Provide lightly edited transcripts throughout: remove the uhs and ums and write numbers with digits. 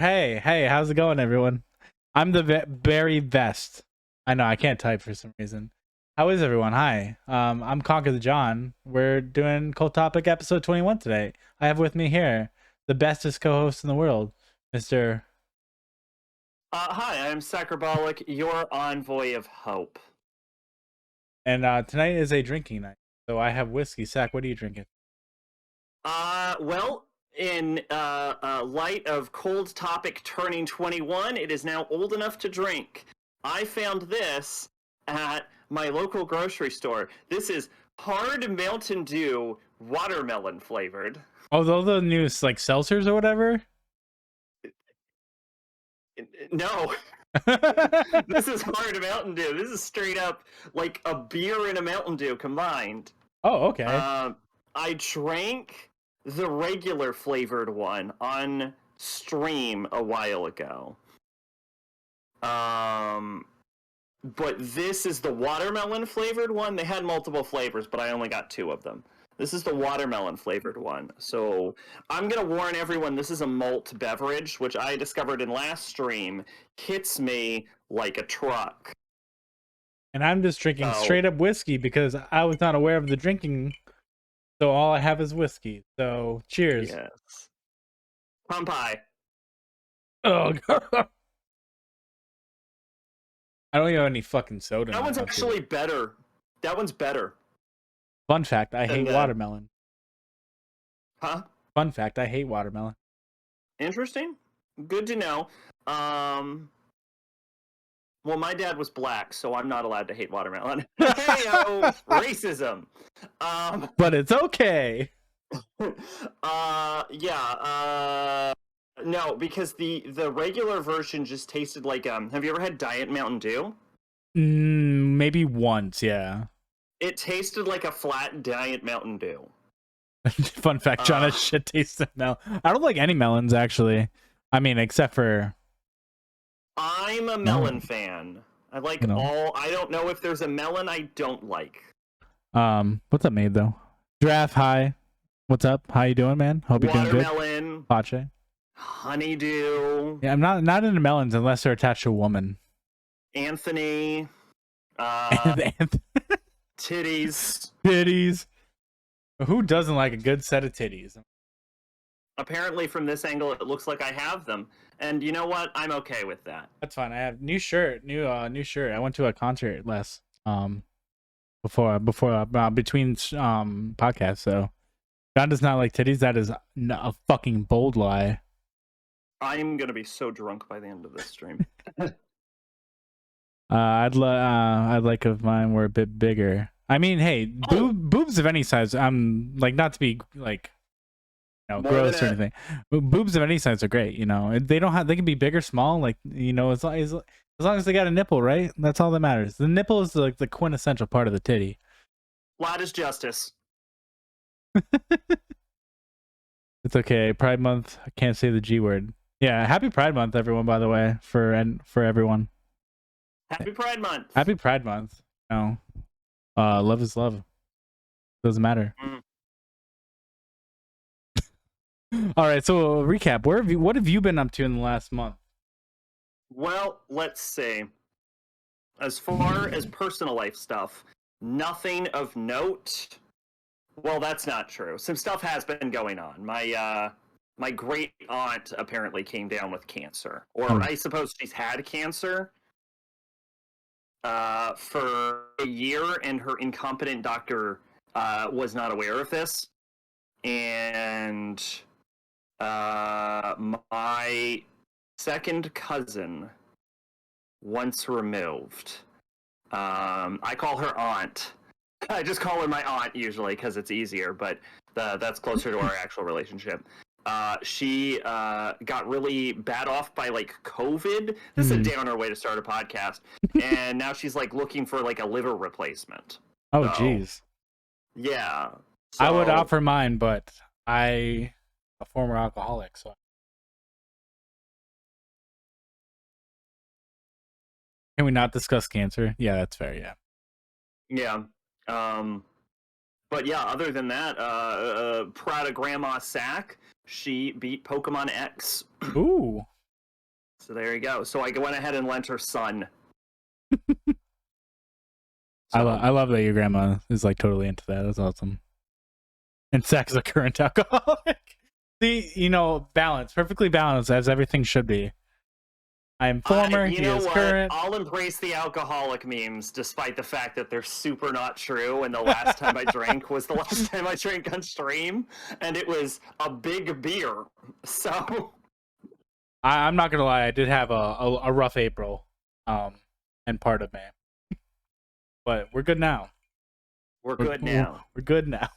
Hey, how's it going, everyone? I'm the very best. I know I can't type for some reason. How is everyone? Hi, I'm ConquertheJohn. We're doing Cult Topic episode 21 today. I have with me here the bestest co-host in the world, Mr. Hi, I'm Sacrabalic, your envoy of hope. And tonight is a drinking night, so I have whiskey. Sac, what are you drinking? Well, in light of Cold Topic turning 21, it is now old enough to drink. I found this at my local grocery store. This is hard Mountain Dew watermelon flavored. Oh, those are the new like seltzers or whatever. No, this is hard Mountain Dew. This is straight up like a beer and a Mountain Dew combined. Oh, okay. I drank the regular flavored one on stream a while ago. But this is the watermelon flavored one. They had multiple flavors, but I only got two of them. This is the watermelon flavored one. So I'm going to warn everyone, this is a malt beverage, which I discovered in last stream, hits me like a truck. And I'm just drinking straight up whiskey because I was not aware of the drinking. So all I have is whiskey. So cheers. Yes. Pumpai. Oh god. I don't even have any fucking soda. That one's actually better. That one's better. Fun fact, I hate watermelon. Huh? Fun fact, I hate watermelon. Interesting. Good to know. Well, my dad was black, so I'm not allowed to hate watermelon. Hey-o, racism. But it's okay. No, because the regular version just tasted like have you ever had Diet Mountain Dew? Maybe once, yeah. It tasted like a flat Diet Mountain Dew. Fun fact, John has shit tasting melon. I don't like any melons actually. I mean, except for I'm a melon fan. I like all. I don't know if there's a melon I don't like. What's up, Maid though? Giraffe, hi. What's up? How you doing, man? Hope you're doing good. Watermelon. Pache. Honeydew. Yeah, I'm not into melons unless they're attached to a woman. Anthony. Titties. Titties. Who doesn't like a good set of titties? Apparently, from this angle, it looks like I have them, and you know what? I'm okay with that. That's fine. I have new shirt. I went to a concert last before between podcasts. So John does not like titties. That is a fucking bold lie. I'm gonna be so drunk by the end of this stream. I'd like if mine were a bit bigger. I mean, hey, boobs of any size. I'm like, not to be like, gross or anything. Boobs of any size are great. You know, they can be big or small. Like, you know, as long as they got a nipple, right? That's all that matters. The nipple is like the quintessential part of the titty. Lad is justice. It's okay. Pride Month. I can't say the G word. Yeah, happy Pride Month, everyone. By the way, for everyone. Happy Pride Month. Happy Pride Month. No, love is love. Doesn't matter. All right, so recap. What have you been up to in the last month? Well, let's see. As far as personal life stuff, nothing of note. Well, that's not true. Some stuff has been going on. My great aunt apparently came down with cancer, or I suppose she's had cancer for a year, and her incompetent doctor was not aware of this. And my second cousin, once removed, I call her aunt. I just call her my aunt usually because it's easier, but that's closer to our actual relationship. She got really bad off by like COVID. This is a downer way to start a podcast. And now she's like looking for like a liver replacement. Oh, jeez. Yeah. So, I would offer mine, but a former alcoholic, so. Can we not discuss cancer? Yeah, that's fair. Yeah. Yeah. But yeah, other than that, proud of Grandma Sack. She beat Pokemon X. Ooh. So there you go. So I went ahead and lent her son. I love that your grandma is like totally into that. That's awesome. And Zach is a current alcoholic. See, you know, balance, perfectly balanced, as everything should be. I am former, he is current. I'll embrace the alcoholic memes, despite the fact that they're super not true. And the last time I drank was the last time I drank on stream, and it was a big beer. So I'm not gonna lie, I did have a rough April, and part of May, but we're good now. We're good now. We're good now.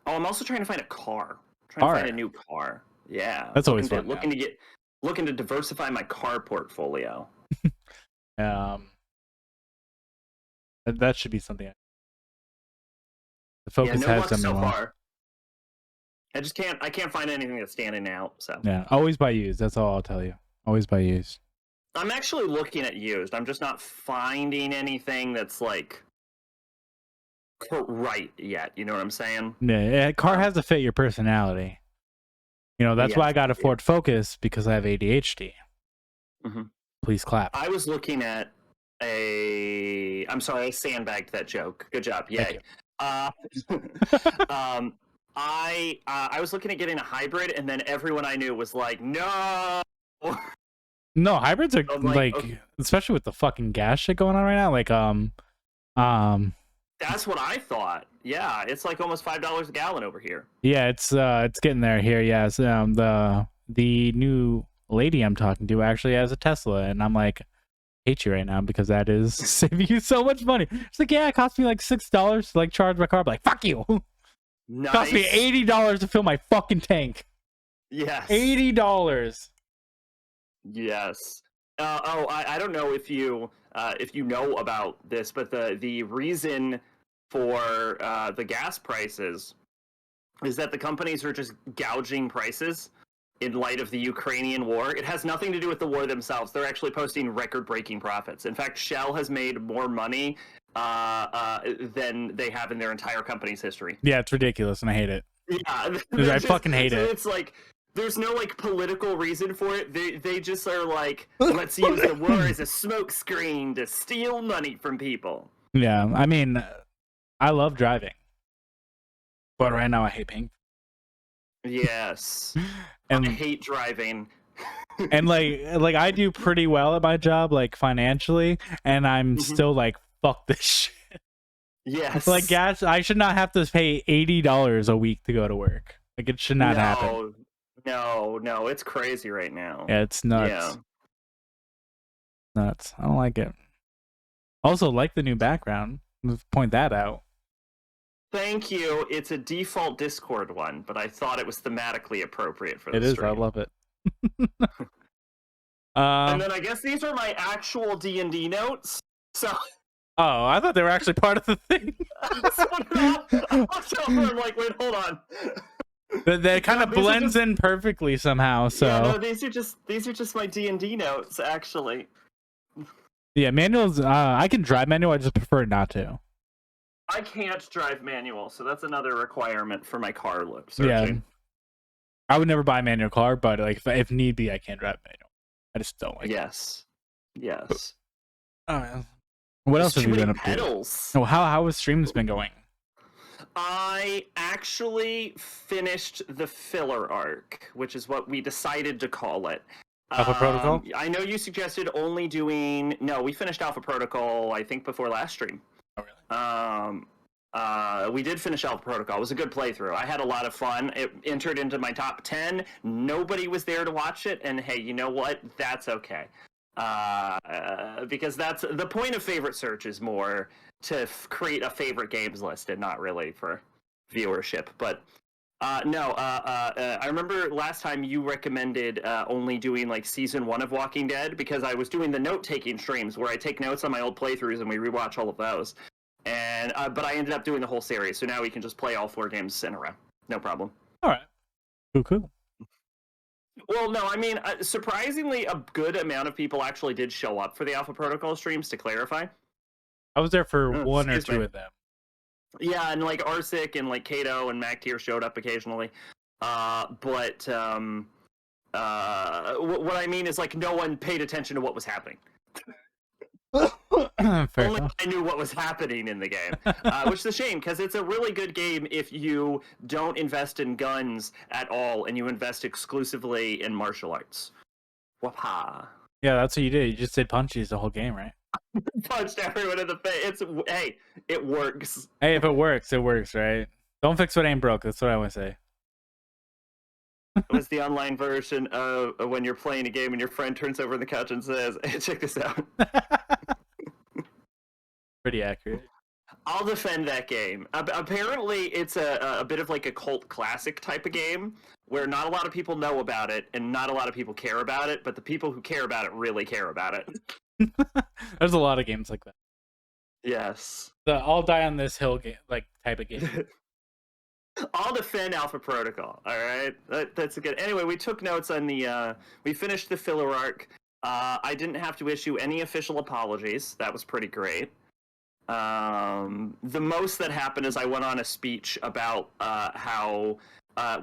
Oh, I'm also trying to find a car. Trying to find a new car. Yeah, that's always fun. Looking to diversify my car portfolio. That should be something. The focus has done so far. I can't find anything that's standing out. So yeah, always buy used. That's all I'll tell you. Always buy used. I'm actually looking at used. I'm just not finding anything that's like right yet. You know what I'm saying? Yeah, a car has to fit your personality. You know, that's why I got a Ford Focus, because I have ADHD. Mm-hmm. Please clap. I was looking at I'm sorry, I sandbagged that joke. Good job. Yay. I was looking at getting a hybrid, and then everyone I knew was like, no. No, hybrids are like okay. Especially with the fucking gas shit going on right now. Like, that's what I thought. Yeah, it's like almost $5 a gallon over here. Yeah, it's getting there here. Yeah, so, the new lady I'm talking to actually has a Tesla, and I'm like, hate you right now because that is saving you so much money. It's like, yeah, it cost me like $6 to like charge my car. I'm like, fuck you. Nice. It cost me $80 to fill my fucking tank. Yes. $80. Yes. I don't know if you know about this, but the reason for the gas prices is that the companies are just gouging prices in light of the Ukrainian war. It has nothing to do with the war themselves. They're actually posting record-breaking profits. In fact, Shell has made more money than they have in their entire company's history. Yeah, it's ridiculous, and I hate it. Yeah, I fucking hate it. It's like there's no like political reason for it. They just are like, let's use the war as a smokescreen to steal money from people. Yeah, I mean, I love driving, but right now I hate paying. Yes, and I hate driving. And like I do pretty well at my job, like financially, and I'm still like, fuck this shit. Yes, like gas. I should not have to pay $80 a week to go to work. Like it should not happen. No, it's crazy right now. Yeah, it's nuts. Yeah. Nuts. I don't like it. Also, like the new background. Let's point that out. Thank you. It's a default Discord one, but I thought it was thematically appropriate for the stream. It is. I love it. And then I guess these are my actual D&D notes. So. Oh, I thought they were actually part of the thing. I'm like, wait, hold on. That kind of blends in perfectly somehow. So yeah, no, these are just my D&D notes, actually. Yeah, manuals. I can drive manual. I just prefer not to. I can't drive manual, so that's another requirement for my car look searching. Yeah, I would never buy a manual car, but like if need be, I can drive manual. I just don't like. Yes. What else have you been up pedals. to? Oh, how has streams been going? I actually finished the filler arc, which is what we decided to call it. Alpha Protocol? I know you suggested only doing... No, we finished Alpha Protocol, I think, before last stream. Oh, really? We did finish Alpha Protocol. It was a good playthrough. I had a lot of fun. It entered into my top 10. Nobody was there to watch it, and hey, you know what? That's okay. Because that's... The point of favorite search is more to create a favorite games list and not really for viewership. But... I remember last time you recommended only doing like season 1 of Walking Dead, because I was doing the note-taking streams where I take notes on my old playthroughs and we rewatch all of those. And but I ended up doing the whole series, so now we can just play all 4 games in a row. No problem. All right. Cool. Well, no, I mean, surprisingly, a good amount of people actually did show up for the Alpha Protocol streams, to clarify. I was there for 1 or 2 of them. Yeah, and like Arsic and like Kato and Mac Tier showed up occasionally. But What I mean is like no one paid attention to what was happening. Fair Only enough. I knew what was happening in the game, which is a shame because it's a really good game if you don't invest in guns at all and you invest exclusively in martial arts. Wapa. Yeah, that's what you did. You just did punches the whole game, right? Punched everyone in the face. Hey, it works. Hey, if it works, right? Don't fix what ain't broke. That's what I always say. It was the online version of when you're playing a game and your friend turns over on the couch and says, "Hey, check this out." Pretty accurate. I'll defend that game. Apparently, it's a bit of like a cult classic type of game where not a lot of people know about it and not a lot of people care about it, but the people who care about it really care about it. There's a lot of games like that. Yes. The I'll die on this hill game, like type of game. I'll defend Alpha Protocol. All right, that's a good. Anyway, we took notes on the. We finished the filler arc. I didn't have to issue any official apologies. That was pretty great. The most that happened is I went on a speech about how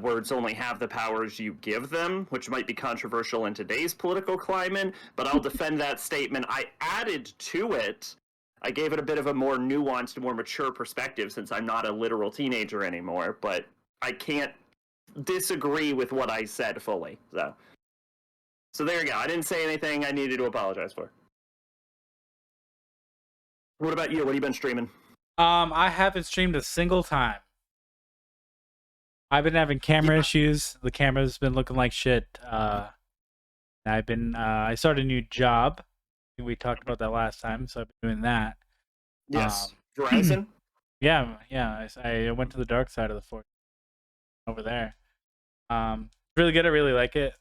words only have the powers you give them, which might be controversial in today's political climate, but I'll defend that statement. I added to it, I gave it a bit of a more nuanced, more mature perspective since I'm not a literal teenager anymore, but I can't disagree with what I said fully. So there you go. I didn't say anything I needed to apologize for. What about you? What have you been streaming? I haven't streamed a single time. I've been having camera issues. The camera's been looking like shit. I started a new job. I think we talked about that last time, so I've been doing that. Yes. Verizon? Yeah. I went to the dark side of the force over there. Really good. I really like it.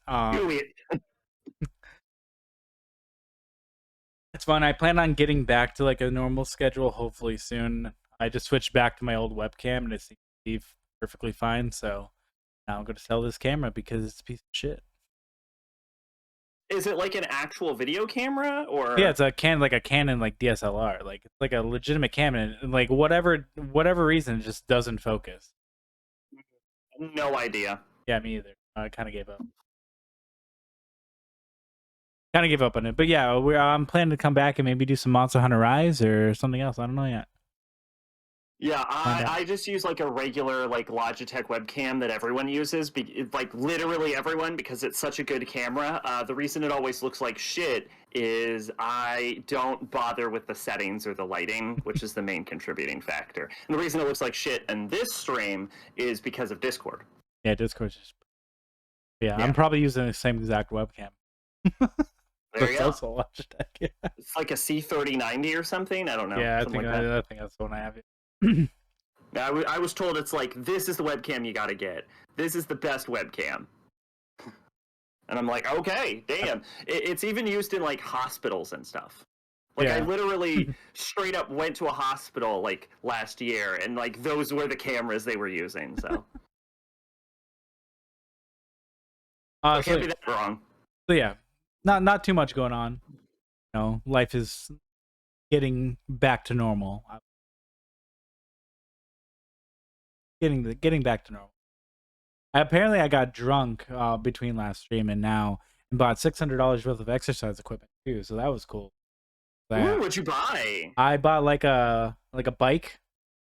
It's fun. I plan on getting back to like a normal schedule hopefully soon. I just switched back to my old webcam and it seems to be perfectly fine. So now I'm going to sell this camera because it's a piece of shit. Is it like an actual video camera or? Yeah, it's a Canon like DSLR. Like it's like a legitimate camera. And like whatever reason, it just doesn't focus. No idea. Yeah, me either. I kind of gave up. On it, but yeah, I'm planning to come back and maybe do some Monster Hunter Rise or something else. I don't know yet. Yeah, I just use like a regular like Logitech webcam that everyone uses, like literally everyone, because it's such a good camera. The reason it always looks like shit is I don't bother with the settings or the lighting, which is the main contributing factor. And the reason it looks like shit in this stream is because of Discord. Yeah, Discord's just... Yeah, I'm probably using the same exact webcam. There you go. Also Logitech, yeah. It's like a C3090 or something. I don't know. Yeah, I think that's the one I have. I was told it's like, this is the webcam you gotta get. This is the best webcam. And I'm like, okay, damn. It's even used in like hospitals and stuff. Like I literally straight up went to a hospital like last year, and like those were the cameras they were using. So I can't be that wrong. So yeah, not too much going on. You know, life is getting back to normal. Getting back to normal. Apparently, I got drunk between last stream and now, and bought $600 worth of exercise equipment too. So that was cool. Ooh, what'd you buy? I bought like a bike,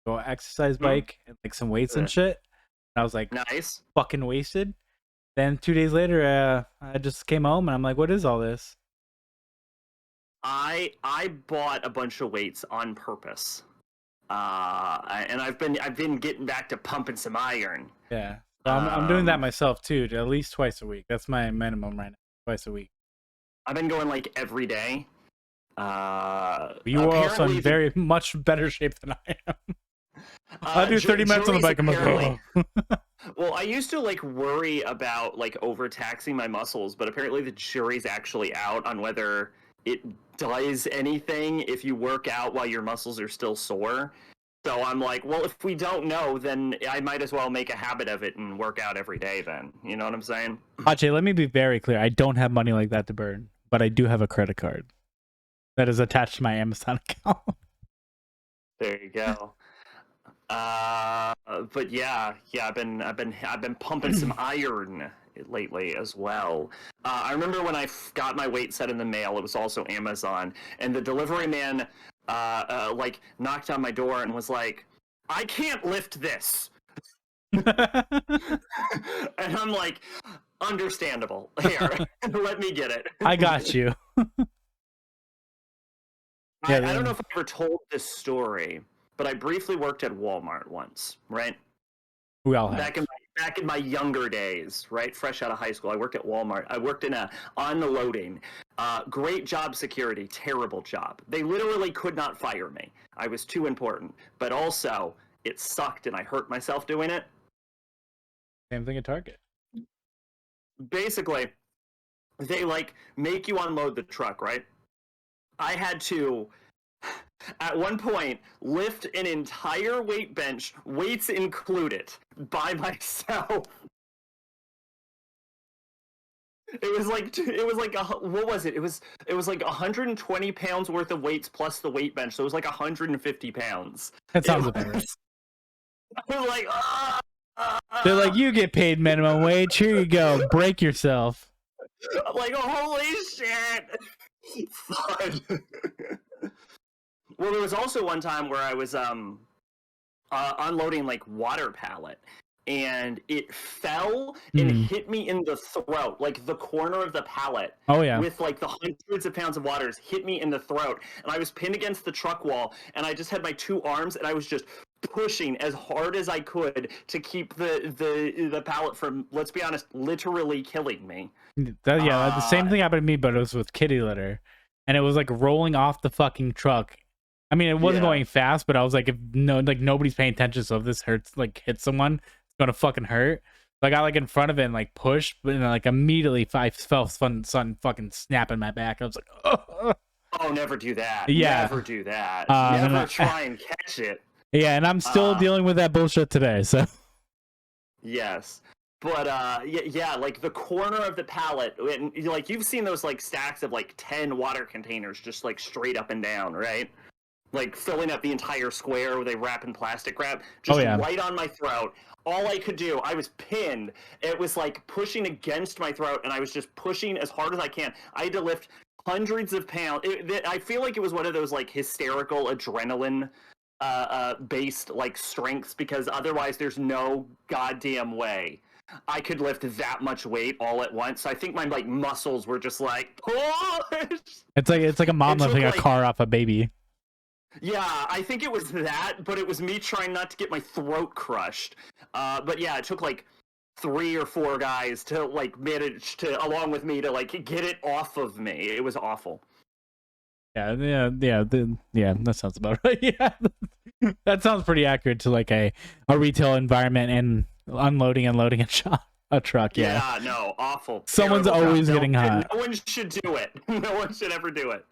exercise bike, and like some weights and shit. And I was like, nice, fucking wasted. Then 2 days later, I just came home and I'm like, what is all this? I bought a bunch of weights on purpose, and I've been getting back to pumping some iron. Yeah, so I'm doing that myself too, at least twice a week. That's my minimum right now, twice a week. I've been going like every day. You are also in very much better shape than I am. I do 30 minutes on the bike. I'm like, oh. Well, I used to like worry about like overtaxing my muscles, but apparently the jury's actually out on whether it does anything if you work out while your muscles are still sore. So I'm like, well, if we don't know, then I might as well make a habit of it and work out every day then. You know what I'm saying? Ajay, let me be very clear. I don't have money like that to burn, but I do have a credit card that is attached to my Amazon account. There you go. But yeah, I've been pumping some iron lately as well. I remember when I got my weight set in the mail, it was also Amazon, and the delivery man like knocked on my door and was like, "I can't lift this." And I'm like, understandable. Here, let me get it. I got you. I don't know if I ever told this story, but I briefly worked at Walmart once, right? We all have. Back in my younger days, right? Fresh out of high school, I worked at Walmart. I worked on the loading. Great job security, terrible job. They literally could not fire me. I was too important. But also, it sucked and I hurt myself doing it. Same thing at Target. Basically, they like make you unload the truck, right? I had to, at one point, lift an entire weight bench, weights included, by myself. It was like what was it? It was like 120 pounds worth of weights plus the weight bench, so it was like 150 pounds. That sounds about right. I was like, they're like, you get paid minimum wage. Here you go. Break yourself. I'm like, oh, holy shit. Fun. Well, there was also one time where I was unloading like water pallet, and it fell and hit me in the throat, like the corner of the pallet. Oh yeah. With like the hundreds of pounds of waters hit me in the throat, and I was pinned against the truck wall, and I just had my two arms, and I was just pushing as hard as I could to keep the pallet from, let's be honest, literally killing me. The same thing happened to me, but it was with kitty litter, and it was like rolling off the fucking truck. I mean, it wasn't going fast, but I was like, if nobody's paying attention, so if this hurts, like hits someone, it's gonna fucking hurt. So I got like in front of it and like pushed, but then like immediately I felt sun fucking snapping my back. I was like, oh, never do that. Yeah, never do that. Never try and catch it. Yeah, and I'm still dealing with that bullshit today. So yes. But yeah, like the corner of the pallet, and like you've seen those like stacks of like 10 water containers just like straight up and down, right? Like filling up the entire square where they wrap in plastic wrap, just right on my throat. All I could do, I was pinned. It was like pushing against my throat, and I was just pushing as hard as I can. I had to lift hundreds of pounds. I feel like it was one of those like hysterical adrenaline based like strengths, because otherwise there's no goddamn way I could lift that much weight all at once. So I think my like muscles were just like push. It's like a mom lifting a car off a baby. Yeah, I think it was that, but it was me trying not to get my throat crushed. But yeah, it took like 3 or 4 guys to like manage to, along with me, to like get it off of me. It was awful. Yeah, that sounds about right. Yeah, that sounds pretty accurate to like a retail environment and unloading and loading a truck. Yeah, no, awful. Someone's always getting hot. No one should do it. No one should ever do it.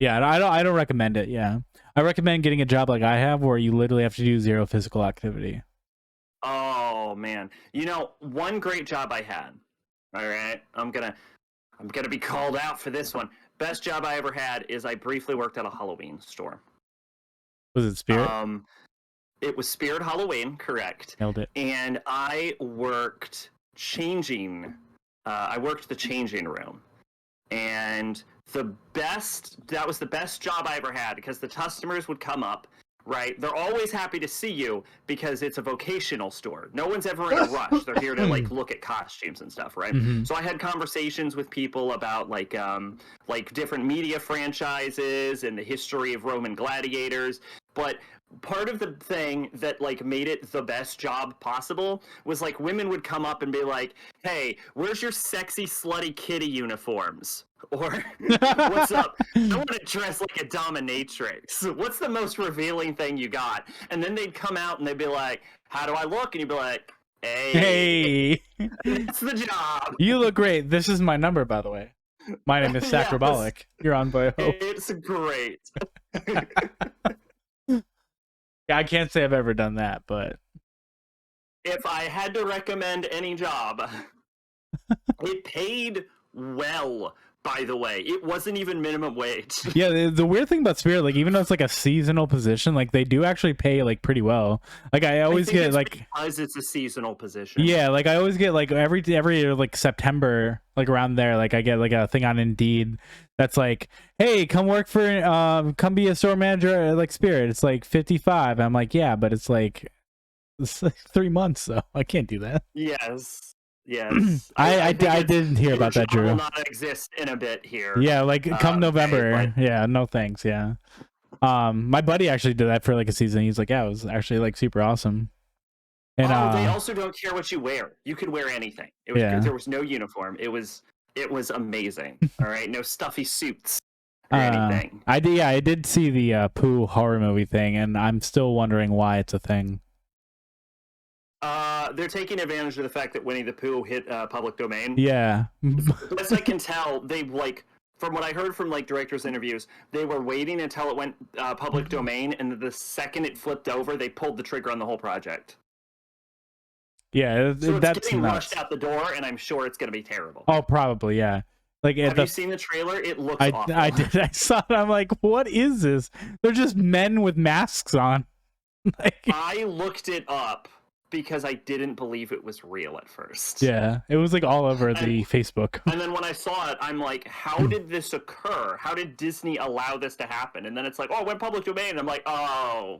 Yeah, I don't recommend it. Yeah, I recommend getting a job like I have, where you literally have to do zero physical activity. Oh man, one great job I had. All right, I'm gonna be called out for this one. Best job I ever had is I briefly worked at a Halloween store. Was it Spirit? It was Spirit Halloween, correct. Nailed it. And I worked I worked the changing room. And that was the best job I ever had, because the customers would come up, right? They're always happy to see you because it's a vocational store. No one's ever in a rush. They're here to like look at costumes and stuff, right? Mm-hmm. So I had conversations with people about like different media franchises and the history of Roman gladiators. But part of the thing that like made it the best job possible was like women would come up and be like, "Hey, where's your sexy slutty kitty uniforms?" Or, "What's up? I want to dress like a dominatrix. What's the most revealing thing you got?" And then they'd come out and they'd be like, "How do I look?" And you'd be like, "Hey, that's the job. You look great. This is my number, by the way. My name is Sacrabalic. Yes. You're on by Hope." It's great. Yeah, I can't say I've ever done that, but if I had to recommend any job, it paid well, by the way. It wasn't even minimum wage. Yeah, the weird thing about Spirit, like even though it's like a seasonal position, like they do actually pay like pretty well. Like I always get like because it's a seasonal position. Yeah, like I always get like every year, like September, like around there, like I get like a thing on Indeed that's like, hey, come work for come be a store manager at like Spirit. It's like 55. I'm like, yeah, but it's like 3 months, so I can't do that. Yes. I didn't hear about that, Drew. Will not exist in a bit here. Yeah, like come November. But... Yeah, no thanks. Yeah. My buddy actually did that for like a season. He's like, yeah, it was actually like super awesome. And they also don't care what you wear. You could wear anything. It was there was no uniform. It was amazing. All right, no stuffy suits or anything. I did see the Pooh horror movie thing, and I'm still wondering why it's a thing. They're taking advantage of the fact that Winnie the Pooh hit public domain. Yeah. Best I can tell, they like, from what I heard from like directors' interviews, they were waiting until it went public domain, and the second it flipped over, they pulled the trigger on the whole project. Yeah, so that's getting nuts. rushed out the door, and I'm sure it's going to be terrible. Oh, probably, yeah. Like, have you seen the trailer? It looks awful. I did. I saw it. I'm like, what is this? They're just men with masks on. Like, I looked it up because I didn't believe it was real at first. Yeah, it was like all over the Facebook. And then when I saw it, I'm like, how did this occur? How did Disney allow this to happen? And then it's like, oh, it went public domain. And I'm like, oh.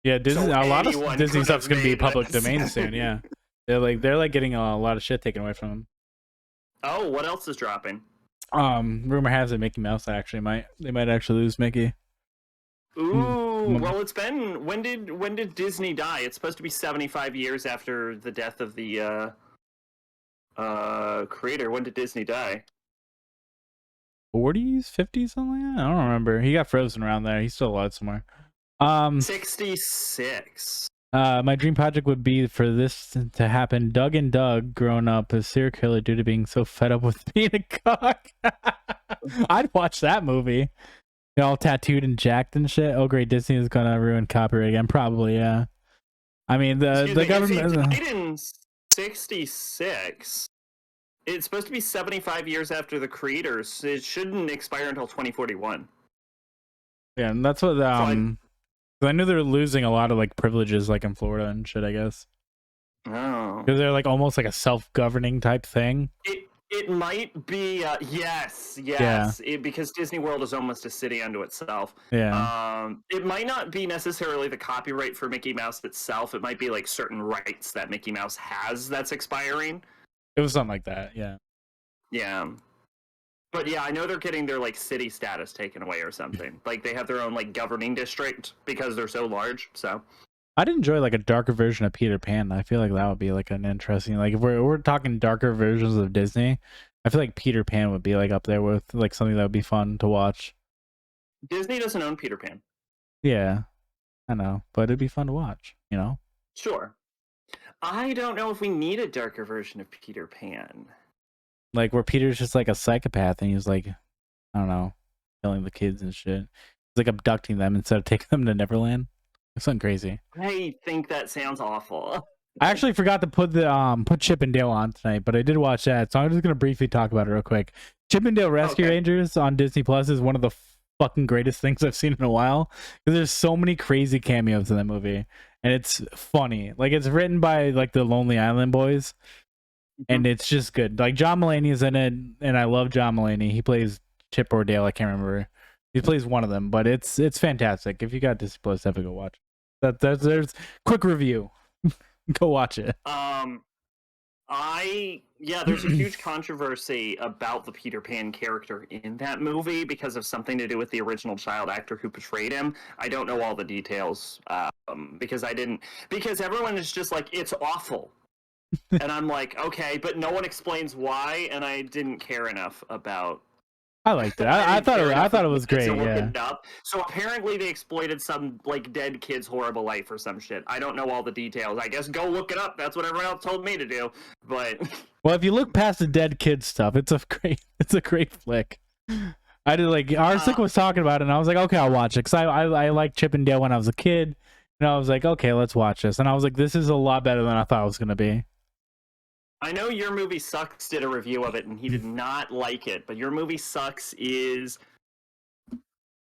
Yeah, Disney. A lot of Disney stuff's gonna be public domain soon. Yeah, they're like getting a lot of shit taken away from them. Oh, what else is dropping? Rumor has it Mickey Mouse they might actually lose Mickey. Ooh, well, it's been when did Disney die? It's supposed to be 75 years after the death of the creator. When did Disney die? 40s, 50s, something like that? I don't remember. He got frozen around there. He's still alive somewhere. 66. My dream project would be for this to happen. Doug and Doug growing up as serial killer due to being so fed up with being a cock. I'd watch that movie. They're all tattooed and jacked and shit. Oh, great! Disney is gonna ruin copyright again. Probably, yeah. I mean, the government. Died in 66. It's supposed to be 75 years after the creators. It shouldn't expire until 2041. Yeah, and that's what I knew they were losing a lot of like privileges, like in Florida and shit. I guess. Oh. Because they're like almost like a self-governing type thing. It might be, yes, Yeah. because Disney World is almost a city unto itself. Yeah. It might not be necessarily the copyright for Mickey Mouse itself. It might be like certain rights that Mickey Mouse has that's expiring. It was something like that, yeah. Yeah. But yeah, I know they're getting their like city status taken away or something. Like they have their own like governing district because they're so large, so... I'd enjoy like a darker version of Peter Pan. I feel like that would be like an interesting, like if we're talking darker versions of Disney, I feel like Peter Pan would be like up there with like something that would be fun to watch. Disney doesn't own Peter Pan. Yeah, I know, but it'd be fun to watch, you know? Sure. I don't know if we need a darker version of Peter Pan. Like where Peter's just like a psychopath and he's like, I don't know, killing the kids and shit. He's like abducting them instead of taking them to Neverland. Something crazy. I think that sounds awful. I actually forgot to put the put Chip and Dale on tonight, but I did watch that, so I'm just gonna briefly talk about it real quick. Chip and Dale Rescue Rangers on Disney Plus is one of the fucking greatest things I've seen in a while because there's so many crazy cameos in that movie, and it's funny. Like it's written by like the Lonely Island Boys, and it's just good. Like John Mulaney is in it, and I love John Mulaney. He plays Chip or Dale, I can't remember. He plays one of them, but it's fantastic. If you got Disney Plus, definitely go watch it. There's quick review. Go watch it. There's a huge controversy about the Peter Pan character in that movie because of something to do with the original child actor who portrayed him. I don't know all the details because everyone is just like, it's awful. And I'm like, okay, but no one explains why, and I didn't care enough about. I liked it. I thought it was great. Yeah. So apparently they exploited some like dead kid's horrible life or some shit. I don't know all the details. I guess go look it up. That's what everyone else told me to do. But well, if you look past the dead kid stuff, it's a great flick. I did like Arsik was talking about it, and I was like, okay, I'll watch it because I liked Chip and Dale when I was a kid, and I was like, okay, let's watch this, and I was like, this is a lot better than I thought it was gonna be. I know Your Movie Sucks did a review of it, and he did not like it. But Your Movie Sucks is,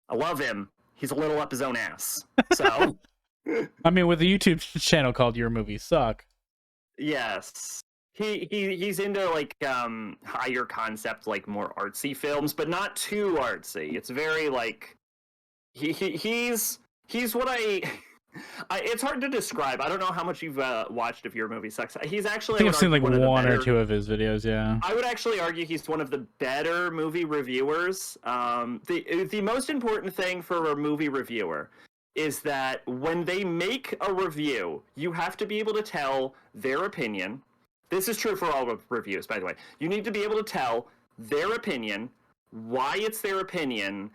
I love him. He's a little up his own ass. So, I mean, with a YouTube channel called Your Movie Suck. yes, he's into like higher concept, like more artsy films, but not too artsy. It's very like he's what it's hard to describe. I don't know how much you've watched of Your Movie Sucks. He's actually, I think I've seen like one or two of his videos. Yeah, I would actually argue he's one of the better movie reviewers. The most important thing for a movie reviewer is that when they make a review, you have to be able to tell their opinion. This is true for all reviews, by the way. You need to be able to tell their opinion, why it's their opinion,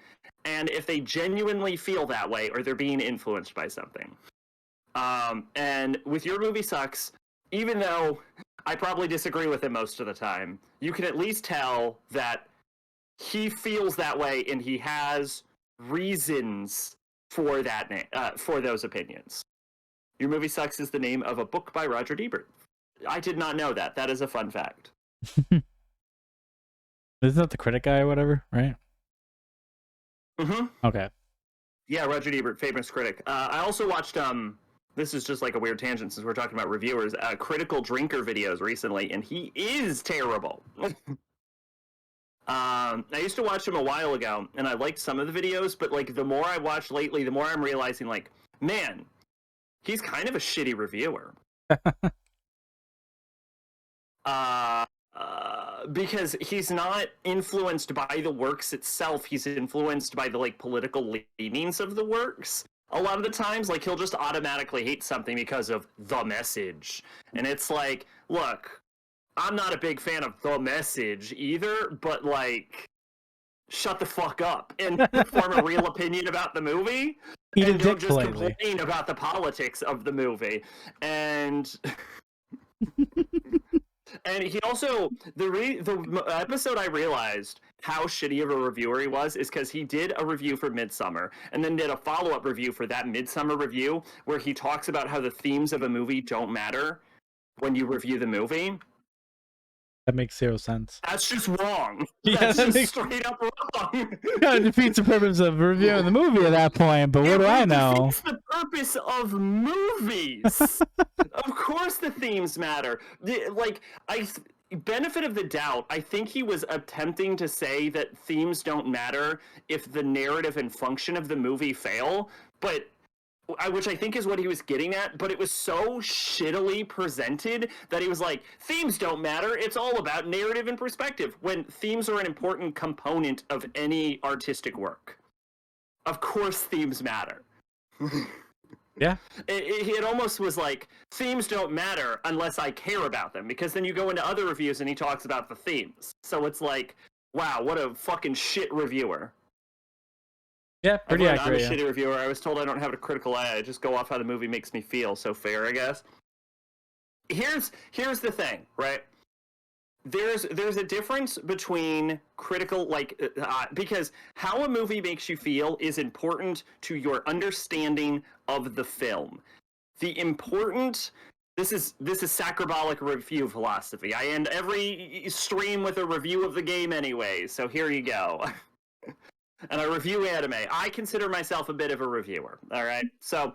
and if they genuinely feel that way or they're being influenced by something. And with Your Movie Sucks, even though I probably disagree with him most of the time, you can at least tell that he feels that way and he has reasons for that for those opinions. Your Movie Sucks is the name of a book by Roger Ebert. I did not know that. That is a fun fact. Isn't that the critic guy or whatever, right? Mm-hmm. Okay. Yeah, Roger Ebert, famous critic. I also watched, this is just like a weird tangent since we're talking about reviewers, Critical Drinker videos recently, and he is terrible. I used to watch him a while ago, and I liked some of the videos, but like the more I watch lately, the more I'm realizing, like, man, he's kind of a shitty reviewer. Because he's not influenced by the works itself. He's influenced by the like political leanings of the works. A lot of the times, like he'll just automatically hate something because of the message, and it's like, look, I'm not a big fan of the message either, but like, shut the fuck up and form a real opinion about the movie. And don't just complain about the politics of the movie. And and he also, the episode I realized how shitty of a reviewer he was is because he did a review for Midsummer and then did a follow-up review for that Midsummer review where he talks about how the themes of a movie don't matter when you review the movie. That makes zero sense. That's just wrong. Yeah, That's just straight up wrong. Yeah, it defeats the purpose of reviewing the movie at that point, but what do I know? It defeats the purpose of movies. Of course the themes matter. Benefit of the doubt, I think he was attempting to say that themes don't matter if the narrative and function of the movie fail, but which I think is what he was getting at, but it was so shittily presented that he was like, themes don't matter, it's all about narrative and perspective, when themes are an important component of any artistic work. Of course themes matter. Yeah. It almost was like, themes don't matter unless I care about them, because then you go into other reviews and he talks about the themes. So it's like, wow, what a fucking shit reviewer. Yeah, pretty accurate. I'm a shitty reviewer. I was told I don't have a critical eye. I just go off how the movie makes me feel. So fair, I guess. Here's the thing, right? There's a difference between critical, because how a movie makes you feel is important to your understanding of the film. This is sacrabalic review philosophy. I end every stream with a review of the game anyway, so here you go. And I review anime. I consider myself a bit of a reviewer, all right? So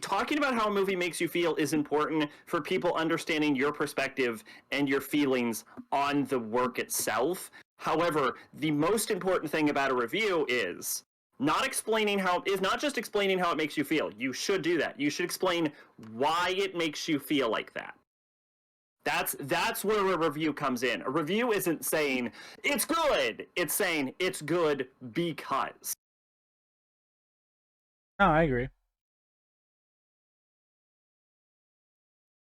talking about how a movie makes you feel is important for people understanding your perspective and your feelings on the work itself. However, the most important thing about a review is not just explaining how it makes you feel. You should do that. You should explain why it makes you feel like that. That's where a review comes in. A review isn't saying, it's good. It's saying, it's good because. No, I agree.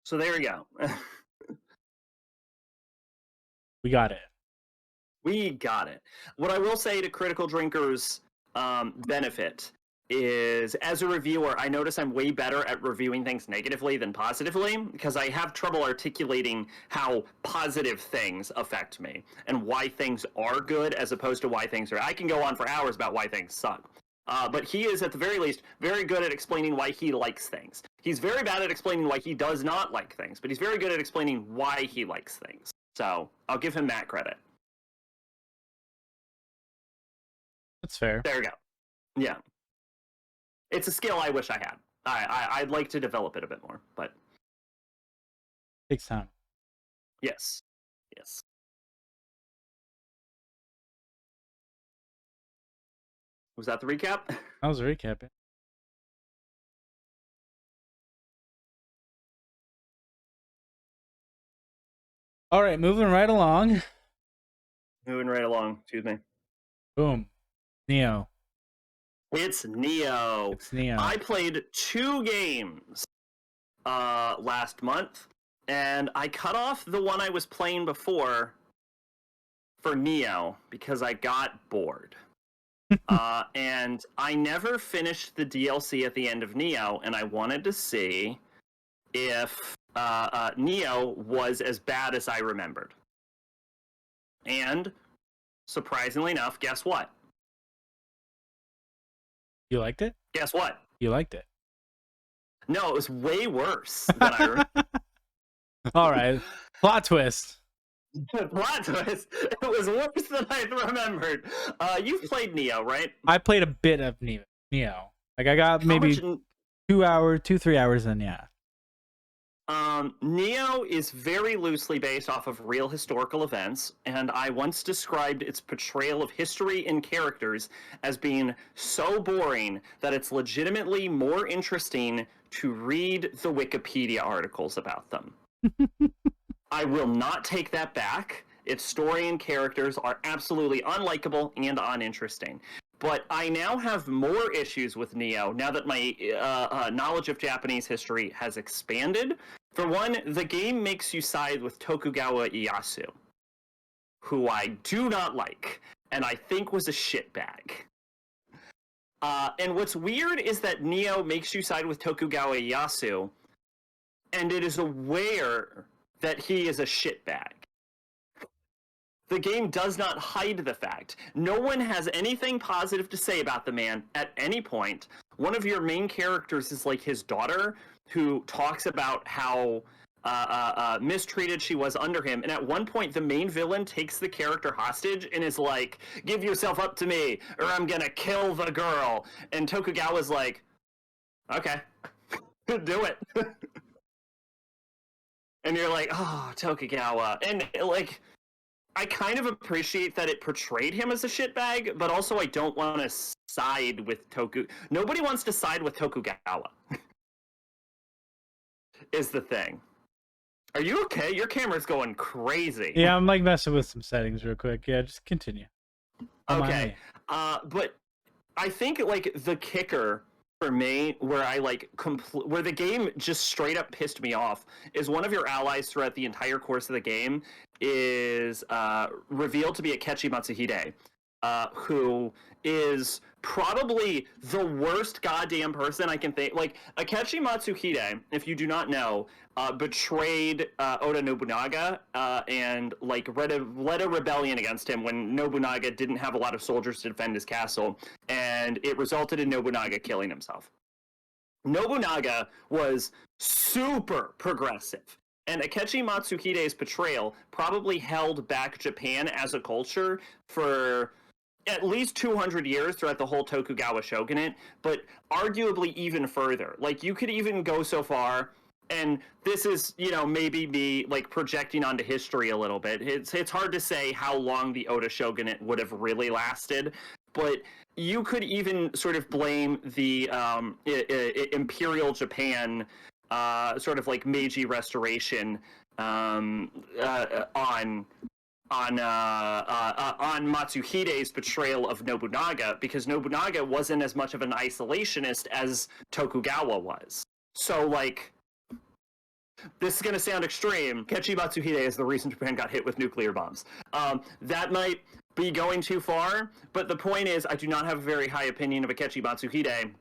So there we go. We got it. We got it. What I will say to critical drinkers' benefit is, as a reviewer, I notice I'm way better at reviewing things negatively than positively, because I have trouble articulating how positive things affect me and why things are good as opposed to why things are. I can go on for hours about why things suck. But he is, at the very least, very good at explaining why he likes things. He's very bad at explaining why he does not like things, but he's very good at explaining why he likes things. So I'll give him that credit. That's fair. There you go. Yeah. It's a skill I wish I had. I'd like to develop it a bit more, but Takes time. yes. Yes. Was that the recap? That was a recap. All right, moving right along. Moving right along. Excuse me. Boom. Nioh. It's Nioh. It's Nioh. I played 2 games last month, and I cut off the one I was playing before for Nioh because I got bored. And I never finished the DLC at the end of Nioh, and I wanted to see if Nioh was as bad as I remembered. And surprisingly enough, guess what? You liked it? Guess what? You liked it. No, it was way worse than I remember. All right. Plot twist. Plot twist. It was worse than I remembered. You've played Nioh, right? I played a bit of Nioh. Like I got maybe 3 hours in, yeah. Nioh is very loosely based off of real historical events, and I once described its portrayal of history and characters as being so boring that it's legitimately more interesting to read the Wikipedia articles about them. I will not take that back. Its story and characters are absolutely unlikable and uninteresting. But I now have more issues with Nioh now that my knowledge of Japanese history has expanded. For one, the game makes you side with Tokugawa Ieyasu, who I do not like, and I think was a shitbag. And what's weird is that Nioh makes you side with Tokugawa Ieyasu, and it is aware that he is a shitbag. The game does not hide the fact. No one has anything positive to say about the man at any point. One of your main characters is like his daughter, who talks about how mistreated she was under him. And at one point, the main villain takes the character hostage and is like, "Give yourself up to me, or I'm gonna kill the girl." And Tokugawa's like, "Okay, do it." And you're like, "Oh, Tokugawa." And like, I kind of appreciate that it portrayed him as a shitbag, but also I don't want to side with Nobody wants to side with Tokugawa. Is the thing. Are you okay? Your camera's going crazy. Yeah, I'm like messing with some settings real quick. Yeah, just continue. Okay. But I think like the kicker for me, where I like where the game just straight up pissed me off, is one of your allies throughout the entire course of the game is revealed to be Akechi Matsuhide, who is probably the worst goddamn person I can think. Like, Akechi Matsuhide, if you do not know, betrayed Oda Nobunaga and like led a rebellion against him when Nobunaga didn't have a lot of soldiers to defend his castle, and it resulted in Nobunaga killing himself. Nobunaga was super progressive, and Akechi Matsuhide's portrayal probably held back Japan as a culture for at least 200 years throughout the whole Tokugawa shogunate, but arguably even further. Like, you could even go so far, and this is, you know, maybe me like projecting onto history a little bit. It's hard to say how long the Oda shogunate would have really lasted, but you could even sort of blame the Imperial Japan sort of like Meiji Restoration on Matsuhide's portrayal of Nobunaga, because Nobunaga wasn't as much of an isolationist as Tokugawa was. So, like, this is going to sound extreme. Akechi Matsuhide is the reason Japan got hit with nuclear bombs. That might be going too far, but the point is, I do not have a very high opinion of Akechi Matsuhide.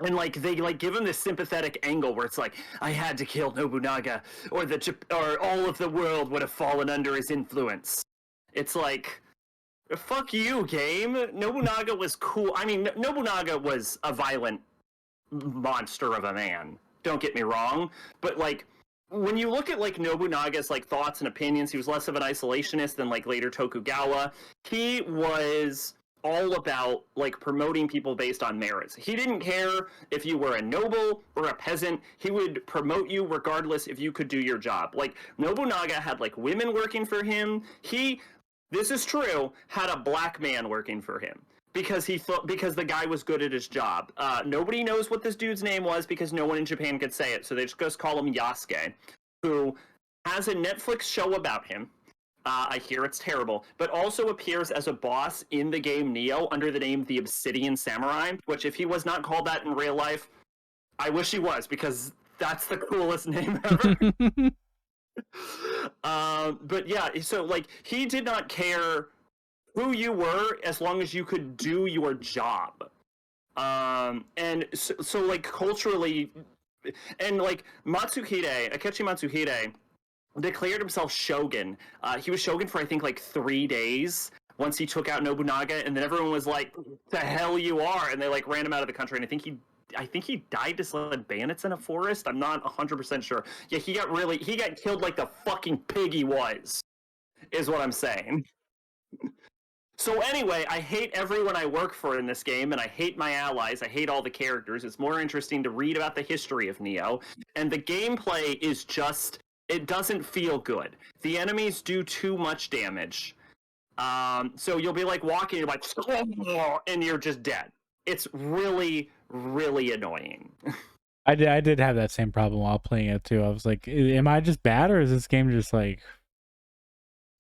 And like they like give him this sympathetic angle where it's like, I had to kill Nobunaga, or all of the world would have fallen under his influence. It's like, fuck you, game. Nobunaga was cool. I mean, Nobunaga was a violent monster of a man. Don't get me wrong, but like when you look at like Nobunaga's like thoughts and opinions, he was less of an isolationist than like later Tokugawa. He was all about like promoting people based on merits. He didn't care if you were a noble or a peasant. He would promote you regardless if you could do your job. Like Nobunaga had like women working for him. He, this is true, had a black man working for him because he thought, because the guy was good at his job. Nobody knows what this dude's name was because no one in Japan could say it, so they just call him Yasuke, who has a Netflix show about him. I hear it's terrible, but also appears as a boss in the game Nioh under the name the Obsidian Samurai, which if he was not called that in real life, I wish he was, because that's the coolest name ever. But yeah, so like he did not care who you were as long as you could do your job. And so like culturally, and like Akechi Matsuhide declared himself shogun. He was shogun for I think like 3 days once he took out Nobunaga, and then everyone was like, "The hell you are!" And they like ran him out of the country. And I think he died to sled bandits in a forest. I'm not 100% sure. Yeah, he got killed like the fucking pig he was. Is what I'm saying. So anyway, I hate everyone I work for in this game, and I hate my allies. I hate all the characters. It's more interesting to read about the history of Nioh, and the gameplay is just, it doesn't feel good. The enemies do too much damage. So you'll be like walking, you're like, and you're just dead. It's really, really annoying. I did have that same problem while playing it too. I was like, am I just bad, or is this game just like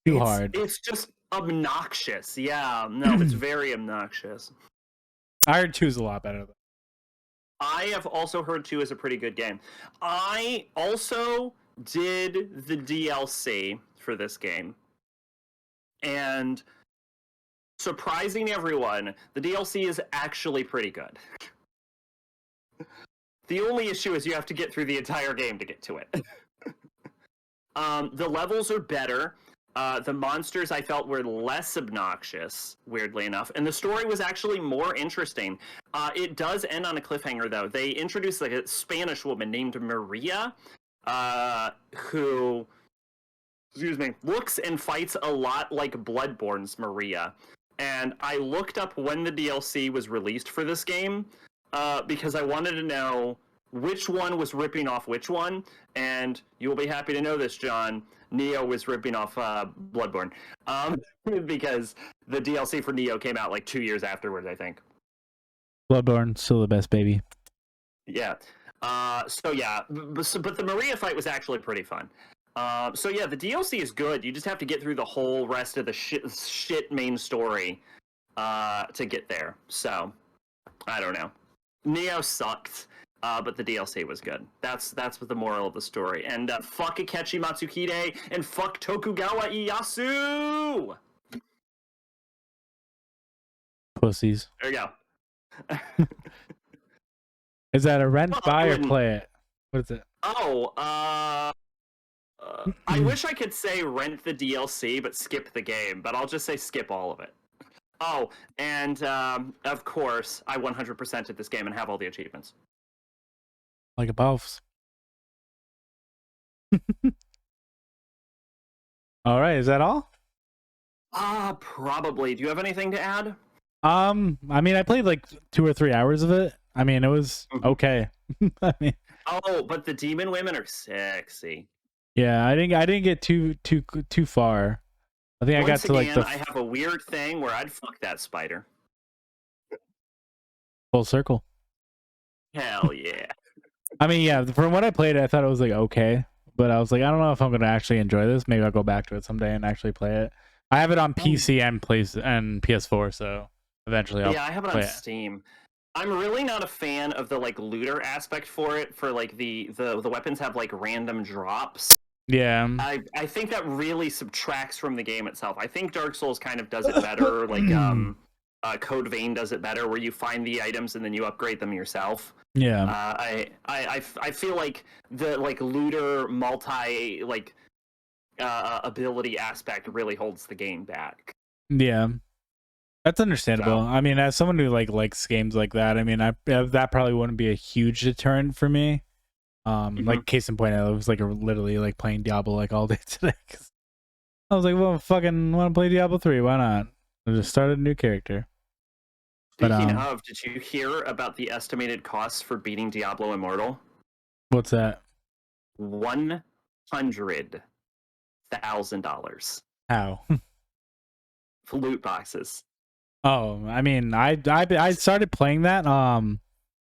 too hard? It's just obnoxious. Yeah, no, it's very obnoxious. I heard 2 is a lot better. I have also heard 2 is a pretty good game. I also did the DLC for this game, and surprising everyone, the DLC is actually pretty good. The only issue is you have to get through the entire game to get to it. The levels are better. The monsters I felt were less obnoxious, weirdly enough, and the story was actually more interesting. It does end on a cliffhanger, though. They introduced like a Spanish woman named Maria, who, excuse me, looks and fights a lot like Bloodborne's Maria. And I looked up when the DLC was released for this game, because I wanted to know which one was ripping off which one, and you'll be happy to know this, John. Nioh was ripping off Bloodborne, because the DLC for Nioh came out like 2 years afterwards, I think. Bloodborne, still the best, baby. Yeah. So yeah, but the Maria fight was actually pretty fun. So yeah, the DLC is good. You just have to get through the whole rest of the shit main story to get there. So I don't know. Nioh sucked. But the DLC was good. That's what the moral of the story. And fuck Akechi Matsuhide and fuck Tokugawa Ieyasu! Pussies. There you go. Is that a rent, buy, or play it? What is it? Oh, I wish I could say rent the DLC but skip the game, but I'll just say skip all of it. Oh, and of course, I 100%ed this game and have all the achievements. Like a boss. All right, is that all? Probably. Do you have anything to add? I mean, I played like 2 or 3 hours of it. I mean, it was okay. I mean, oh, but the demon women are sexy. Yeah, I didn't get too far. I think I got to like the I have a weird thing where I'd fuck that spider. Full circle. Hell yeah. I mean, yeah, from what I played, I thought it was like okay, but I was like, I don't know if I'm gonna actually enjoy this. Maybe I'll go back to it someday and actually play it. I have it on PC and PS4, so eventually I'll I have it on Steam. I'm really not a fan of the like looter aspect for it. For like the weapons have like random drops. Yeah. I think that really subtracts from the game itself. I think Dark Souls kind of does it better. Like Code Vein does it better, where you find the items and then you upgrade them yourself. Yeah. I feel like the like looter multi like ability aspect really holds the game back. Yeah. That's understandable. So, I mean, as someone who likes games like that, I mean, that probably wouldn't be a huge deterrent for me. Like case in point, I was like literally like playing Diablo like all day today. I was like, well, fucking want to play Diablo 3? Why not? I just started a new character. Speaking of, did you hear about the estimated costs for beating Diablo Immortal? What's that? $100,000. How? For loot boxes. Oh, I mean, I started playing that on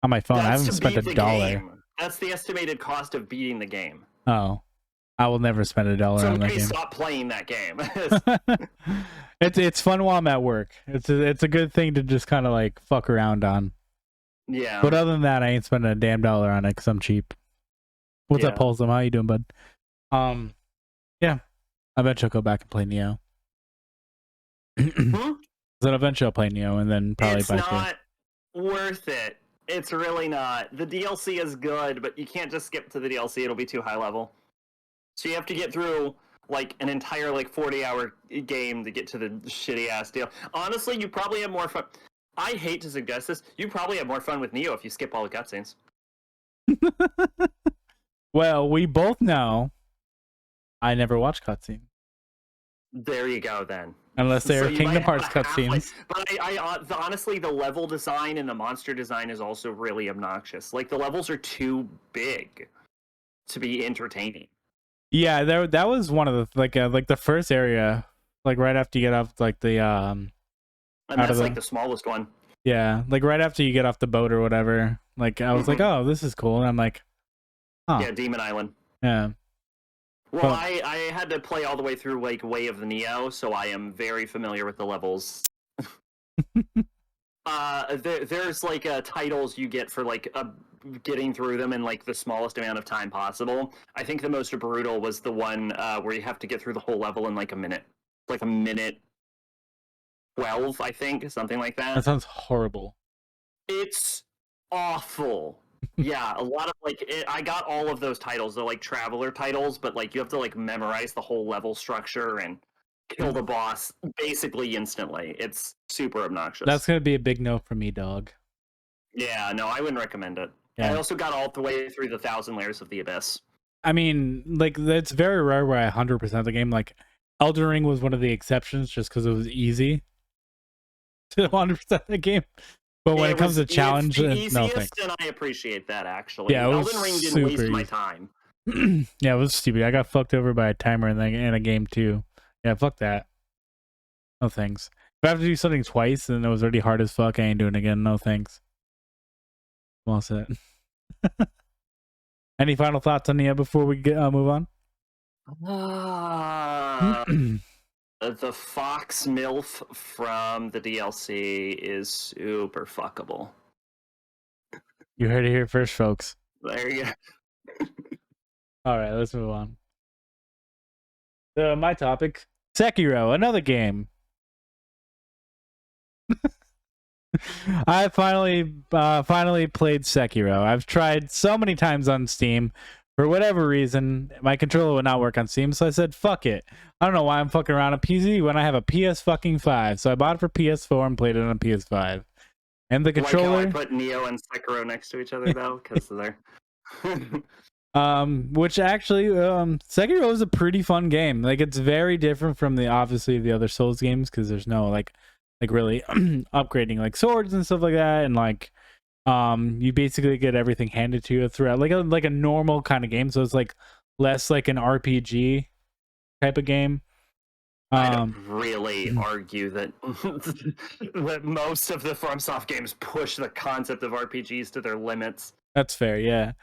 my phone. I haven't spent $1. That's the estimated cost of beating the game. Oh, I will never spend $1 on that game. Stop playing that game. It's fun while I'm at work. It's a good thing to just kind of like fuck around on. Yeah. But other than that, I ain't spending a damn dollar on it because I'm cheap. What's up, Polsum? How you doing, bud? Yeah. Eventually I'll go back and play Nioh. Then eventually I'll play Nioh and then probably buy it. It's not worth it. It's really not. The DLC is good, but you can't just skip to the DLC. It'll be too high level. So you have to get through like an entire like 40-hour game to get to the shitty ass deal. Honestly, you probably have more fun. I hate to suggest this. You probably have more fun with Nioh if you skip all the cutscenes. Well, we both know I never watch cutscenes. There you go, then. Unless they're Kingdom Hearts cutscenes. But honestly, the level design and the monster design is also really obnoxious. Like, the levels are too big to be entertaining. Yeah, that was one of the like the first area, like right after you get off like the And that's like the smallest one. Yeah, like right after you get off the boat or whatever. Like I was like, oh, this is cool, and I'm like, oh. Yeah, Demon Island. Yeah. Well, I had to play all the way through like Way of the Nioh, so I am very familiar with the levels. There's like titles you get for like getting through them in like the smallest amount of time possible. I think the most brutal was the one where you have to get through the whole level in like a minute, like a minute 12, I think, something like that. That sounds horrible. It's awful. Yeah, a lot of like I got all of those titles. They're like traveler titles, but like you have to like memorize the whole level structure and kill the boss basically instantly. It's super obnoxious. That's gonna be a big no for me, dog. Yeah, no, I wouldn't recommend it. Yeah. I also got all the way through the 1,000 Layers of the Abyss. I mean, like it's very rare where I 100% the game. Like Elden Ring was one of the exceptions, just because it was easy to 100% the game. But when it comes to challenge, no thanks. And I appreciate that, actually. Yeah, Elden Ring didn't waste my time. Yeah, it was stupid. I got fucked over by a timer in a game too. Yeah, fuck that. No thanks. If I have to do something twice and it was already hard as fuck, I ain't doing it again. No thanks. I'm all set. Any final thoughts on Nioh before we move on? The Fox MILF from the DLC is super fuckable. You heard it here first, folks. There you go. All right, let's move on. So my topic, Sekiro, another game. I finally played Sekiro. I've tried so many times on Steam. For whatever reason, my controller would not work on Steam, so I said, fuck it. I don't know why I'm fucking around on PC when I have a PS5. So I bought it for PS4 and played it on PS5. And the controller... Like how I put Nioh and Sekiro next to each other, though, because they're... Which actually, Sekiro is a pretty fun game. Like, it's very different from the other Souls games, because there's no, like really upgrading, like, swords and stuff like that, and, like... you basically get everything handed to you throughout like a normal kind of game, so it's like less like an RPG type of game. I'd really argue that that most of the FromSoft games push the concept of RPGs to their limits. That's fair, yeah.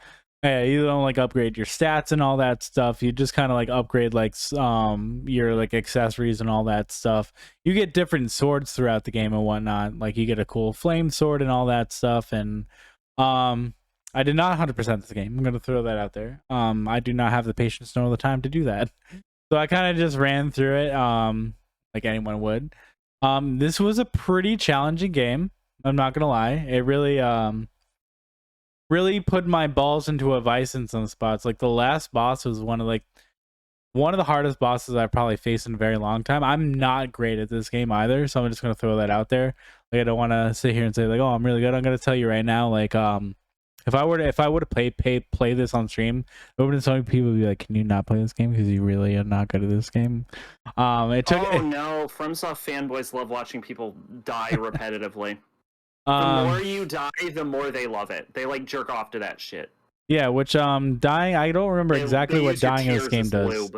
Yeah, you don't like upgrade your stats and all that stuff. You just kind of like upgrade like your like accessories and all that stuff. You get different swords throughout the game and whatnot. Like you get a cool flame sword and all that stuff. And I did not 100% this game. I'm gonna throw that out there. I do not have the patience nor the time to do that. So I kind of just ran through it like anyone would. This was a pretty challenging game. I'm not gonna lie. It really put my balls into a vice in some spots. Like the last boss was one of the hardest bosses I've probably faced in a very long time. I'm not great at this game either, so I'm just gonna throw that out there. Like I don't want to sit here and say like, oh, I'm really good. I'm gonna tell you right now, like If I were to play this on stream, there would have been so many people be like, "Can you not play this game because you really are not good at this game?" It took. Oh no, FromSoft fanboys love watching people die repetitively. The Um, more you die, the more they love it. They like jerk off to that shit. yeah, which dying. I don't remember exactly what use your dying in this tears game as does.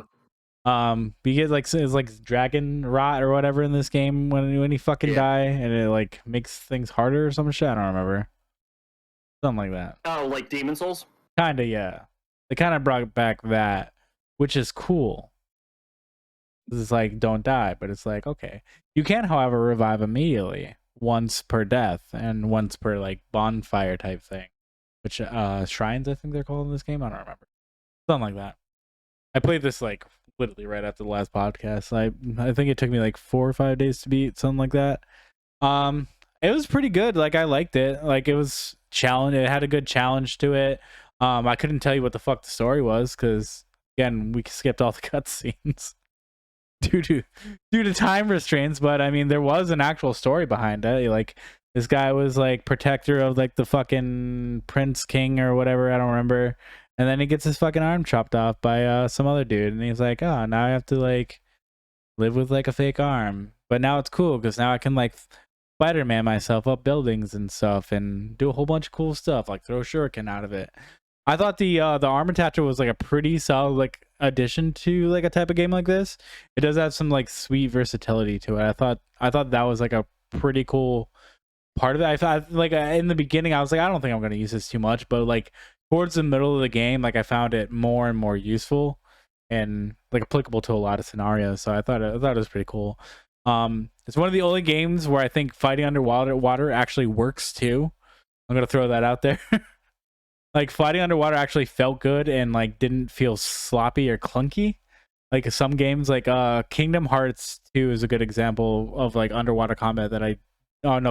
lube. You get like it's like dragon rot or whatever in this game when you fucking die, and it like makes things harder or some shit. I don't remember. Something like that. Oh, like Demon Souls? Kinda, yeah. They kind of brought back that, which is cool. It's like don't die, but it's like okay. You can, however, revive immediately once per death and once per like bonfire type thing, which shrines I think they're called in this game. I don't remember. Something like that. I played this like literally right after the last podcast. I think it took me like 4 or 5 days to beat, something like that. It was pretty good. Like I liked it. Like it was challenge. It had a good challenge to it. I couldn't tell you what the fuck the story was because again we skipped all the cutscenes due to time restraints. But I mean there was an actual story behind it. Like this guy was like protector of like the fucking prince king or whatever. I don't remember. And then he gets his fucking arm chopped off by some other dude, and he's like, "Oh, now I have to like live with like a fake arm." But now it's cool because now I can like Spider-Man myself up buildings and stuff, and do a whole bunch of cool stuff, like throw a shuriken out of it. I thought the arm attacher was like a pretty solid like addition to like a type of game like this. It does have some like sweet versatility to it. I thought that was like a pretty cool part of it. I thought like in the beginning I was like, I don't think I'm gonna use this too much, but like towards the middle of the game, like I found it more and more useful and like applicable to a lot of scenarios. So I thought it was pretty cool. It's one of the only games where I think fighting underwater actually works too. I'm gonna throw that out there. Like fighting underwater actually felt good and like didn't feel sloppy or clunky. Like some games, like Kingdom Hearts 2 is a good example of like underwater combat that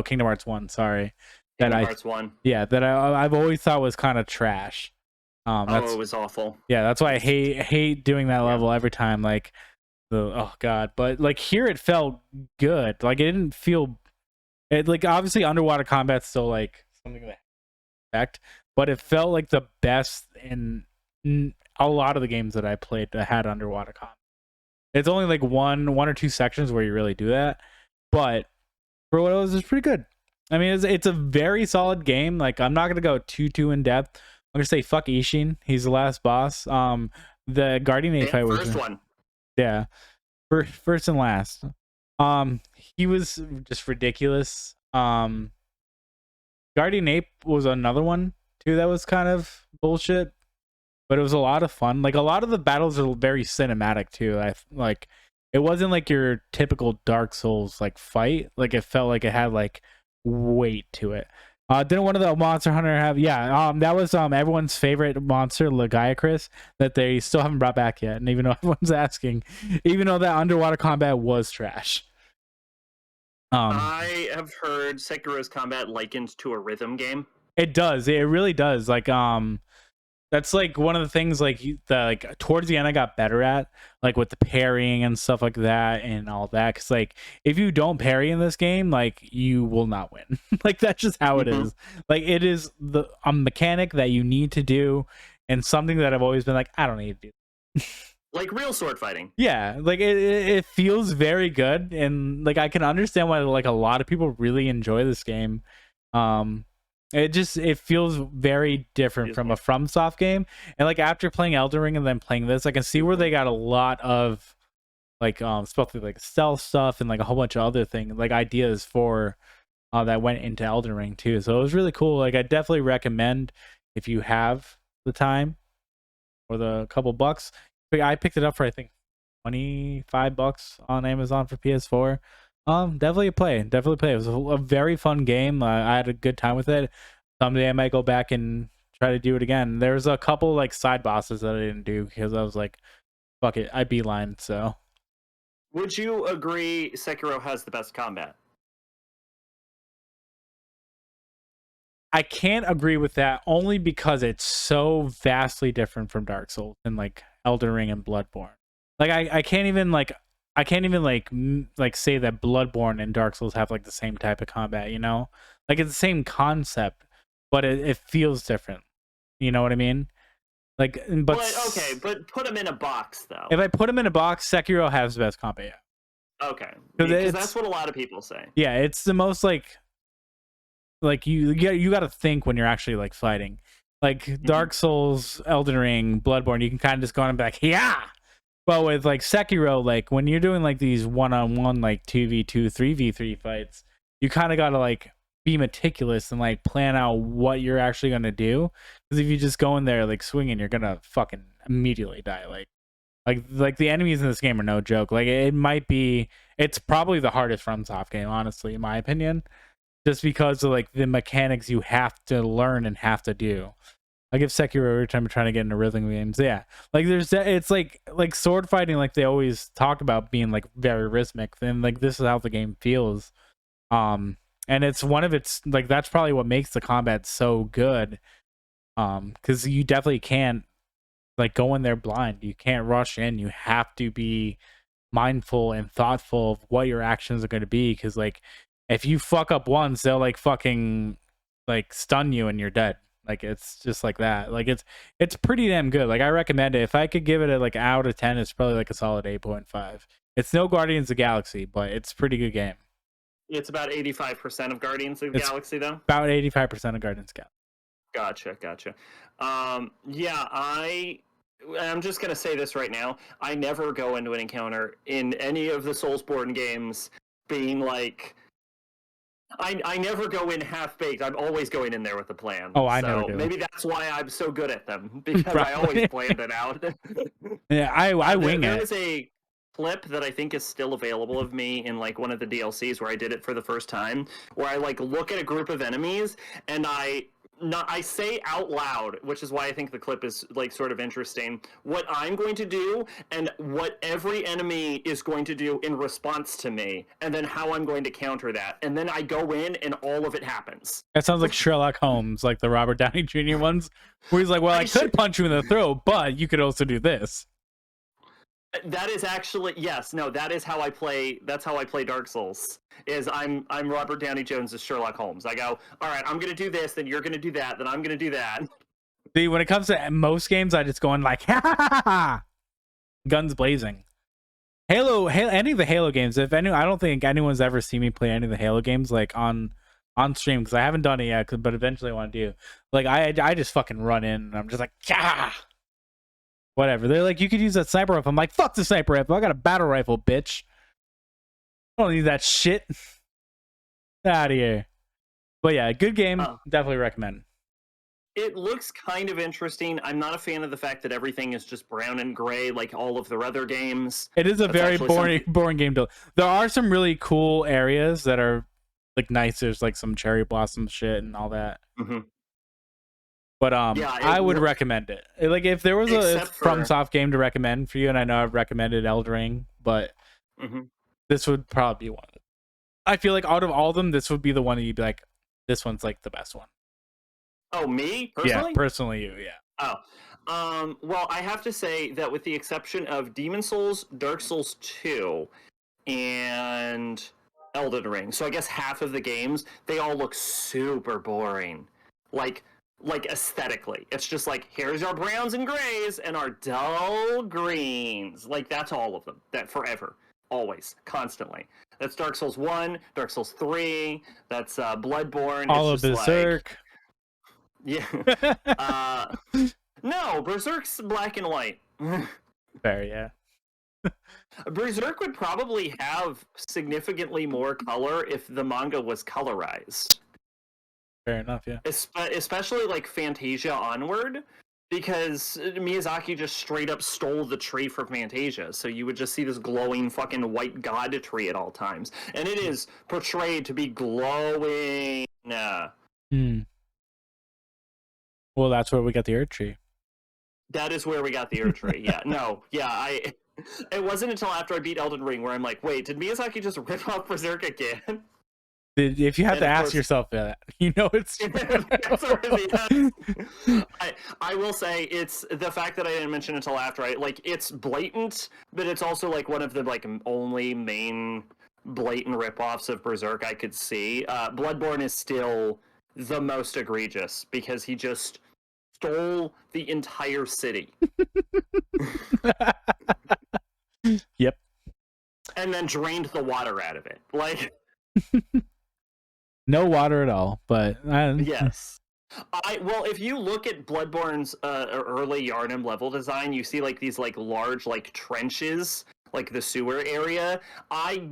Kingdom Hearts 1, sorry. Kingdom Hearts 1. Yeah, that I've always thought was kind of trash. It was awful. Yeah, that's why I hate doing that level every time. Like, oh god, but like here it felt good. Like it didn't feel it like obviously underwater combat's still like something that effect, but it felt like the best in a lot of the games that I played that had underwater combat. It's only like one or two sections where you really do that, but for what it was, it's pretty good. I mean, it's a very solid game. Like I'm not gonna go too in depth. I'm gonna say fuck Ishin. He's the last boss. The Guardian Ape fight was first one. Yeah, first and last. He was just ridiculous. Guardian Ape was another one too that was kind of bullshit, but it was a lot of fun. Like a lot of the battles are very cinematic too. Like it wasn't like your typical Dark Souls like fight. Like it felt like it had like weight to it. Didn't one of the Monster Hunter have? Yeah, that was everyone's favorite monster, Legiacris, that they still haven't brought back yet. And even though everyone's asking, even though that underwater combat was trash. I have heard Sekiro's combat likened to a rhythm game. It does. It really does. Like that's like one of the things like towards the end I got better at, like with the parrying and stuff like that and all that. Cause like if you don't parry in this game, like you will not win. Like that's just how it is. Like it is a mechanic that you need to do, and something that I've always been like, I don't need to do. Like real sword fighting. Yeah, like it feels very good, and like I can understand why like a lot of people really enjoy this game. It feels very different from a FromSoft game, and like after playing Elden Ring and then playing this, I can see where they got a lot of like especially like stealth stuff and like a whole bunch of other things, like ideas for that went into Elden Ring too. So it was really cool. Like I definitely recommend if you have the time or the couple bucks. I picked it up for I think $25 on Amazon for PS4. Definitely play. It was a very fun game. I had a good time with it. Someday I might go back and try to do it again. There's a couple like side bosses that I didn't do because I was like, fuck it, I beeline. So, would you agree Sekiro has the best combat? I can't agree with that only because it's so vastly different from Dark Souls and like Elden Ring and Bloodborne. Like I can't even like say that Bloodborne and Dark Souls have like the same type of combat, you know? Like it's the same concept, but it feels different. You know what I mean? Like, but okay, but put them in a box though. If I put them in a box, Sekiro has the best combat. Okay, because that's what a lot of people say. Yeah, it's the most like you got to think when you're actually like fighting. Like Dark Souls, Elden Ring, Bloodborne, you can kind of just go on and be like, yeah. But with like Sekiro, like when you're doing like these 1-on-1 like 2v2, 3v3 fights, you kind of got to like be meticulous and like plan out what you're actually going to do. Because if you just go in there like swinging, you're going to fucking immediately die. Like the enemies in this game are no joke. Like it's probably the hardest FromSoft game, honestly, in my opinion. Just because of like the mechanics you have to learn and have to do. I give Sekiro every time I'm trying to get into rhythm games. Yeah, like it's like sword fighting, like they always talk about being like very rhythmic. And like this is how the game feels. And it's one of its like that's probably what makes the combat so good. Because you definitely can't like go in there blind. You can't rush in. You have to be mindful and thoughtful of what your actions are going to be. Because like if you fuck up once, they'll like fucking like stun you and you're dead. Like it's just like that. Like it's pretty damn good. Like I recommend it. If I could give it a like out of 10, it's probably like a solid 8.5. It's no Guardians of the Galaxy, but it's a pretty good game. It's about 85% of Guardians of the Galaxy, though. About 85% of Guardians of the Galaxy. Gotcha. Yeah, I'm just gonna say this right now. I never go into an encounter in any of the Soulsborne games being like. I never go in half-baked. I'm always going in there with a plan. Oh, I never do. Maybe that's why I'm so good at them, because I always planned it out. Yeah, I wing it. There is a clip that I think is still available of me in like one of the DLCs where I did it for the first time, where I like look at a group of enemies and I say out loud, which is why I think the clip is like sort of interesting, what I'm going to do and what every enemy is going to do in response to me, and then how I'm going to counter that. And then I go in and all of it happens. That sounds like Sherlock Holmes, like the Robert Downey Jr. ones, where he's like, well, I could punch you in the throat, but you could also do this. That is actually that is how I play. That's how I play Dark Souls. Is I'm Robert Downey Jones as Sherlock Holmes. I go, all right, I'm gonna do this, then you're gonna do that, then I'm gonna do that. See, when it comes to most games, I just go in like, ha ha ha ha, guns blazing. Halo, any of the Halo games. I don't think anyone's ever seen me play any of the Halo games like on stream, because I haven't done it yet. But eventually I want to do. Like I just fucking run in and I'm just like, yeah. Whatever. They're like, you could use that sniper rifle. I'm like, fuck the sniper rifle. I got a battle rifle, bitch. I don't need that shit. Get out of here. But yeah, good game. Definitely recommend. It looks kind of interesting. I'm not a fan of the fact that everything is just brown and gray like all of the other games. It is a very boring game to. There are some really cool areas that are like nice. There's like some cherry blossom shit and all that. Mm-hmm. But I would recommend it. Like if there was a FromSoft game to recommend for you, and I know I've recommended Elden Ring, but this would probably be one. I feel like out of all of them, this would be the one that you'd be like, this one's like the best one. Oh, me personally? Yeah, personally, you. Yeah. Oh, well, I have to say that with the exception of Demon Souls, Dark Souls 2, and Elden Ring, so I guess half of the games, they all look super boring. Like aesthetically, it's just like, here's our browns and grays and our dull greens. Like that's all of them. That forever, always, constantly. That's Dark Souls 1, Dark Souls 3. That's Bloodborne. All of Berserk. Yeah. No, Berserk's black and white. Fair, yeah. Berserk would probably have significantly more color if the manga was colorized. Fair enough, yeah. Especially like Fantasia onward, because Miyazaki just straight up stole the tree from Fantasia. So you would just see this glowing fucking white god tree at all times. And it is portrayed to be glowing. Well, that's where we got the Earth Tree. That is where we got the Earth Tree, yeah. No, yeah, it wasn't until after I beat Elden Ring where I'm like, wait, did Miyazaki just rip off Berserk again? If you have to ask yourself that, you know it's I will say it's the fact that I didn't mention it until after it's blatant, but it's also like one of the like only main blatant ripoffs of Berserk I could see. Bloodborne is still the most egregious because he just stole the entire city. Yep. And then drained the water out of it. Like, no water at all, but yes. Well, if you look at Bloodborne's early Yharnam level design, you see like these like large like trenches, like the sewer area. I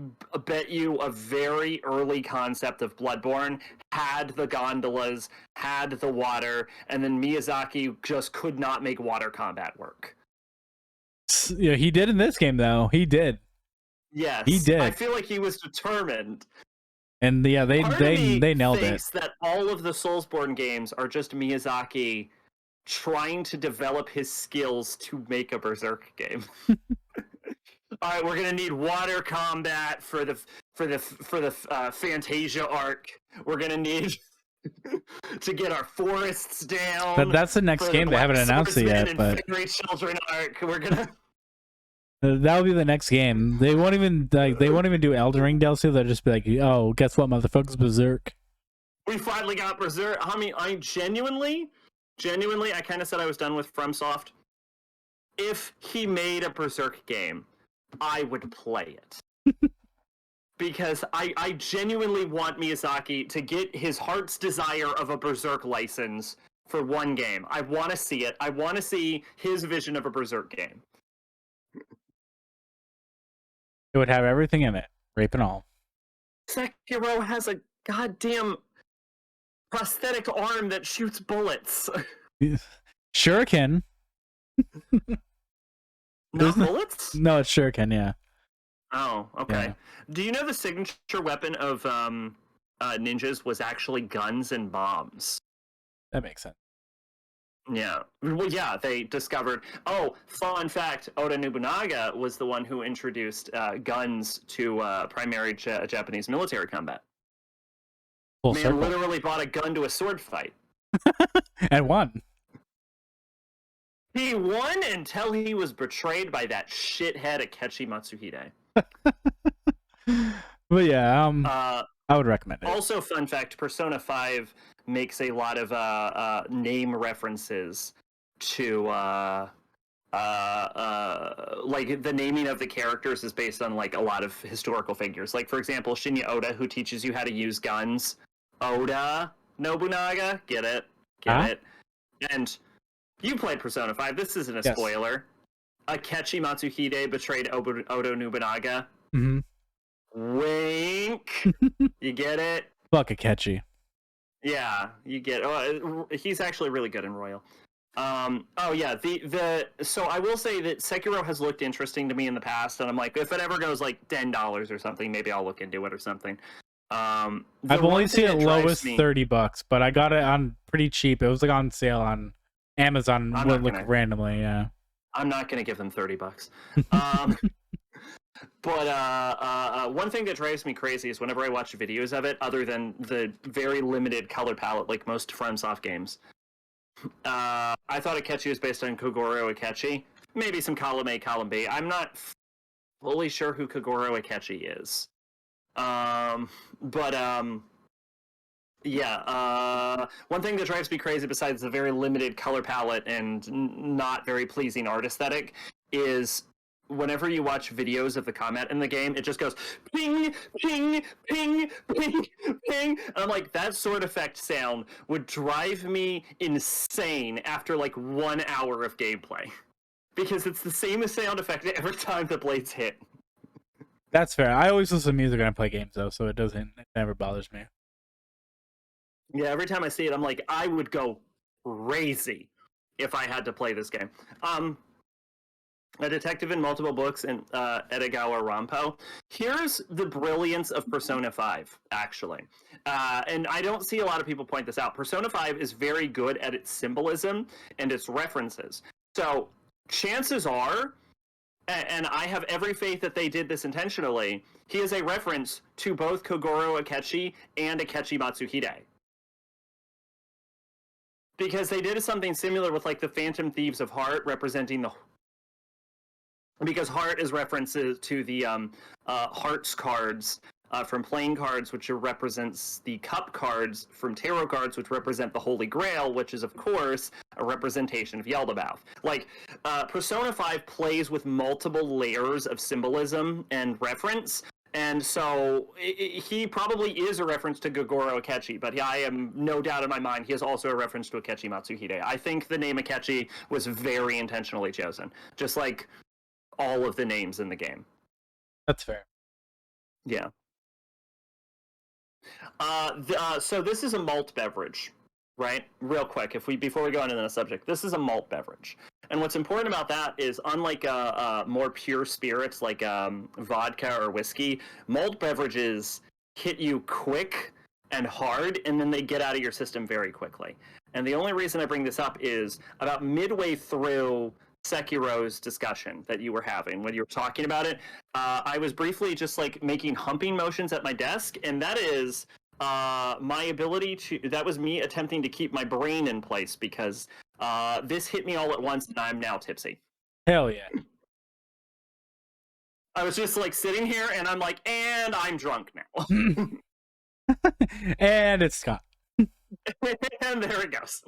bet you a very early concept of Bloodborne had the gondolas, had the water, and then Miyazaki just could not make water combat work. Yeah, he did in this game though. He did. Yes, he did. I feel like he was determined. And yeah, they nailed it. That all of the Soulsborne games are just Miyazaki trying to develop his skills to make a Berserk game. All right, we're gonna need water combat for the Fantasia arc. We're gonna need to get our forests down. But that's the next game. They haven't announced it yet. But Fairy Children arc. We're gonna. That'll be the next game. They won't even do Elden Ring DLC. They'll just be like, "Oh, guess what, motherfuckers, Berserk." We finally got Berserk. I mean, I genuinely, I kind of said I was done with FromSoft. If he made a Berserk game, I would play it. Because I genuinely want Miyazaki to get his heart's desire of a Berserk license for one game. I want to see it. I want to see his vision of a Berserk game. It would have everything in it, rape and all. Sekiro has a goddamn prosthetic arm that shoots bullets. Shuriken. Not bullets? No, it's Shuriken, yeah. Oh, okay. Yeah. Do you know the signature weapon of ninjas was actually guns and bombs? That makes sense. Yeah. Well, yeah, they discovered... Oh, fun fact, Oda Nobunaga was the one who introduced guns to primary Japanese military combat. Full Man circle. literally bought a gun to a sword fight. And won. He won until he was betrayed by that shithead Akechi Matsuhide. But yeah, I would recommend it. Also, fun fact, Persona 5 makes a lot of name references to like the naming of the characters is based on like a lot of historical figures. Like, for example, Shinya Oda, who teaches you how to use guns. Oda Nobunaga, get it? Get it? And you played Persona 5. This isn't a spoiler. Akechi Matsuhide betrayed Oda Nobunaga. Mm-hmm. Wink. You get it? Fuck Akechi. Yeah, you get. He's actually really good in Royal. Oh yeah, so I will say that Sekiro has looked interesting to me in the past, and I'm like, if it ever goes like $10 or something, maybe I'll look into it or something. I've only seen it lowest $30, but I got it on pretty cheap. It was like on sale on Amazon. Randomly, yeah. I'm not gonna give them $30. But one thing that drives me crazy is whenever I watch videos of it, other than the very limited color palette like most FromSoft games, I thought Akechi was based on Kogoro Akechi. Maybe some column A, column B. I'm not fully sure who Kogoro Akechi is. Yeah, one thing that drives me crazy besides the very limited color palette and not very pleasing art aesthetic is whenever you watch videos of the combat in the game, it just goes ping, ping, ping, ping, ping. And I'm like, that sword effect sound would drive me insane after like 1 hour of gameplay. Because it's the same sound effect every time the blades hit. That's fair. I always listen to music when I play games though, so it never bothers me. Yeah, every time I see it, I'm like, I would go crazy if I had to play this game. A detective in multiple books and Edogawa Rampo. Here's the brilliance of Persona 5, actually. And I don't see a lot of people point this out. Persona 5 is very good at its symbolism and its references. So chances are, and I have every faith that they did this intentionally, he is a reference to both Kogoro Akechi and Akechi Matsuhide. Because they did something similar with like the Phantom Thieves of Heart representing the... Because Heart is references to the Hearts cards from playing cards, which represents the cup cards, from tarot cards, which represent the Holy Grail, which is, of course, a representation of Yaldabaoth. Like, Persona 5 plays with multiple layers of symbolism and reference, and so he probably is a reference to Gogoro Akechi, but I am no doubt in my mind he is also a reference to Akechi Matsuhide. I think the name Akechi was very intentionally chosen, just like all of the names in the game. That's fair. Yeah. So this is a malt beverage, right? Real quick, before we go into the subject, this is a malt beverage, and what's important about that is, unlike more pure spirits like vodka or whiskey, malt beverages hit you quick and hard, and then they get out of your system very quickly. And the only reason I bring this up is about midway through Sekiro's discussion that you were having when you were talking about it, I was briefly just like making humping motions at my desk, and that is my ability to, that was me attempting to keep my brain in place, because this hit me all at once and I'm now tipsy. Hell yeah. I was just like sitting here and I'm like, and I'm drunk now. And it's Scott. And there it goes.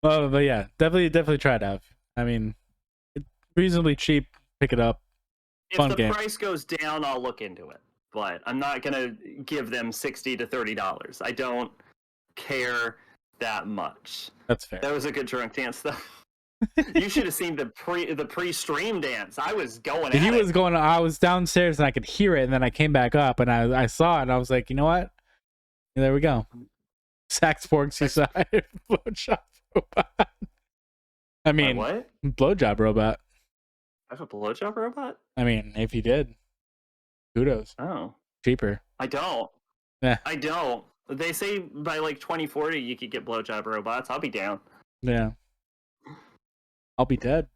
Well, but yeah, definitely try it out. I mean, it's reasonably cheap. Pick it up. If the price goes down, I'll look into it. But I'm not gonna give them $60 to $30. I don't care that much. That's fair. That was a good drunk dance, though. You should have seen the pre-stream dance. I was going. He was going. I was downstairs and I could hear it, and then I came back up and I saw it, and I was like, you know what? Yeah, there we go. Sax forks aside, blowjob robot. I mean, what? Blowjob robot. I have a blowjob robot? I mean, if you did, kudos. Oh, cheaper. I don't. Yeah. I don't. They say by like 2040 you could get blowjob robots. I'll be down. Yeah. I'll be dead.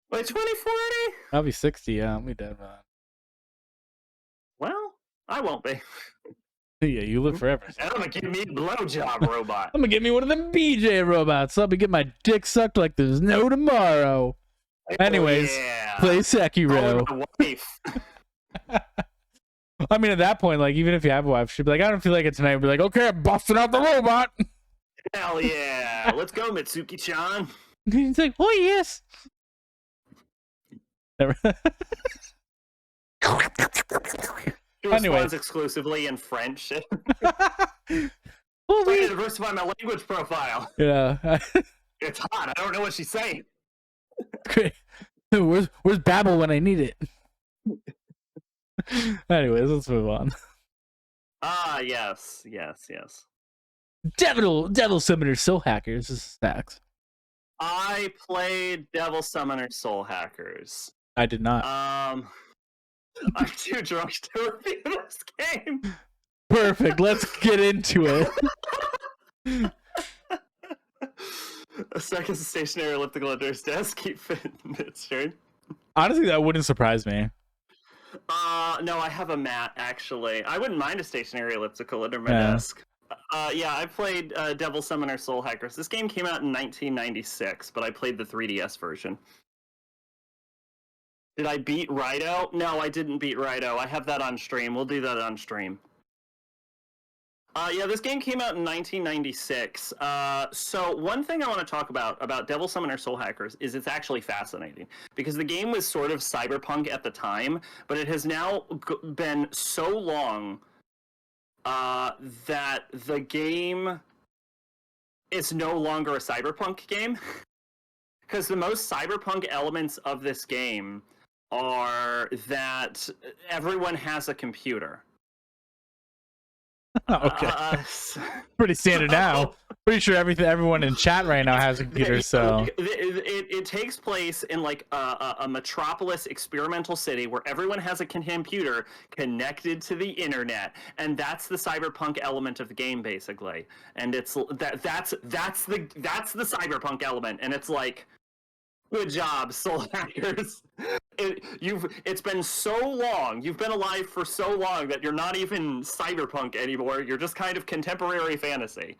By 2040? I'll be 60. Yeah, I'll be dead, man. Well, I won't be. Yeah, you live forever. So. I'm gonna give me a blowjob robot. I'm gonna get me one of them BJ robots. I'll be getting my dick sucked like there's no tomorrow. Anyways, play Sekiro. Oh, my wife. I mean, at that point, like, even if you have a wife, she'd be like, I don't feel like it tonight. I'd be like, okay, I'm busting out the robot. Hell yeah. Let's go, Mitsuki-chan. He's like, oh, yes. She responds exclusively in French. Well, I diversify my language profile. Yeah. It's hot. I don't know what she's saying. Great. Where's Babel when I need it? Anyways, let's move on. Yes. Devil Summoner Soul Hackers is stacks. I played Devil Summoner Soul Hackers. I did not. I'm too drunk to review this game. Perfect. Let's get into it. A second stationary elliptical under his desk. Keep fit its turn. Honestly, that wouldn't surprise me. No, I have a mat, actually. I wouldn't mind a stationary elliptical under my desk. Yeah, I played Devil Summoner Soul Hackers. This game came out in 1996, but I played the 3DS version. Did I beat Rido? No, I didn't beat Rido. I have that on stream. We'll do that on stream. Yeah, this game came out in 1996. So one thing I want to talk about Devil Summoner Soul Hackers is it's actually fascinating, because the game was sort of cyberpunk at the time, but it has now been so long that the game is no longer a cyberpunk game. Because the most cyberpunk elements of this game are that everyone has a computer. Okay. Pretty standard now. Pretty sure everyone in chat right now has a computer, so it takes place in like a metropolis experimental city where everyone has a computer connected to the internet, and that's the cyberpunk element of the game, basically. And it's that's the cyberpunk element, and it's like, good job, Soul Hackers. It's been so long, you've been alive for so long that you're not even cyberpunk anymore. You're just kind of contemporary fantasy.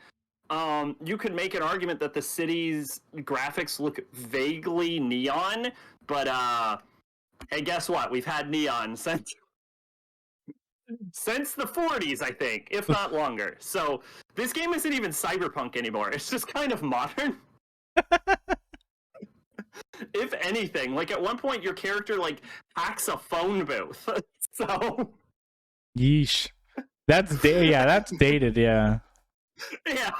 You could make an argument that the city's graphics look vaguely neon, but hey, guess what? We've had neon since since the 40s, I think, if not longer. So this game isn't even cyberpunk anymore. It's just kind of modern. If anything, like at one point your character like hacks a phone booth. So Yeesh. That's that's dated, yeah. yeah.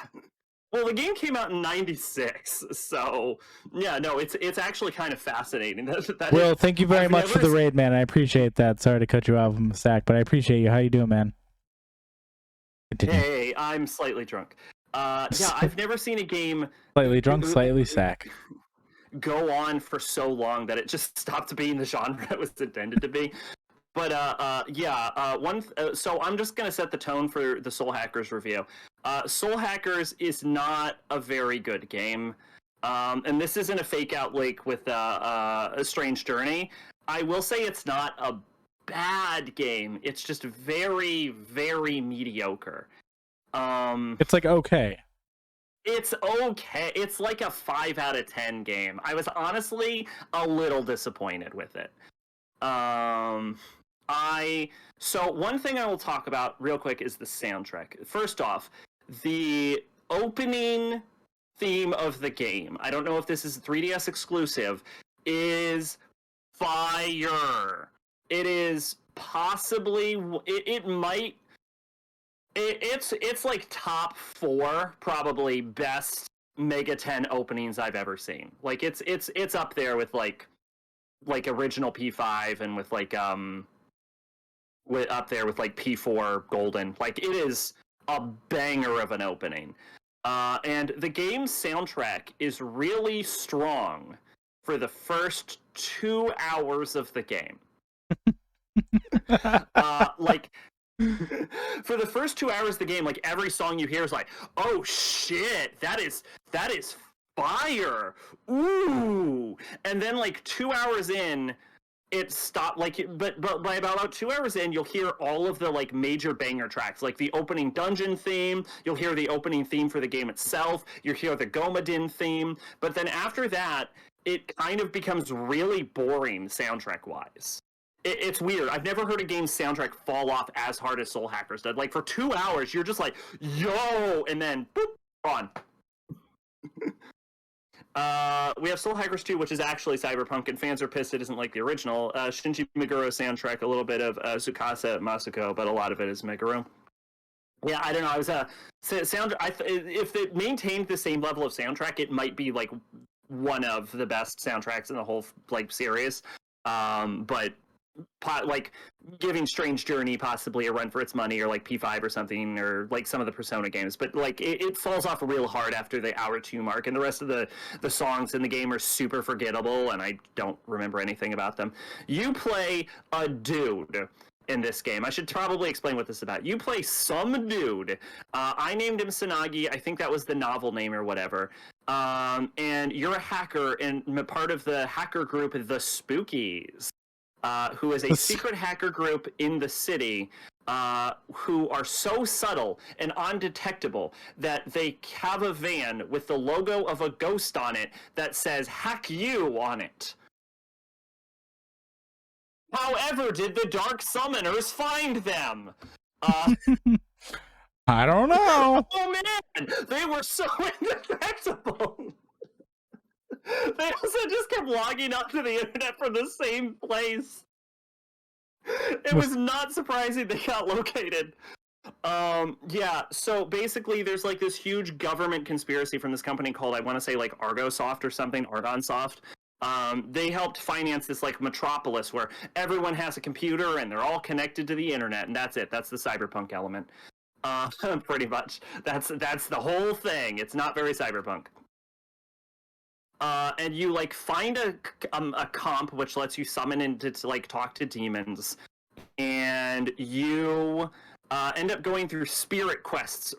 Well, the game came out in '96, so yeah, no, it's actually kind of fascinating. Well, thank you very much for the raid, man. I appreciate that. Sorry to cut you off, Sack, but I appreciate you. How you doing, man? Continue. Hey, I'm slightly drunk. Yeah, I've never seen a game Slightly drunk, slightly Sack. Go on for so long that it just stopped being the genre it was intended to be. But so I'm just gonna set the tone for the Soul Hackers review. Soul Hackers is not a very good game, and this isn't a fake out like with a Strange Journey. I will say it's not a bad game. It's just very, very mediocre. It's like okay. It's okay. It's like a 5 out of 10 game. I was honestly a little disappointed with it. So one thing I will talk about real quick is the soundtrack. First off, the opening theme of the game, I don't know if this is 3DS exclusive, is fire. It is possibly it's like top 4 probably best Mega 10 openings I've ever seen. Like it's up there with like original P5 and with like up there with like P4 Golden. Like it is a banger of an opening. And the game's soundtrack is really strong for the first 2 hours of the game. For the first 2 hours of the game, like every song you hear is like, oh shit, that is fire. Ooh. And then like 2 hours in, it stopped but by about 2 hours in, you'll hear all of the like major banger tracks, like the opening dungeon theme, you'll hear the opening theme for the game itself, you'll hear the Gomadin theme, but then after that, it kind of becomes really boring soundtrack wise. It's weird. I've never heard a game's soundtrack fall off as hard as Soul Hackers did. Like for 2 hours, you're just like, yo, and then boop, gone. We have Soul Hackers 2, which is actually Cyberpunk, and fans are pissed it isn't like the original. Shinji Meguro soundtrack, a little bit of Tsukasa Masuko, but a lot of it is Meguro. Yeah, I don't know. I was if it maintained the same level of soundtrack, it might be like one of the best soundtracks in the whole like series. But like giving Strange Journey possibly a run for its money, or like P5 or something, or like some of the Persona games, but like it falls off real hard after the hour 2 mark, and the rest of the songs in the game are super forgettable, and I don't remember anything about them. You play a dude in this game. I should probably explain what this is about. You play some dude. I named him Sanagi. I think that was the novel name or whatever. And you're a hacker and part of the hacker group, the Spookies. Who is a secret hacker group in the city who are so subtle and undetectable that they have a van with the logo of a ghost on it that says "Hack You" on it. However, did the Dark Summoners find them? I don't know. Oh man, they were so indetectable. They also just kept logging onto the internet from the same place. It was not surprising they got located. Yeah, so basically there's like this huge government conspiracy from this company called, I want to say like Argosoft or something, Argonsoft. They helped finance this like metropolis where everyone has a computer and they're all connected to the internet, and that's it. That's the cyberpunk element. Pretty much. That's the whole thing. It's not very cyberpunk. And you like find a comp which lets you summon into to like talk to demons, and you end up going through spirit quests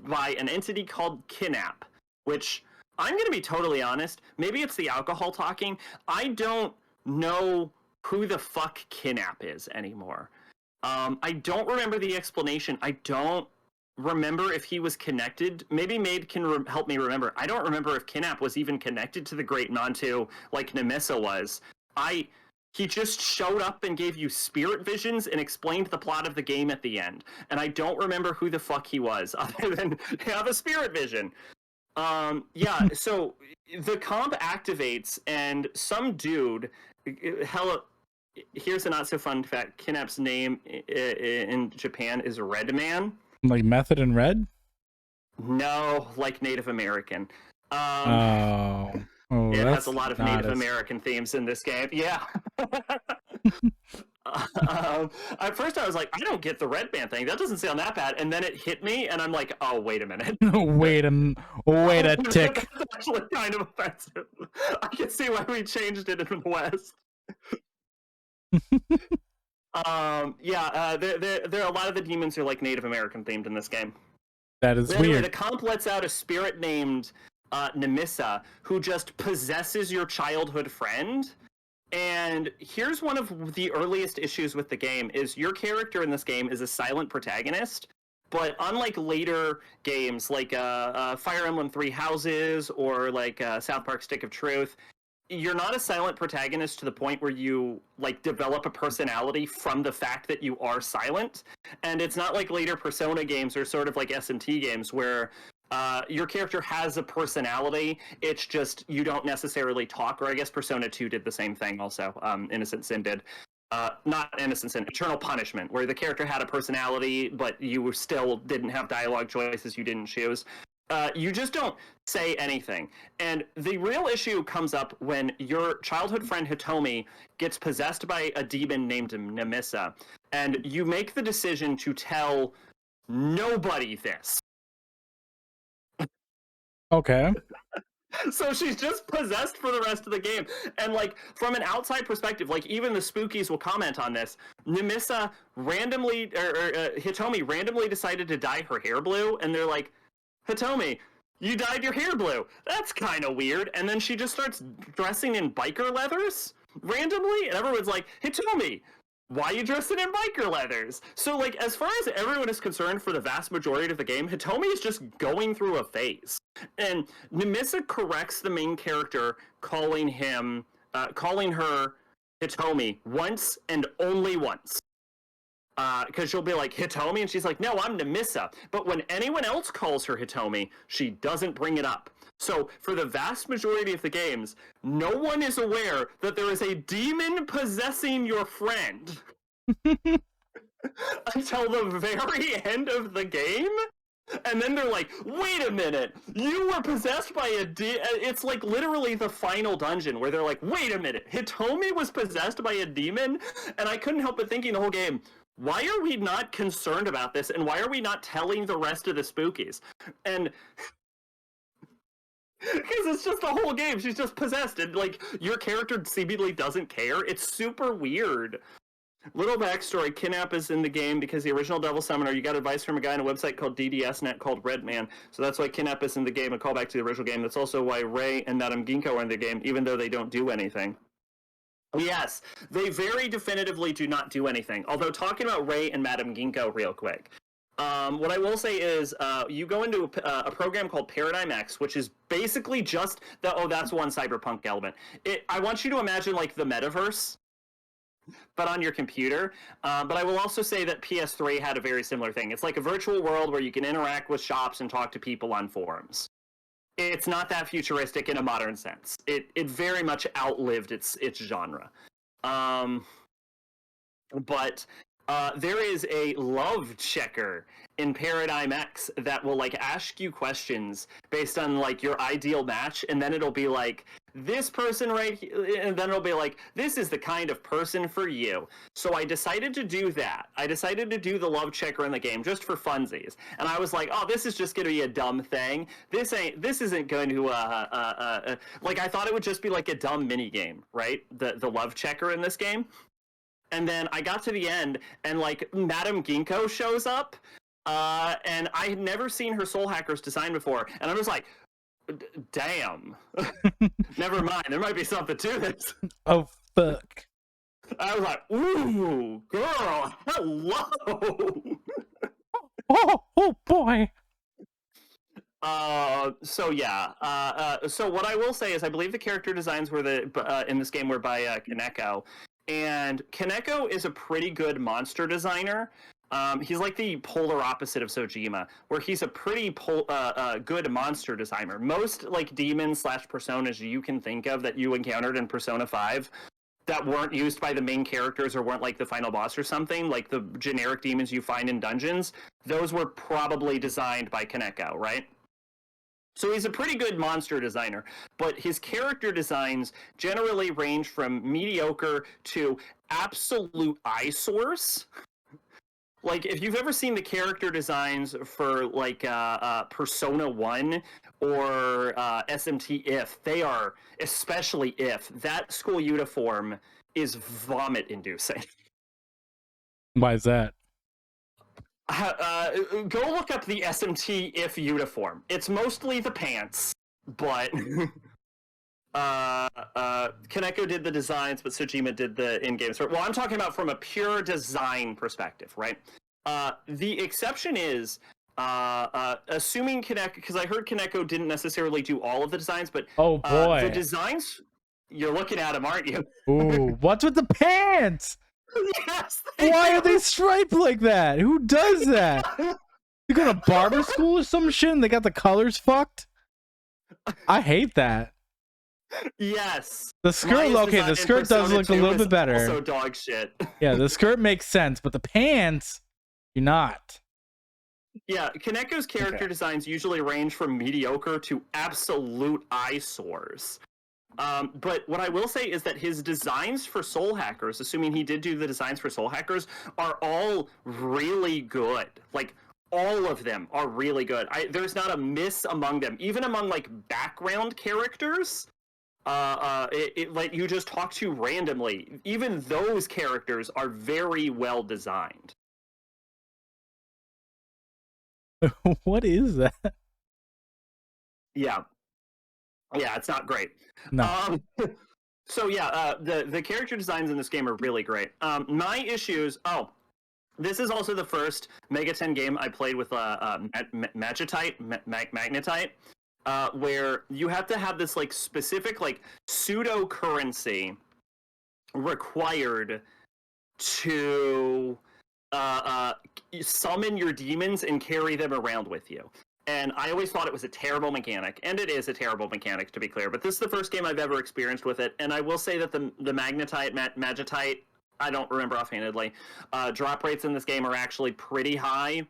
by an entity called Kinap, which I'm going to be totally honest, maybe it's the alcohol talking. I don't know who the fuck Kinap is anymore. I don't remember the explanation. I don't remember if he was connected. Maybe Maid can help me remember. I don't remember if Kinap was even connected to the Great Nantu like Nemissa was. He just showed up and gave you spirit visions and explained the plot of the game at the end. And I don't remember who the fuck he was, other than have a spirit vision. Yeah, so the comp activates, and some dude, hella. Here's a not so fun fact: Kinap's name in Japan is Redman. Like Method in Red? No, like Native American. It has a lot of Native American themes in this game. Yeah. At first I was like, I don't get the red band thing. That doesn't sound that bad. And then it hit me, and I'm like, oh, wait a minute. wait a tick. That's actually kind of offensive. I can see why we changed it in the West. There are a lot of the demons are like Native American themed in this game. That is anyway, weird. The comp lets out a spirit named Nemissa, who just possesses your childhood friend. And here's one of the earliest issues with the game: is your character in this game is a silent protagonist. But unlike later games like Fire Emblem Three Houses or like South Park Stick of Truth, you're not a silent protagonist to the point where you like develop a personality from the fact that you are silent. And it's not like later Persona games or sort of like SMT games where your character has a personality. It's just you don't necessarily talk. Or I guess Persona 2 did the same thing also. Innocent Sin did. Not Innocent Sin, Eternal Punishment, where the character had a personality, but you still didn't have dialogue choices you didn't choose. You just don't say anything. And the real issue comes up when your childhood friend Hitomi gets possessed by a demon named Nemissa, and you make the decision to tell nobody this. Okay. So she's just possessed for the rest of the game. And like from an outside perspective, like even the spookies will comment on this. Nemissa randomly, Hitomi randomly decided to dye her hair blue, and they're like, Hitomi, you dyed your hair blue. That's kind of weird. And then she just starts dressing in biker leathers randomly, and everyone's like, Hitomi, why are you dressing in biker leathers? So like, as far as everyone is concerned, for the vast majority of the game, Hitomi is just going through a phase. And Nemissa corrects the main character, calling her Hitomi once and only once. Because she'll be like, Hitomi? And she's like, no, I'm Nemissa. But when anyone else calls her Hitomi, she doesn't bring it up. So for the vast majority of the games, no one is aware that there is a demon possessing your friend until the very end of the game. And then they're like, wait a minute, you were possessed by a It's like literally the final dungeon where they're like, wait a minute, Hitomi was possessed by a demon? And I couldn't help but thinking the whole game, why are we not concerned about this, and why are we not telling the rest of the spookies? And because it's just the whole game, she's just possessed, and like your character seemingly doesn't care. It's super weird. Little backstory: Kinap is in the game because the original Devil Summoner, you got advice from a guy on a website called DDSNet called Redman. So that's why Kinap is in the game, a callback to the original game. That's also why Ray and Madame Ginkgo are in the game, even though they don't do anything. Yes, they very definitively do not do anything. Although, talking about Ray and Madame Ginkgo real quick, what I will say is you go into a program called Paradigm X, which is basically just that's one cyberpunk element. I want you to imagine like the metaverse, but on your computer. But I will also say that PS3 had a very similar thing. It's like a virtual world where you can interact with shops and talk to people on forums. It's not that futuristic in a modern sense. It very much outlived its genre. But there is a love checker in Paradigm X that will like ask you questions based on like your ideal match, and then it'll be like, this person right here, and then it'll be like, this is the kind of person for you. So I decided to do that. I decided to do the love checker in the game just for funsies. And I was like, oh, this is just going to be a dumb thing. This isn't going to, like, I thought it would just be like a dumb mini game, right? The love checker in this game. And then I got to the end, and like Madame Ginkgo shows up, and I had never seen her Soul Hackers design before, and I was like, damn. Never mind, there might be something to this. Oh, fuck. I was like, ooh, girl, hello. Oh boy. So yeah. So what I will say is, I believe the character designs were in this game were by Kaneko. And Kaneko is a pretty good monster designer. He's like the polar opposite of Sojima, where he's a pretty good monster designer. Most like demons / personas you can think of that you encountered in Persona 5 that weren't used by the main characters or weren't like the final boss or something, like the generic demons you find in dungeons, those were probably designed by Kaneko, right? So he's a pretty good monster designer, but his character designs generally range from mediocre to absolute eyesores. Like, if you've ever seen the character designs for, like, Persona 1 or SMT If, they are, especially If, that school uniform is vomit-inducing. Why is that? Go look up the SMT If uniform. It's mostly the pants, but Kaneko did the designs, but Sojima did the in-game story. Well, I'm talking about from a pure design perspective, right? The exception is assuming Kaneko, because I heard Kaneko didn't necessarily do all of the designs, but oh boy, the designs. You're looking at them, aren't you? Ooh, what's with the pants? Yes. Why are they striped like that? Who does that? You go to barber school or some shit and they got the colors fucked? I hate that. Yes. The skirt, okay, the skirt does look a little bit better. Also dog shit. Yeah, the skirt makes sense, but the pants do not. Yeah, Kaneko's character designs usually range from mediocre to absolute eyesores. But what I will say is that his designs for Soul Hackers, assuming he did do the designs for Soul Hackers, are all really good. Like, all of them are really good. There's not a miss among them. Even among, like, background characters, like, you just talk to randomly. Even those characters are very well designed. What is that? Yeah. Yeah, it's not great. No. So yeah, the character designs in this game are really great. My issues. Oh, this is also the first Mega 10 game I played with Magnetite, where you have to have this like specific like pseudo currency required to summon your demons and carry them around with you. And I always thought it was a terrible mechanic, and it is a terrible mechanic, to be clear. But this is the first game I've ever experienced with it, and I will say that the Magnetite, I don't remember offhandedly, drop rates in this game are actually pretty high,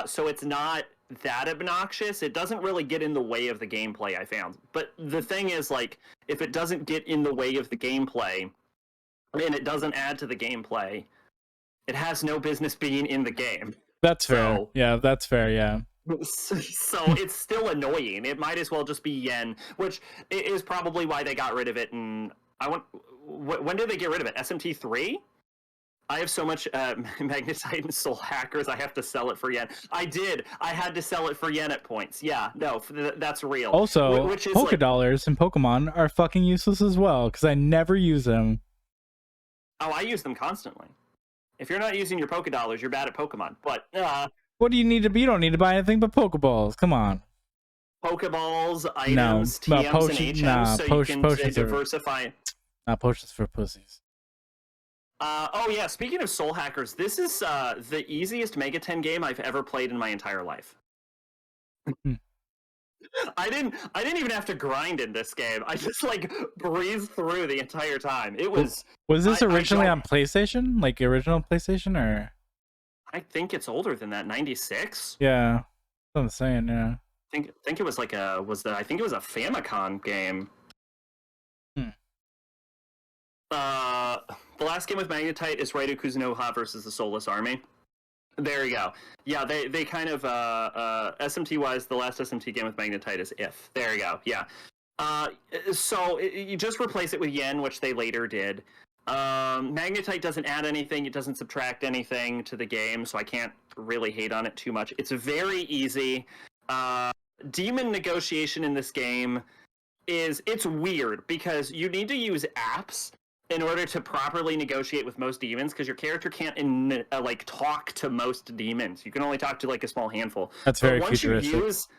so it's not that obnoxious. It doesn't really get in the way of the gameplay, I found. But the thing is, like, if it doesn't get in the way of the gameplay, and it doesn't add to the gameplay, it has no business being in the game. That's fair. Yeah, that's fair, yeah. So it's still annoying. It might as well just be yen, which is probably why they got rid of it. And when did they get rid of it? SMT3? I have so much Magnetite and Soul Hackers. I have to sell it for yen. I did. I had to sell it for yen at points. Yeah, no, that's real. Also, which is Poké Dollars and Pokemon are fucking useless as well because I never use them. Oh, I use them constantly. If you're not using your Poké Dollars, you're bad at Pokemon. But what do you need to be? You don't need to buy anything but Pokeballs. Come on. Pokeballs, items, TMs, and HMs, so you can diversify. Potions for pussies. Oh yeah, speaking of Soul Hackers, this is the easiest Mega 10 game I've ever played in my entire life. I didn't even have to grind in this game. I just like breezed through the entire time. It was. Was this originally on PlayStation? Like original PlayStation, or? I think it's older than that. 96. Yeah, that's what I'm saying. Yeah. I think it was like I think it was a Famicom game. The last game with Magnetite is Raido Kuzunoha versus the Soulless Army. There you go. Yeah, they kind of SMT wise, the last SMT game with Magnetite is If. There you go. Yeah. So you just replace it with yen, which they later did. Magnetite doesn't add anything. It doesn't subtract anything to the game, so I can't really hate on it too much. It's very easy. Demon negotiation in this game it's weird because you need to use apps in order to properly negotiate with most demons, because your character can't like talk to most demons. You can only talk to like a small handful. That's very futuristic.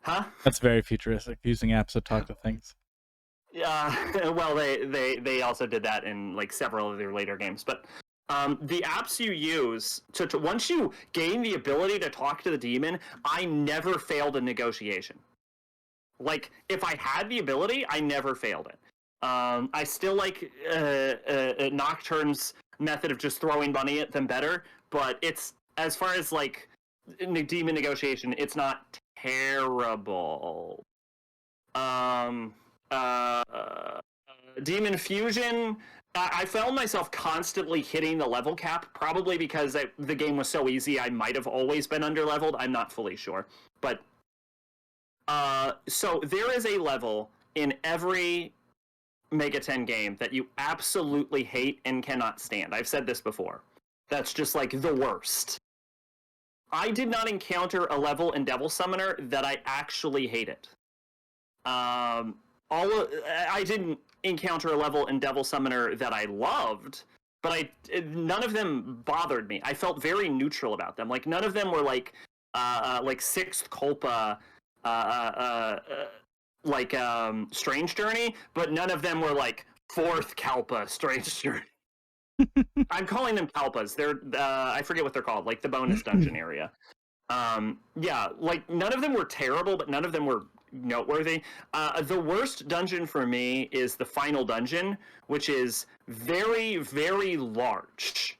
Huh? That's very futuristic, using apps to talk to things. well, they also did that in like several of their later games. But the apps you use to once you gain the ability to talk to the demon, I never failed a negotiation. Like if I had the ability, I never failed it. I still like Nocturne's method of just throwing money at them better, but it's as far as like demon negotiation, it's not terrible. Um, Demon Fusion, I found myself constantly hitting the level cap, probably because the game was so easy. I might have always been underleveled. I'm not fully sure, but so there is a level in every Mega 10 game that you absolutely hate and cannot stand. I've said this before. That's just like the worst. I did not encounter a level in Devil Summoner that I actually hated. I didn't encounter a level in Devil Summoner that I loved, but none of them bothered me. I felt very neutral about them. Like none of them were like Sixth Culpa, Strange Journey, but none of them were like Fourth Kalpa, Strange Journey. I'm calling them Kalpas. They're I forget what they're called, like the bonus dungeon area. Yeah, like none of them were terrible, but none of them were noteworthy. The worst dungeon for me is the final dungeon, which is very, very large.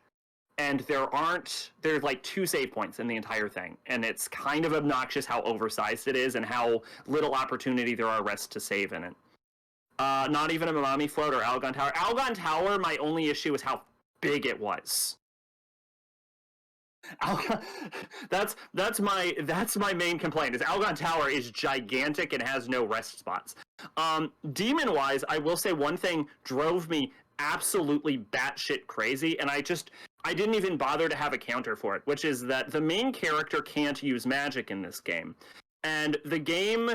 And there's like 2 save points in the entire thing. And it's kind of obnoxious how oversized it is and how little opportunity there are rests to save in it. Not even a Mamami Float or Algon Tower. Algon Tower, my only issue is how big it was. That's my main complaint. Is Algon Tower is gigantic and has no rest spots. Demon wise, I will say one thing drove me absolutely batshit crazy, and I didn't even bother to have a counter for it, which is that the main character can't use magic in this game, and the game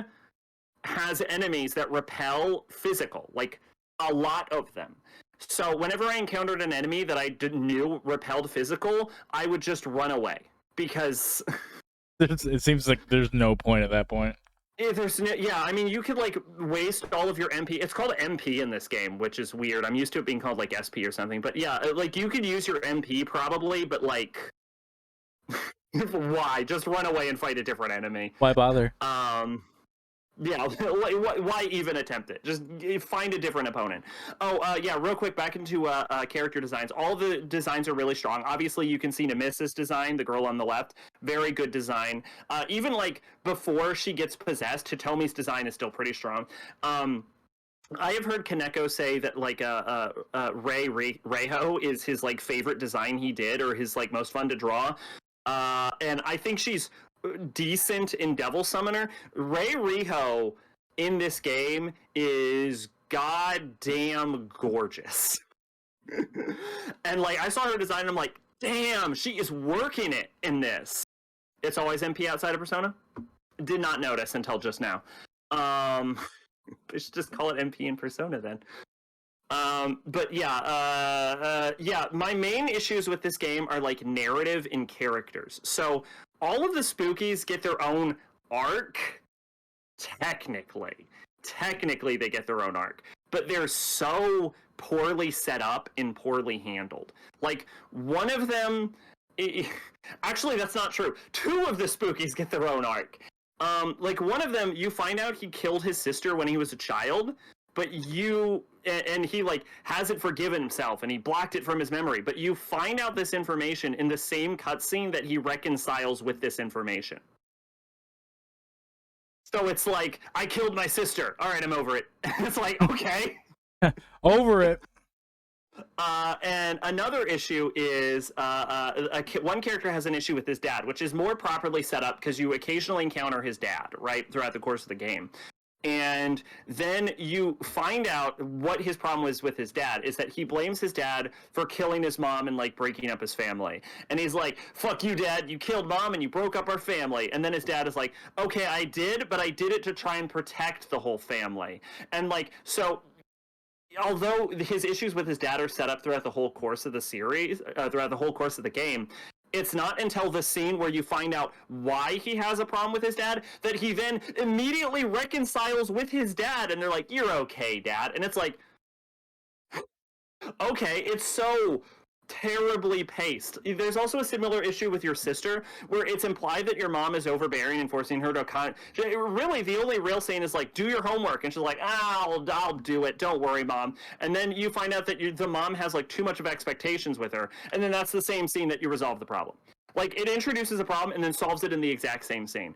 has enemies that repel physical, like a lot of them. So whenever I encountered an enemy that I knew repelled physical, I would just run away because it seems like there's no point at that point. Yeah, I mean, you could like waste all of your MP. It's called MP in this game, which is weird. I'm used to it being called like SP or something. But yeah, like you could use your MP probably, but like, why? Just run away and fight a different enemy. Why bother? Yeah, why even attempt it? Just find a different opponent. Yeah, real quick, back into character designs. All the designs are really strong. Obviously, you can see Nemesis' design, the girl on the left. Very good design. Even, like, before she gets possessed, Hitomi's design is still pretty strong. I have heard Kaneko say that, like, Reiho is his, like, favorite design he did, or his, like, most fun to draw. And I think she's decent in Devil Summoner. Reiho in this game is goddamn gorgeous. And like I saw her design and I'm like, damn, she is working it in this. It's always MP outside of Persona? Did not notice until just now. I should just call it MP in Persona then. But yeah, my main issues with this game are like narrative and characters. So all of the spookies get their own arc. Technically they get their own arc, but they're so poorly set up and poorly handled. Like one of them, actually that's not true. 2 of the spookies get their own arc. Like one of them, you find out he killed his sister when he was a child, but and he like hasn't forgiven himself and he blocked it from his memory, but you find out this information in the same cutscene that he reconciles with this information. So it's like, I killed my sister. All right, I'm over it. It's like, okay. Over it. And another issue is one character has an issue with his dad, which is more properly set up because you occasionally encounter his dad, right, throughout the course of the game. And then you find out what his problem was with his dad is that he blames his dad for killing his mom and like breaking up his family. And he's like, fuck you, dad, you killed mom and you broke up our family. And then his dad is like, okay, I did, but I did it to try and protect the whole family. And like, so although his issues with his dad are set up throughout the whole course of the series, throughout the whole course of the game, It's not until the scene where you find out why he has a problem with his dad that he then immediately reconciles with his dad, and they're like, "You're okay, Dad." And it's like, okay, it's so terribly paced. There's also a similar issue with your sister where it's implied that your mom is overbearing and forcing her to really the only real scene is like, do your homework, and she's like, I'll do it, don't worry, Mom. And then you find out that the mom has like too much of expectations with her, and then that's the same scene that you resolve the problem. Like, it introduces a problem and then solves it in the exact same scene.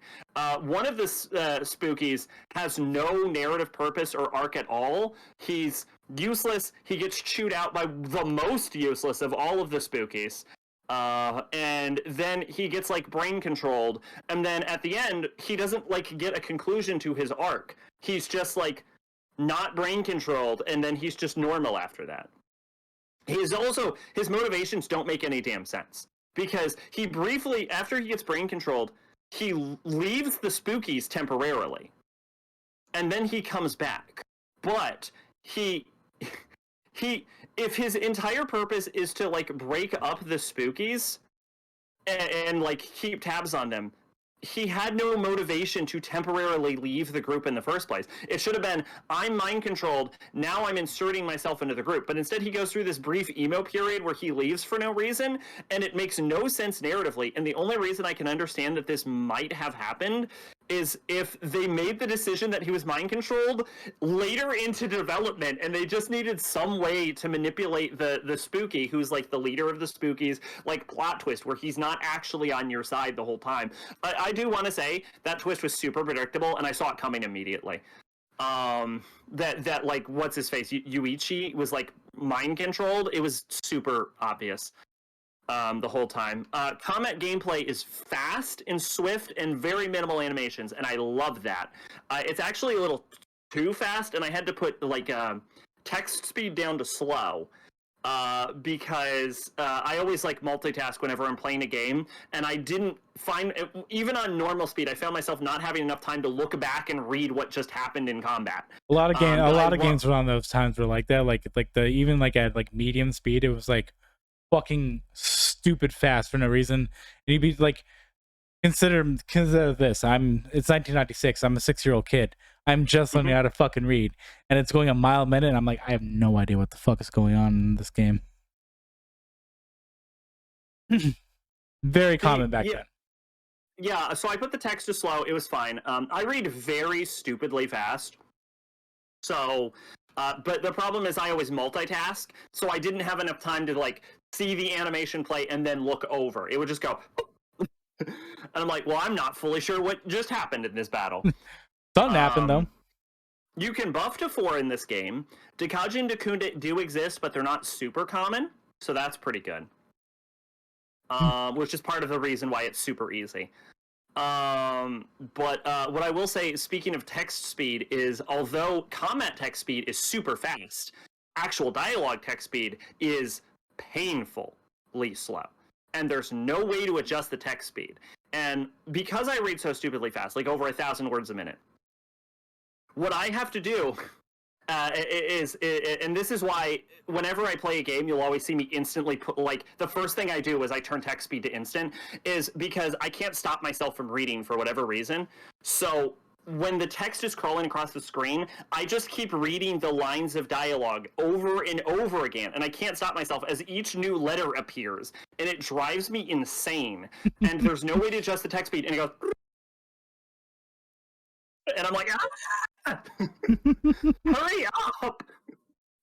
One of the spookies has no narrative purpose or arc at all. He's useless. He gets chewed out by the most useless of all of the spookies. And then he gets like brain controlled. And then at the end, he doesn't like get a conclusion to his arc. He's just like not brain controlled. And then he's just normal after that. His motivations don't make any damn sense. Because he briefly, after he gets brain controlled, he leaves the spookies temporarily. And then he comes back. But if his entire purpose is to like break up the spookies and like keep tabs on them, he had no motivation to temporarily leave the group in the first place. It should have been, I'm mind controlled, now I'm inserting myself into the group. But instead he goes through this brief emo period where he leaves for no reason, and it makes no sense narratively. And the only reason I can understand that this might have happened is if they made the decision that he was mind controlled later into development, and they just needed some way to manipulate the spooky, who's like the leader of the spookies, like plot twist where he's not actually on your side the whole time. I do want to say that twist was super predictable, and I saw it coming immediately. That like, what's his face, Yuichi was like mind controlled. It was super obvious. The whole time. Combat gameplay is fast and swift and very minimal animations, and I love that. It's actually a little too fast, and I had to put like text speed down to slow because I always like multitask whenever I'm playing a game, and I didn't find, even on normal speed, I found myself not having enough time to look back and read what just happened in combat. A lot of games were on those times were like that. Like even like at like medium speed, it was like fucking stupid fast for no reason. And you'd be like, consider this. It's 1996. I'm a 6-year-old kid. I'm just learning how to fucking read, and it's going a mile a minute. And I'm like, I have no idea what the fuck is going on in this game. Very common back then. Yeah, so I put the text to slow. It was fine. I read very stupidly fast. So, but the problem is I always multitask, so I didn't have enough time to like see the animation play and then look over. It would just go, and I'm like, well, I'm not fully sure what just happened in this battle. Something happened though. You can buff to 4 in this game. Dakaji and Dakunda do exist, but they're not super common, so that's pretty good. Which is part of the reason why it's super easy. But what I will say, speaking of text speed, is although combat text speed is super fast, actual dialogue text speed is painfully slow. And there's no way to adjust the text speed. And because I read so stupidly fast, like over 1,000 words a minute, what I have to do is, and this is why whenever I play a game, you'll always see me instantly put, like, the first thing I do is I turn text speed to instant, is because I can't stop myself from reading for whatever reason. So when the text is crawling across the screen, I just keep reading the lines of dialogue over and over again, and I can't stop myself as each new letter appears, and it drives me insane. And there's no way to adjust the text speed, and it goes, and I'm like, hurry up!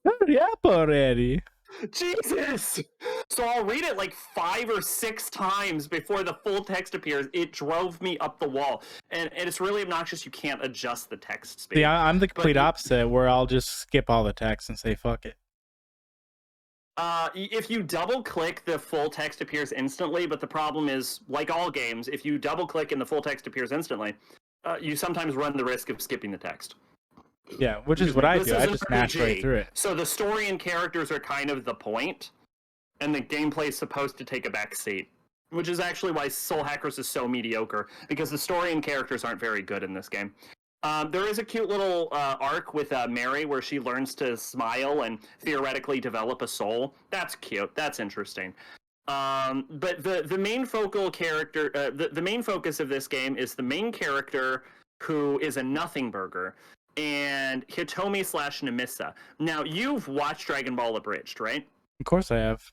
Hurry up already! Jesus! So I'll read it like 5 or 6 times before the full text appears. It drove me up the wall. And it's really obnoxious you can't adjust the text speed. Yeah, I'm the complete opposite, where I'll just skip all the text and say, fuck it. If you double click, the full text appears instantly, but the problem is, like all games, if you double click and the full text appears instantly, you sometimes run the risk of skipping the text. Yeah, which is what I do. I just mash right through it. So the story and characters are kind of the point, and the gameplay is supposed to take a back seat, which is actually why Soul Hackers is so mediocre, because the story and characters aren't very good in this game. There is a cute little arc with Mary where she learns to smile and theoretically develop a soul. That's cute. That's interesting. But the main focal character, the main focus of this game is the main character who is a nothing burger, and Hitomi slash Namisa. Now, you've watched Dragon Ball Abridged, right? Of course I have.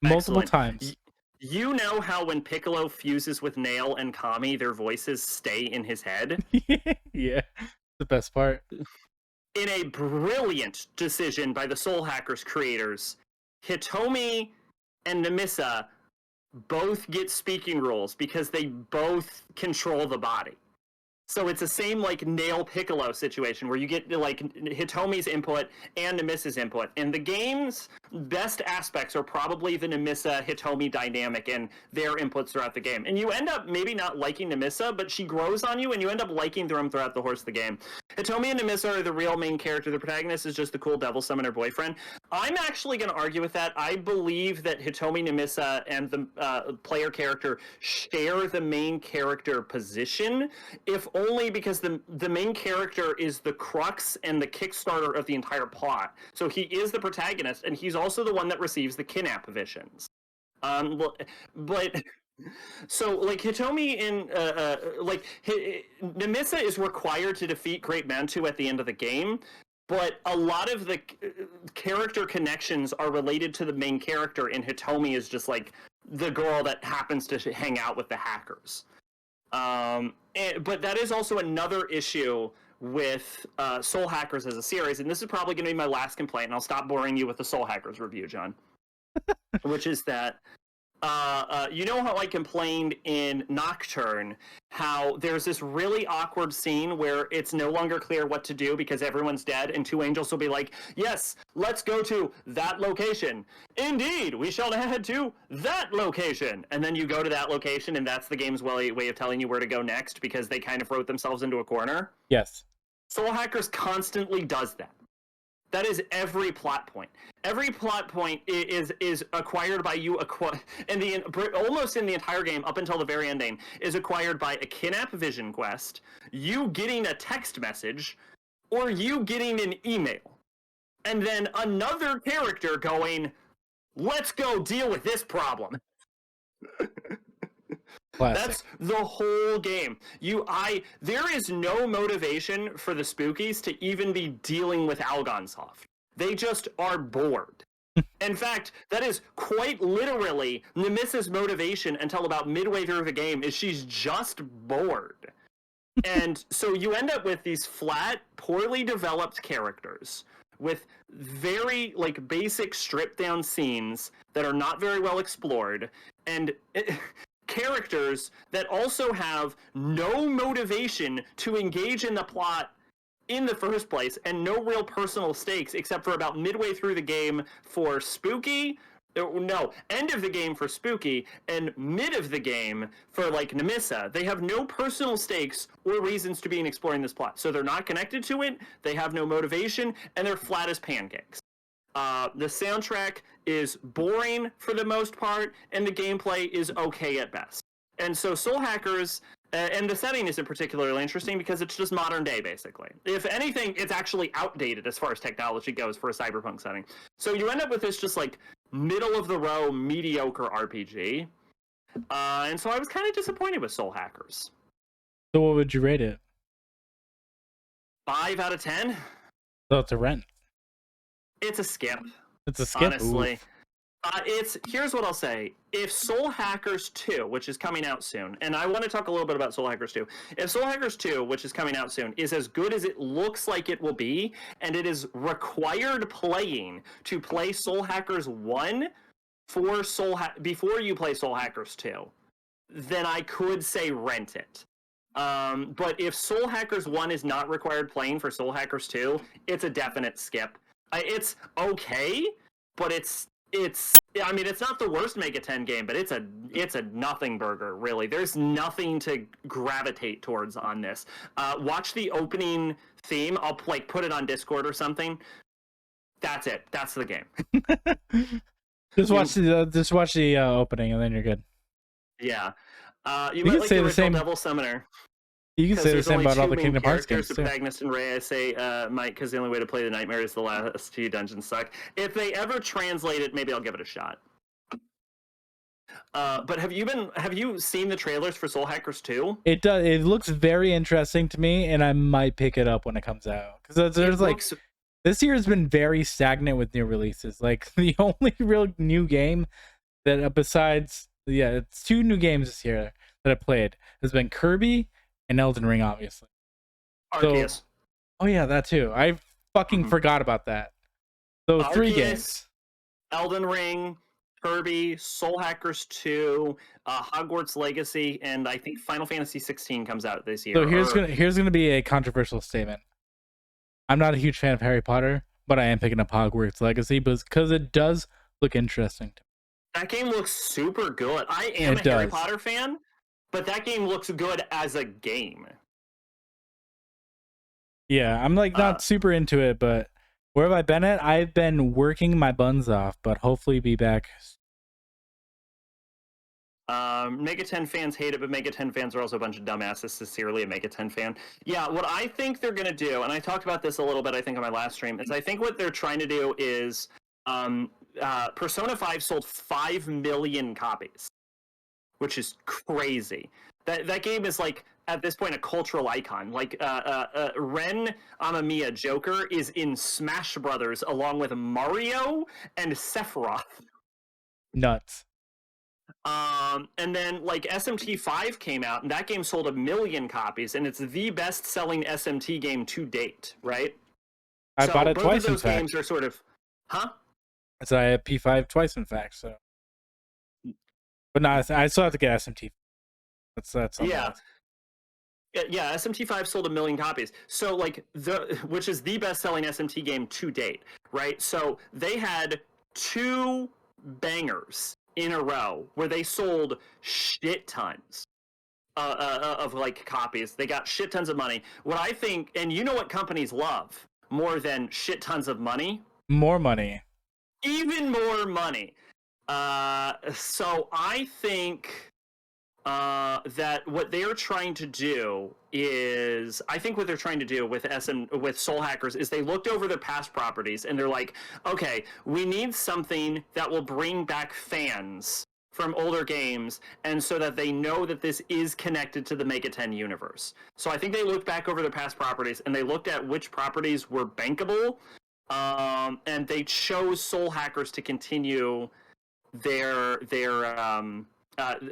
Multiple Excellent. times. You know how when Piccolo fuses with Nail and Kami, their voices stay in his head? Yeah, the best part. In a brilliant decision by the Soul Hackers creators, Hitomi and Namisa both get speaking roles because they both control the body. So it's the same like Nail Piccolo situation where you get like Hitomi's input and Namisa's input. And the game's best aspects are probably the Namisa Hitomi dynamic and their inputs throughout the game. And you end up maybe not liking Namisa, but she grows on you and you end up liking them throughout the course of the game. Hitomi and Namisa are the real main character. The protagonist is just the cool devil summoner boyfriend. I'm actually going to argue with that. I believe that Hitomi, Namisa, and the player character share the main character position, if only because the main character is the crux and the Kickstarter of the entire plot. So he is the protagonist, and he's also the one that receives the kidnap visions. But so like Hitomi in Namisa is required to defeat Great Mantu at the end of the game, but a lot of the character connections are related to the main character, and Hitomi is just like the girl that happens to hang out with the hackers. But that is also another issue with Soul Hackers as a series, and this is probably going to be my last complaint, and I'll stop boring you with the Soul Hackers review, John. Which is that, you know how I complained in Nocturne, how there's this really awkward scene where it's no longer clear what to do because everyone's dead, and two angels will be like, yes, let's go to that location. Indeed, we shall head to that location. And then you go to that location, and that's the game's way of telling you where to go next because they kind of wrote themselves into a corner. Yes. Soul Hackers constantly does that. That is every plot point. Every plot point is acquired by you, almost in the entire game, up until the very ending, is acquired by a kidnap vision quest, you getting a text message, or you getting an email. And then another character going, let's go deal with this problem. Classic. That's the whole game. There is no motivation for the Spookies to even be dealing with Algonsoft. They just are bored. In fact, that is quite literally Namisa's motivation until about midway through the game is she's just bored. And so you end up with these flat, poorly developed characters with very like basic stripped down scenes that are not very well explored, and characters that also have no motivation to engage in the plot in the first place, and no real personal stakes except for about midway through the game for Spooky. No, end of the game for Spooky, and mid of the game for like Namisa. They have no personal stakes or reasons to be in exploring this plot. So they're not connected to it, they have no motivation, and they're flat as pancakes. The soundtrack is boring for the most part, and the gameplay is okay at best. And so Soul Hackers, and the setting isn't particularly interesting because it's just modern day, basically. If anything, it's actually outdated as far as technology goes for a cyberpunk setting. So you end up with this just like middle-of-the-row, mediocre RPG. And so I was kind of disappointed with Soul Hackers. So what would you rate it? 5 out of 10? So it's a rent. It's a skip. It's a skip. Honestly. Here's what I'll say. If Soul Hackers 2, which is coming out soon, and I want to talk a little bit about Soul Hackers 2. If Soul Hackers 2, which is coming out soon, is as good as it looks like it will be, and it is required playing to play Soul Hackers 1 before you play Soul Hackers 2, then I could say rent it. But if Soul Hackers 1 is not required playing for Soul Hackers 2, it's a definite skip. It's okay, but it's not the worst Mega 10 game, but it's a nothing burger, really. There's nothing to gravitate towards on this. Watch the opening theme. I'll like put it on Discord or something. That's it. That's the game. Just watch the opening, and then you're good. Yeah. You can might like say the the original same. Devil Summoner. You can say the same about all the Kingdom Hearts games too. too. The protagonist and Ray, I say, Mike, because the only way to play the Nightmare is the last two dungeons suck. If they ever translate it, maybe I'll give it a shot. But have you seen the trailers for Soul Hackers 2? It does. It looks very interesting to me, and I might pick it up when it comes out. Because there's like this year has been very stagnant with new releases. Like the only real new game that besides it's 2 new games this year that I played has been Kirby and Elden Ring, obviously. Arceus. So, oh yeah, that too. I fucking forgot about that. So Arceus, 3 games: Elden Ring, Kirby, Soul Hackers 2, Hogwarts Legacy, and I think Final Fantasy 16 comes out this year. So here's gonna be a controversial statement. I'm not a huge fan of Harry Potter, but I am picking up Hogwarts Legacy because it does look interesting to me. That game looks super good. I am a Harry Potter fan, but that game looks good as a game. Yeah, I'm like not super into it, but where have I been at? I've been working my buns off, but hopefully be back. Mega 10 fans hate it, but Mega 10 fans are also a bunch of dumbasses. Sincerely, a Mega 10 fan. Yeah, what I think they're going to do, and I talked about this a little bit, I think, on my last stream, is I think what they're trying to do is Persona 5 sold 5 million copies, which is crazy. That game is, like, at this point, a cultural icon. Like, Ren Amamiya Joker is in Smash Brothers along with Mario and Sephiroth. Nuts. And then like SMT5 came out, and that game sold 1 million copies, and it's the best-selling SMT game to date, right? I bought it twice. Both of those in fact. games are sort of, So I have P5 twice, in fact. So, but no, I still have to get SMT. That's yeah. Yeah, SMT5 sold 1 million copies. So like which is the best-selling SMT game to date, right? So they had 2 bangers in a row where they sold shit tons of like copies. They got shit tons of money. What I think, and you know what companies love more than shit tons of money? More money. Even more money. So I think that what they are trying to do is, I think what they're trying to do with Soul Hackers is they looked over their past properties and they're like, okay, we need something that will bring back fans from older games, and so that they know that this is connected to the Mega 10 universe. So I think they looked back over their past properties and they looked at which properties were bankable, and they chose Soul Hackers to continue their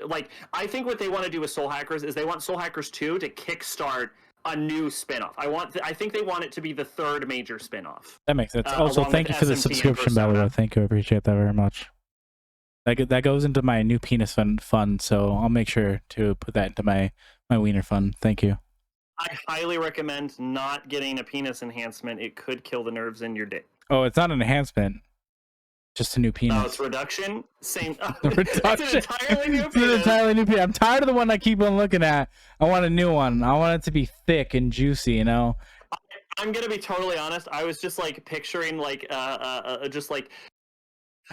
like, I think what they want to do with Soul Hackers is they want Soul Hackers 2 to kickstart a new spinoff. I think they want it to be the 3rd major spinoff. That makes sense. Also, thank you for the subscription, by the way. Thank you. I appreciate that very much. That goes into my new penis fund, so I'll make sure to put that into my wiener fund. Thank you. I highly recommend not getting a penis enhancement. It could kill the nerves in your dick. Oh, it's not an enhancement. Just a new penis. Oh, it's reduction? Same. Reduction. It's an entirely new penis. It's an entirely new penis. I'm tired of the one I keep on looking at. I want a new one. I want it to be thick and juicy, you know? I'm going to be totally honest. I was just, like, picturing, like, just, like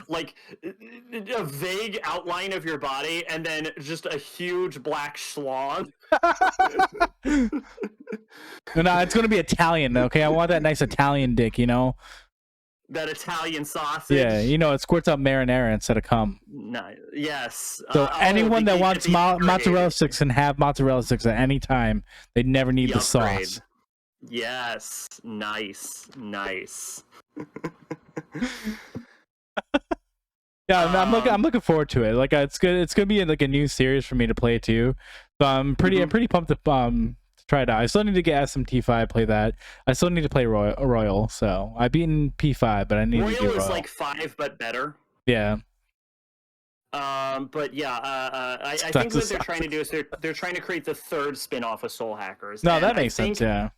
a vague outline of your body, and then just a huge black schlong. No, it's going to be Italian, okay? I want that nice Italian dick, you know? That Italian sausage. Yeah, you know, it squirts out marinara instead of cum. No, yes. So anyone that wants mozzarella sticks can have mozzarella sticks at any time. They never need the sauce. Yes. Nice. Yeah, I'm looking forward to it. Like, it's good. It's gonna be like a new series for me to play too. So I'm pretty pumped to try it out. I still need to get SMT5, play that. I still need to play Royal. So I've beaten P5, but I need to do Royal. Royal is like 5 but better. Yeah. But yeah, I think what they're trying to do is they're trying to create the 3rd spin-off of Soul Hackers. No, that makes sense. Yeah.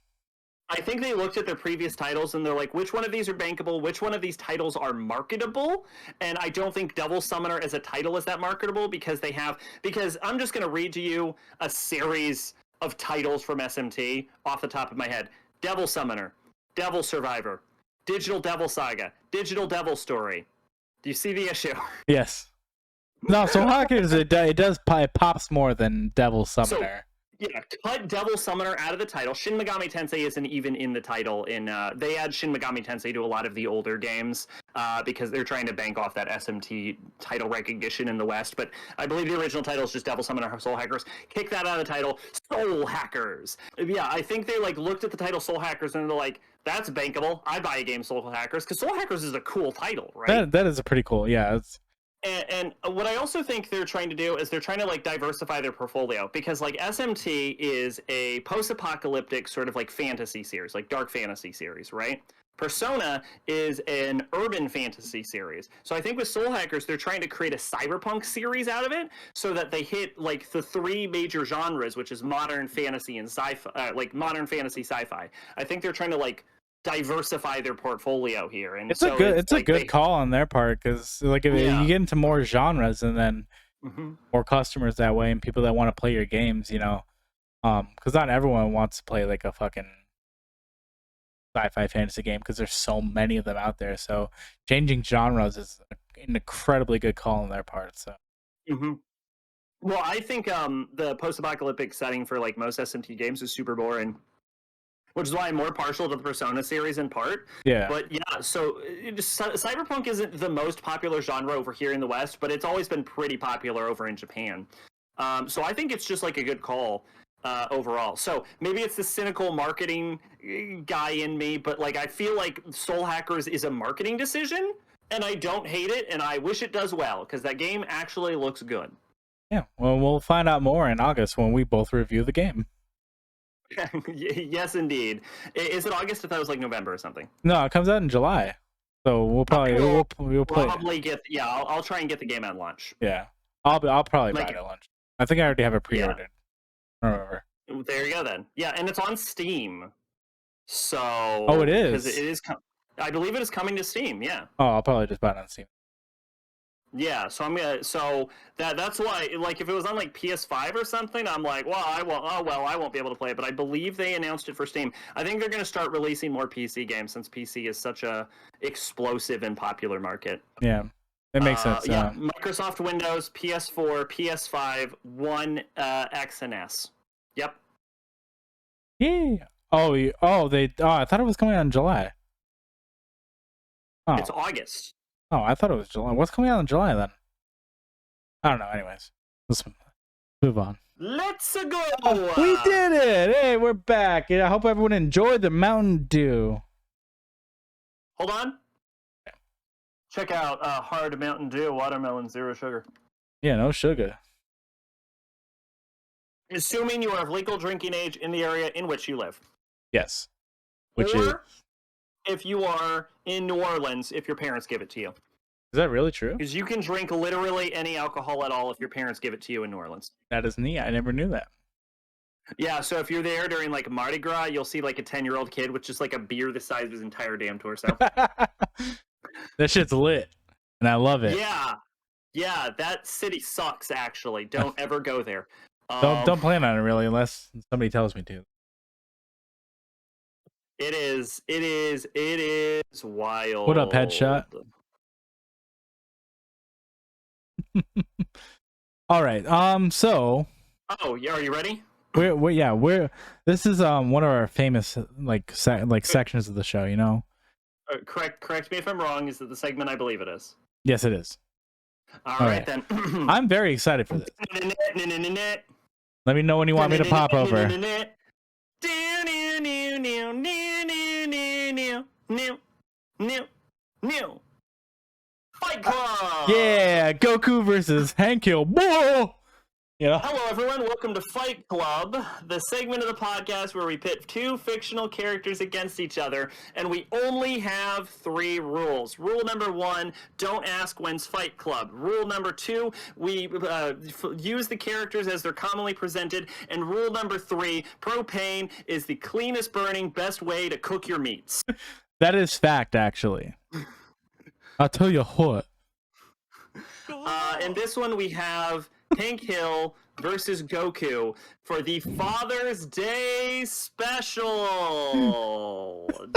I think they looked at their previous titles and they're like, which one of these are bankable? Which one of these titles are marketable? And I don't think Devil Summoner as a title is that marketable because I'm just going to read to you a series of titles from SMT off the top of my head. Devil Summoner, Devil Survivor, Digital Devil Saga, Digital Devil Story. Do you see the issue? Yes. No, Soul Hackers, it pops more than Devil Summoner. Yeah, cut Devil Summoner out of the title. Shin Megami Tensei isn't even in the title. They add Shin Megami Tensei to a lot of the older games because they're trying to bank off that SMT title recognition in the West. But I believe the original title is just Devil Summoner Soul Hackers. Kick that out of the title. Soul Hackers. Yeah, I think they like looked at the title Soul Hackers and they're like, that's bankable. I'd buy a game Soul Hackers because Soul Hackers is a cool title, right? That is a pretty cool. Yeah, it's. And what I also think they're trying to do is they're trying to like diversify their portfolio because like SMT is a post-apocalyptic sort of like fantasy series, like dark fantasy series, right? Persona is an urban fantasy series. So I think with Soul Hackers, they're trying to create a cyberpunk series out of it so that they hit like the three major genres, which is modern fantasy and sci-fi, like modern fantasy sci-fi. I think they're trying to like diversify their portfolio here, and It's so a good. It's like a good call on their part because like if you get into more genres and then more customers that way and people that want to play your games, you know, because not everyone wants to play like a fucking sci-fi fantasy game because there's so many of them out there. So changing genres is an incredibly good call on their part. So. Well, I think the post-apocalyptic setting for like most SMT games is super boring, which is why I'm more partial to the Persona series in part. Yeah. But yeah, so cyberpunk isn't the most popular genre over here in the West, but it's always been pretty popular over in Japan. So I think it's just like a good call overall. So maybe it's the cynical marketing guy in me, but like I feel like Soul Hackers is a marketing decision, and I don't hate it, and I wish it does well because that game actually looks good. Yeah. Well, we'll find out more in August when we both review the game. Yes, indeed. Is it August? I thought it was like November or something. No, it comes out in July, so we'll probably we'll play. Probably get I'll try and get the game at lunch. Yeah, I'll probably buy it at lunch. I think I already have it pre-ordered. Yeah. Remember. There you go then. Yeah, and it's on Steam. So it is. It is. I believe it is coming to Steam. Yeah. Oh, I'll probably just buy it on Steam. Yeah, so I'm gonna. So that's why, like, if it was on like PS5 or something, I'm like, well, I won't. Oh well, I won't be able to play it. But I believe they announced it for Steam. I think they're gonna start releasing more PC games since PC is such a explosive and popular market. Yeah, it makes sense. Yeah, Microsoft Windows, PS4, PS5, One X and S. Yep. Yeah. I thought it was coming out in July. Oh. It's August. Oh, I thought it was July. What's coming out in July then? I don't know. Anyways, let's move on. Let's go. Oh, we did it. Hey, we're back. I hope everyone enjoyed the Mountain Dew. Hold on. Yeah. Check out Hard Mountain Dew, watermelon, 0 sugar. Yeah, no sugar. Assuming you are of legal drinking age in the area in which you live. Yes. Or if you are in New Orleans, if your parents give it to you. Is that really true? Because you can drink literally any alcohol at all if your parents give it to you in New Orleans. That is neat. I never knew that. Yeah, so if you're there during like Mardi Gras, you'll see like a 10-year-old kid with just like a beer the size of his entire damn torso. That shit's lit, and I love it. Yeah, that city sucks. Actually, don't ever go there. Don't plan on it really, unless somebody tells me to. It is wild. What up, Headshot? All right. So. Oh, yeah. Are you ready? This is one of our famous sections of the show. You know. Correct me if I'm wrong. Is that the segment I believe it is? Yes, it is. All right then. I'm very excited for this. Let me know when you want me to pop over. Fight Club! Yeah, Goku versus Hank Hill. Whoa! Yeah. Hello, everyone. Welcome to Fight Club, the segment of the podcast where we pit two fictional characters against each other, and we only have 3 rules. Rule number 1, don't ask when's Fight Club. Rule number 2, we use the characters as they're commonly presented. And rule number 3, propane is the cleanest burning, best way to cook your meats. That is fact, actually. I'll tell you what. In this one, we have Hank Hill versus Goku for the Father's Day special.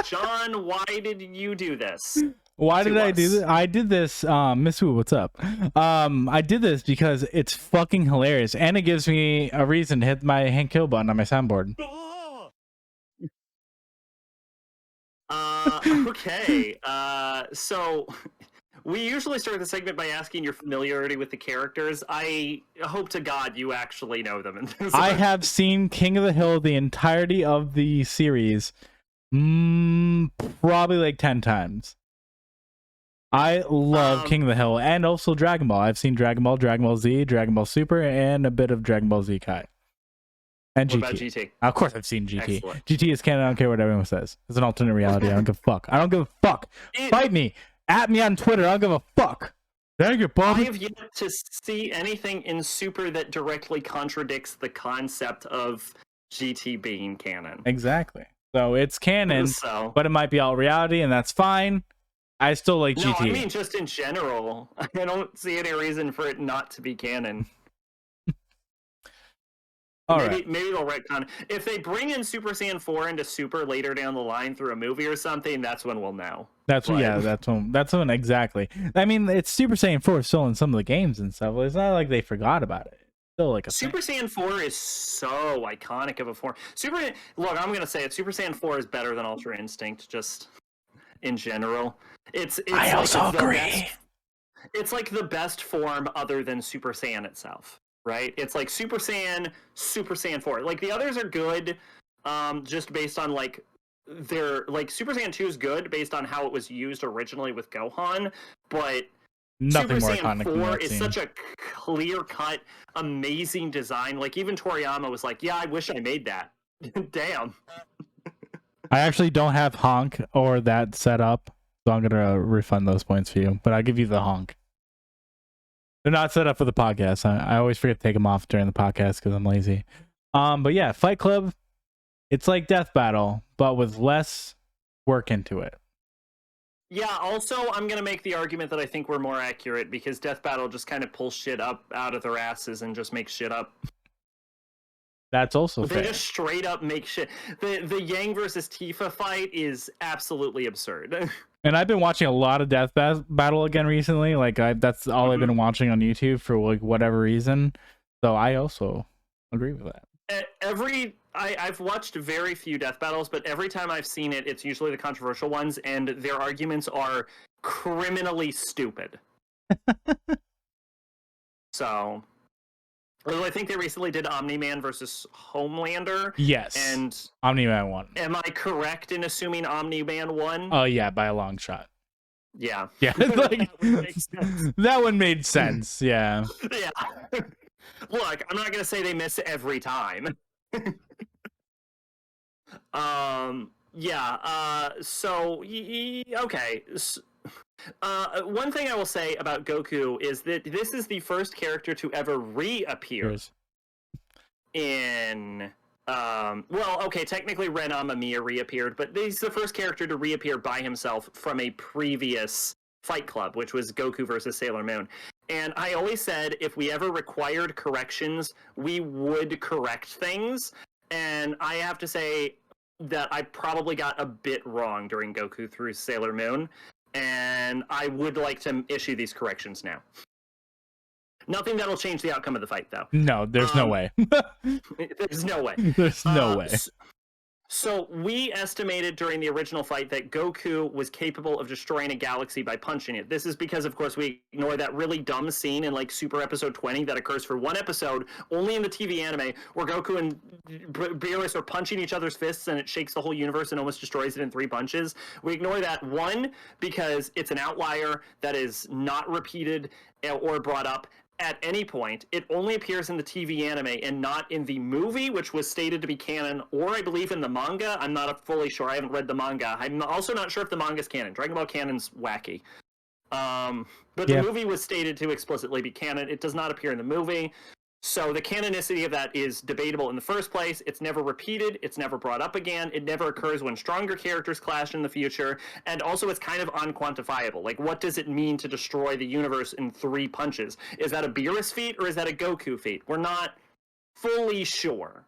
John, why did you do this? Why to did I do us. this? I did this, Miss Wu, what's up? I did this because it's fucking hilarious, and it gives me a reason to hit my hand kill button on my soundboard. Okay. So we usually start the segment by asking your familiarity with the characters. I hope to God you actually know them. I have seen King of the Hill the entirety of the series, probably like 10 times. I love King of the Hill and also Dragon Ball. I've seen Dragon Ball Z, Dragon Ball Super, and a bit of Dragon Ball Z Kai. And What GT. about GT? Of course I've seen GT. Excellent. GT is canon. I don't care what everyone says. It's an alternate reality. I don't give a fuck. I don't give a fuck. Fight me. At me on Twitter. I don't give a fuck. Dang it, Bobby. I have yet to see anything in Super that directly contradicts the concept of GT being canon. Exactly. So it's canon, So, but it might be all reality, and that's fine. I still like GT. No, I mean just in general. I don't see any reason for it not to be canon. Maybe they'll retcon. If they bring in Super Saiyan 4 into Super later down the line through a movie or something, that's when we'll know. That's when exactly. I mean, it's Super Saiyan 4 still in some of the games and stuff. It's not like they forgot about it. It's still like a Super Saiyan 4 is so iconic of a form. Look, I'm gonna say it. Super Saiyan 4 is better than Ultra Instinct, just in general. I also agree. It's like the best form other than Super Saiyan itself. Right? It's like Super Saiyan 4. Like the others are good, just based on like Super Saiyan 2 is good based on how it was used originally with Gohan, but nothing Super more Saiyan iconic 4 is such a clear-cut, amazing design. Like even Toriyama was like, "Yeah, I wish I made that." Damn. I actually don't have honk or that set up, so I'm gonna refund those points for you. But I'll give you the honk. They're not set up for the podcast. I always forget to take them off during the podcast because I'm lazy. But yeah, Fight Club, it's like Death Battle, but with less work into it. Yeah, also, I'm going to make the argument that I think we're more accurate because Death Battle just kind of pulls shit up out of their asses and just makes shit up. That's also fair. They just straight up make shit. The Yang versus Tifa fight is absolutely absurd. And I've been watching a lot of Death Battle again recently. Like that's all I've been watching on YouTube for like whatever reason. So I also agree with that. I've watched very few Death Battles, but every time I've seen it, it's usually the controversial ones, and their arguments are criminally stupid. So, although I think they recently did Omni-Man versus Homelander. Yes. And Omni-Man won. Am I correct in assuming Omni-Man won? Oh yeah, by a long shot. Yeah. Yeah. Like, that one made sense. Yeah. Yeah. Look, I'm not gonna say they miss every time. Yeah. So okay. One thing I will say about Goku is that this is the first character to ever reappear in. Well, okay, technically Ren Amamiya reappeared, but he's the first character to reappear by himself from a previous Fight Club, which was Goku versus Sailor Moon. And I always said if we ever required corrections, we would correct things. And I have to say that I probably got a bit wrong during Goku through Sailor Moon. And I would like to issue these corrections now. Nothing that'll change the outcome of the fight, though. No, there's no way. There's no way. There's no way. So we estimated during the original fight that Goku was capable of destroying a galaxy by punching it. This is because, of course, we ignore that really dumb scene in like Super Episode 20 that occurs for one episode, only in the TV anime, where Goku and Beerus are punching each other's fists and it shakes the whole universe and almost destroys it in 3 punches. We ignore that, one, because it's an outlier that is not repeated or brought up at any point. It only appears in the TV anime and not in the movie, which was stated to be canon, or I believe in the manga. I'm not fully sure. I haven't read the manga. I'm also not sure if the manga's canon. Dragon Ball canon's wacky. But the movie was stated to explicitly be canon. It does not appear in the movie. So the canonicity of that is debatable in the first place. It's never repeated. It's never brought up again. It never occurs when stronger characters clash in the future. And also it's kind of unquantifiable. Like, what does it mean to destroy the universe in 3 punches? Is that a Beerus feat or is that a Goku feat? We're not fully sure.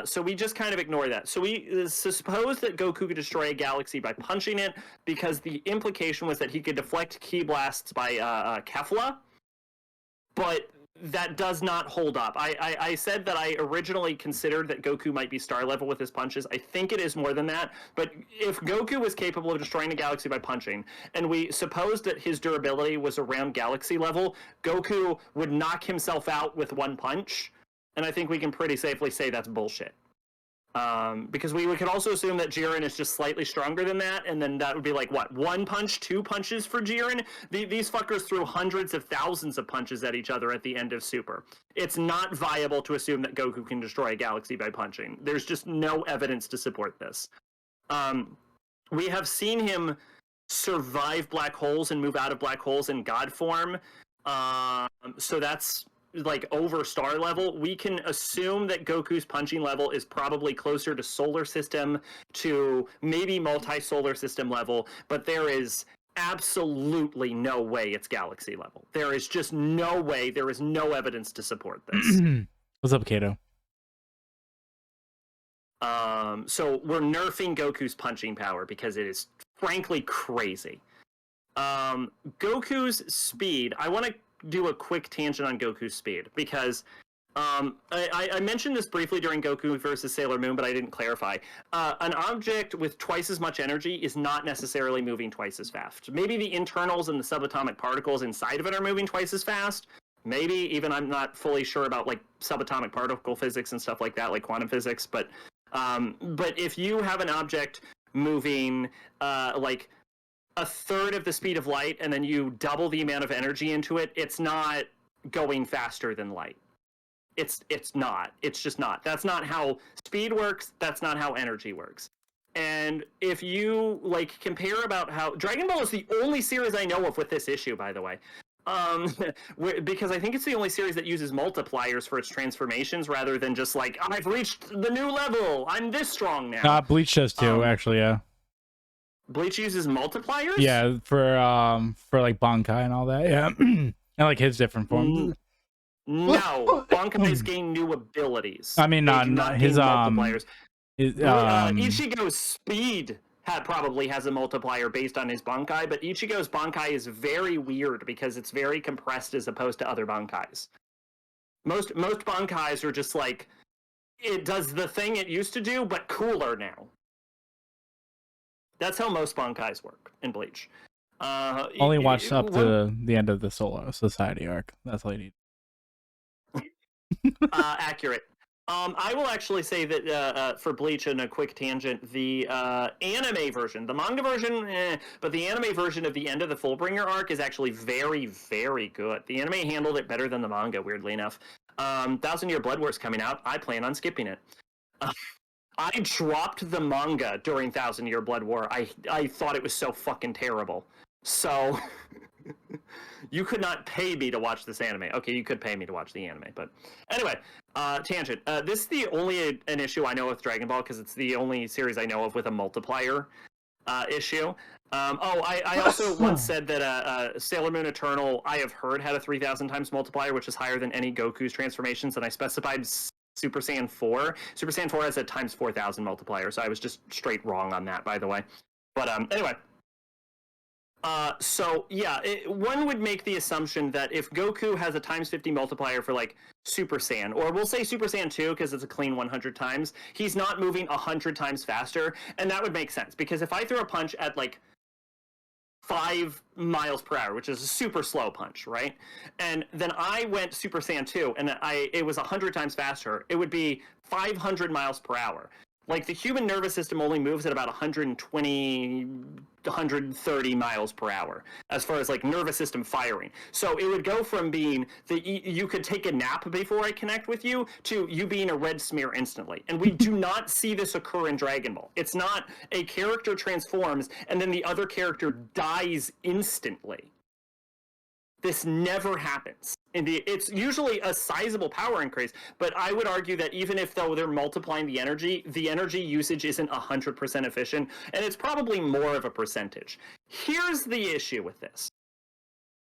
So we just kind of ignore that. So we suppose that Goku could destroy a galaxy by punching it, because the implication was that he could deflect ki blasts by Kefla, but that does not hold up. I said that I originally considered that Goku might be star level with his punches. I think it is more than that, but if Goku was capable of destroying a galaxy by punching, and we supposed that his durability was around galaxy level, Goku would knock himself out with one punch, and I think we can pretty safely say that's bullshit. Because we could also assume that Jiren is just slightly stronger than that, and then that would be like, what, one punch, two punches for Jiren? These fuckers threw hundreds of thousands of punches at each other at the end of Super. It's not viable to assume that Goku can destroy a galaxy by punching. There's just no evidence to support this. We have seen him survive black holes and move out of black holes in God form, so that's like over star level. We can assume that Goku's punching level is probably closer to solar system, to maybe multi-solar system level, but there is absolutely no way it's galaxy level. There is just no way. There is no evidence to support this. What's up, Kato? So we're nerfing Goku's punching power because it is frankly crazy. Goku's speed, I want to do a quick tangent on Goku's speed, because I mentioned this briefly during Goku versus Sailor Moon, but I didn't clarify. An object with twice as much energy is not necessarily moving twice as fast. Maybe the internals and the subatomic particles inside of it are moving twice as fast. Maybe even, I'm not fully sure about like subatomic particle physics and stuff like that, like quantum physics. But if you have an object moving like a third of the speed of light, and then you double the amount of energy into it, it's not going faster than light. It's not. It's just not. That's not how speed works. That's not how energy works. And if you like compare about how Dragon Ball is the only series I know of with this issue, by the way, because I think it's the only series that uses multipliers for its transformations rather than just like, I've reached the new level, I'm this strong now. Bleach does too, actually. Yeah. Bleach uses multipliers? Yeah, for like Bankai and all that. Yeah. And like his different forms. No, Bankai's gain new abilities. I mean, not his multipliers. Ichigo's speed probably has a multiplier based on his Bankai, but Ichigo's Bankai is very weird because it's very compressed as opposed to other Bankais. Most Bankais are just like, it does the thing it used to do, but cooler now. That's how most Bankais work in Bleach. Only watched up to the end of the Solo Society arc. That's all you need. Accurate. I will actually say that for Bleach, in a quick tangent, the anime version, the manga version, but the anime version of the end of the Fullbringer arc is actually very, very good. The anime handled it better than the manga, weirdly enough. 1,000 Year Blood War's coming out. I plan on skipping it. I dropped the manga during 1,000 Year Blood War. I thought it was so fucking terrible. So you could not pay me to watch this anime. Okay, you could pay me to watch the anime, but anyway, tangent. This is the only an issue I know with Dragon Ball because it's the only series I know of with a multiplier issue. I also once said that Sailor Moon Eternal, I have heard, had a 3,000 times multiplier, which is higher than any Goku's transformations, and I specified Super Saiyan 4. Super Saiyan 4 has a times 4,000 multiplier, so I was just straight wrong on that, by the way. But anyway. So yeah, one would make the assumption that if Goku has a times 50 multiplier for like Super Saiyan, or we'll say Super Saiyan 2 because it's a clean 100 times, he's not moving 100 times faster, and that would make sense because if I throw a punch at like 5 miles per hour, which is a super slow punch, right? And then I went Super Saiyan 2 and it was 100 times faster, it would be 500 miles per hour. Like, the human nervous system only moves at about 120, 130 miles per hour as far as, like, nervous system firing. So it would go from being that you could take a nap before I connect with you to you being a red smear instantly. And we do not see this occur in Dragon Ball. It's not a character transforms and then the other character dies instantly. This never happens. It's usually a sizable power increase, but I would argue that even if though they're multiplying the energy usage isn't 100% efficient, and it's probably more of a percentage. Here's the issue with this.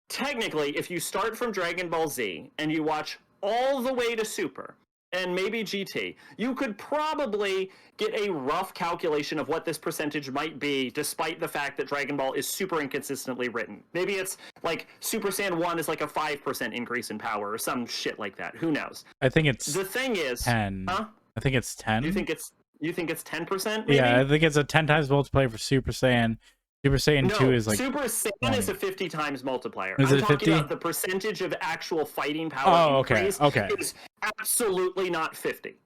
Technically, if you start from Dragon Ball Z and you watch all the way to Super, and maybe GT, you could probably get a rough calculation of what this percentage might be, despite the fact that Dragon Ball is super inconsistently written. Maybe it's like Super Saiyan 1 is like a 5% increase in power or some shit like that. Who knows? I think it's The thing is, 10. huh? I think it's 10. You think it's 10%? Maybe? Yeah, I think it's a 10 times multiplier for Super Saiyan. Super Saiyan 2 is like Super Saiyan 20. is a 50 times multiplier. Is I'm it talking 50? about the percentage of actual fighting power increase is absolutely not 50.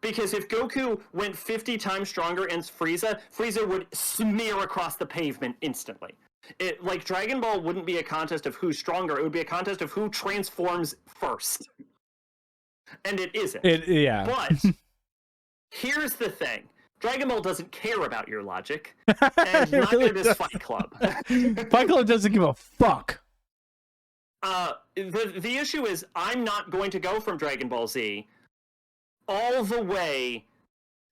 Because if Goku went 50 times stronger against Frieza, Frieza would smear across the pavement instantly. Like Dragon Ball wouldn't be a contest of who's stronger, it would be a contest of who transforms first. And it isn't. Yeah. But here's the thing. Dragon Ball doesn't care about your logic, and neither does Fight Club. Fight Club doesn't give a fuck. The issue is, I'm not going to go from Dragon Ball Z all the way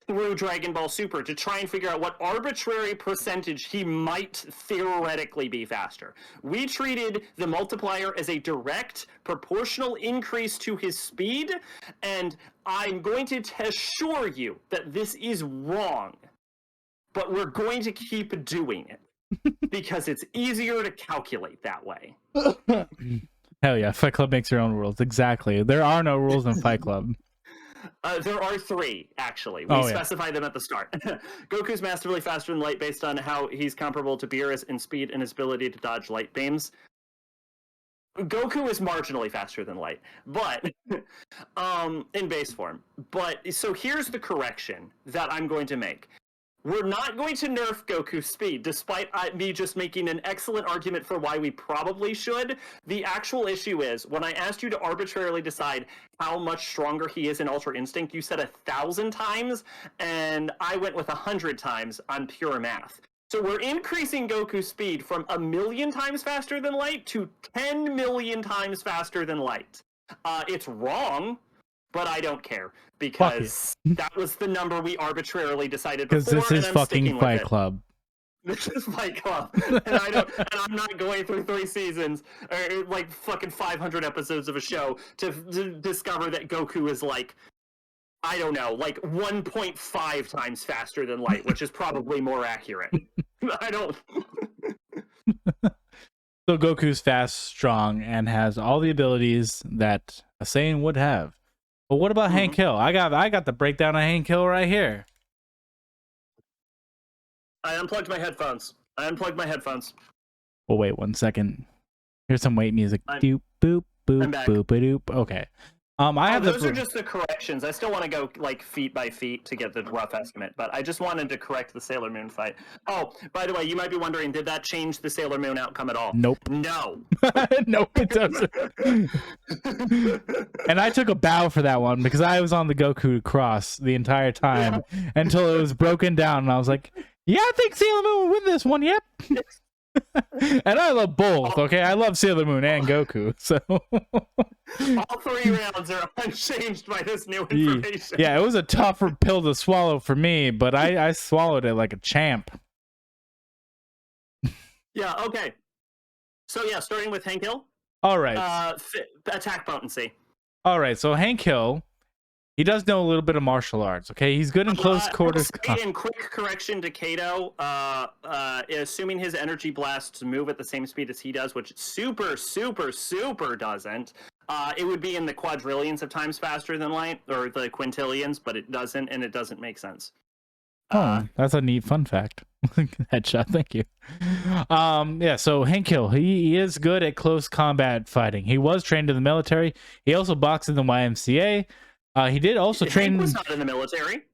through Dragon Ball Super to try and figure out what arbitrary percentage he might theoretically be faster. We treated the multiplier as a direct, proportional increase to his speed, and I'm going to assure you that this is wrong, but we're going to keep doing it because it's easier to calculate that way. Hell yeah, Fight Club makes their own rules. Exactly. There are no rules in Fight Club. There are 3, actually. We specify them at the start. Goku's massively faster than light based on how he's comparable to Beerus in speed and his ability to dodge light beams. Goku is marginally faster than light, but in base form. But so here's the correction that I'm going to make. We're not going to nerf Goku's speed, despite me just making an excellent argument for why we probably should. The actual issue is, when I asked you to arbitrarily decide how much stronger he is in Ultra Instinct, you said 1,000 times, and I went with 100 times on pure math. So we're increasing Goku's speed from 1,000,000 times faster than light to 10 million times faster than light. It's wrong, but I don't care, because that was the number we arbitrarily decided before. Because this is fucking Fight Club. This is Fight Club, and I'm not going through 3 seasons or like fucking 500 episodes of a show to discover that Goku is like, I don't know, like 1.5 times faster than light, which is probably more accurate. I don't. So Goku's fast, strong, and has all the abilities that a Saiyan would have. But what about Hank Hill? I got the breakdown of Hank Hill right here. I unplugged my headphones. Well, wait 1 second. Here's some wait music. Doop boop boop boop doop. Okay. I have those are just the corrections. I still want to go like feet by feet to get the rough estimate, but I just wanted to correct the Sailor Moon fight. Oh, by the way, you might be wondering, did that change the Sailor Moon outcome at all? Nope. No. Nope, it doesn't. And I took a bow for that one because I was on the Goku cross the entire time until it was broken down, and I was like, yeah, I think Sailor Moon will win this one. Yep. And I love both, okay? I love Sailor Moon and Goku, so... All 3 rounds are unchanged by this new information. Yeah, it was a tougher pill to swallow for me, but I swallowed it like a champ. Yeah, okay. So yeah, starting with Hank Hill. All right. Attack potency. All right, so Hank Hill, he does know a little bit of martial arts, okay? He's good in close quarters. In quick correction to Kato, assuming his energy blasts move at the same speed as he does, which super doesn't, it would be in the quadrillions of times faster than light, or the quintillions, but it doesn't, and it doesn't make sense. Oh, that's a neat fun fact. Headshot, thank you. Yeah, so Hank Hill, he is good at close combat fighting. He was trained in the military. He also boxed in the YMCA. He did also train. He was not in the military.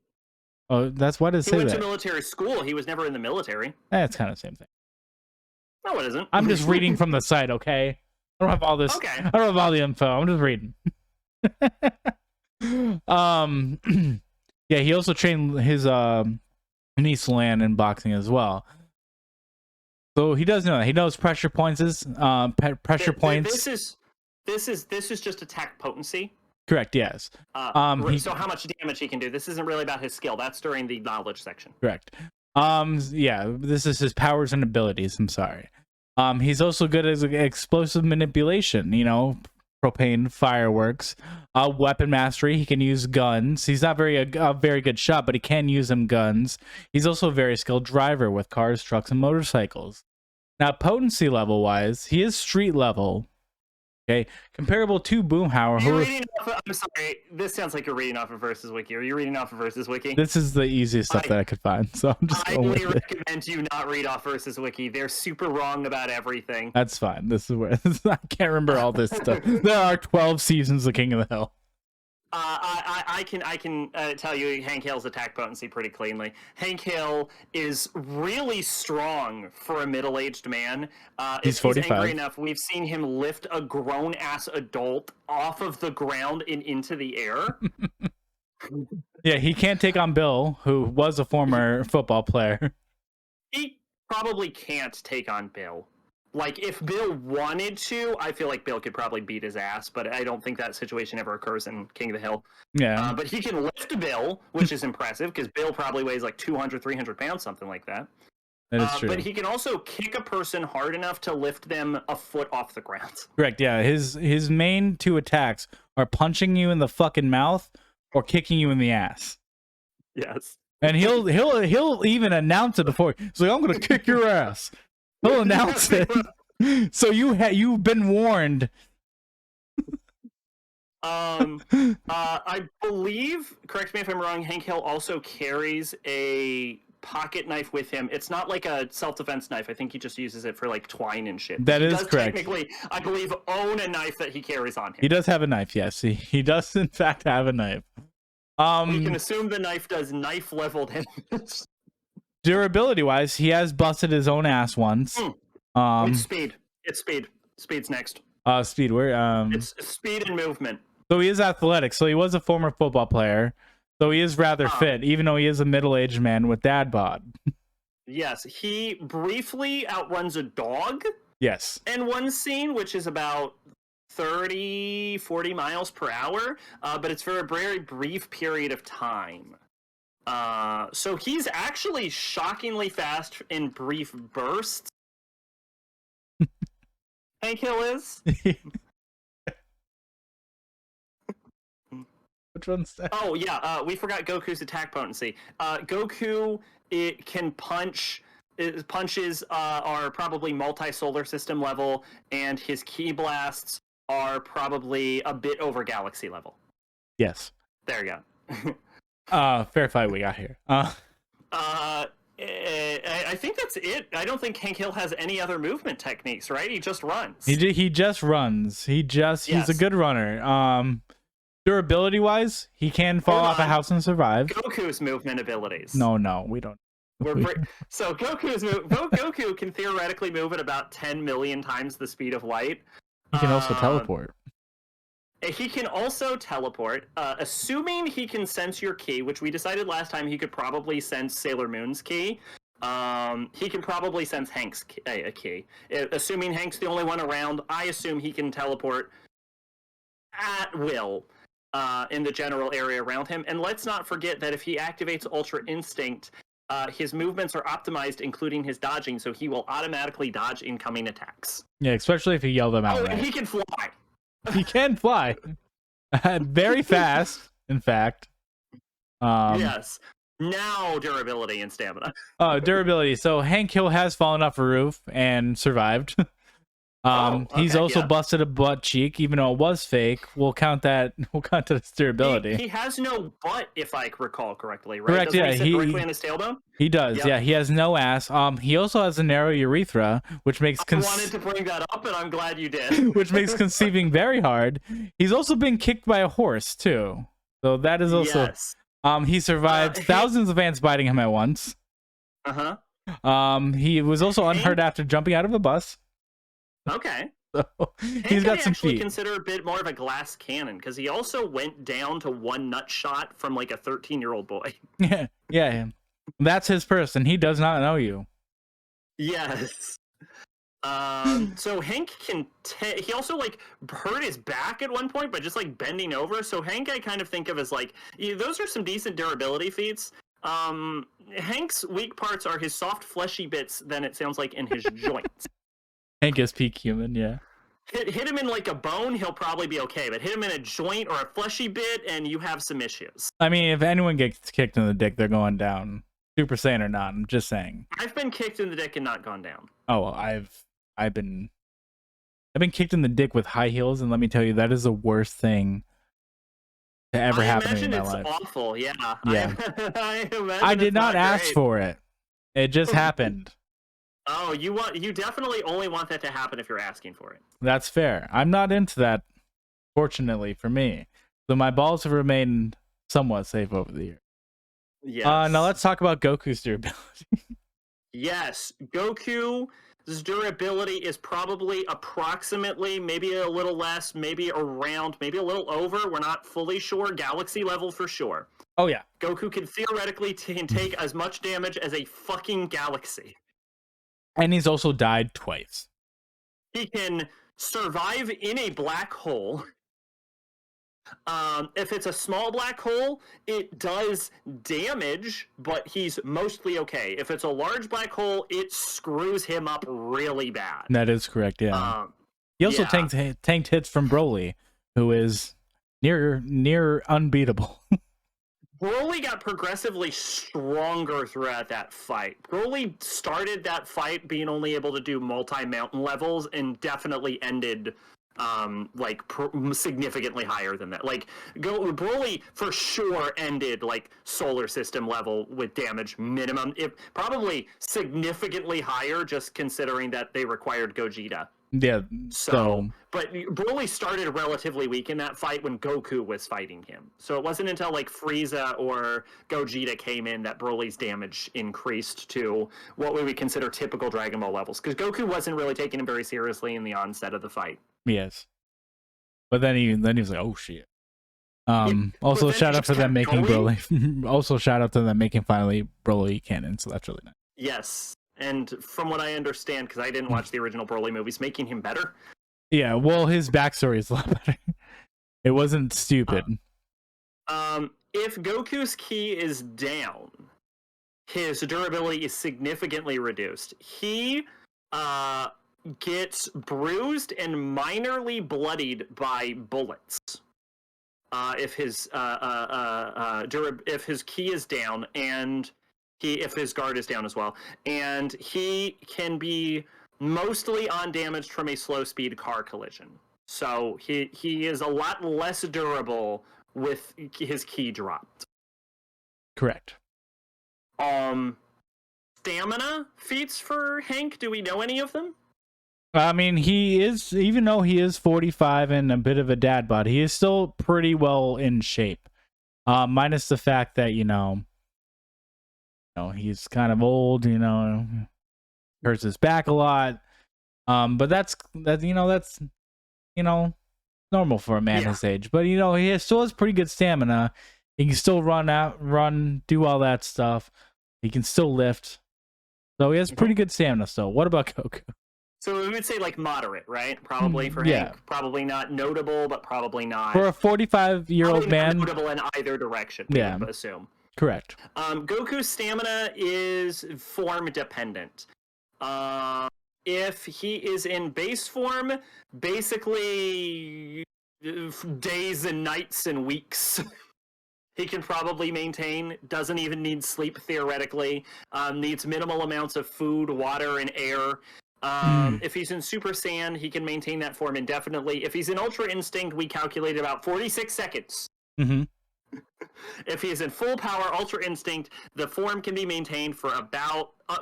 Oh, that's why did it say that? He went to military school. He was never in the military. That's kind of the same thing. No, it isn't. I'm just reading from the site, okay? I don't have all this. Okay. I don't have all the info. I'm just reading. Yeah, he also trained his niece Lan in boxing as well. So he does know that. He knows pressure points points. This is just attack potency. Correct, yes. So how much damage he can do. This isn't really about his skill. That's during the knowledge section. Correct. Yeah, this is his powers and abilities. I'm sorry. He's also good as explosive manipulation, propane fireworks. Weapon mastery. He can use guns. He's not a very good shot, but he can use them guns. He's also a very skilled driver with cars, trucks, and motorcycles. Now, potency level wise, he is street level. Okay, comparable to Boomhauer. I'm sorry, this sounds like you're reading off of Versus Wiki. Are you reading off of Versus Wiki? This is the easiest stuff that I could find, so I'm just going with it. I recommend you not read off Versus Wiki. They're super wrong about everything. That's fine. This is where I can't remember all this stuff. There are 12 seasons of King of the Hill. I can tell you Hank Hill's attack potency pretty cleanly. Hank Hill is really strong for a middle-aged man. He's 45. He's angry enough, we've seen him lift a grown-ass adult off of the ground and into the air. Yeah, he can't take on Bill, who was a former football player. He probably can't take on Bill. Like, if Bill wanted to, I feel like Bill could probably beat his ass, but I don't think that situation ever occurs in King of the Hill. Yeah. But he can lift Bill, which is impressive, because Bill probably weighs like 200, 300 pounds, something like that. That is true. But he can also kick a person hard enough to lift them a foot off the ground. Correct, yeah. His main two attacks are punching you in the fucking mouth or kicking you in the ass. Yes. And he'll even announce it before. He's like, I'm going to kick your ass. He'll announce it. So you've been warned. I believe, correct me if I'm wrong, Hank Hill also carries a pocket knife with him. It's not like a self-defense knife. I think he just uses it for like twine and shit. That is correct. Technically, I believe, own a knife that he carries on him. He does have a knife, yes. He does in fact have a knife. We can assume the knife does knife level damage. Durability wise, he has busted his own ass once. It's speed. Speed's next. Speed. Where? It's speed and movement. So he is athletic. So he was a former football player. So he is rather fit, even though he is a middle-aged man with dad bod. Yes, he briefly outruns a dog. Yes. In one scene, which is about 30, 40 miles per hour, but it's for a very brief period of time. So he's actually shockingly fast in brief bursts. Hank Hill is. Which one's that? Oh yeah, we forgot Goku's attack potency. Goku, it can punch. His punches are probably multi-solar system level, and his ki blasts are probably a bit over galaxy level. Yes. There you go. Fair fight we got here. I think that's it. I don't think Hank Hill has any other movement techniques, right? He just runs. He just runs. He's a good runner. Durability wise, he can fall off a house and survive. Goku's movement abilities. No, we don't. So Goku can theoretically move at about 10 million times the speed of light. He can also teleport. He can also teleport, assuming he can sense your ki, which we decided last time he could probably sense Sailor Moon's ki. He can probably sense Hank's ki. Assuming Hank's the only one around, I assume he can teleport at will in the general area around him. And let's not forget that if he activates Ultra Instinct, his movements are optimized, including his dodging, so he will automatically dodge incoming attacks. Yeah, especially if you yell them out. Oh, and he can fly. He can fly. Very fast, in fact. Yes. Now durability and stamina. Durability. So Hank Hill has fallen off a roof and survived. He's also busted a butt cheek, even though it was fake. We'll count that. We'll count that as durability. He has no butt, if I recall correctly, right? Correct. Doesn't he sit directly on his tailbone? He does. Yep. Yeah, he has no ass. He also has a narrow urethra, which makes. I wanted to bring that up, and I'm glad you did. Which makes conceiving very hard. He's also been kicked by a horse too, so that is also. Yes. He survived thousands of ants biting him at once. He was also unhurt after jumping out of a bus. Okay. So he's got some feet. Consider a bit more of a glass cannon, because he also went down to one nut shot from like a 13-year-old boy. Yeah. That's his person. He does not know you. Yes. So Hank can. He also like hurt his back at one point by just like bending over. So Hank, I kind of think of as like those are some decent durability feats. Hank's weak parts are his soft, fleshy bits. Then it sounds like in his joints. Hank is peak human, yeah. Hit him in like a bone, he'll probably be okay. But hit him in a joint or a fleshy bit, and you have some issues. I mean, if anyone gets kicked in the dick, they're going down. Super Saiyan or not, I'm just saying. I've been kicked in the dick and not gone down. Oh, well, I've been kicked in the dick with high heels, and let me tell you, that is the worst thing to ever happen to me in my life. I imagine it's awful. Yeah. I did not ask for it. It just happened. Oh, you definitely only want that to happen if you're asking for it. That's fair. I'm not into that, fortunately for me. So my balls have remained somewhat safe over the years. Yes. Now let's talk about Goku's durability. Yes, Goku's durability is probably approximately, maybe a little less, maybe around, maybe a little over. We're not fully sure. Galaxy level for sure. Oh yeah. Goku can theoretically take as much damage as a fucking galaxy. And he's also died twice. He can survive in a black hole. If it's a small black hole, it does damage, but he's mostly okay. If it's a large black hole, it screws him up really bad. That is correct, yeah. He also tanked hits from Broly, who is near unbeatable. Broly got progressively stronger throughout that fight. Broly started that fight being only able to do multi-mountain levels and definitely ended significantly higher than that. Broly for sure ended like solar system level with damage minimum. It probably significantly higher, just considering that they required Gogeta. Yeah. But Broly started relatively weak in that fight when Goku was fighting him. So it wasn't until like Frieza or Gogeta came in that Broly's damage increased to what we would consider typical Dragon Ball levels. Because Goku wasn't really taking him very seriously in the onset of the fight. Yes. But then he was like, oh shit. Also shout out to them making Broly. Also shout out to them making finally Broly canon. So that's really nice. Yes. And from what I understand, because I didn't watch the original Broly movies, making him better. Yeah, well, his backstory is a lot better. It wasn't stupid. If Goku's ki is down, his durability is significantly reduced. He gets bruised and minorly bloodied by bullets. If his ki is down, and if his guard is down as well, and he can be mostly undamaged from a slow speed car collision. So he is a lot less durable with his ki dropped. Correct. Stamina feats for Hank, do we know any of them? I mean, he is, even though he is 45 and a bit of a dad bod, he is still pretty well in shape. Minus the fact that, he's kind of old, hurts his back a lot. But that's normal for a man his age. But he still has pretty good stamina. He can still run, do all that stuff. He can still lift. So he has pretty good stamina still. What about Goku? So we would say like moderate, right? Probably for Hank. Probably not notable, but probably not. For a 45-year-old man. Notable in either direction, we would assume. Correct. Goku's stamina is form dependent. If he is in base form, basically days and nights and weeks. He can probably maintain, doesn't even need sleep theoretically, needs minimal amounts of food, water, and air. If he's in Super Saiyan, he can maintain that form indefinitely. If he's in Ultra Instinct, we calculate about 46 seconds. Mm-hmm. If he is in full power Ultra Instinct, the form can be maintained for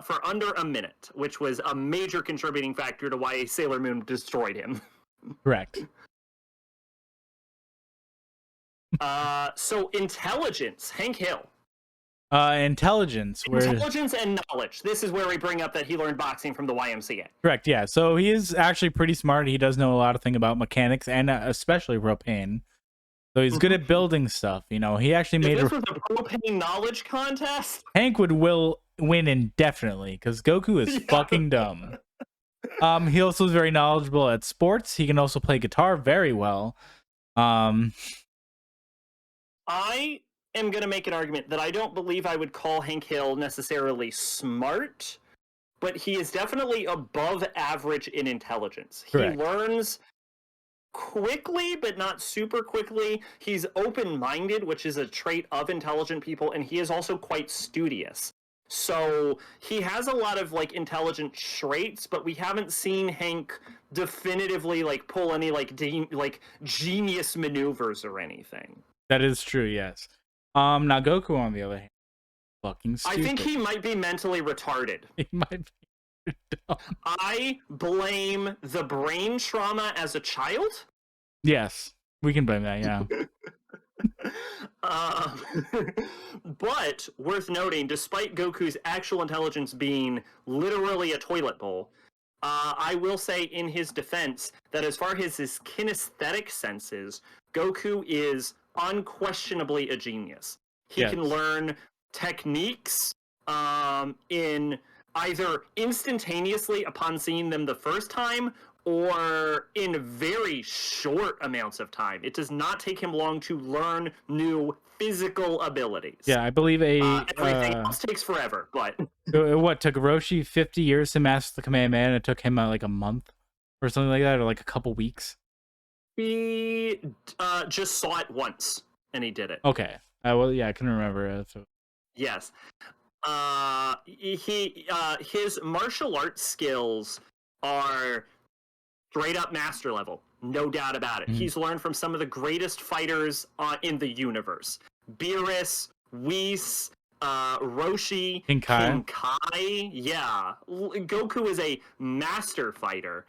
for under a minute, which was a major contributing factor to why Sailor Moon destroyed him. Correct. So intelligence, Hank Hill. Intelligence and knowledge. This is where we bring up that he learned boxing from the YMCA. Correct, yeah. So he is actually pretty smart. He does know a lot of things about mechanics and especially propane. So he's good at building stuff. He actually made. This was a propane knowledge contest. Hank would win indefinitely because Goku is fucking dumb. He also is very knowledgeable at sports. He can also play guitar very well. I am going to make an argument that I don't believe I would call Hank Hill necessarily smart, but he is definitely above average in intelligence. Correct. He learns quickly, but not super quickly. He's open-minded, which is a trait of intelligent people, and he is also quite studious. So he has a lot of like intelligent traits, but we haven't seen Hank definitively like pull any like genius maneuvers or anything. That is true, yes. Now Goku, on the other hand, fucking stupid. I think he might be mentally retarded. He might be dumb. I blame the brain trauma as a child. Yes, we can blame that, yeah. But worth noting, despite Goku's actual intelligence being literally a toilet bowl, I will say in his defense that as far as his kinesthetic senses, Goku is unquestionably a genius. He Yes. can learn techniques in either instantaneously upon seeing them the first time or in very short amounts of time. It does not take him long to learn new physical abilities. Yeah, I believe everything else takes forever, but what took Roshi 50 years to master the Kamehameha, and it took him like a month or something like that, or like a couple weeks. he just saw it once and he did it. Okay, well, yeah, I can remember. So. Yes. His martial arts skills are straight up master level, no doubt about it. Mhm. He's learned from some of the greatest fighters in the universe: Beerus, Whis, Roshi, King Kai. King Kai. Yeah, Goku is a master fighter.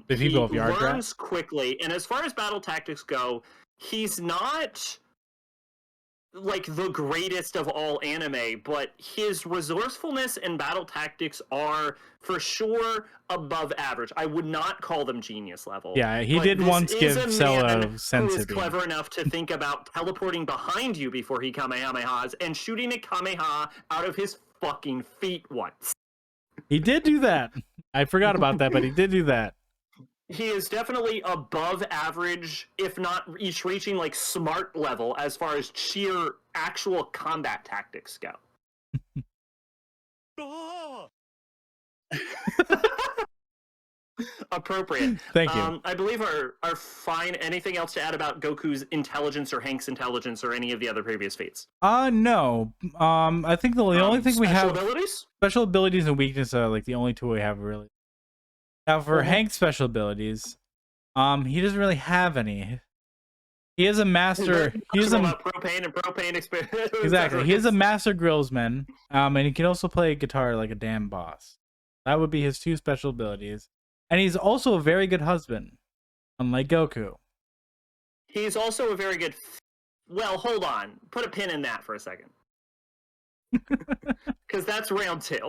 Did he go Yard learns quickly, and as far as battle tactics go, he's not like the greatest of all anime, but his resourcefulness and battle tactics are for sure above average. I would not call them genius level. Yeah, he but did this once is give a Cell man a sense who is of being. clever enough to think about teleporting behind you before he kamehamehas and shooting a kameha out of his fucking feet once. He did do that. I forgot about that, but he did do that. He is definitely above average, if not each reaching like smart level as far as sheer actual combat tactics go. Appropriate. Thank you. I believe are fine. Anything else to add about Goku's intelligence or Hank's intelligence or any of the other previous feats? No. I think the only thing we have abilities? special abilities and weaknesses are like the only two we have really. Now for Hank's special abilities, he doesn't really have any. He is a master. He's about propane and propane experience. Exactly. He is a master grillsman. And he can also play guitar like a damn boss. That would be his two special abilities. And he's also a very good husband, unlike Goku. He's also a very good. Well, hold on. Put a pin in that for a second. Because that's round 2.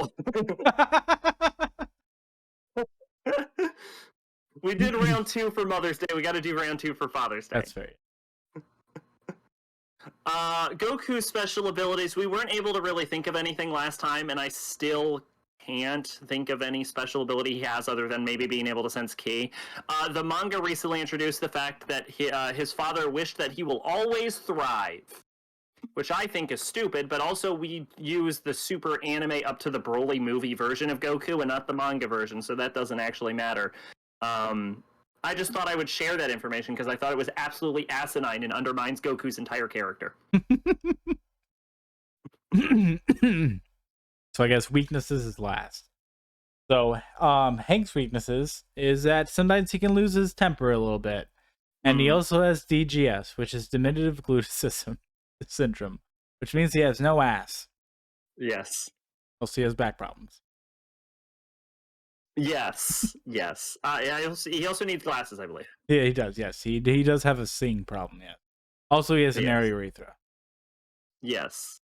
We did round 2 for Mother's Day. We got to do round 2 for Father's Day. That's fair. Goku's special abilities. We weren't able to really think of anything last time, and I still can't think of any special ability he has other than maybe being able to sense ki. The manga recently introduced the fact that his father wished that he will always thrive, which I think is stupid, but also we use the super anime up to the Broly movie version of Goku and not the manga version, so that doesn't actually matter. I just thought I would share that information because I thought it was absolutely asinine and undermines Goku's entire character. So I guess weaknesses is last. So Hank's weaknesses is that sometimes he can lose his temper a little bit. And he also has DGS, which is diminutive gluticism syndrome, which means he has no ass. Yes. Also, he has back problems. Yes. Yes. He also needs glasses, I believe. Yeah, he does. Yes, he does have a seeing problem. Yeah. Also, he has an urethra. Yes.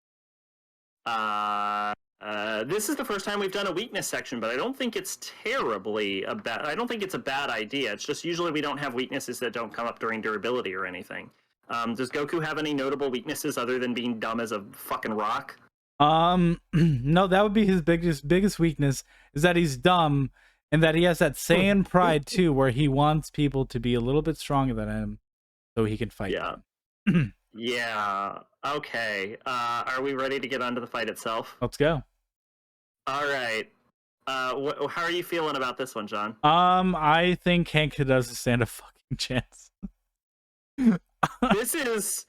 This is the first time we've done a weakness section, but I don't think it's terribly I don't think it's a bad idea. It's just usually we don't have weaknesses that don't come up during durability or anything. Does Goku have any notable weaknesses other than being dumb as a fucking rock? No, that would be his biggest weakness is that he's dumb and that he has that Saiyan pride too, where he wants people to be a little bit stronger than him so he can fight them. Yeah. Okay. Are we ready to get onto the fight itself? Let's go. All right. How are you feeling about this one, John? I think Hank does stand a fucking chance. This is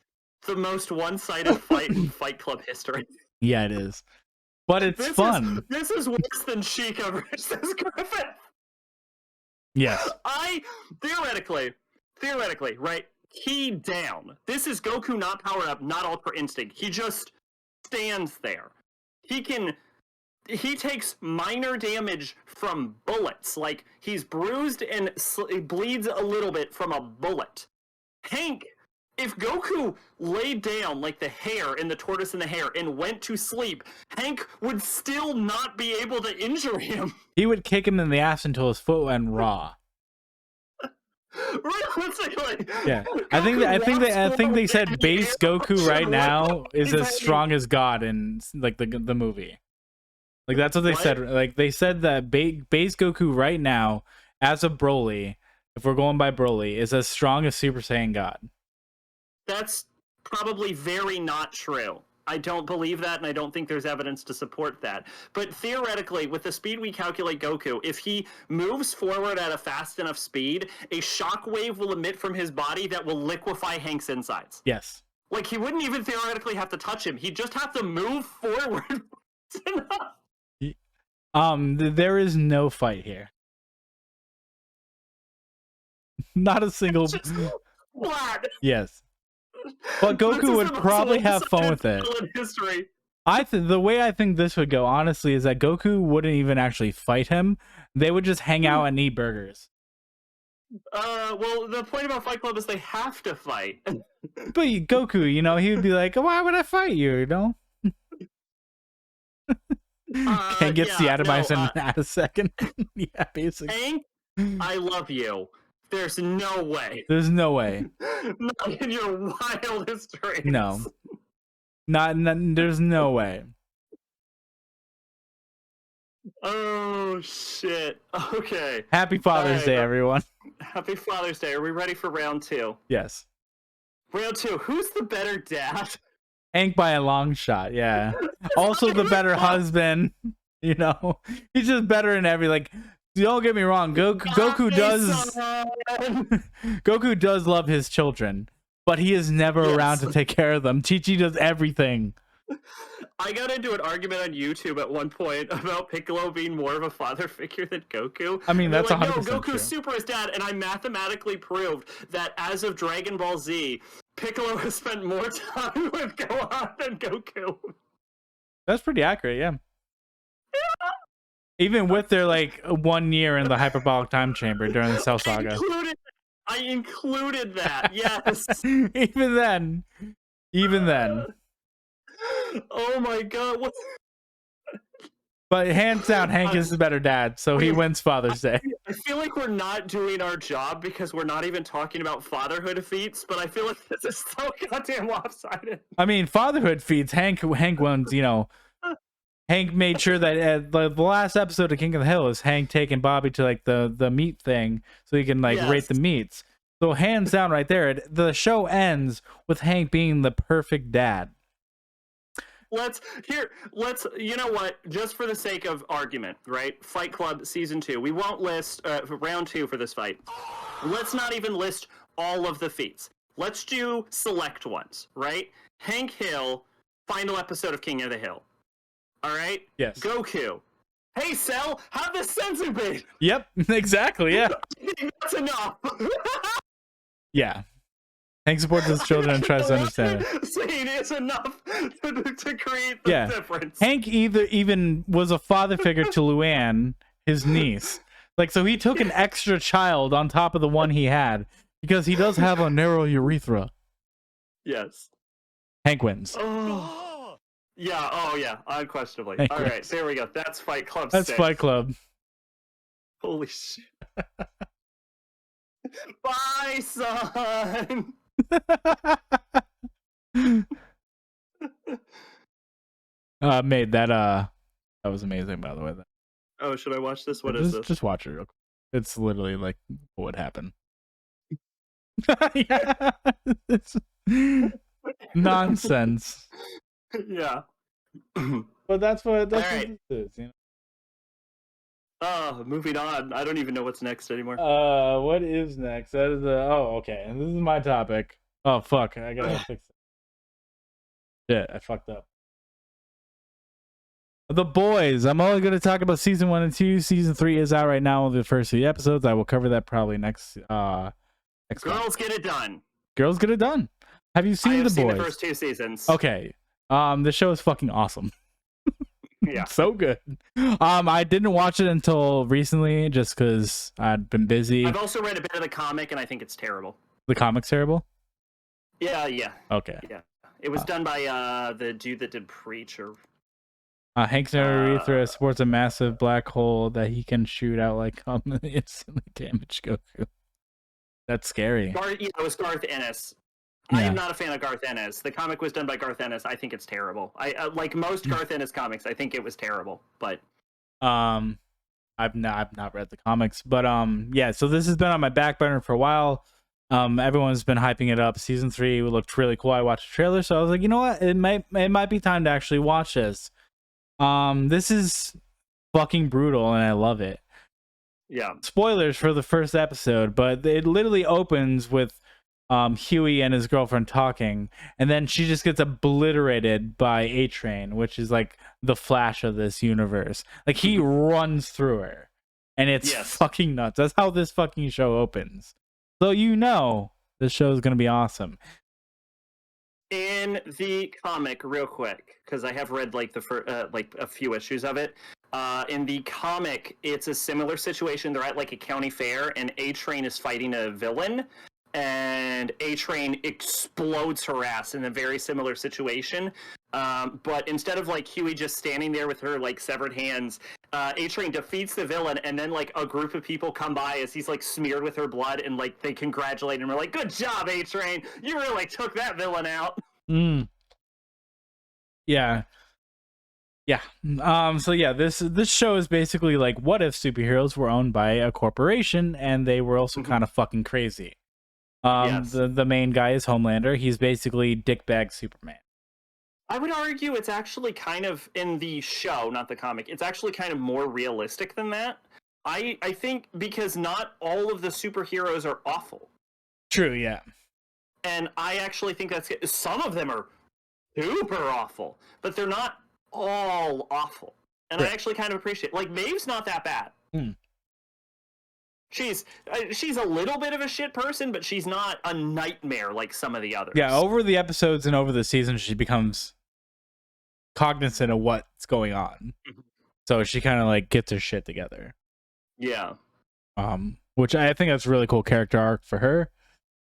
the most one-sided fight in Fight Club history. Yeah, it is. But it's fun. This is worse than Sheikah versus Griffith. Yes. Theoretically, right? Key down. This is Goku not powered up, not Ultra Instinct. He just stands there. He takes minor damage from bullets. Like, he's bruised and bleeds a little bit from a bullet. Hank, if Goku laid down like the hare in the tortoise and the hare and went to sleep, Hank would still not be able to injure him. He would kick him in the ass until his foot went raw. Realistically, yeah. I think they said base Goku right now is as strong as God in like the movie. Like that's what they said. Like they said that base Goku right now, as a Broly, if we're going by Broly, is as strong as Super Saiyan God. That's probably very not true. I don't believe that, and I don't think there's evidence to support that. But theoretically, with the speed we calculate Goku, if he moves forward at a fast enough speed, a shockwave will emit from his body that will liquefy Hank's insides. Yes. Like, he wouldn't even theoretically have to touch him. He'd just have to move forward. There is no fight here. Not a single... Flat. Yes. But Goku would probably have fun with it. The way I think this would go, honestly, is that Goku wouldn't even actually fight him. They would just hang out and eat burgers. Well, the point about Fight Club is they have to fight. But Goku, you know, he would be like, why would I fight you, you know? And gets the Atomizing in a second. Yeah, basically. Hank, I love you. There's no way. There's no way. Not in your wildest dreams. No. There's no way. Oh, shit. Okay. Happy Father's Day, everyone. Happy Father's Day. Are we ready for round 2? Yes. Round 2. Who's the better dad? Hank by a long shot, yeah. Also the better husband. You know? He's just better in every, like... Don't get me wrong, Goku does love his children, but he is never around to take care of them. Chi-Chi does everything. I got into an argument on YouTube at one point about Piccolo being more of a father figure than Goku. I mean, that's 100% no, Goku's true. super his dad, and I mathematically proved that as of Dragon Ball Z, Piccolo has spent more time with Gohan than Goku. That's pretty accurate, yeah. Even with their, like, 1 year in the hyperbolic time chamber during the Cell Saga. I included that, yes. Even then. Oh my god. What? But hands down, Hank is the better dad, so he wins Father's Day. I feel like we're not doing our job because we're not even talking about fatherhood feats, but I feel like this is so goddamn lopsided. I mean, fatherhood feats, Hank wins, you know. Hank made sure that the last episode of King of the Hill is Hank taking Bobby to like the meat thing so he can like rate the meats. So hands down right there, the show ends with Hank being the perfect dad. Let's you know what, just for the sake of argument, right? Fight Club season 2. We won't list round 2 for this fight. Let's not even list all of the feats. Let's do select ones, right? Hank Hill, final episode of King of the Hill. All right? Yes. Goku. Hey, Cell, have the senzu bean. Yep, exactly, yeah. I think that's enough. Yeah. Hank supports his children and tries to understand it. Scene is enough to create the difference. Hank even was a father figure to Luann, his niece. Like, so he took an extra child on top of the one he had because he does have a narrow urethra. Yes. Hank wins. Oh. Yeah, unquestionably. Hank All wins. right, there we go. That's Fight Club 6. That's Fight Club. Holy shit. Bye, son! Made that was amazing, by the way. Oh, should I watch this? What is this? Just watch it real quick. It's literally like what would happen. Yeah. It's nonsense. Yeah. But that's what right. this is, you know. Moving on. I don't even know what's next anymore. What is next? That is okay. This is my topic. Oh fuck, I gotta fix it. Shit, I fucked up. The Boys. I'm only gonna talk about season 1 and 2. Season 3 is out right now. The first 3 episodes. I will cover that probably next month. Get it done. Girls get it done. Have you seen The Boys? The first 2 seasons. Okay. The show is fucking awesome. Yeah. So good. I didn't watch it until recently just because I'd been busy. I've also read a bit of the comic and I think it's terrible. The comic's terrible? Yeah. Okay. Yeah. It was done by the dude that did Preacher. Hank Urethra sports a massive black hole that he can shoot out like instantly damage Goku. That's scary. It was Garth Ennis. Yeah. I am not a fan of Garth Ennis. The comic was done by Garth Ennis. I think it's terrible. I like most Garth Ennis comics. I think it was terrible, but I've not read the comics, but yeah. So this has been on my back burner for a while. Everyone's been hyping it up. Season 3 looked really cool. I watched the trailer, so I was like, you know what? It might be time to actually watch this. This is fucking brutal, and I love it. Yeah. Spoilers for the first episode, but it literally opens with Huey and his girlfriend talking, and then she just gets obliterated by A-Train, which is like the Flash of this universe. Like he runs through her, and it's fucking nuts. That's how this fucking show opens. So you know this show is gonna be awesome. In the comic, real quick, because I have read like like a few issues of it. In the comic, it's a similar situation. They're at like a county fair, and A-Train is fighting a villain, and A-Train explodes her ass in a very similar situation. But instead of like Huey just standing there with her like severed hands, A-Train defeats the villain, and then like a group of people come by as he's like smeared with her blood, and like they congratulate him. We're like, "Good job, A-Train! You really took that villain out." Yeah. So yeah, this show is basically like, what if superheroes were owned by a corporation and they were also kind of fucking crazy? The main guy is Homelander. He's basically dickbag Superman. I would argue it's actually kind of, in the show, not the comic, it's actually kind of more realistic than that. I think because not all of the superheroes are awful. True, yeah. And I actually think some of them are super awful, but they're not all awful. And right. I actually kind of appreciate it. Like, Maeve's not that bad. She's a little bit of a shit person, but she's not a nightmare like some of the others. Yeah, over the episodes and over the season, she becomes cognizant of what's going on. So she kind of like gets her shit together. Yeah. Which I think that's a really cool character arc for her.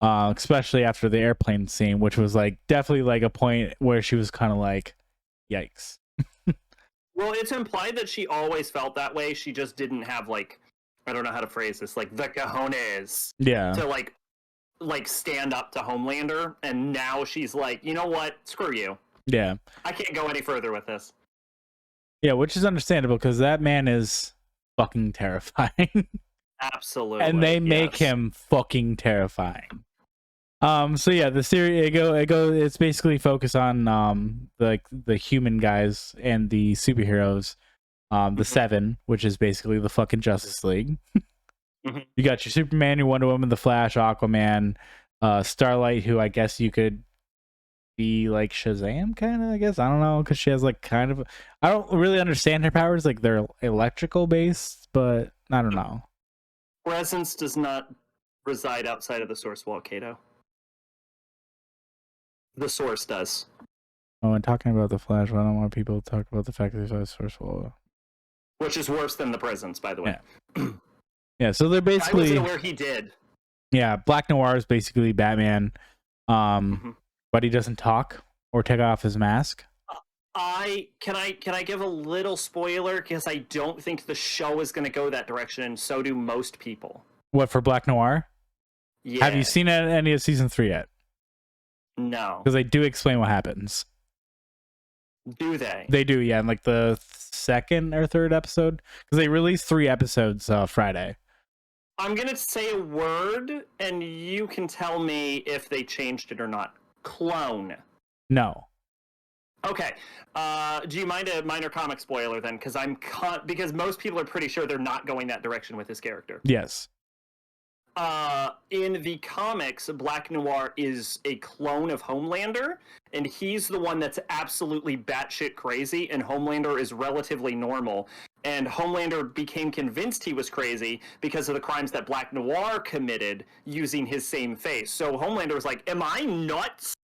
Especially after the airplane scene, which was like definitely like a point where she was kind of like, yikes. Well, it's implied that she always felt that way. She just didn't have like, I don't know how to phrase this, like the cojones to like stand up to Homelander. And now she's like, you know what? Screw you. Yeah. I can't go any further with this. Yeah, which is understandable because that man is fucking terrifying. Absolutely. And they make him fucking terrifying. So yeah, the series it's basically focused on like the human guys and the superheroes. The 7, which is basically the fucking Justice League. You got your Superman, your Wonder Woman, the Flash, Aquaman, Starlight, who I guess you could be like Shazam, kind of. I guess I don't know, because she has like kind of. I don't really understand her powers. Like they're electrical based, but I don't know. Presence does not reside outside of the source wall, Kato. The source does. Oh, and talking about the Flash, I don't want people to talk about the fact that there's a source wall. Which is worse than the presence, by the way. Yeah, so they're basically. I wasn't aware he did. Yeah, Black Noir is basically Batman, but he doesn't talk or take off his mask. Can I give a little spoiler, because I don't think the show is going to go that direction, and so do most people. What, for Black Noir? Yeah. Have you seen any of season 3 yet? No. Because they do explain what happens. Do they? They do, yeah. In like the second or third episode, because they released 3 episodes Friday. I'm gonna say a word, and you can tell me if they changed it or not. Clone. No. Okay. Do you mind a minor comic spoiler then? Because most people are pretty sure they're not going that direction with this character. Yes. In the comics, Black Noir is a clone of Homelander, and he's the one that's absolutely batshit crazy, and Homelander is relatively normal. And Homelander became convinced he was crazy because of the crimes that Black Noir committed using his same face. So Homelander was like, "Am I nuts?"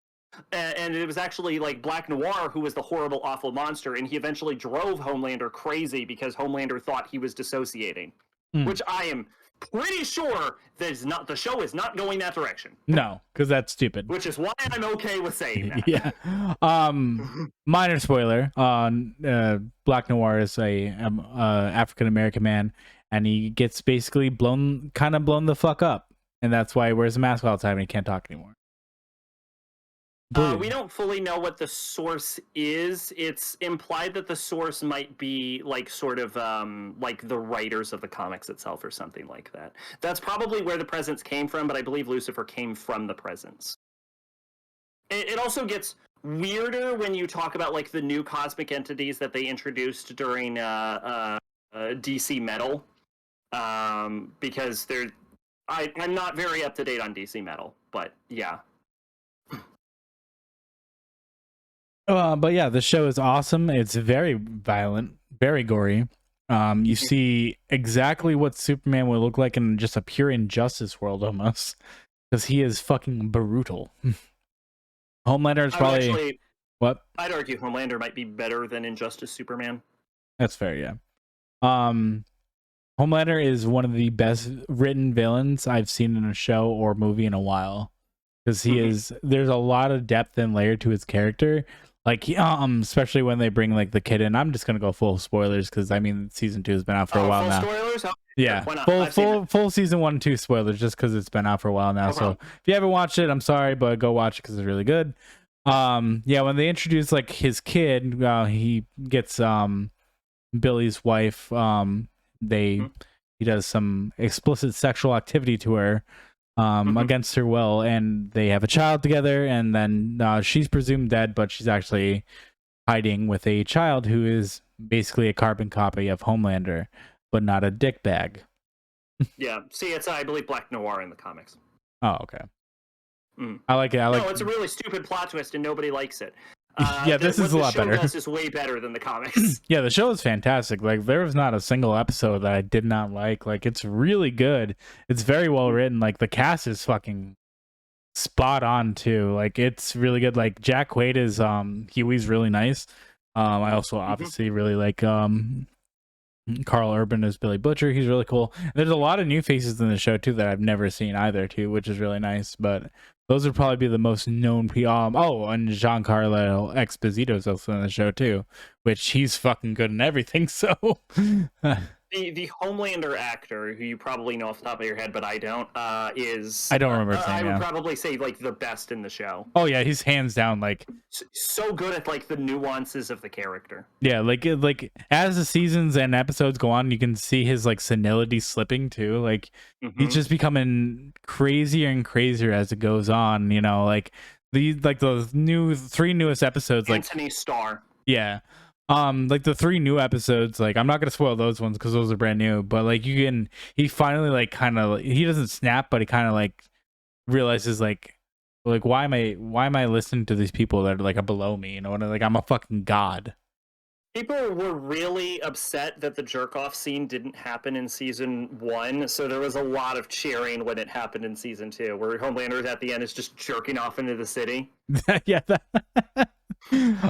And it was actually like Black Noir who was the horrible, awful monster, and he eventually drove Homelander crazy because Homelander thought he was dissociating, which I am pretty sure that the show is not going that direction. No, because that's stupid. Which is why I'm okay with saying that. Yeah. Minor spoiler. Black Noir is a African American man, and he gets basically blown the fuck up, and that's why he wears a mask all the time and he can't talk anymore. We don't fully know what the source is. It's implied that the source might be like sort of like the writers of the comics itself or something like that. That's probably where the presence came from, but I believe Lucifer came from the presence. It also gets weirder when you talk about like the new cosmic entities that they introduced during DC Metal, because I'm not very up to date on DC Metal, but yeah. But yeah, the show is awesome. It's very violent, very gory. You see exactly what Superman would look like in just a pure injustice world almost, because he is fucking brutal. Homelander is probably what? I'd argue Homelander might be better than Injustice Superman. That's fair, yeah. Homelander is one of the best written villains I've seen in a show or movie in a while, because there's a lot of depth and layer to his character. Like, especially when they bring like the kid in. I'm just gonna go full spoilers because I mean season 2 has been out for a while now. Spoilers? Yeah, full season 1 and 2 spoilers just because it's been out for a while now. So if you haven't watched it, I'm sorry, but go watch it because it's really good. Yeah, when they introduce like his kid, he gets Billy's wife. He does some explicit sexual activity to her. Against her will, and they have a child together, and then she's presumed dead, but she's actually hiding with a child who is basically a carbon copy of Homelander, but not a dickbag. Yeah, see, it's I believe Black Noir in the comics. Oh, okay. I like it. No, it's a really stupid plot twist, and nobody likes it. Yeah, this is a lot better. This is way better than the comics. Yeah, the show is fantastic. Like, there was not a single episode that I did not like. Like, it's really good. It's very well written. Like, the cast is fucking spot on too. Like, it's really good. Like, Jack Quaid is Huey's really nice. I also obviously really like Carl Urban as Billy Butcher. He's really cool. There's a lot of new faces in the show too that I've never seen either too, which is really nice. But those would probably be the most known people. And Giancarlo Esposito is also in the show too, which he's fucking good in everything. So the Homelander actor, who you probably know off the top of your head, but I don't, is I don't remember his name. I would probably say like the best in the show. Oh yeah, he's hands down like so good at like the nuances of the character. Yeah, like as the seasons and episodes go on, you can see his like senility slipping too. Like he's just becoming crazier and crazier as it goes on. You know, like the three newest episodes, like Anthony Starr. Yeah. Like the 3 new episodes, like I'm not gonna spoil those ones because those are brand new, but like he finally like kind of, he doesn't snap, but he kind of like realizes like why am I listening to these people that are like below me, you know, and like I'm a fucking god. People were really upset that the jerk off scene didn't happen in season 1, so there was a lot of cheering when it happened in season 2, where Homelander at the end is just jerking off into the city. Yeah.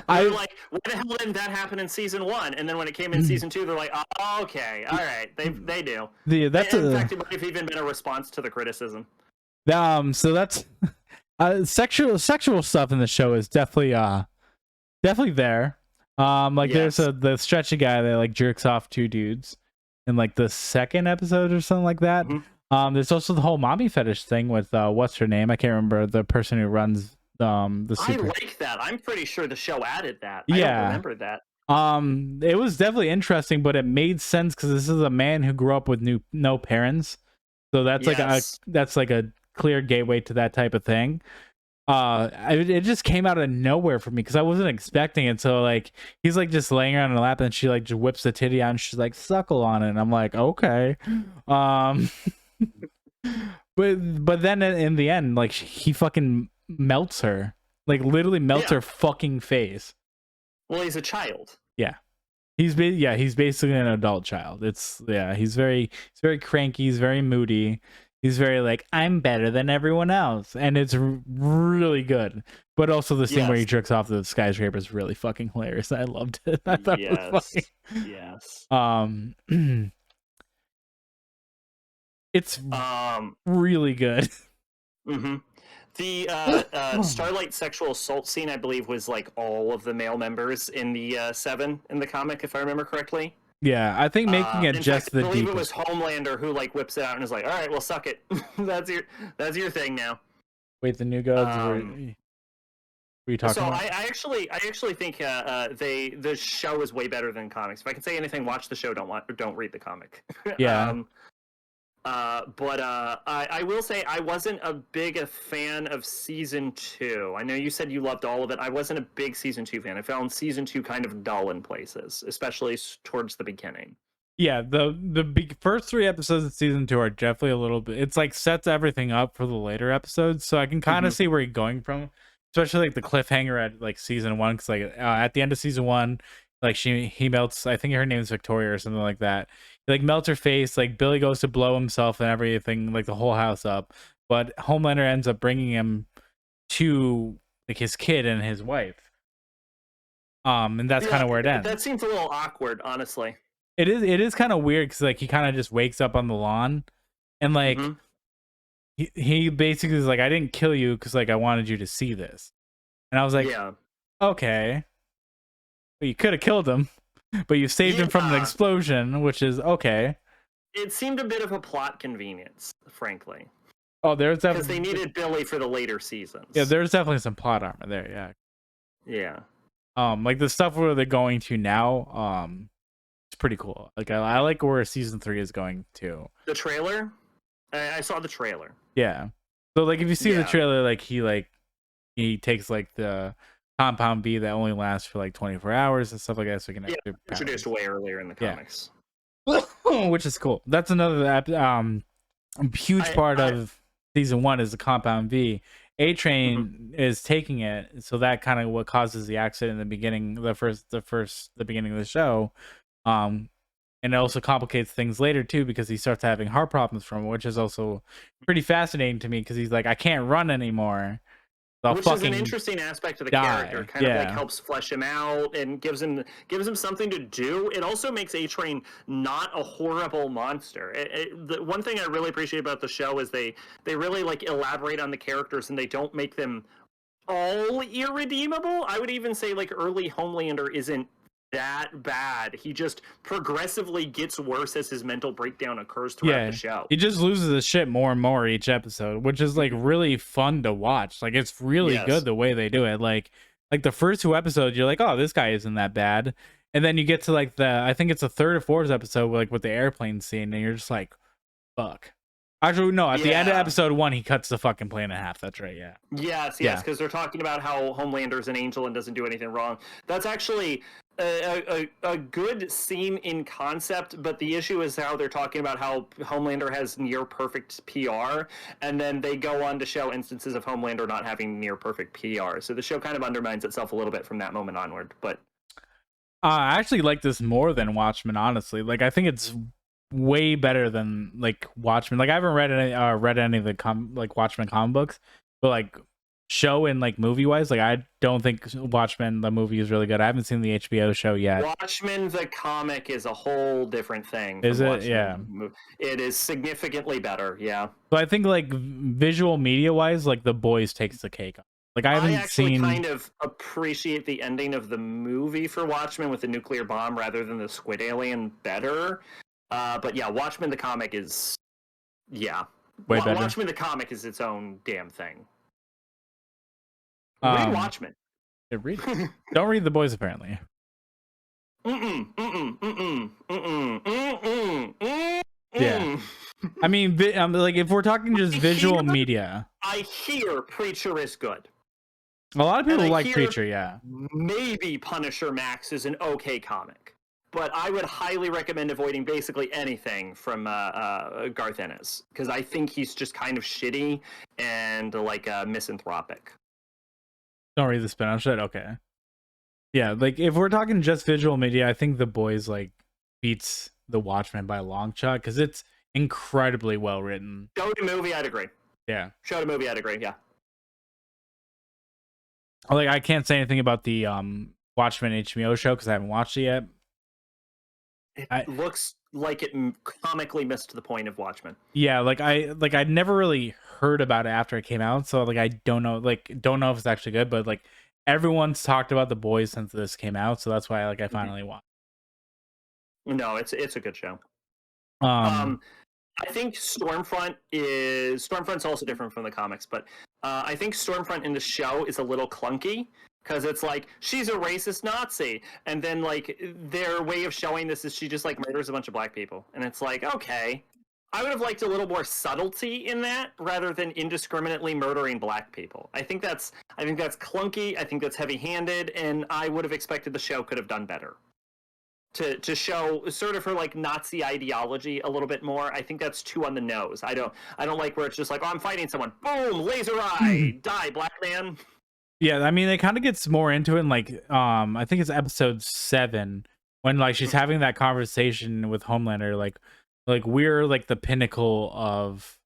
I was like, why the hell didn't that happen in season 1? And then when it came in season 2, they're like, oh, okay, all right, they do. Yeah, that's in fact, it might have even been a response to the criticism. So that's sexual stuff in the show is definitely there. Like yes. There's the stretchy guy that like jerks off 2 dudes in like the 2nd episode or something like that. There's also the whole mommy fetish thing with what's her name? I can't remember, the person who runs the super... I like that. I'm pretty sure the show added that. Yeah. I don't remember that. It was definitely interesting, but it made sense because this is a man who grew up with no parents. So that's like a clear gateway to that type of thing. It just came out of nowhere for me because I wasn't expecting it. So like he's like just laying around in her lap and she like just whips the titty out and she's like suckle on it and I'm like okay. um but then in the end like he fucking melts her, like literally melts her fucking face. Well, he's a child. Yeah. He's basically an adult child. He's very cranky, he's very moody. He's very like, I'm better than everyone else. And it's really good. But also the scene where he jerks off the skyscraper is really fucking hilarious. I loved it. I thought it was funny. Yes. It's really good. Mm-hmm. The Starlight sexual assault scene, I believe, was like all of the male members in the 7 in the comic, if I remember correctly. Yeah, I think making it just the I believe deepest. it was Homelander who like whips it out and is like, "All right, well, suck it. that's your thing now." Wait, the new gods were you talking about? I actually think the show is way better than comics. If I can say anything, watch the show. Don't read the comic. Yeah. But I will say I wasn't a big fan of season 2. I know you said you loved all of it. I wasn't a big season 2 fan. I found season 2 kind of dull in places, especially towards the beginning. Yeah, the first 3 episodes of season 2 are definitely a little bit. It's like sets everything up for the later episodes, so I can kind of see where you're going from, especially like the cliffhanger at like season 1, because like at the end of season 1, like he melts. I think her name's Victoria or something like that. He like melts her face. Like Billy goes to blow himself and everything, like the whole house up. But Homelander ends up bringing him to like his kid and his wife. And that's kind of where it ends. That seems a little awkward, honestly. It is kind of weird because like he kind of just wakes up on the lawn, and like he basically is like, I didn't kill you because like I wanted you to see this, and I was like, yeah, okay. Well, you could have killed him, but you saved him from an explosion, which is okay. It seemed a bit of a plot convenience, frankly. Oh, there's definitely because they needed Billy for the later seasons. Yeah, there's definitely some plot armor there. Yeah. Yeah. Like the stuff where they're going to now, it's pretty cool. Like I like where season 3 is going to. The trailer, I saw the trailer. Yeah. So like if you see the trailer, like he takes like the compound V that only lasts for like 24 hours and stuff like that, so you can introduced way earlier in the comics. Which is cool. That's another huge part of season 1 is the compound V. A-Train is taking it, so that kind of what causes the accident in the beginning, the beginning of the show. And it also complicates things later too because he starts having heart problems from it, which is also pretty fascinating to me because he's like, I can't run anymore. Which is an interesting aspect of the character. Kind of like helps flesh him out and gives him something to do. It also makes A-Train not a horrible monster. The one thing I really appreciate about the show is they really like elaborate on the characters and they don't make them all irredeemable. I would even say like early Homelander isn't that bad. He just progressively gets worse as his mental breakdown occurs throughout the show. He just loses his shit more and more each episode, which is like really fun to watch. Like it's really good the way they do it. Like the first 2 episodes, you're like, oh, this guy isn't that bad, and then you get to like I think it's the 3rd or 4th episode, like with the airplane scene, and you're just like, fuck. Actually, no. At the end of episode 1, he cuts the fucking plane in half. That's right. Yeah. Yes, because they're talking about how Homelander's an angel and doesn't do anything wrong. That's actually a good scene in concept, but the issue is how they're talking about how Homelander has near perfect PR, and then they go on to show instances of Homelander not having near perfect PR. So the show kind of undermines itself a little bit from that moment onward. But I actually like this more than Watchmen, honestly. Like I think it's way better than like Watchmen. Like I haven't read any of the Watchmen comic books, but like show and like movie wise, like I don't think Watchmen the movie is really good. I haven't seen the HBO show yet. Watchmen the comic is a whole different thing. Is it? Watchmen. Yeah. It is significantly better. Yeah. So I think like visual media wise, like The Boys takes the cake. Like I actually kind of appreciate the ending of the movie for Watchmen with the nuclear bomb rather than the squid alien better. But yeah, Watchmen the comic is way better. Watchmen the comic is its own damn thing. Read Watchmen. Read it. Don't read The Boys apparently. Yeah. I mean, like if we're talking just visual media, I hear Preacher is good. A lot of people And I like hear Preacher, yeah. maybe Punisher Max is an okay comic, but I would highly recommend avoiding basically anything from Garth Ennis, because I think he's just kind of shitty and like misanthropic. Don't read the spin-off shit? Okay. Yeah, like if we're talking just visual media, I think The Boys like beats The Watchmen by a long shot because it's incredibly well written. Show to movie, I'd agree. Yeah. Show to movie, I'd agree. Yeah. Like I can't say anything about the Watchmen HBO show because I haven't watched it yet. It looks like it comically missed the point of Watchmen. Yeah, I'd never really heard about it after it came out, so like I don't know if it's actually good, but like everyone's talked about The Boys since this came out, so that's why I finally watched. No, it's a good show. I think Stormfront's also different from the comics, but I think Stormfront in the show is a little clunky because it's like she's a racist Nazi, and then like their way of showing this is she just like murders a bunch of black people, and it's like, okay, I would have liked a little more subtlety in that rather than indiscriminately murdering black people. I think that's clunky. I think that's heavy-handed, and I would have expected the show could have done better to show sort of her like Nazi ideology a little bit more. I think that's too on the nose. I don't like where it's just like, oh, I'm fighting someone, boom, laser eye, die, black man. Yeah, I mean, it kind of gets more into it in like I think it's episode 7 when like she's having that conversation with Homelander, like we're like the pinnacle of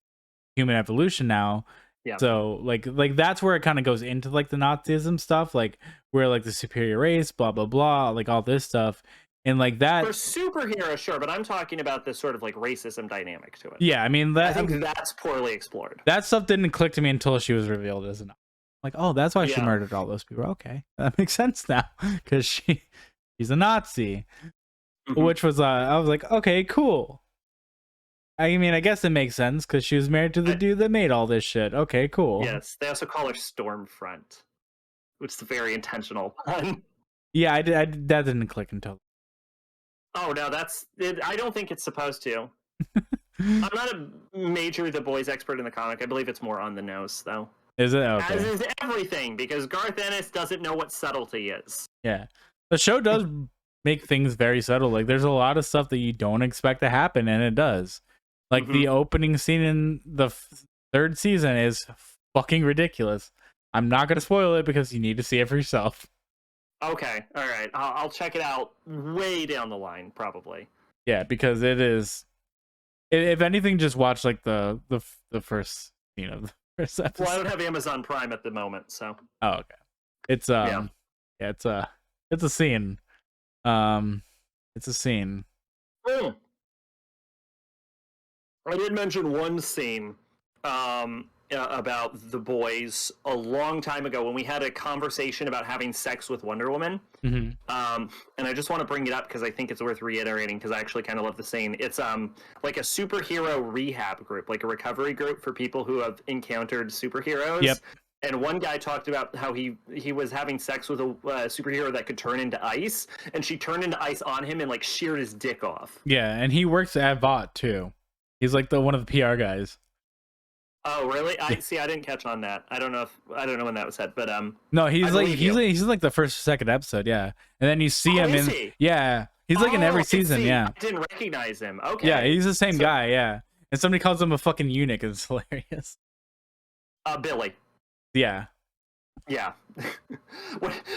human evolution now. Yeah. So like that's where it kind of goes into like the Nazism stuff, like we're like the superior race, blah blah blah, like all this stuff. And like that for superhero, sure, but I'm talking about this sort of like racism dynamic to it. Yeah, I mean that I think that's poorly explored. That stuff didn't click to me until she was revealed as an like, oh, that's why she murdered all those people. Okay, that makes sense now because she's a Nazi, which was I was like, okay, cool. I mean, I guess it makes sense because she was married to the dude that made all this shit. Okay, cool. Yes, they also call her Stormfront, which is a very intentional pun. Yeah, that didn't click until. Oh no, I don't think it's supposed to. I'm not a major The Boys expert in the comic. I believe it's more on the nose, though. Is it? Okay. As is everything, because Garth Ennis doesn't know what subtlety is. Yeah, the show does make things very subtle. Like, there's a lot of stuff that you don't expect to happen, and it does. Like the opening scene in the 3rd season is fucking ridiculous. I'm not gonna spoil it because you need to see it for yourself. Okay, all right. I'll check it out way down the line, probably. Yeah, because it is. If anything, just watch like the first, the first episode. Well, I don't have Amazon Prime at the moment, so. Oh, okay. It's yeah, it's a scene. It's a scene. I did mention one scene about The Boys a long time ago when we had a conversation about having sex with Wonder Woman. And I just want to bring it up because I think it's worth reiterating because I actually kind of love the scene. It's like a superhero rehab group, like a recovery group for people who have encountered superheroes. Yep. And one guy talked about how he was having sex with a superhero that could turn into ice, and she turned into ice on him and like sheared his dick off. Yeah, and he works at Vought too. He's like one of the PR guys. Oh, really? I didn't catch on that. I don't know when that was said, but no, he's like the first or second episode, yeah. And then you see him in he's like in every season, yeah. I didn't recognize him. Okay. Yeah, he's the same guy, yeah. And somebody calls him a fucking eunuch. It's hilarious. Billy. Yeah. Yeah.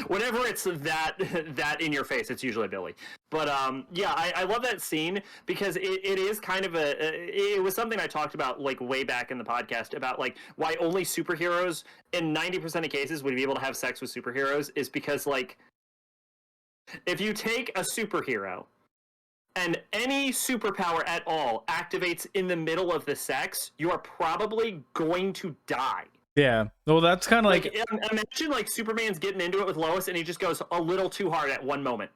Whenever it's that in your face, it's usually Billy. But yeah, I love that scene because it is kind of it was something I talked about like way back in the podcast about like why only superheroes in 90% of cases would be able to have sex with superheroes is because like if you take a superhero and any superpower at all activates in the middle of the sex, you are probably going to die. Yeah. Well, that's kind of like imagine like Superman's getting into it with Lois and he just goes a little too hard at one moment.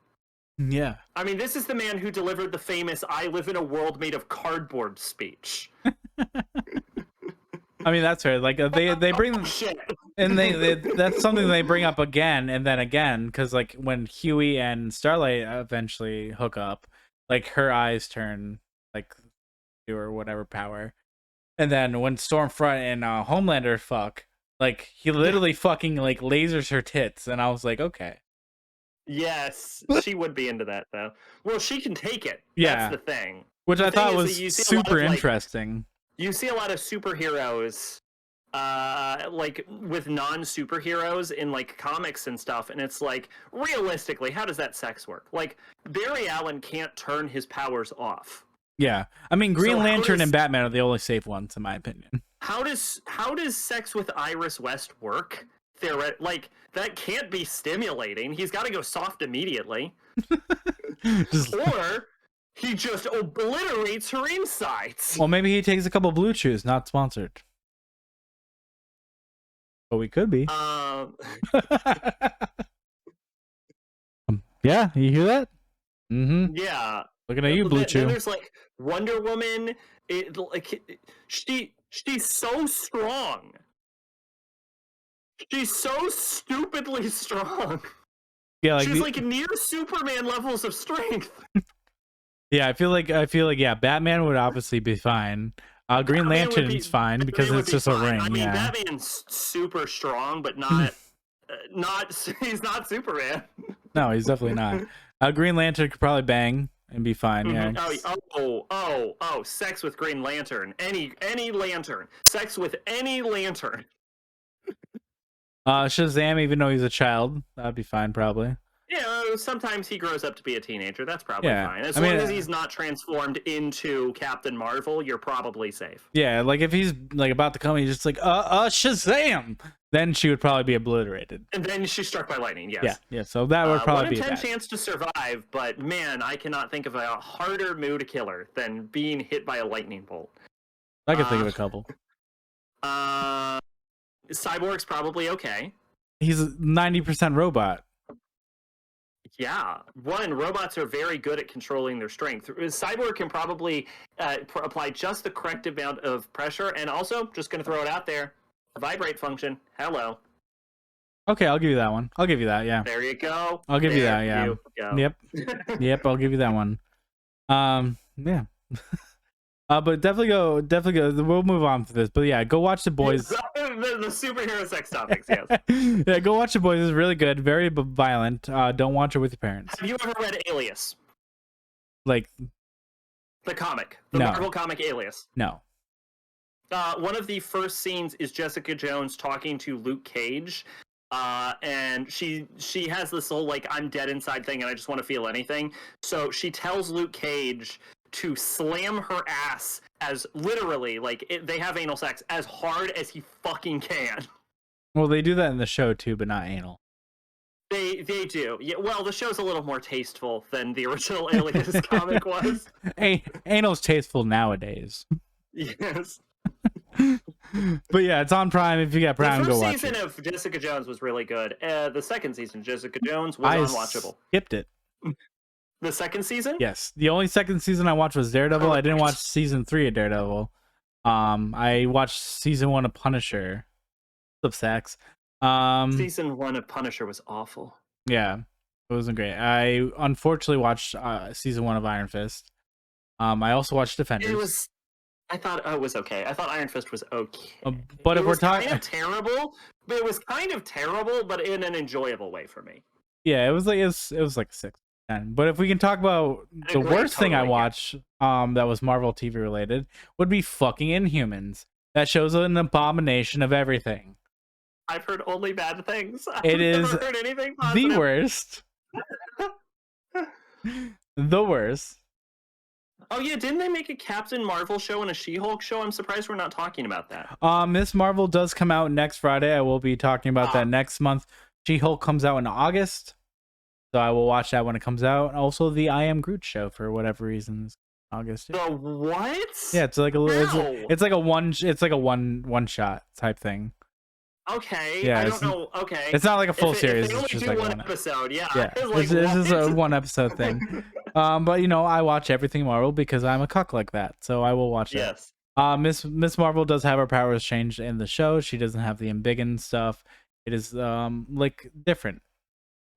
Yeah. I mean, this is the man who delivered the famous "I live in a world made of cardboard" speech. I mean, that's right. Like they bring and they that's something they bring up again and then again because like when Huey and Starlight eventually hook up, like her eyes turn like to her whatever power. And then when Stormfront and Homelander fuck, Like he literally fucking like lasers her tits, and I was like, okay. Yes, she would be into that though. Well, she can take it. Yeah. That's the thing. Which The I thing thought is that was you see a lot super of, like, interesting. you see a lot of superheroes like with non-superheroes in like comics and stuff, and it's like, realistically, how does that sex work? Like, Barry Allen can't turn his powers off. Yeah. I mean, Green So Lantern and Batman are the only safe ones, in my opinion. how does sex with Iris West work? Like, that can't be stimulating. He's got to go soft immediately. Or he just obliterates her insides. Well, maybe he takes a couple Blue Chews, not sponsored. But we could be. Yeah, you hear that? Mm-hmm. Yeah. Looking at you, Blue Chew. Then there's like Wonder Woman. She's so strong. She's so stupidly strong. Yeah, like she's like near Superman levels of strength. Yeah, I feel like yeah, Batman would obviously be fine. Green Lantern's fine because it's just a ring. I mean, yeah. Batman's super strong, but not he's not Superman. No, he's definitely not. Green Lantern could probably bang and be fine. Yeah. Sex with Green Lantern. Any lantern. Sex with any lantern. Shazam, even though he's a child, that'd be fine probably. Yeah, sometimes he grows up to be a teenager. That's probably fine. As long as he's not transformed into Captain Marvel, you're probably safe. Yeah, like if he's like about to come, he's just like, Shazam! Then she would probably be obliterated. And then she's struck by lightning. Yes. Yeah. So that would probably be 1 in 10 chance to survive, but man, I cannot think of a harder mood killer than being hit by a lightning bolt. I can think of a couple. Cyborg's probably okay. He's a 90% robot. Yeah, robots are very good at controlling their strength. Cyborg can probably apply just the correct amount of pressure, and also, just going to throw it out there, vibrate function. Hello. Okay, I'll give you that one. I'll give you that, yeah. There you go. I'll give you that, yeah. Yep, I'll give you that one. Yeah. But definitely go. We'll move on for this. But yeah, go watch The Boys. the superhero sex topics, yes. Yeah, go watch The Boys. It's really good. Very violent. Don't watch it with your parents. Have you ever read Alias? Like the comic, the Marvel comic Alias. No. One of the first scenes is Jessica Jones talking to Luke Cage, and she has this whole like I'm dead inside thing, and I just want to feel anything. So she tells Luke Cage to slam her ass as literally they have anal sex as hard as he fucking can. Well, they do that in the show too, but not anal. They do. Yeah, well, the show's a little more tasteful than the original Alias comic was. Anal's tasteful nowadays. Yes. But yeah, it's on Prime. If you got Prime, go watch it. The first season of Jessica Jones was really good. The second season, Jessica Jones, was unwatchable. Skipped it. The second season? Yes. The only second season I watched was Daredevil. I didn't watch season 3 of Daredevil. I watched season 1 of Punisher. Of sex. Season 1 of Punisher was awful. Yeah, it wasn't great. I unfortunately watched season 1 of Iron Fist. I also watched Defenders. I thought it was okay. I thought Iron Fist was okay. But if we're talking, kind of terrible. But it was kind of terrible, but in an enjoyable way for me. Yeah, it was like a 6. But if we can talk about the worst thing I watched, that was Marvel TV related, would be fucking Inhumans. That show's an abomination of everything. I've heard only bad things. It is never heard anything positive. The worst. The worst. Oh yeah, didn't they make a Captain Marvel show and a She-Hulk show? I'm surprised we're not talking about that. Miss Marvel does come out next Friday. I will be talking about that next month. She-Hulk comes out in August. So I will watch that when it comes out. Also, the I Am Groot show for whatever reasons. August. The what? Yeah, it's like it's like a one shot type thing. Okay. Yeah, I don't know. Okay. It's not like a full series. If they only it's just do like one episode. Yeah. This is a one episode thing. But I watch everything Marvel because I'm a cuck like that. So I will watch it. Yes. Miss Marvel does have her powers changed in the show. She doesn't have the embiggen stuff. It is like different.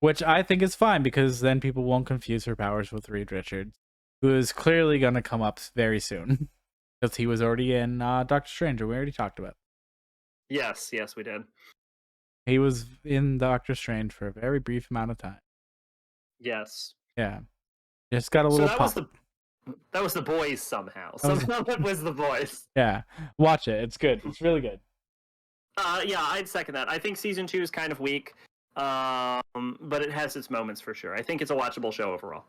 Which I think is fine because then people won't confuse her powers with Reed Richards, who is clearly going to come up very soon because he was already in Doctor Strange, we already talked about. Yes, we did. He was in Doctor Strange for a very brief amount of time. Yes. Yeah. Just got a So little that pop. was the boys somehow. That was- Somehow that was the boys. Yeah. Watch it. It's good. It's really good. Yeah, I'd second that. I think season 2 is kind of weak, but it has its moments for sure. I think it's a watchable show overall.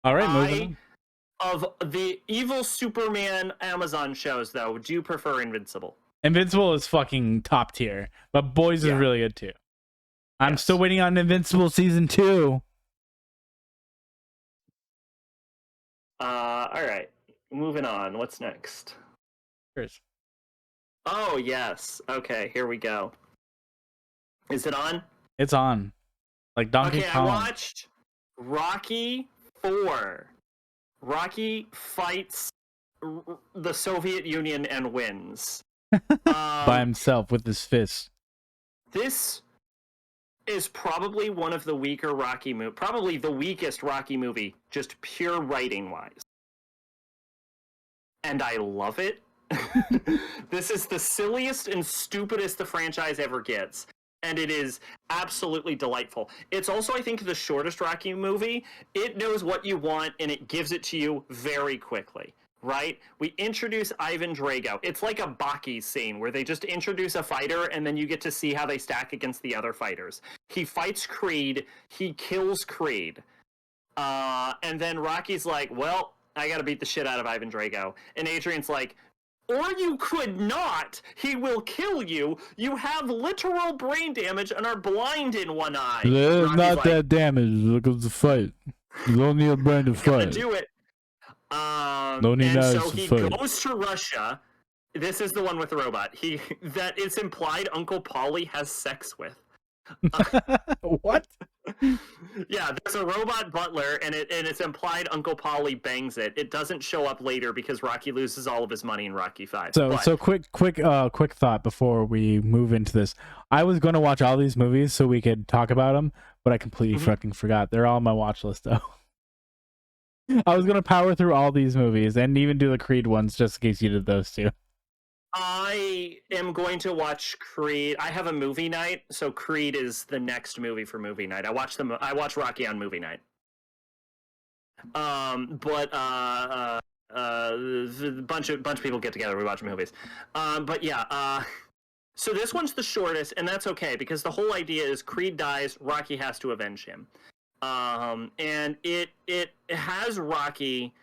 All right, moving on. Of the evil Superman Amazon shows, though, do you prefer Invincible? Invincible is fucking top tier, but Boys is really good too. I'm still waiting on Invincible season 2. All right, moving on. What's next? Cheers. Oh yes. Okay, here we go. Is it on? It's on. Like Donkey Kong. I watched Rocky 4. Rocky fights the Soviet Union and wins. By himself with his fist. This is probably one of the weaker Rocky movies. Probably the weakest Rocky movie, just pure writing-wise. And I love it. This is the silliest and stupidest the franchise ever gets. And it is absolutely delightful. It's also, I think, the shortest Rocky movie. It knows what you want, and it gives it to you very quickly, right? We introduce Ivan Drago. It's like a Baki scene where they just introduce a fighter, and then you get to see how they stack against the other fighters. He fights Creed. He kills Creed. And then Rocky's like, well, I got to beat the shit out of Ivan Drago. And Adrian's like, or you could not. He will kill you. You have literal brain damage and are blind in one eye. There's not that damage. Look at the fight. You don't need a brain to fight. Do it. No need and so he goes to Russia. This is the one with the robot. That it's implied Uncle Paulie has sex with. What? Yeah, there's a robot butler, and it's implied Uncle Paulie bangs it. It doesn't show up later because Rocky loses all of his money in Rocky 5. So quick thought before we move into this. I was going to watch all these movies so we could talk about them, but I completely fucking forgot. They're all on my watch list though. I was going to power through all these movies and even do the Creed ones just in case you did those too. I am going to watch Creed. I have a movie night, so Creed is the next movie for movie night. I watch Rocky on movie night. A bunch of people get together. We watch movies. So this one's the shortest, and that's okay because the whole idea is Creed dies, Rocky has to avenge him, and it has Rocky.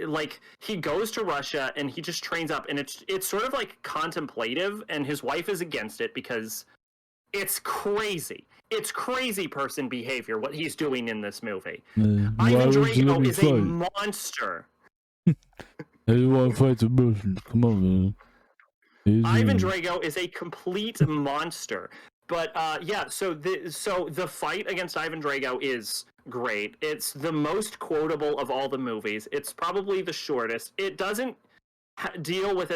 Like he goes to Russia and he just trains up, and it's sort of like contemplative, and his wife is against it because it's crazy. It's crazy person behavior what he's doing in this movie. Ivan Drago is a monster. You want to fight the person? Come on, man. Ivan Drago is a complete monster. But so the fight against Ivan Drago is great. It's the most quotable of all the movies. It's probably the shortest. It doesn't deal with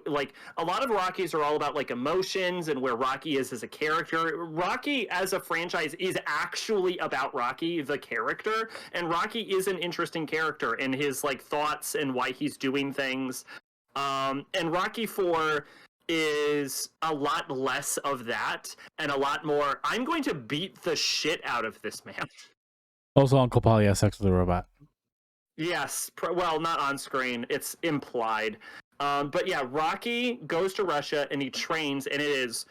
like a lot of Rockies are all about like emotions and where Rocky is as a character. Rocky as a franchise is actually about Rocky the character, and Rocky is an interesting character in his like thoughts and why he's doing things. And Rocky 4 is a lot less of that and a lot more, I'm going to beat the shit out of this man. Also, Uncle Paulie has sex with a robot. Yes. Well, not on screen. It's implied. But yeah, Rocky goes to Russia and he trains, and it is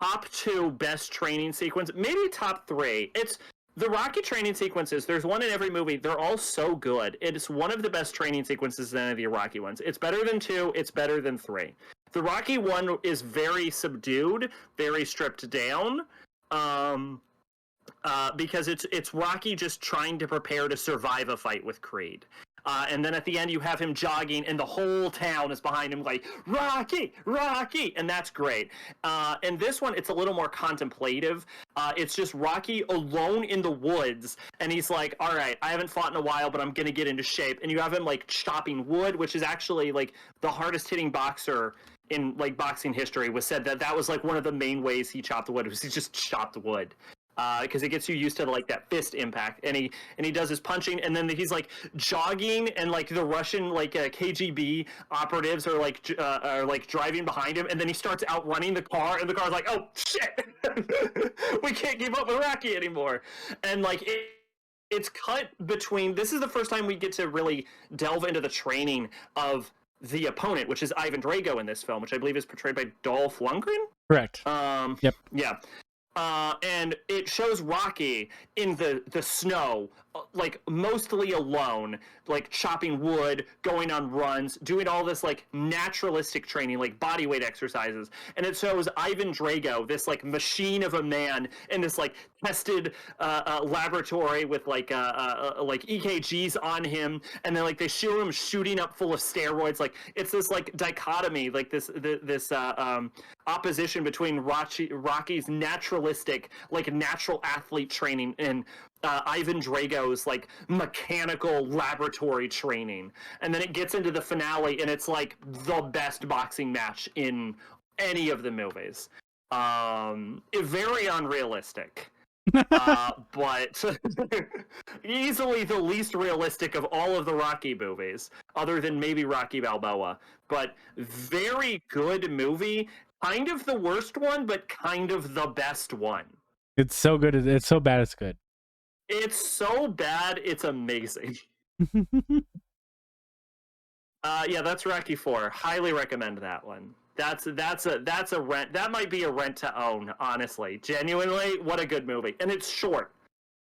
top 2 best training sequence, maybe top 3. It's the Rocky training sequences. There's one in every movie. They're all so good. It's one of the best training sequences than any of the Rocky ones. It's better than 2. It's better than 3. The Rocky one is very subdued, very stripped down. Because it's Rocky just trying to prepare to survive a fight with Creed. And then at the end, you have him jogging, and the whole town is behind him like, Rocky, Rocky! And that's great. And this one, it's a little more contemplative. It's just Rocky alone in the woods, and he's like, all right, I haven't fought in a while, but I'm going to get into shape. And you have him, like, chopping wood, which is actually, like, the hardest-hitting boxer in, like, boxing history was said that was, like, one of the main ways he chopped wood, was he just chopped wood. because it gets you used to like that fist impact, and he does his punching, and then he's like jogging, and like the Russian like KGB operatives are like driving behind him, and then he starts outrunning the car, and the car's like, oh shit, we can't keep up with Rocky anymore, and like it's cut between. This is the first time we get to really delve into the training of the opponent, which is Ivan Drago in this film, which I believe is portrayed by Dolph Lundgren. Correct. Yep. Yeah. And it shows Rocky in the snow, like mostly alone, like chopping wood, going on runs, doing all this like naturalistic training, like body weight exercises. And it shows Ivan Drago, this like machine of a man, in this like tested laboratory with like EKGs on him, and then like they show him shooting up full of steroids. Like it's this like dichotomy, like this opposition between Rocky's naturalistic, like natural athlete training and Ivan Drago's like mechanical laboratory training. And then it gets into the finale, and it's like the best boxing match in any of the movies. Very unrealistic. But easily the least realistic of all of the Rocky movies, other than maybe Rocky Balboa. But very good movie. Kind of the worst one, but kind of the best one. It's so good. It's so bad. It's good. It's so bad. It's amazing. Yeah, that's Rocky 4. Highly recommend that one. That's a rent. That might be a rent to own. Honestly, genuinely, what a good movie, and it's short,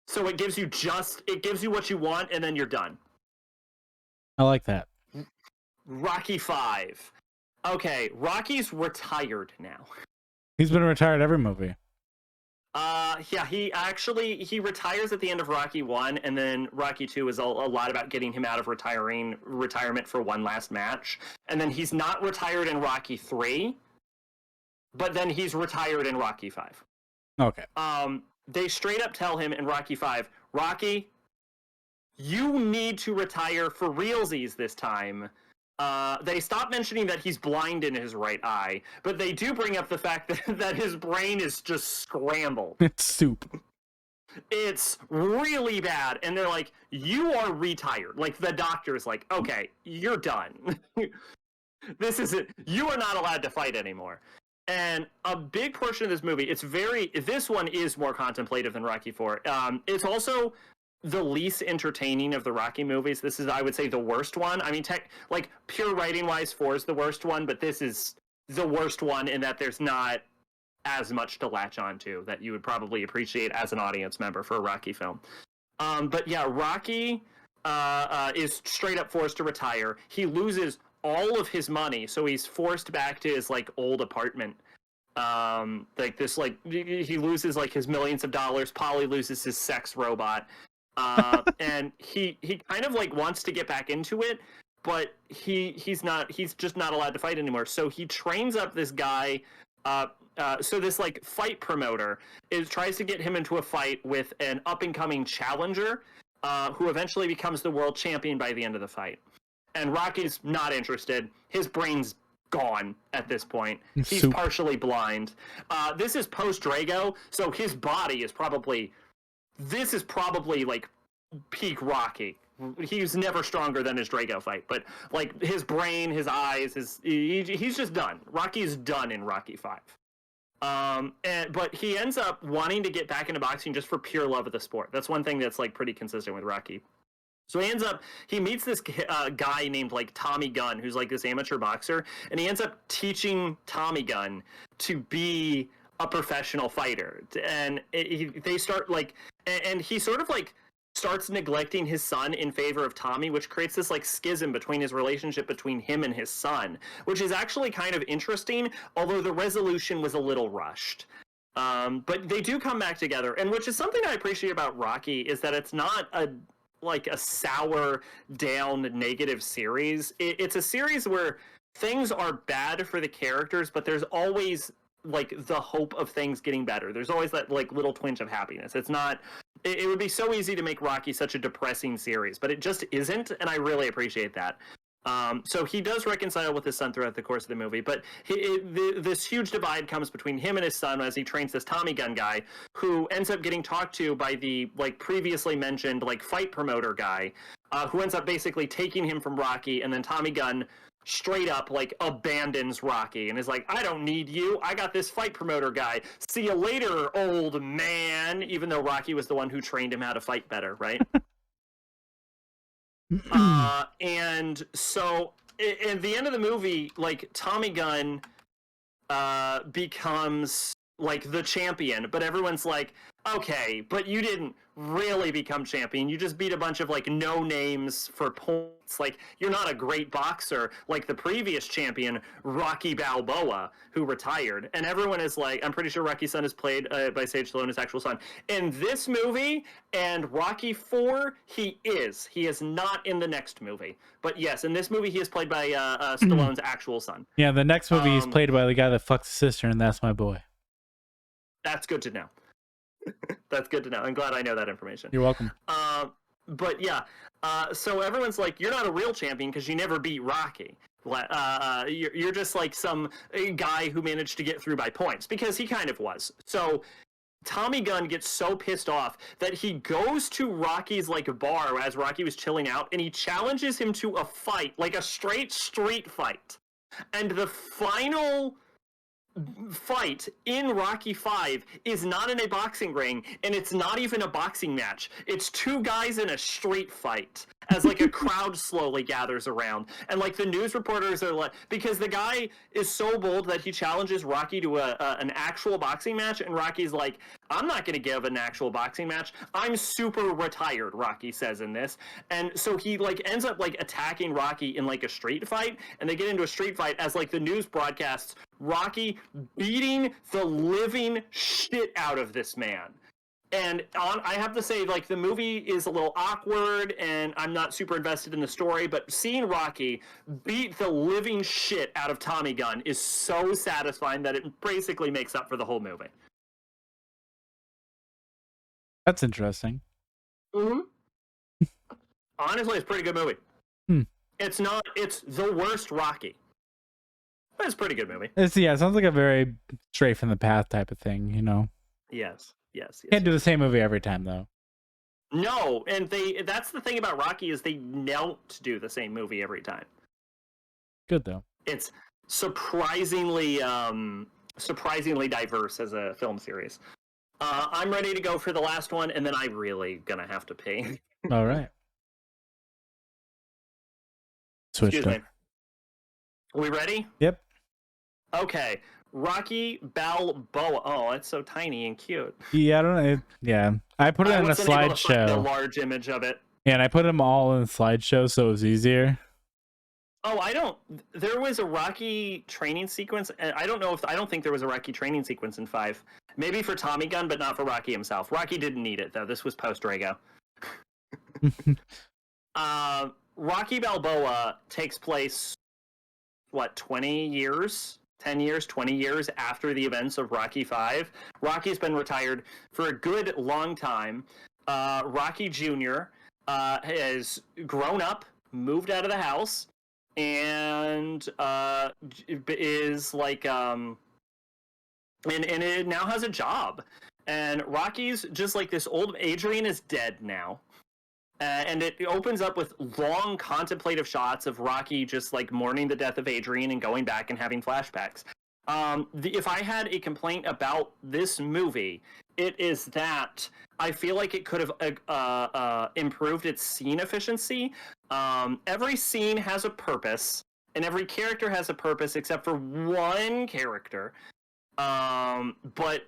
so it gives you what you want, and then you're done. I like that. Rocky 5. Okay, Rocky's retired now. He's been retired every movie. Yeah, he retires at the end of Rocky 1, and then Rocky 2 is a lot about getting him out of retirement for one last match. And then he's not retired in Rocky 3, but then he's retired in Rocky 5. Okay. They straight up tell him in Rocky 5, Rocky, you need to retire for realsies this time. They stop mentioning that he's blind in his right eye, but they do bring up the fact that his brain is just scrambled. It's soup. It's really bad, and they're like, you are retired. Like, the doctor's like, okay, you're done. This isn't, you are not allowed to fight anymore. And a big portion of this movie, this one is more contemplative than Rocky 4. It's also the least entertaining of the Rocky movies. This is, I would say, the worst one. I mean, like pure writing wise, 4 is the worst one, but this is the worst one in that there's not as much to latch onto that you would probably appreciate as an audience member for a Rocky film. But yeah, Rocky is straight up forced to retire. He loses all of his money, so he's forced back to his like old apartment. Like this, like he loses like his millions of dollars. Polly loses his sex robot. And he kind of like wants to get back into it, but he's just not allowed to fight anymore. So he trains up this guy. So this like fight promoter tries to get him into a fight with an up and coming challenger, who eventually becomes the world champion by the end of the fight. And Rocky's not interested. His brain's gone at this point. He's partially blind. This is post Drago, so his body is probably. This is probably like peak Rocky. He's never stronger than his Drago fight, but like his brain, his eyes, he's just done. Rocky's done in Rocky 5. But he ends up wanting to get back into boxing just for pure love of the sport. That's one thing that's like pretty consistent with Rocky. So he meets this guy named like Tommy Gunn, who's like this amateur boxer, and he ends up teaching Tommy Gunn to be a professional fighter. And they start like, and he sort of like starts neglecting his son in favor of Tommy, which creates this like schism between his relationship between him and his son, which is actually kind of interesting, although the resolution was a little rushed. But they do come back together, and which is something I appreciate about Rocky, is that it's not a sour down negative series. It's a series where things are bad for the characters, but there's always like the hope of things getting better. There's always that like little twinge of happiness. It's not, it would be so easy to make Rocky such a depressing series, but it just isn't, and I really appreciate that. So he does reconcile with his son throughout the course of the movie, but this huge divide comes between him and his son as he trains this Tommy gun guy, who ends up getting talked to by the previously mentioned fight promoter guy, who ends up basically taking him from Rocky, and then Tommy Gunn straight up abandons Rocky and is like, I don't need you, I got this fight promoter guy, see you later, old man, even though Rocky was the one who trained him how to fight better, right? And so at the end of the movie, Tommy Gunn becomes the champion, but everyone's like, okay, but you didn't really become champion, you just beat a bunch of no names for points, you're not a great boxer like the previous champion Rocky Balboa, who retired. And everyone is I'm pretty sure Rocky's son is played by Sage Stallone, his actual son, in this movie, and Rocky 4 he is not in the next movie, but yes, in this movie he is played by Stallone's actual son. Yeah, the next movie he's played by the guy that fucks his sister, and that's my boy. That's good to know. That's good to know. I'm glad I know that information. You're welcome. But yeah, so everyone's like, you're not a real champion because you never beat Rocky. You're just some guy who managed to get through by points, because he kind of was. So Tommy Gunn gets so pissed off that he goes to Rocky's bar as Rocky was chilling out, and he challenges him to a fight, a straight street fight. And the final fight in Rocky 5 is not in a boxing ring, and it's not even a boxing match. It's two guys in a street fight as a crowd slowly gathers around, and the news reporters are because the guy is so bold that he challenges Rocky to an actual boxing match, and Rocky's like, I'm not going to give an actual boxing match, I'm super retired, Rocky says in this. And so he ends up attacking Rocky in a street fight, and they get into a street fight as the news broadcasts Rocky beating the living shit out of this man. And I have to say, the movie is a little awkward, and I'm not super invested in the story, but seeing Rocky beat the living shit out of Tommy Gunn is so satisfying that it basically makes up for the whole movie. That's interesting. Mm-hmm. Honestly, it's a pretty good movie. It's the worst Rocky. But it's a pretty good movie. It sounds like a very straight from the path type of thing, you know? Yes. Can't do the same movie every time, though. No, and that's the thing about Rocky, is they don't do the same movie every time. Good, though. It's surprisingly diverse as a film series. I'm ready to go for the last one, and then I'm really gonna have to pee. All right. Switched Excuse up. me. Are we ready? Yep. Okay. Rocky Balboa. Oh, it's so tiny and cute. Yeah, I don't know. I put it in a slideshow. A large image of it. Yeah, and I put them all in a slideshow, so it was easier. Oh, there was a Rocky training sequence, and I don't think there was a Rocky training sequence in 5. Maybe for Tommy Gunn, but not for Rocky himself. Rocky didn't need it, though. This was post-Drago. Rocky Balboa takes place, 20 years? 10 years, 20 years after the events of Rocky 5. Rocky's been retired for a good long time. Rocky Jr. Has grown up, moved out of the house, and is and it now has a job. And Rocky's just this old... Adrian is dead now. And it opens up with long contemplative shots of Rocky just mourning the death of Adrian and going back and having flashbacks. If I had a complaint about this movie, it is that I feel like it could have improved its scene efficiency. Every scene has a purpose, and every character has a purpose except for one character. But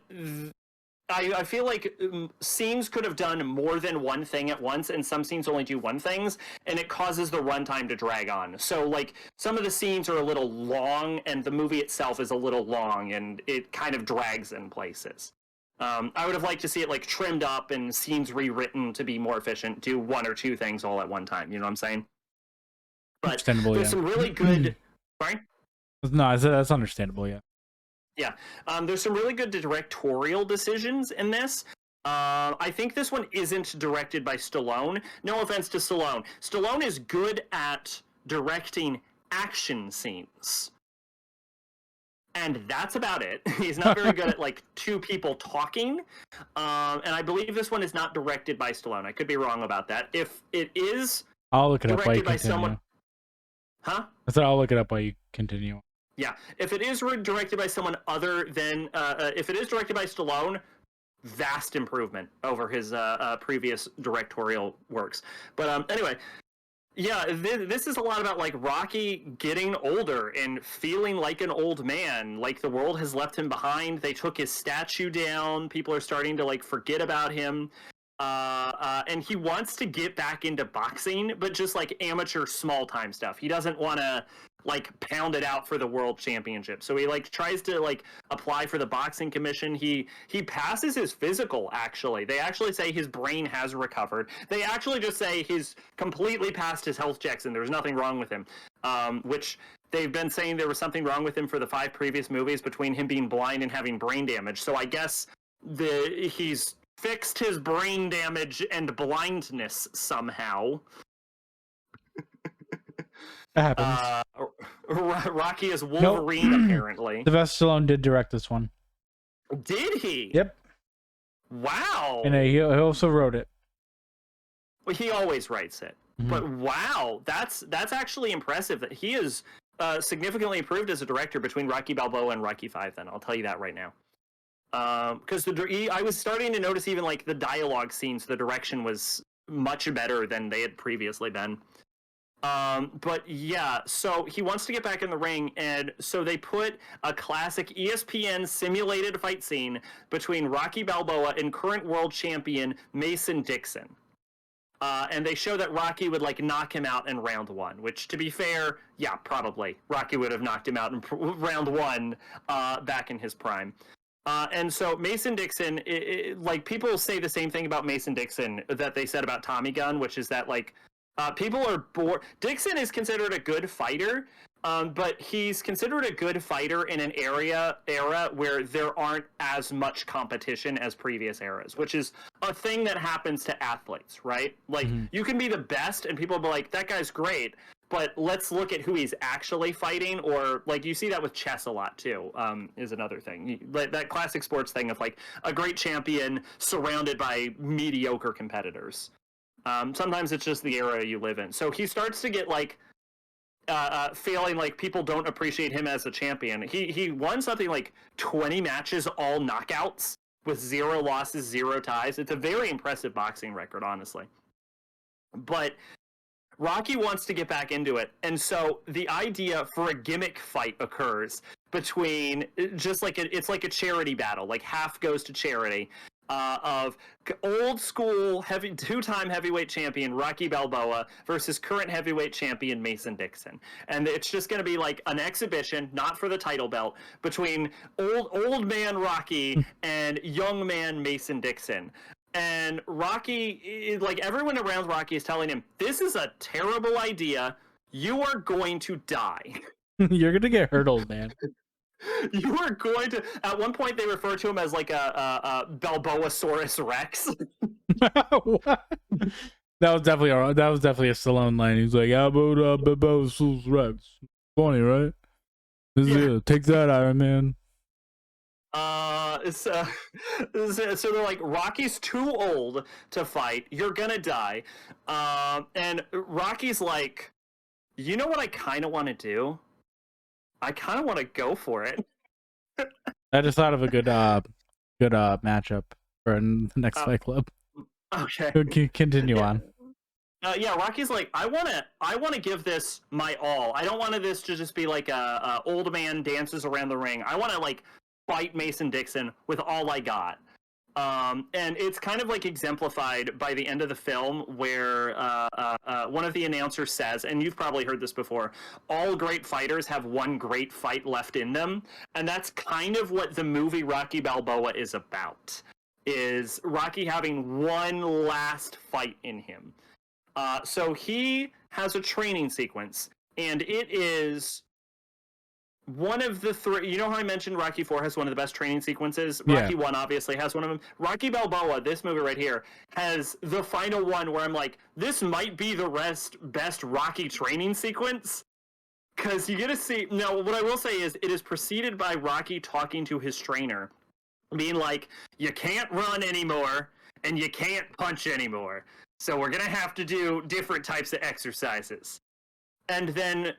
I feel like scenes could have done more than one thing at once, and some scenes only do one thing, and it causes the runtime to drag on. So, some of the scenes are a little long, and the movie itself is a little long, and it kind of drags in places. I would have liked to see it, trimmed up and scenes rewritten to be more efficient, do one or two things all at one time, you know what I'm saying? But there's some really good... Sorry? No, that's understandable, yeah. Yeah, there's some really good directorial decisions in this. I think this one isn't directed by Stallone. No offense to Stallone. Stallone is good at directing action scenes. And that's about it. He's not very good at like two people talking. And I believe this one is not directed by Stallone. I could be wrong about that. If it is I'll look it up while you directed by continue. someone, huh? I said I'll look it up while you continue. Yeah, if it is directed by someone other than, if it is directed by Stallone, vast improvement over his previous directorial works. But anyway, yeah, this is a lot about like Rocky getting older and feeling like an old man, like the world has left him behind. They took his statue down. People are starting to like forget about him. And he wants to get back into boxing, but just like amateur small time stuff. He doesn't want to like pound it out for the world championship. So he like tries to like apply for the boxing commission. He passes his physical, actually. They actually say his brain has recovered. They actually just say he's completely passed his health checks and there's nothing wrong with him. Which they've been saying there was something wrong with him for the 5 previous movies between him being blind and having brain damage. So I guess he's fixed his brain damage and blindness somehow. That happens. Rocky is Wolverine, nope. Apparently. Sylvester Stallone did direct this one. Did he? Yep. Wow. And he also wrote it. Well, he always writes it. Mm-hmm. But wow, that's actually impressive that he is significantly improved as a director between Rocky Balboa and Rocky 5. Then I'll tell you that right now. Because I was starting to notice even like the dialogue scenes, the direction was much better than they had previously been. But yeah, so he wants to get back in the ring, and so they put a classic ESPN simulated fight scene between Rocky Balboa and current world champion Mason Dixon. And they show that Rocky would like knock him out in round 1, which to be fair, yeah, probably. Rocky would have knocked him out in round 1 back in his prime. And so Mason Dixon, like people say the same thing about Mason Dixon that they said about Tommy Gunn, which is that like people are bored. Dixon is considered a good fighter, but he's considered a good fighter in an era where there aren't as much competition as previous eras, which is a thing that happens to athletes, right? Like you can be the best and people will be like, that guy's great, but let's look at who he's actually fighting. Or like you see that with chess a lot too, is another thing. That classic sports thing of like a great champion surrounded by mediocre competitors. Sometimes it's just the era you live in. So he starts to get like feeling like people don't appreciate him as a champion. He won something like 20 matches, all knockouts, with 0 losses, 0 ties. It's a very impressive boxing record, honestly. But Rocky wants to get back into it, and so the idea for a gimmick fight occurs between just like it's like a charity battle, like half goes to charity. Of old school two-time heavyweight champion Rocky Balboa versus current heavyweight champion Mason Dixon, and it's just going to be like an exhibition, not for the title belt, between old man Rocky and young man Mason Dixon. And Rocky, like everyone around Rocky is telling him, this is a terrible idea. You are going to die. You're going to get hurdled, man. You are going to. At one point, they refer to him as like a Balboasaurus Rex. What? That was definitely a Stallone line. He's like, "How about Balboasaurus Rex?" Funny, right? Yeah. Take that, Iron Man. So they're like, Rocky's too old to fight. You're gonna die. And Rocky's like, you know what I kind of want to do? I kind of want to go for it. I just thought of a good matchup for the next Fight Club. Okay. Continue on. Yeah, Rocky's like, I want to give this my all. I don't want this to just be like a old man dances around the ring. I want to like fight Mason Dixon with all I got. And it's kind of like exemplified by the end of the film where one of the announcers says, and you've probably heard this before, all great fighters have one great fight left in them. And that's kind of what the movie Rocky Balboa is about, is Rocky having one last fight in him. So he has a training sequence, and it is one of the three, you know how I mentioned Rocky 4 has one of the best training sequences? Yeah. Rocky 1 obviously has one of them. Rocky Balboa, this movie right here, has the final one where I'm like, this might be the best Rocky training sequence. Because you get to see, now what I will say is it is preceded by Rocky talking to his trainer, being like, you can't run anymore and you can't punch anymore. So we're going to have to do different types of exercises. And then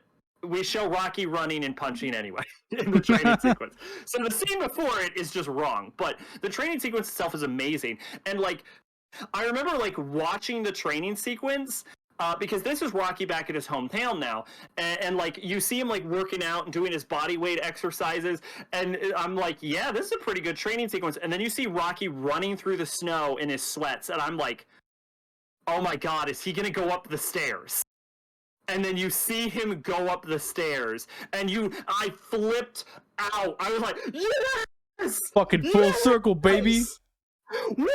we show Rocky running and punching anyway in the training sequence. So the scene before it is just wrong, but the training sequence itself is amazing. And like, I remember like watching the training sequence because this is Rocky back at his hometown now, and like you see him like working out and doing his body weight exercises, and I'm like, yeah, this is a pretty good training sequence. And then you see Rocky running through the snow in his sweats, and I'm like, oh my god, is he gonna go up the stairs? And then you see him go up the stairs, and I flipped out. I was like, yes! Fucking full circle, baby. Woo!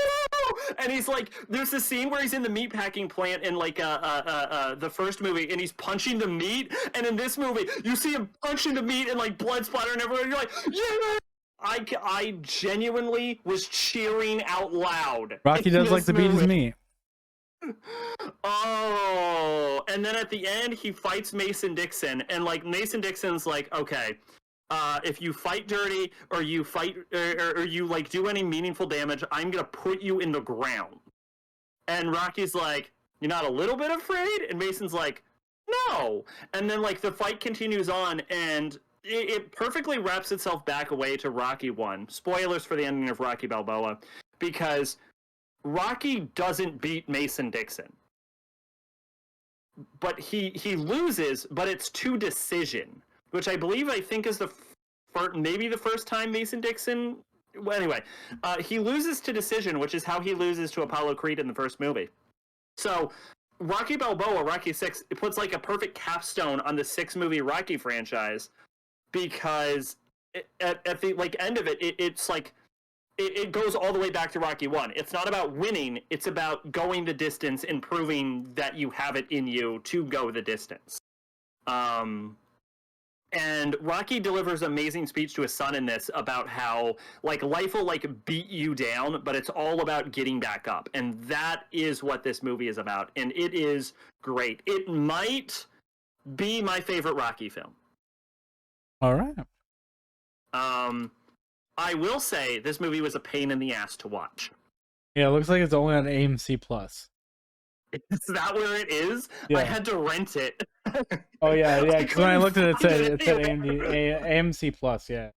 And he's like, there's this scene where he's in the meatpacking plant in like the first movie, and he's punching the meat. And in this movie, you see him punching the meat and like blood splattering everywhere. And you're like, yeah! I genuinely was cheering out loud. Rocky does like to beat his meat. Oh, and then at the end he fights Mason Dixon, and like Mason Dixon's like, okay, if you fight dirty or you fight or you like do any meaningful damage, I'm gonna put you in the ground. And Rocky's like, you're not a little bit afraid? And Mason's like, no. And then like the fight continues on, and it perfectly wraps itself back away to Rocky 1. Spoilers for the ending of Rocky Balboa, because Rocky doesn't beat Mason Dixon. But he loses, but it's to decision, which I think is maybe the first time Mason Dixon... Well, anyway, he loses to decision, which is how he loses to Apollo Creed in the first movie. So Rocky Balboa, Rocky 6, it puts like a perfect capstone on the 6-movie Rocky franchise, because at the like end of it, it's like it goes all the way back to Rocky 1. It's not about winning, it's about going the distance and proving that you have it in you to go the distance. And Rocky delivers an amazing speech to his son in this about how like life will like beat you down, but it's all about getting back up. And that is what this movie is about. And it is great. It might be my favorite Rocky film. All right. I will say this movie was a pain in the ass to watch. Yeah, it looks like it's only on AMC Plus. Is that where it is? Yeah. I had to rent it. Oh yeah. Because when I looked at it, it said AMC Plus. Yeah.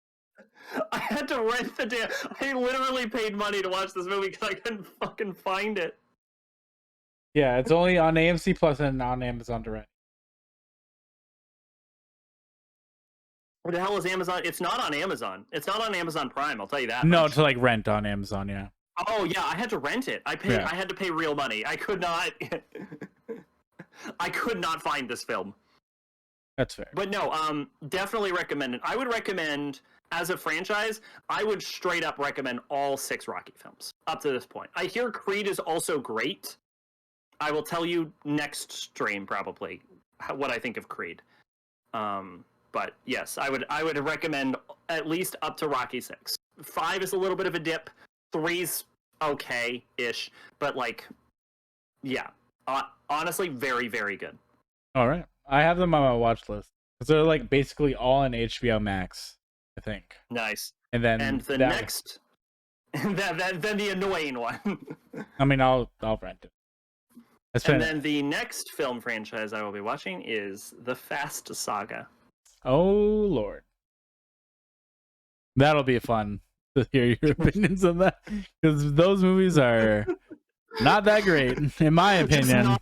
I had to rent the damn. I literally paid money to watch this movie because I couldn't fucking find it. Yeah, it's only on AMC Plus and on Amazon Direct. What the hell is Amazon? It's not on Amazon. It's not on Amazon Prime. I'll tell you that. No, much. to like rent on Amazon. Yeah. Oh yeah, I had to rent it. I had to pay real money. I could not. I could not find this film. That's fair. But no, definitely recommend it. I would recommend, as a franchise, I would straight up recommend all 6 Rocky films up to this point. I hear Creed is also great. I will tell you next stream probably what I think of Creed. But yes, I would recommend at least up to Rocky 6. 5 is a little bit of a dip. 3's okay-ish, but like, yeah, honestly, very, very good. All right, I have them on my watch list because they're like basically all on HBO Max, I think. Nice. And then next, then the annoying one. I mean, I'll rent it. And then the next film franchise I will be watching is the Fast Saga. Oh Lord, that'll be fun to hear your opinions on that, because those movies are not that great in my opinion.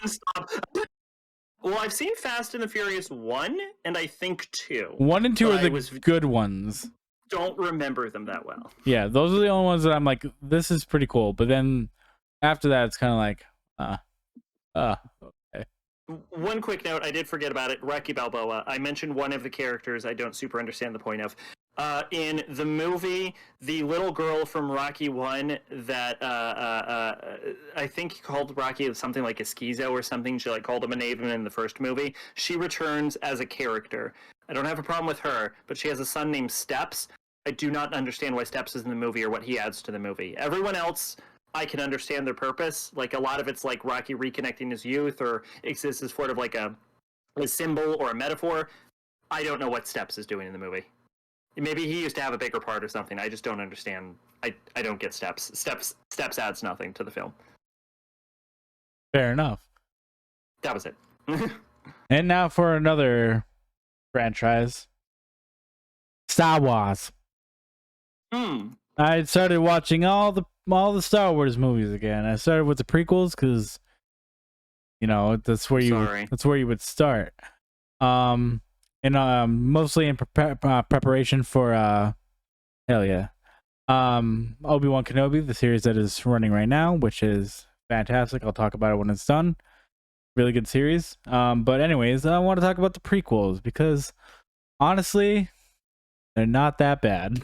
Well, I've seen Fast and the Furious 1 and I think 2. 1 and 2 are the good ones. Don't remember them that well. Yeah, those are the only ones that I'm like, this is pretty cool. But then after that, it's kind of like, okay. One quick note, I did forget about it. Rocky Balboa. I mentioned one of the characters I don't super understand the point of. In the movie, the little girl from Rocky 1 that I think called Rocky something like a schizo or something. She like called him a name in the first movie. She returns as a character. I don't have a problem with her, but she has a son named Steps. I do not understand why Steps is in the movie or what he adds to the movie. Everyone else, I can understand their purpose. Like a lot of it's like Rocky reconnecting his youth or exists as sort of like a symbol or a metaphor. I don't know what Steps is doing in the movie. Maybe he used to have a bigger part or something. I just don't understand. I don't get Steps. Steps adds nothing to the film. Fair enough. That was it. And now for another franchise, Star Wars. I started watching all the Star Wars movies again. I started with the prequels because, you know, that's where you would start. And mostly in preparation for hell yeah, Obi-Wan Kenobi, the series that is running right now, which is fantastic. I'll talk about it when it's done. Really good series. But anyways, I want to talk about the prequels because honestly, they're not that bad.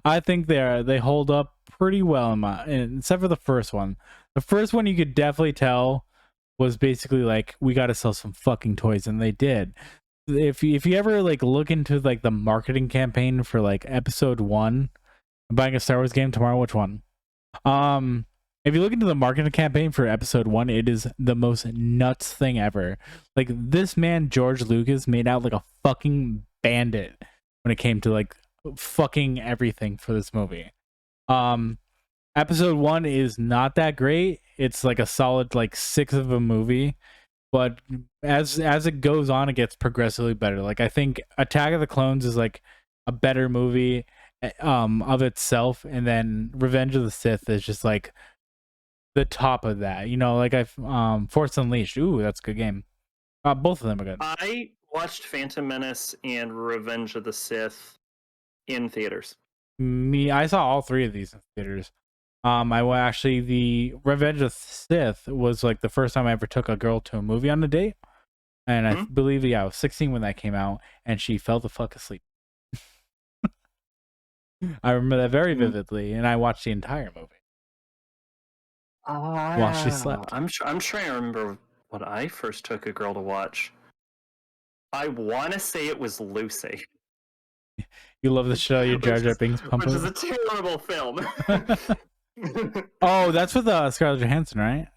I think they hold up pretty well except for the first one. The first one you could definitely tell was basically like, we got to sell some fucking toys, and they did. If you ever like look into like the marketing campaign for like episode 1, I'm buying a Star Wars game tomorrow. Which one? If you look into the marketing campaign for episode 1, it is the most nuts thing ever. Like, this man George Lucas made out like a fucking bandit when it came to like fucking everything for this movie. Episode 1 is not that great. It's like a solid like 6 of a movie, but as it goes on, it gets progressively better. Like, I think Attack of the Clones is like a better movie of itself, and then Revenge of the Sith is just like the top of that. You know, like Force Unleashed. Ooh, that's a good game. Both of them are good. I watched Phantom Menace and Revenge of the Sith in theaters. I saw all 3 of these in theaters. The Revenge of the Sith was like the first time I ever took a girl to a movie on a date, and I believe I was 16 when that came out, and she fell the fuck asleep. I remember that very vividly, and I watched the entire movie while she slept. I'm trying to remember what I first took a girl to watch. I want to say it was Lucy. You love the show, your Jar Jar Binks pump, which is a terrible film. Oh, that's with Scarlett Johansson, right?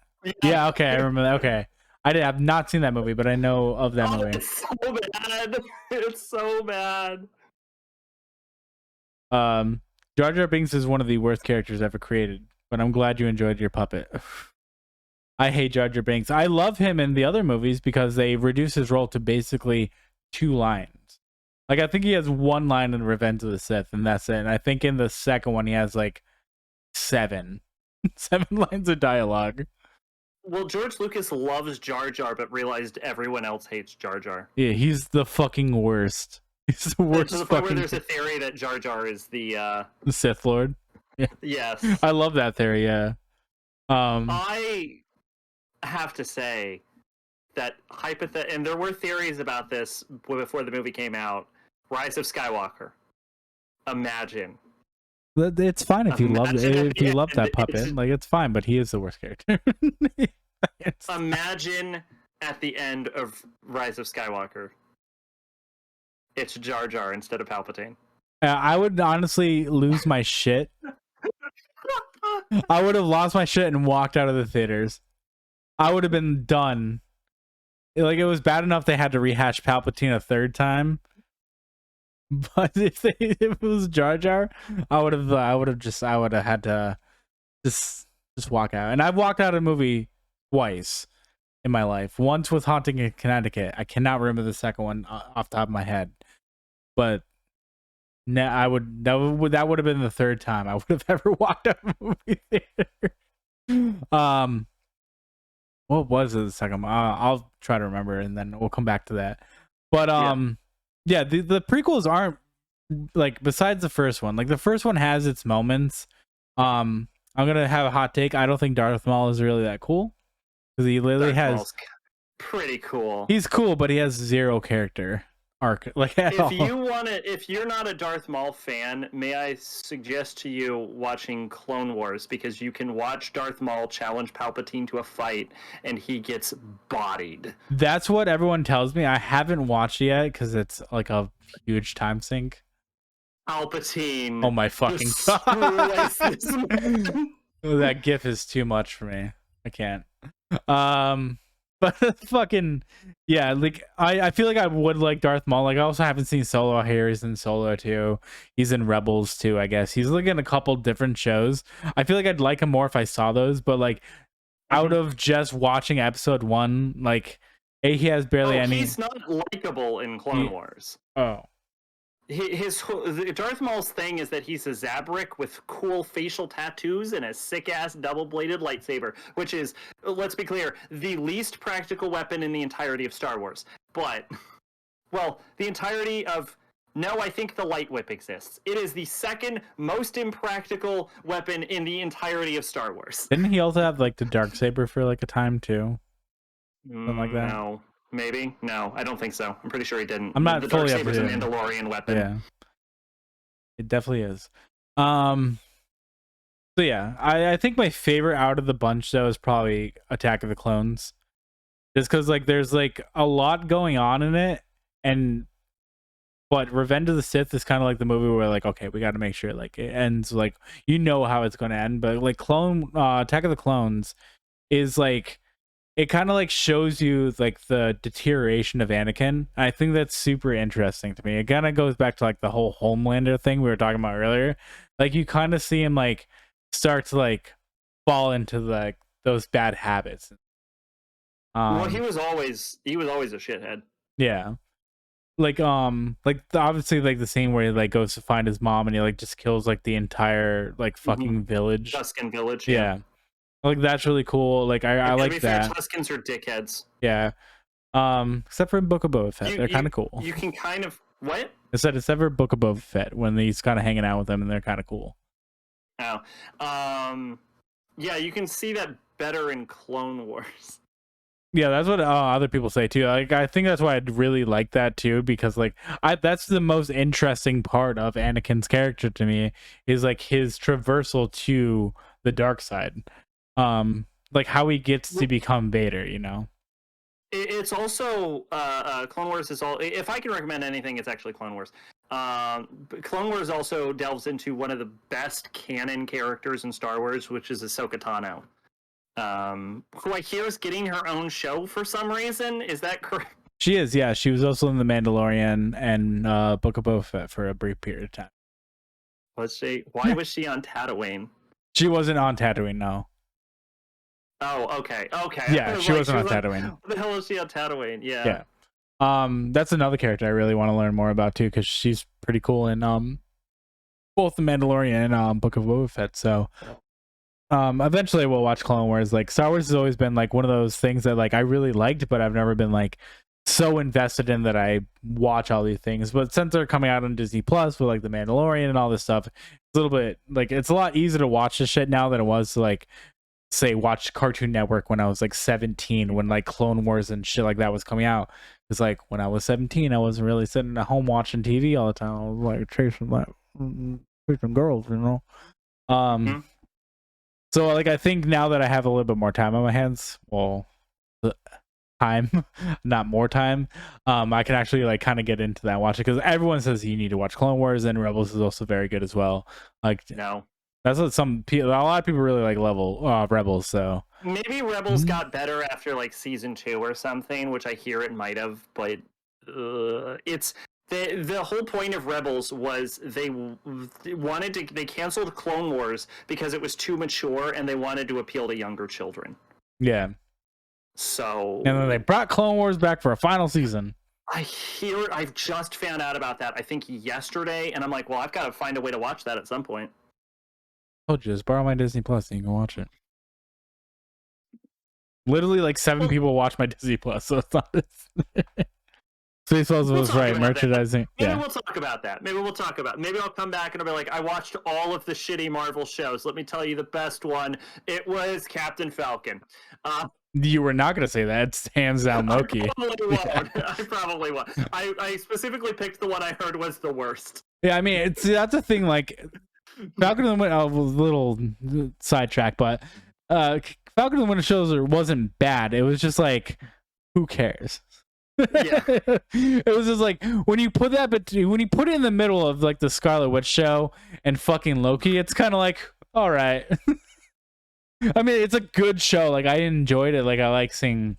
Yeah, okay, I remember that. Okay, I have not seen that movie, but I know of that movie. It's so bad. It's so bad. Jar Jar Binks is one of the worst characters ever created, but I'm glad you enjoyed your puppet. I hate Jar Jar Binks. I love him in the other movies because they reduce his role to basically 2 lines. Like, I think he has 1 line in Revenge of the Sith, and that's it. And I think in the second one he has like 7 lines of dialogue. Well, George Lucas loves Jar Jar, but realized everyone else hates Jar Jar. Yeah, he's the fucking worst. He's the worst. To the point where there's a theory that Jar Jar is the Sith Lord. Yeah. Yes. I love that theory. Yeah. I have to say that and there were theories about this before the movie came out. Rise of Skywalker. Imagine. It's fine if you love it. If you love that puppet, like, it's fine. But he is the worst character. Imagine at the end of Rise of Skywalker, it's Jar Jar instead of Palpatine. I would honestly lose my shit. I would have lost my shit and walked out of the theaters. I would have been done. Like, it was bad enough they had to rehash Palpatine a 3rd time. But if it was Jar Jar, I would have had to just walk out. And I've walked out of a movie twice in my life. Once with Haunting in Connecticut. I cannot remember the second one off the top of my head. But that would have been the 3rd time I would have ever walked out of a movie theater. What was it the second? I'll try to remember, and then we'll come back to that. But yeah, the prequels aren't, like, besides the first one. Like, the first one has its moments. I'm gonna have a hot take. I don't think Darth Maul is really that cool because he literally has pretty cool. He's cool, but he has 0 character. arc like at all. If you're not a Darth Maul fan, may I suggest to you watching Clone Wars, because you can watch Darth Maul challenge Palpatine to a fight and he gets bodied. That's what everyone tells me. I haven't watched it yet because it's like a huge time sink. Palpatine. Oh my fucking god. That gif is too much for me. I can't. But fucking yeah, like I feel like I would like Darth Maul. Like I also haven't seen Solo here. He's in Solo too. He's in Rebels too, I guess. He's like in a couple different shows. I feel like I'd like him more if I saw those, but like out of just watching episode 1, like he has barely any. He's not likable in Clone Wars. Oh. His Darth Maul's thing is that he's a Zabrak with cool facial tattoos and a sick-ass double-bladed lightsaber, which is, let's be clear, the least practical weapon in the entirety of Star Wars. But, well, the entirety of... No, I think the light whip exists. It is the second most impractical weapon in the entirety of Star Wars. Didn't he also have like the Darksaber for like a time too? Something like that? No. Maybe? No, I don't think so. I'm pretty sure he didn't. I'm not the fully Darksaber's a Mandalorian weapon. Yeah. It definitely is. So yeah, I think my favorite out of the bunch though is probably Attack of the Clones. Just because like there's like a lot going on in it, but Revenge of the Sith is kind of like the movie where like, okay, we got to make sure like it ends like you know how it's going to end, but like Attack of the Clones is like it kind of like shows you like the deterioration of Anakin. I think that's super interesting to me. It kind of goes back to like the whole Homelander thing we were talking about earlier. Like you kind of see him like start to like fall into like those bad habits. Well, he was always a shithead. Yeah. Obviously like the scene where he like goes to find his mom and he like just kills like the entire like fucking village. Tusken village. Yeah. Like that's really cool. Like I like that. Tuskens are dickheads. Yeah. Except for Book of Boba Fett, they're kind of cool. You can kind of what? I said except for Book of Boba Fett when he's kind of hanging out with them and they're kind of cool. Oh, yeah, you can see that better in Clone Wars. Yeah, that's what other people say too. Like I think that's why I'd really like that too, because like that's the most interesting part of Anakin's character to me is like his traversal to the dark side. Like how he gets to become Vader, you know. It's also Clone Wars is all. If I can recommend anything, it's actually Clone Wars. Clone Wars also delves into one of the best canon characters in Star Wars, which is Ahsoka Tano, who I hear is getting her own show for some reason. Is that correct? She is, yeah. She was also in The Mandalorian and Book of Boba Fett for a brief period of time. Was she? Why was she on Tatooine? She wasn't on Tatooine, no. Oh, okay. Yeah, she wasn't on Tatooine. What the hell is she on Tatooine? Yeah. Yeah. That's another character I really want to learn more about too, because she's pretty cool in both The Mandalorian and Book of Boba Fett. So eventually we'll watch Clone Wars. Like Star Wars has always been like one of those things that like I really liked, but I've never been like so invested in that I watch all these things. But since they're coming out on Disney Plus with like The Mandalorian and all this stuff, it's a little bit like it's a lot easier to watch this shit now than it was to like say watch Cartoon Network when I was like 17, when like Clone Wars and shit like that was coming out. It's like when I was 17, I wasn't really sitting at home watching TV all the time. I was like chasing girls, you know. So like I think now that I have a little bit more time on my hands, well, time, not more time, I can actually like kind of get into that, watch it, because everyone says you need to watch Clone Wars, and Rebels is also very good as well. Like no. That's what a lot of people really like Rebels. So maybe Rebels got better after like season 2 or something, which I hear it might have. But it's the whole point of Rebels was they canceled Clone Wars because it was too mature and they wanted to appeal to younger children. Yeah. So and then they brought Clone Wars back for a final season. I've just found out about that. I think yesterday, and I'm like, well, I've got to find a way to watch that at some point. Oh, just borrow my Disney Plus and you can watch it. Literally, like 7 people watch my Disney Plus, so it's not. Spaceballs was right. Merchandising. Maybe we'll talk about that. Maybe I'll come back and I'll be like, I watched all of the shitty Marvel shows. Let me tell you the best one. It was Captain Falcon. You were not gonna say that. It's hands down Loki. I probably won't. I specifically picked the one I heard was the worst. Yeah, I mean, that's a thing. Like Falcon and the Winter, a little sidetrack, but Falcon and the Winter Soldier wasn't bad. It was just like, who cares? Yeah. It was just like when you put it in the middle of like the Scarlet Witch show and fucking Loki, it's kind of like, all right. I mean, it's a good show. Like I enjoyed it. Like I like seeing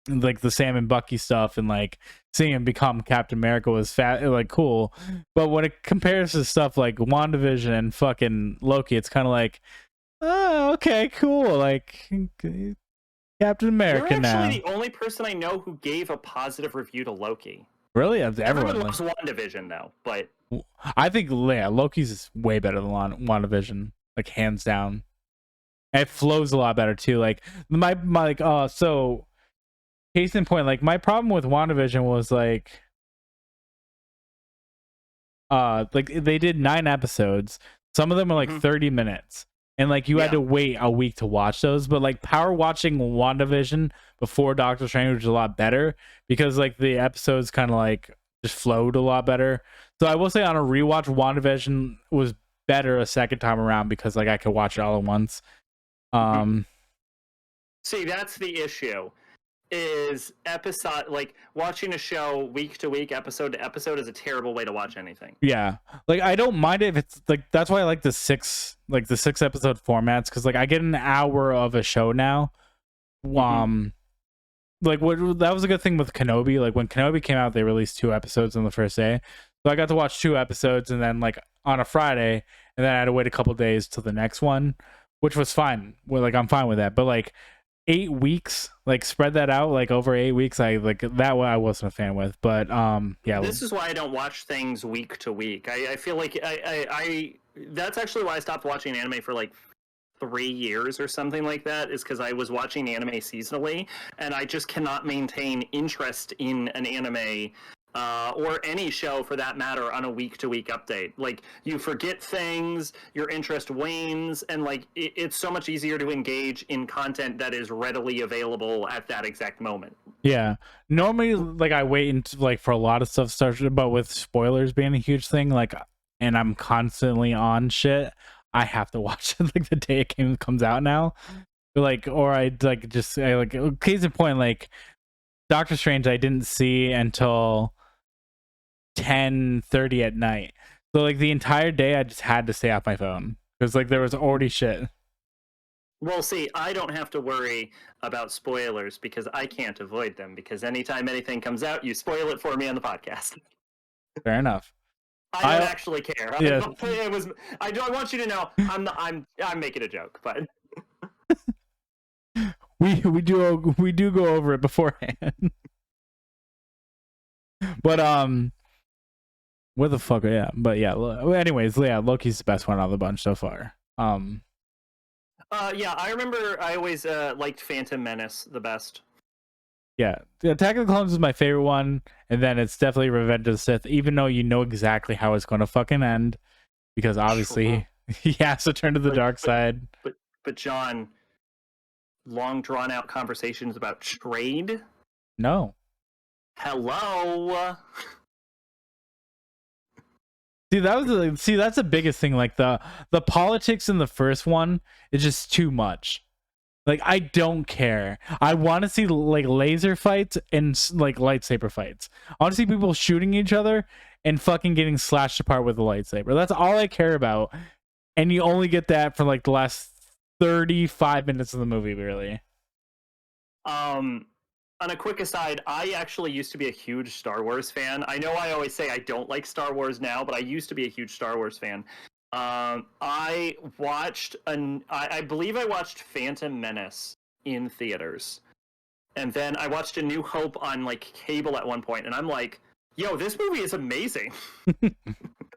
like the Sam and Bucky stuff, and like seeing him become Captain America was like cool. But when it compares to stuff like WandaVision and fucking Loki, it's kind of like, oh, okay, cool. Like Captain America. You're now. actually the only person I know who gave a positive review to Loki. Really? Everyone Everyone loves WandaVision though, but I think Loki's way better than WandaVision, like hands down. And it flows a lot better too. Like my like so case in point, like my problem with WandaVision was like they did 9 episodes. Some of them are like 30 minutes. And like you had to wait a week to watch those, but like power watching WandaVision before Doctor Strange was a lot better because like the episodes kind of like just flowed a lot better. So I will say on a rewatch, WandaVision was better a second time around because like I could watch it all at once. See, that's the issue. Is episode like watching a show week to week, episode to episode is a terrible way to watch anything. Yeah, like I don't mind it if it's like that's why I like the 6 episode formats because like I get an hour of a show now. Like what that was a good thing with Kenobi. Like when Kenobi came out, they released 2 episodes on the first day, so I got to watch 2 episodes and then like on a Friday, and then I had to wait a couple days till the next one, which was fine. Well, like I'm fine with that, but like 8 weeks, like spread that out like over 8 weeks. I like that one I wasn't a fan with, but yeah. This is why I don't watch things week to week. I feel like I that's actually why I stopped watching anime for like 3 years or something like that, is because I was watching anime seasonally, and I just cannot maintain interest in an anime or any show for that matter on a week-to-week update. Like you forget things, your interest wanes, and like it's so much easier to engage in content that is readily available at that exact moment. Yeah, normally like I wait until like for a lot of stuff starts, but with spoilers being a huge thing, like, and I'm constantly on shit, I have to watch it like the day it comes out now. Like, or I like just case in point, like Doctor Strange I didn't see until 10:30 at night, so like the entire day I just had to stay off my phone because like there was already shit. Well, see, I don't have to worry about spoilers because I can't avoid them, because anytime anything comes out, you spoil it for me on the podcast. Fair enough. I don't actually care. Yeah. I want you to know I'm making a joke, but we do go over it beforehand. But where the fuck? Yeah, but yeah. Anyways, yeah, Loki's the best one out of the bunch so far. Yeah, I remember I always liked Phantom Menace the best. Yeah, the Attack of the Clones is my favorite one, and then it's definitely Revenge of the Sith, even though you know exactly how it's going to fucking end, because obviously he has to turn to the dark side. But John, long drawn out conversations about trade? No. Hello. See, that's the biggest thing. Like the politics in the first one is just too much. Like I don't care. I want to see like laser fights and like lightsaber fights. I want to see people shooting each other and fucking getting slashed apart with a lightsaber. That's all I care about. And you only get that for like the last 35 minutes of the movie, really. On a quick aside, I actually used to be a huge Star Wars fan. I know I always say I don't like Star Wars now, but I used to be a huge Star Wars fan. I believe I watched Phantom Menace in theaters, and then I watched A New Hope on like cable at one point, and I'm like, yo, this movie is amazing.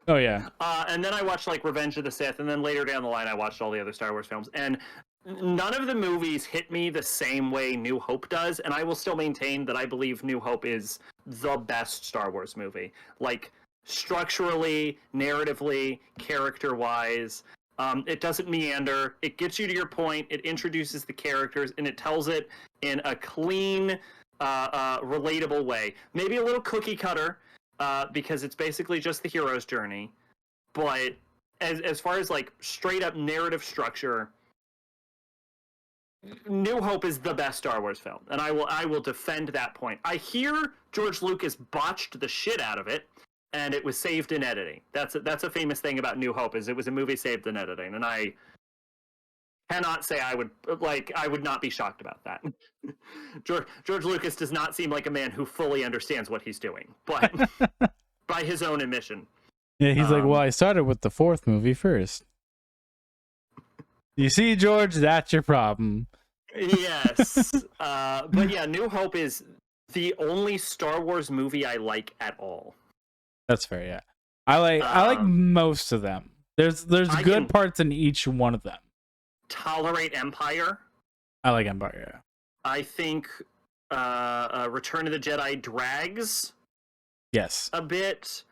Oh yeah. And then I watched like Revenge of the Sith, and then later down the line I watched all the other Star Wars films, and none of the movies hit me the same way New Hope does, and I will still maintain that I believe New Hope is the best Star Wars movie. Like structurally, narratively, character-wise, It doesn't meander. It gets you to your point. It introduces the characters, and it tells it in a clean, relatable way. Maybe a little cookie cutter, because it's basically just the hero's journey. But as far as like straight up narrative structure, New Hope is the best Star Wars film, and I will defend that point. I hear George Lucas botched the shit out of it, and it was saved in editing. That's a famous thing about New Hope, is it was a movie saved in editing, and I cannot say I would not be shocked about that. George Lucas does not seem like a man who fully understands what he's doing, but by his own admission. Yeah, he's like, well, I started with the fourth movie first. You see, George, that's your problem. Yes. But yeah, New Hope is the only Star Wars movie I like at all. That's fair, yeah. I like most of them. There's good parts in each one of them. Tolerate Empire. I like Empire, yeah. I think Return of the Jedi drags. Yes. A bit.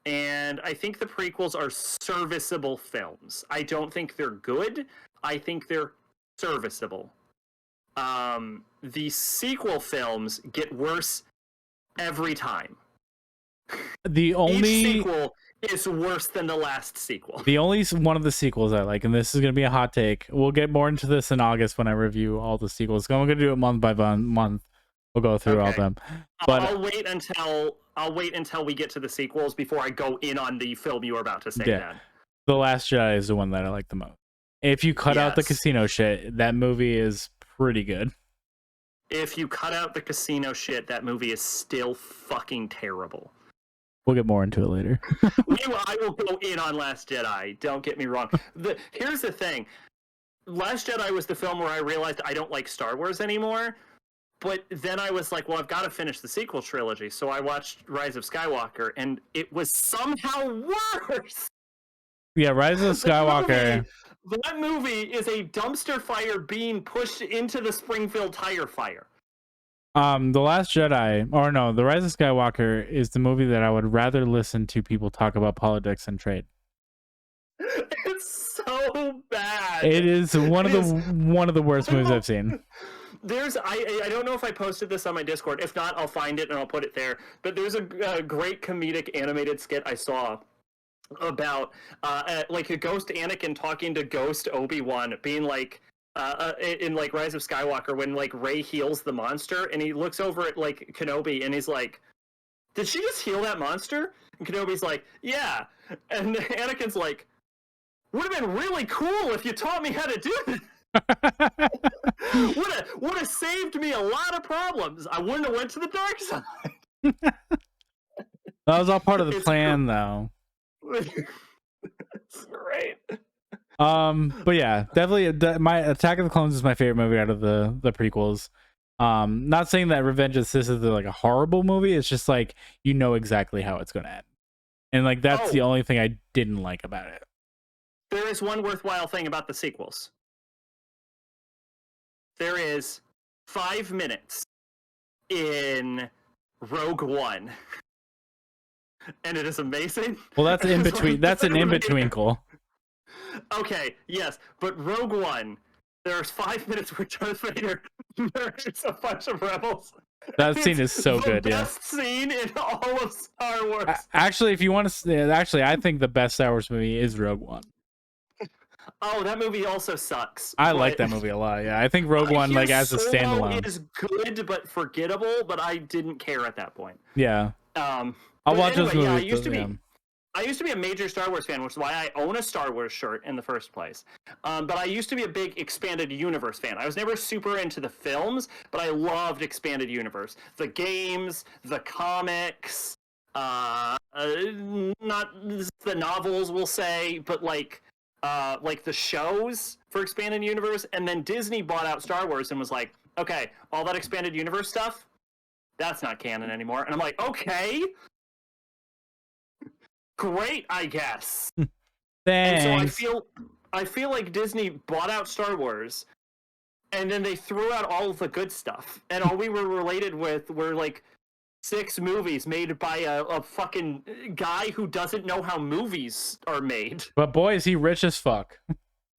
And I think the prequels are serviceable films. I don't think they're good. I think they're serviceable. The sequel films get worse every time. Each sequel is worse than the last sequel. The only one of the sequels I like, and this is going to be a hot take. We'll get more into this in August when I review all the sequels. I'm going to do it month by month. We'll go through all of them. But I'll wait until we get to the sequels before I go in on the film you were about to say. Yeah, The Last Jedi is the one that I like the most. If you cut out the casino shit, that movie is pretty good. If you cut out the casino shit, that movie is still fucking terrible. We'll get more into it later. I will go in on Last Jedi. Don't get me wrong. Here's the thing. Last Jedi was the film where I realized I don't like Star Wars anymore. But then I was like, well, I've got to finish the sequel trilogy. So I watched Rise of Skywalker, and it was somehow worse. Yeah, Rise of Skywalker. That movie is a dumpster fire being pushed into the Springfield tire fire. The Last Jedi, or no, The Rise of Skywalker is the movie that I would rather listen to people talk about politics and trade. It's so bad. It is one of the worst movies I've seen. I don't know if I posted this on my Discord. If not, I'll find it and I'll put it there. But there's a great comedic animated skit I saw about like a ghost Anakin talking to ghost Obi-Wan, being like in like Rise of Skywalker, when like Rey heals the monster and he looks over at like Kenobi and he's like, did she just heal that monster? And Kenobi's like, yeah. And Anakin's like, would have been really cool if you taught me how to do it. would have saved me a lot of problems. I wouldn't have went to the dark side. That was all part of the plan, though. It's great. But yeah, definitely my Attack of the Clones is my favorite movie out of the prequels. Not saying that Revenge of the Sith is like a horrible movie. It's just like, you know exactly how it's going to end, and like that's the only thing I didn't like about it. There is one worthwhile thing about the sequels. There is 5 minutes in Rogue One, and it is amazing. Well, that's in between. That's an in between, Cole. Okay, yes, but Rogue One, there's 5 minutes where Darth Vader murders a bunch of rebels. That scene is so good. Yeah, best scene in all of Star Wars. Actually, if you want to, I think the best Star Wars movie is Rogue One. Oh, that movie also sucks. I like that movie a lot. Yeah, I think Rogue One, like as a standalone, is good but forgettable. But I didn't care at that point. Yeah. I'll watch those movies. Yeah, I used to be a major Star Wars fan, which is why I own a Star Wars shirt in the first place. But I used to be a big expanded universe fan. I was never super into the films, but I loved expanded universe. The games, the comics, not the novels, we'll say, but like the shows for expanded universe. And then Disney bought out Star Wars and was like, okay, all that expanded universe stuff, that's not canon anymore. And I'm like, okay, great, I guess. Thanks. And so I feel like Disney bought out Star Wars, and then they threw out all of the good stuff, and all we were related with were like 6 movies made by a fucking guy who doesn't know how movies are made. But boy, is he rich as fuck.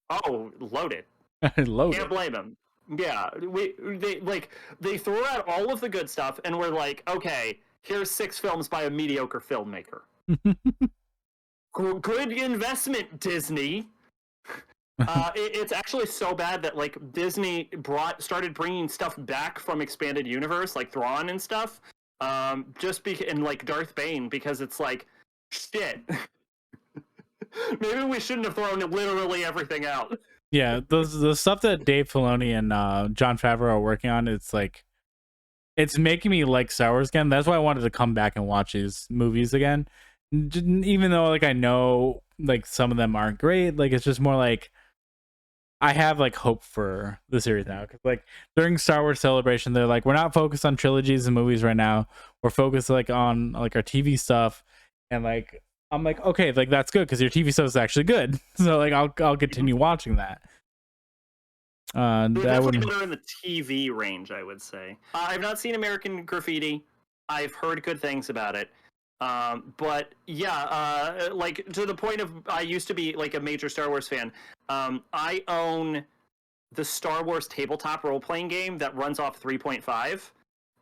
Oh, loaded. Loaded. Can't blame him. Yeah, they throw out all of the good stuff, and we're like, okay, here's 6 films by a mediocre filmmaker. Good investment, Disney. It's actually so bad that like Disney started bringing stuff back from expanded universe, like Thrawn and stuff, and like Darth Bane, because it's like, shit. Maybe we shouldn't have thrown literally everything out. Yeah, the stuff that Dave Filoni and Jon Favreau are working on, it's like, it's making me like Star Wars again. That's why I wanted to come back and watch these movies again, even though like I know like some of them aren't great. Like it's just more like I have like hope for the series now, because like during Star Wars Celebration, they're like, we're not focused on trilogies and movies right now. We're focused like on like our TV stuff, and like I'm like, okay, like that's good because your TV stuff is actually good. So like I'll continue watching that. They're That definitely would better in the TV range, I would say. I've not seen American Graffiti. I've heard good things about it. But yeah, like to the point of I used to be like a major Star Wars fan. I own the Star Wars tabletop role-playing game that runs off 3.5,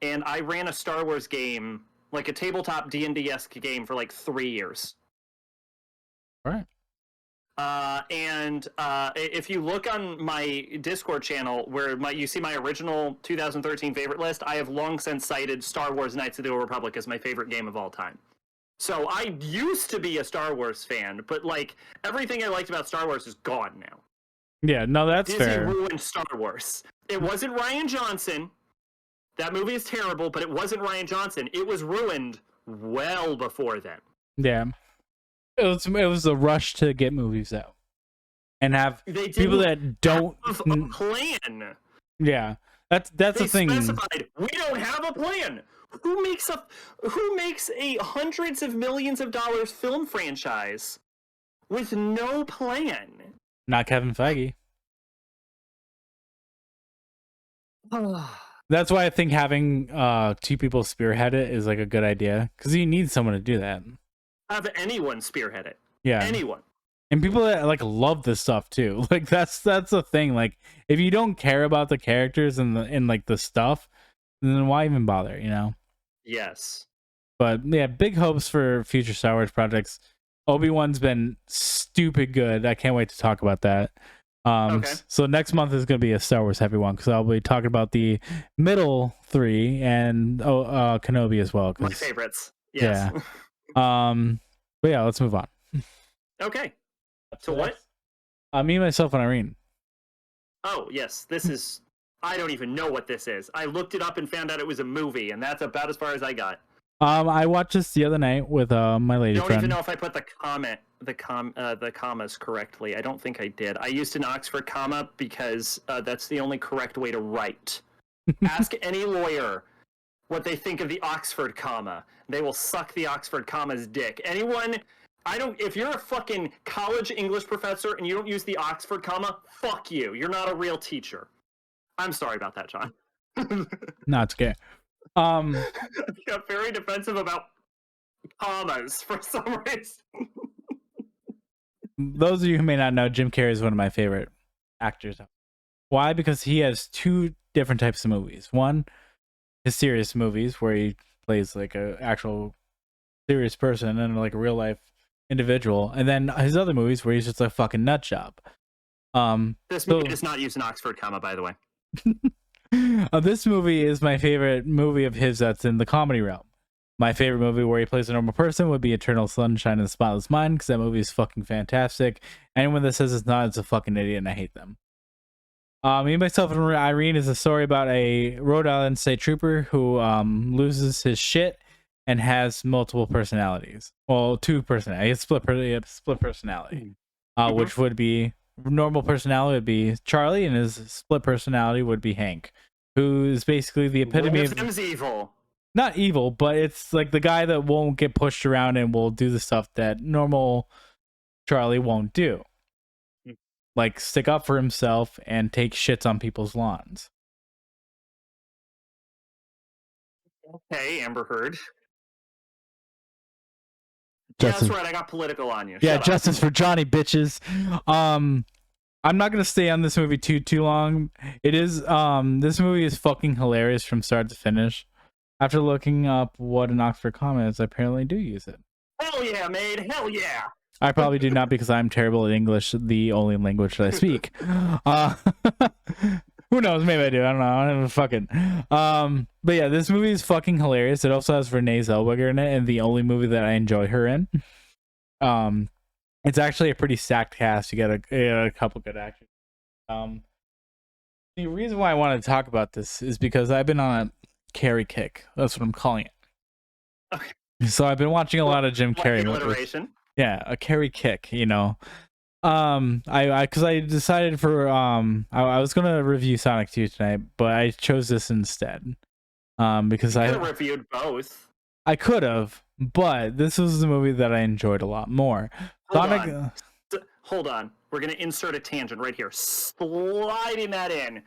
and I ran a Star Wars game, like a tabletop D&D-esque game, for like 3 years. all right. And if you look on my Discord channel, where you see my original 2013 favorite list, I have long since cited Star Wars Knights of the Old Republic as my favorite game of all time. So I used to be a Star Wars fan, but like everything I liked about Star Wars is gone now. Yeah, no, that's Disney fair. ruined Star Wars. It wasn't Rian Johnson. That movie is terrible, but it wasn't Rian Johnson. It was ruined well before then. Yeah, it was a rush to get movies out and have They people didn't that don't. have a plan. Yeah, that's They the thing. specified we don't have a plan. Who makes a hundreds of millions of dollars film franchise with no plan? Not Kevin Feige. That's why I think having 2 people spearhead it is like a good idea, because you need someone to do that. Have anyone spearhead it? Yeah, Anyone. and people that like love this stuff too. Like that's the thing. Like if you don't care about the characters and like the stuff, then why even bother? You know. Yes. But yeah, big hopes for future Star Wars projects. Obi-Wan's been stupid good. I can't wait to talk about that. Okay. So next month is going to be a Star Wars heavy one, because I'll be talking about the middle 3 and Kenobi as well. My favorites. Yes. Yeah. But yeah, let's move on. Okay. So what? Me, myself, and Irene. Oh, yes. This is... I don't even know what this is. I looked it up and found out it was a movie, and that's about as far as I got. I watched this the other night with my lady I don't friend. even know if I put the commas correctly. I don't think I did. I used an Oxford comma because that's the only correct way to write. Ask any lawyer what they think of the Oxford comma. They will suck the Oxford comma's dick. Anyone... if you're a fucking college English professor and you don't use the Oxford comma, fuck you. You're not a real teacher. I'm sorry about that, John. No, it's okay. I got very defensive about commas for some reason. Those of you who may not know, Jim Carrey is one of my favorite actors. Why? Because he has 2 different types of movies. One, his serious movies where he plays like a actual serious person and like a real life individual, and then his other movies where he's just a fucking nut job. This movie does not use an Oxford comma, by the way. This movie is my favorite movie of his that's in the comedy realm. My favorite movie where he plays a normal person would be Eternal Sunshine of the Spotless Mind, because that movie is fucking fantastic. Anyone that says it's not is a fucking idiot, and I hate them. Me, myself, and Irene is a story about a Rhode Island state trooper who loses his shit and has multiple personalities. Well, 2 personalities. He has split personality, which would be... normal personality would be Charlie, and his split personality would be Hank, who is basically the epitome of him's evil. Not evil, but it's like the guy that won't get pushed around and will do the stuff that normal Charlie won't do, like stick up for himself and take shits on people's lawns. Hey, Amber Heard. Yeah, Justice. that's right. I got political on you. Yeah, Shut justice up. for Johnny, bitches. I'm not gonna stay on this movie too long. It is this movie is fucking hilarious from start to finish. After looking up what an Oxford comma is, I apparently do use it. Hell yeah, mate. Hell yeah. I probably do not because I'm terrible at English, the only language that I speak. Uh, who knows? Maybe I do. I don't know. I don't know. Fucking. But yeah, this movie is fucking hilarious. It also has Renee Zellweger in it, and the only movie that I enjoy her in. It's actually a pretty stacked cast. You got a couple good actors. The reason why I wanted to talk about this is because I've been on a Carrey kick. That's what I'm calling it. Okay. So I've been watching a lot of Jim Carrey movies. Alliteration. Yeah, a Carrey kick, you know. Because I decided for I was gonna review Sonic 2 tonight, but I chose this instead. Because I reviewed both. I could have, but this was the movie that I enjoyed a lot more. Hold on. We're gonna insert a tangent right here. Sliding that in.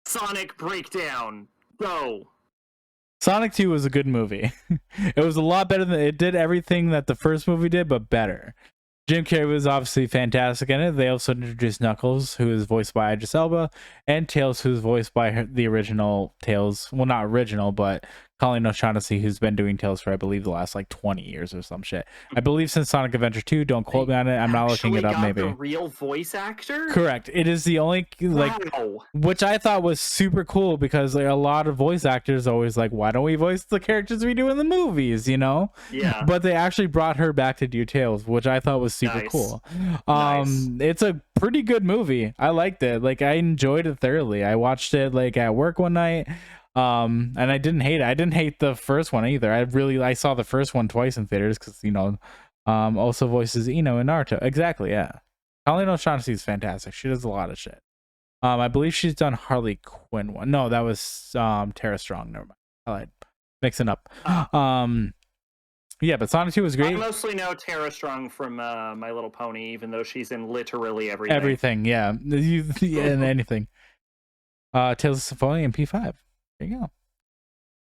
Sonic breakdown. Go. Sonic 2 was a good movie. It was a lot better than it did everything that the first movie did, but better. Jim Carrey was obviously fantastic in it. They also introduced Knuckles, who is voiced by Idris Elba, and Tails, who's voiced by the original Tails. Well, not original, but Colleen O'Shaughnessy, who's been doing Tails for, I believe, the last like 20 years or some shit. I believe since Sonic Adventure 2. Don't quote me on it. I'm not looking it up. Maybe the real voice actor. Correct. It is the only which I thought was super cool because like a lot of voice actors always like, why don't we voice the characters we do in the movies? You know. Yeah. But they actually brought her back to do Tails, which I thought was super cool. It's a pretty good movie. I liked it. Like I enjoyed it thoroughly. I watched it like at work one night. And I didn't hate it. I didn't hate the first one either. I saw the first one twice in theaters because also voices Ino in Naruto. Exactly, yeah. Colleen O'Shaughnessy is fantastic. She does a lot of shit. I believe she's done Harley Quinn one. No, that was Tara Strong. Never mind. I lied. Mixing up. Yeah, but Sonic 2 was great. I mostly know Tara Strong from My Little Pony, even though she's in literally everything. Everything, yeah. And anything. Tales of Symphonia and P5. There you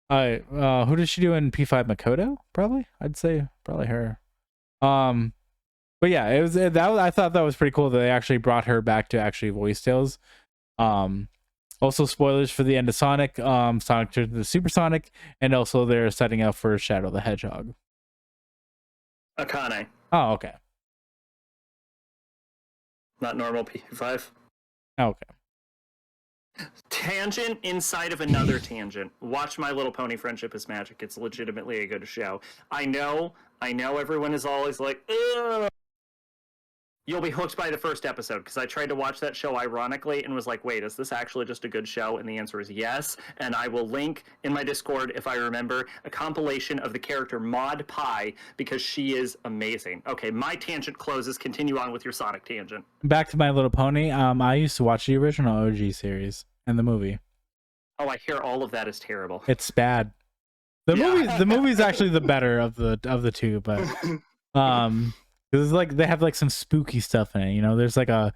go. Who does she do in P5? Makoto? Probably. I'd say probably her. But yeah, it was that. I thought that was pretty cool that they actually brought her back to actually voice Tails. Also spoilers for the end of Sonic. Sonic turned into Super Sonic, and also they're setting up for Shadow the Hedgehog. Akane. Oh, okay. Not normal P5. Oh, okay. Tangent inside of another tangent. Watch My Little Pony Friendship is Magic. It's legitimately a good show. I know everyone is always like, ugh. You'll be hooked by the first episode, because I tried to watch that show ironically and was like, wait, is this actually just a good show? And the answer is yes. And I will link in my Discord, if I remember, a compilation of the character Maud Pie, because she is amazing. Okay, my tangent closes. Continue on with your Sonic tangent. Back to My Little Pony. I used to watch the original OG series and the movie. Oh, I hear all of that is terrible. It's bad. The movie's actually the better of the two, but because it's like they have like some spooky stuff in it, you know. There's like I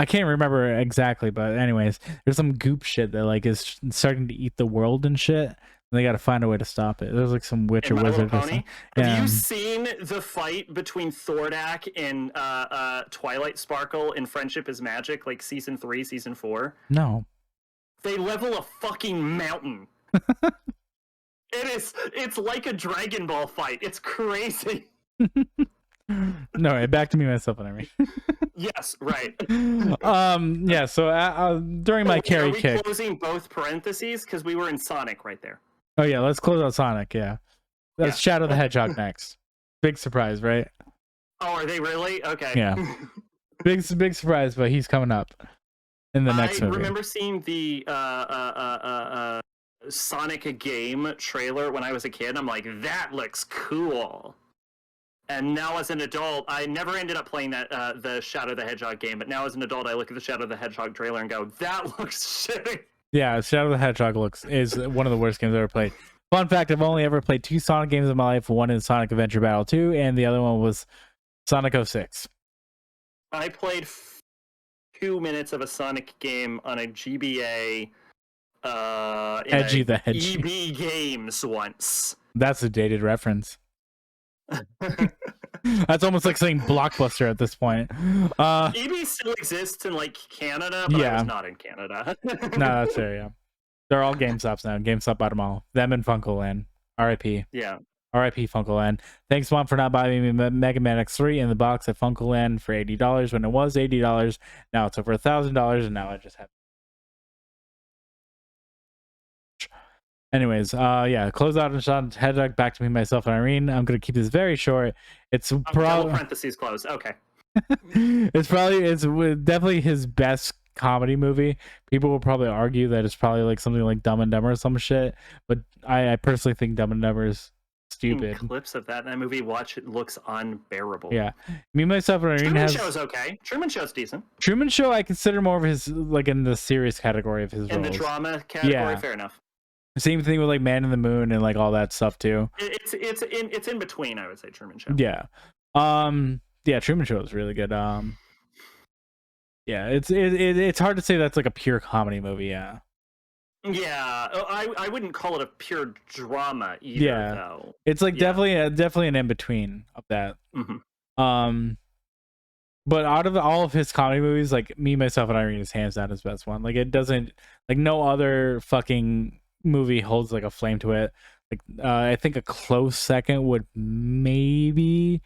can't remember exactly, but anyways, there's some goop shit that like is starting to eat the world and shit. And they got to find a way to stop it. There's like some witch or wizard. Or something. Have you seen the fight between Thordak and Twilight Sparkle in Friendship is Magic, like season 3, season 4? No. They level a fucking mountain. It's like a Dragon Ball fight. It's crazy. No, back to me, myself, and Irene. Yes, right. Yeah. So during my Carrey kick, closing both parentheses because we were in Sonic right there. Oh yeah, let's close out Sonic. Yeah, that's Shadow the Hedgehog next. Big surprise, right? Oh, are they really? Okay. Yeah. big surprise, but he's coming up in the next movie. I remember seeing the Sonic game trailer when I was a kid. I'm like, that looks cool. And now as an adult, I never ended up playing that the Shadow the Hedgehog game, but now as an adult, I look at the Shadow the Hedgehog trailer and go, that looks shitty. Yeah, Shadow the Hedgehog is one of the worst games I've ever played. Fun fact, I've only ever played 2 Sonic games in my life. One is Sonic Adventure Battle 2, and the other one was Sonic 06. I played 2 minutes of a Sonic game on a GBA Edgy the Edgy. EB Games once. That's a dated reference. That's almost like saying Blockbuster at this point. EB still exists in like Canada, but I was not in Canada. No, that's fair. Yeah, they're all GameStops now. GameStop bought them all. Them and Funkoland. R.I.P. Yeah. R.I.P. Funkoland. Thanks, Mom, for not buying me Mega Man X3 in the box at Funkoland for $80 when it was $80. Now it's over $1,000, and now I just have. Anyways, yeah, close out and shot head back to me, myself, and Irene. I'm gonna keep this very short. It's probably parentheses closed. Okay. it's definitely his best comedy movie. People will probably argue that it's probably like something like Dumb and Dumber or some shit, but I personally think Dumb and Dumber is stupid. Clips of that in that movie, watch it, looks unbearable. Yeah, me, myself, and Irene Truman Show's okay. Truman Show's decent. Truman Show I consider more of his like in the serious category of his in roles. The drama category. Fair enough. Same thing with like Man in the Moon and like all that stuff too. It's in between, I would say. Truman Show. Yeah. Yeah, Truman Show is really good. Yeah, it's hard to say that's like a pure comedy movie. Yeah. Yeah, I wouldn't call it a pure drama either. Though it's like definitely an in between of that. Mm-hmm. But out of all of his comedy movies, like Me, Myself, and Irene is hands down his best one. Like it doesn't like no other fucking movie holds like a flame to it. Like I think a close second would maybe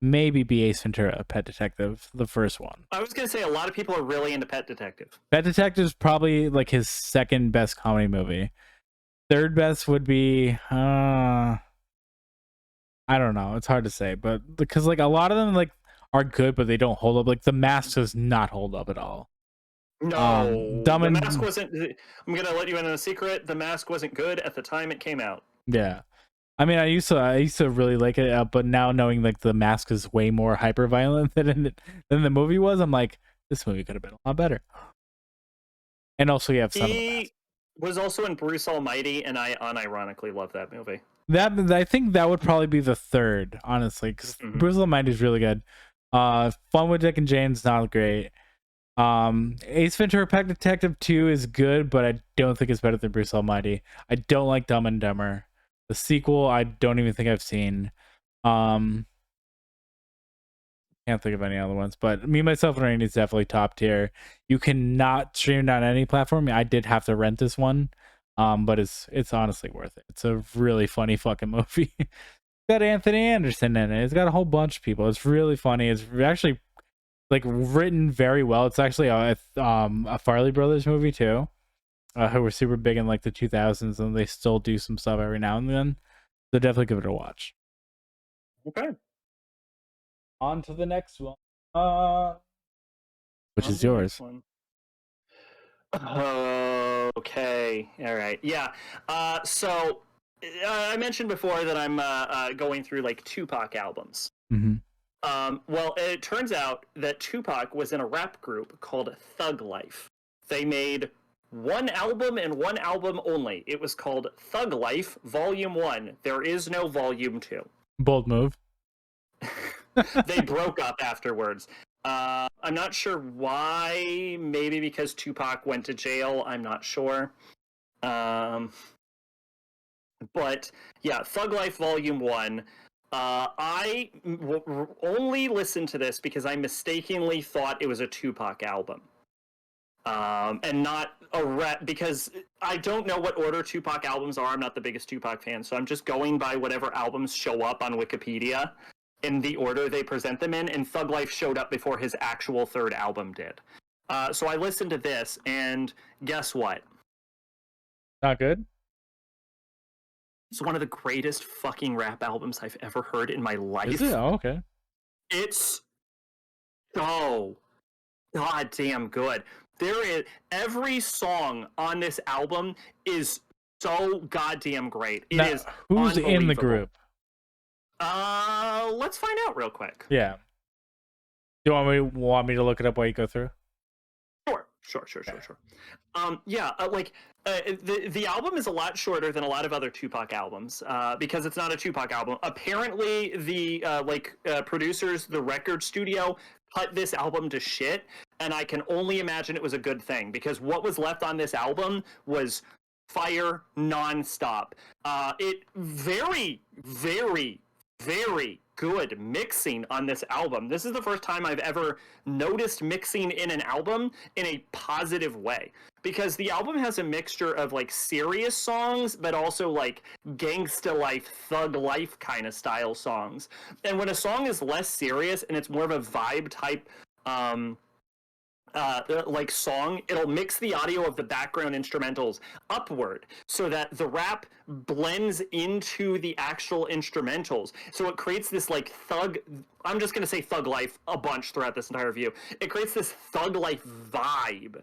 be Ace Ventura, Pet Detective, the first one. I was gonna say a lot of people are really into Pet Detective. Pet Detective is probably like his second best comedy movie. Third best would be I don't know. It's hard to say, but because like a lot of them like are good, but they don't hold up. Like The Mask does not hold up at all. No, The Mask wasn't. I'm gonna let you in on a secret. The Mask wasn't good at the time it came out. Yeah, I mean, I used to really like it, but now knowing like The Mask is way more hyper violent than the movie was, I'm like, this movie could have been a lot better. And also, you have Son of the Mask. Was also in Bruce Almighty, and I unironically love that movie. I think that would probably be the third, honestly, because Bruce Almighty is really good. Fun with Dick and Jane's not great. Ace Ventura Pet Detective 2 is good, but I don't think it's better than Bruce Almighty. I don't like Dumb and Dumber. The sequel, I don't even think I've seen. Can't think of any other ones, but Me, Myself, and Irene is definitely top tier. You cannot stream it on any platform. I did have to rent this one, but it's honestly worth it. It's a really funny fucking movie. It's got Anthony Anderson in it. It's got a whole bunch of people. It's really funny. It's actually like written very well. It's actually a Farley Brothers movie too, who were super big in like the 2000s, and they still do some stuff every now and then. So definitely give it a watch. Okay. On to the next one, which is yours. Okay. All right. Yeah. So I mentioned before that I'm going through like Tupac albums. Mm-hmm. Well, it turns out that Tupac was in a rap group called Thug Life. They made one album and one album only. It was called Thug Life Volume 1. There is no Volume 2. Bold move. They broke up afterwards. I'm not sure why. Maybe because Tupac went to jail. I'm not sure. But yeah, Thug Life Volume 1. I only listened to this because I mistakenly thought it was a Tupac album. And not a rap, because I don't know what order Tupac albums are. I'm not the biggest Tupac fan, so I'm just going by whatever albums show up on Wikipedia in the order they present them in, and Thug Life showed up before his actual third album did. So I listened to this, and guess what? Not good? It's one of the greatest fucking rap albums I've ever heard in my life. Is it? Oh, okay. It's so goddamn good. Every song on this album is so goddamn great. It is who's in the group? Let's find out real quick. Yeah. Do you want me to look it up while you go through? Sure. The album is a lot shorter than a lot of other Tupac albums because it's not a Tupac album. Apparently, the producers, the record studio, cut this album to shit, and I can only imagine it was a good thing, because what was left on this album was fire nonstop. It very, very, very good mixing on this album. This is the first time I've ever noticed mixing in an album in a positive way, because the album has a mixture of like serious songs, but also like gangsta life, thug life kind of style songs. And when a song is less serious and it's more of a vibe type like song, it'll mix the audio of the background instrumentals upward so that the rap blends into the actual instrumentals. So it creates this like I'm just going to say thug life a bunch throughout this entire review. It creates this thug life vibe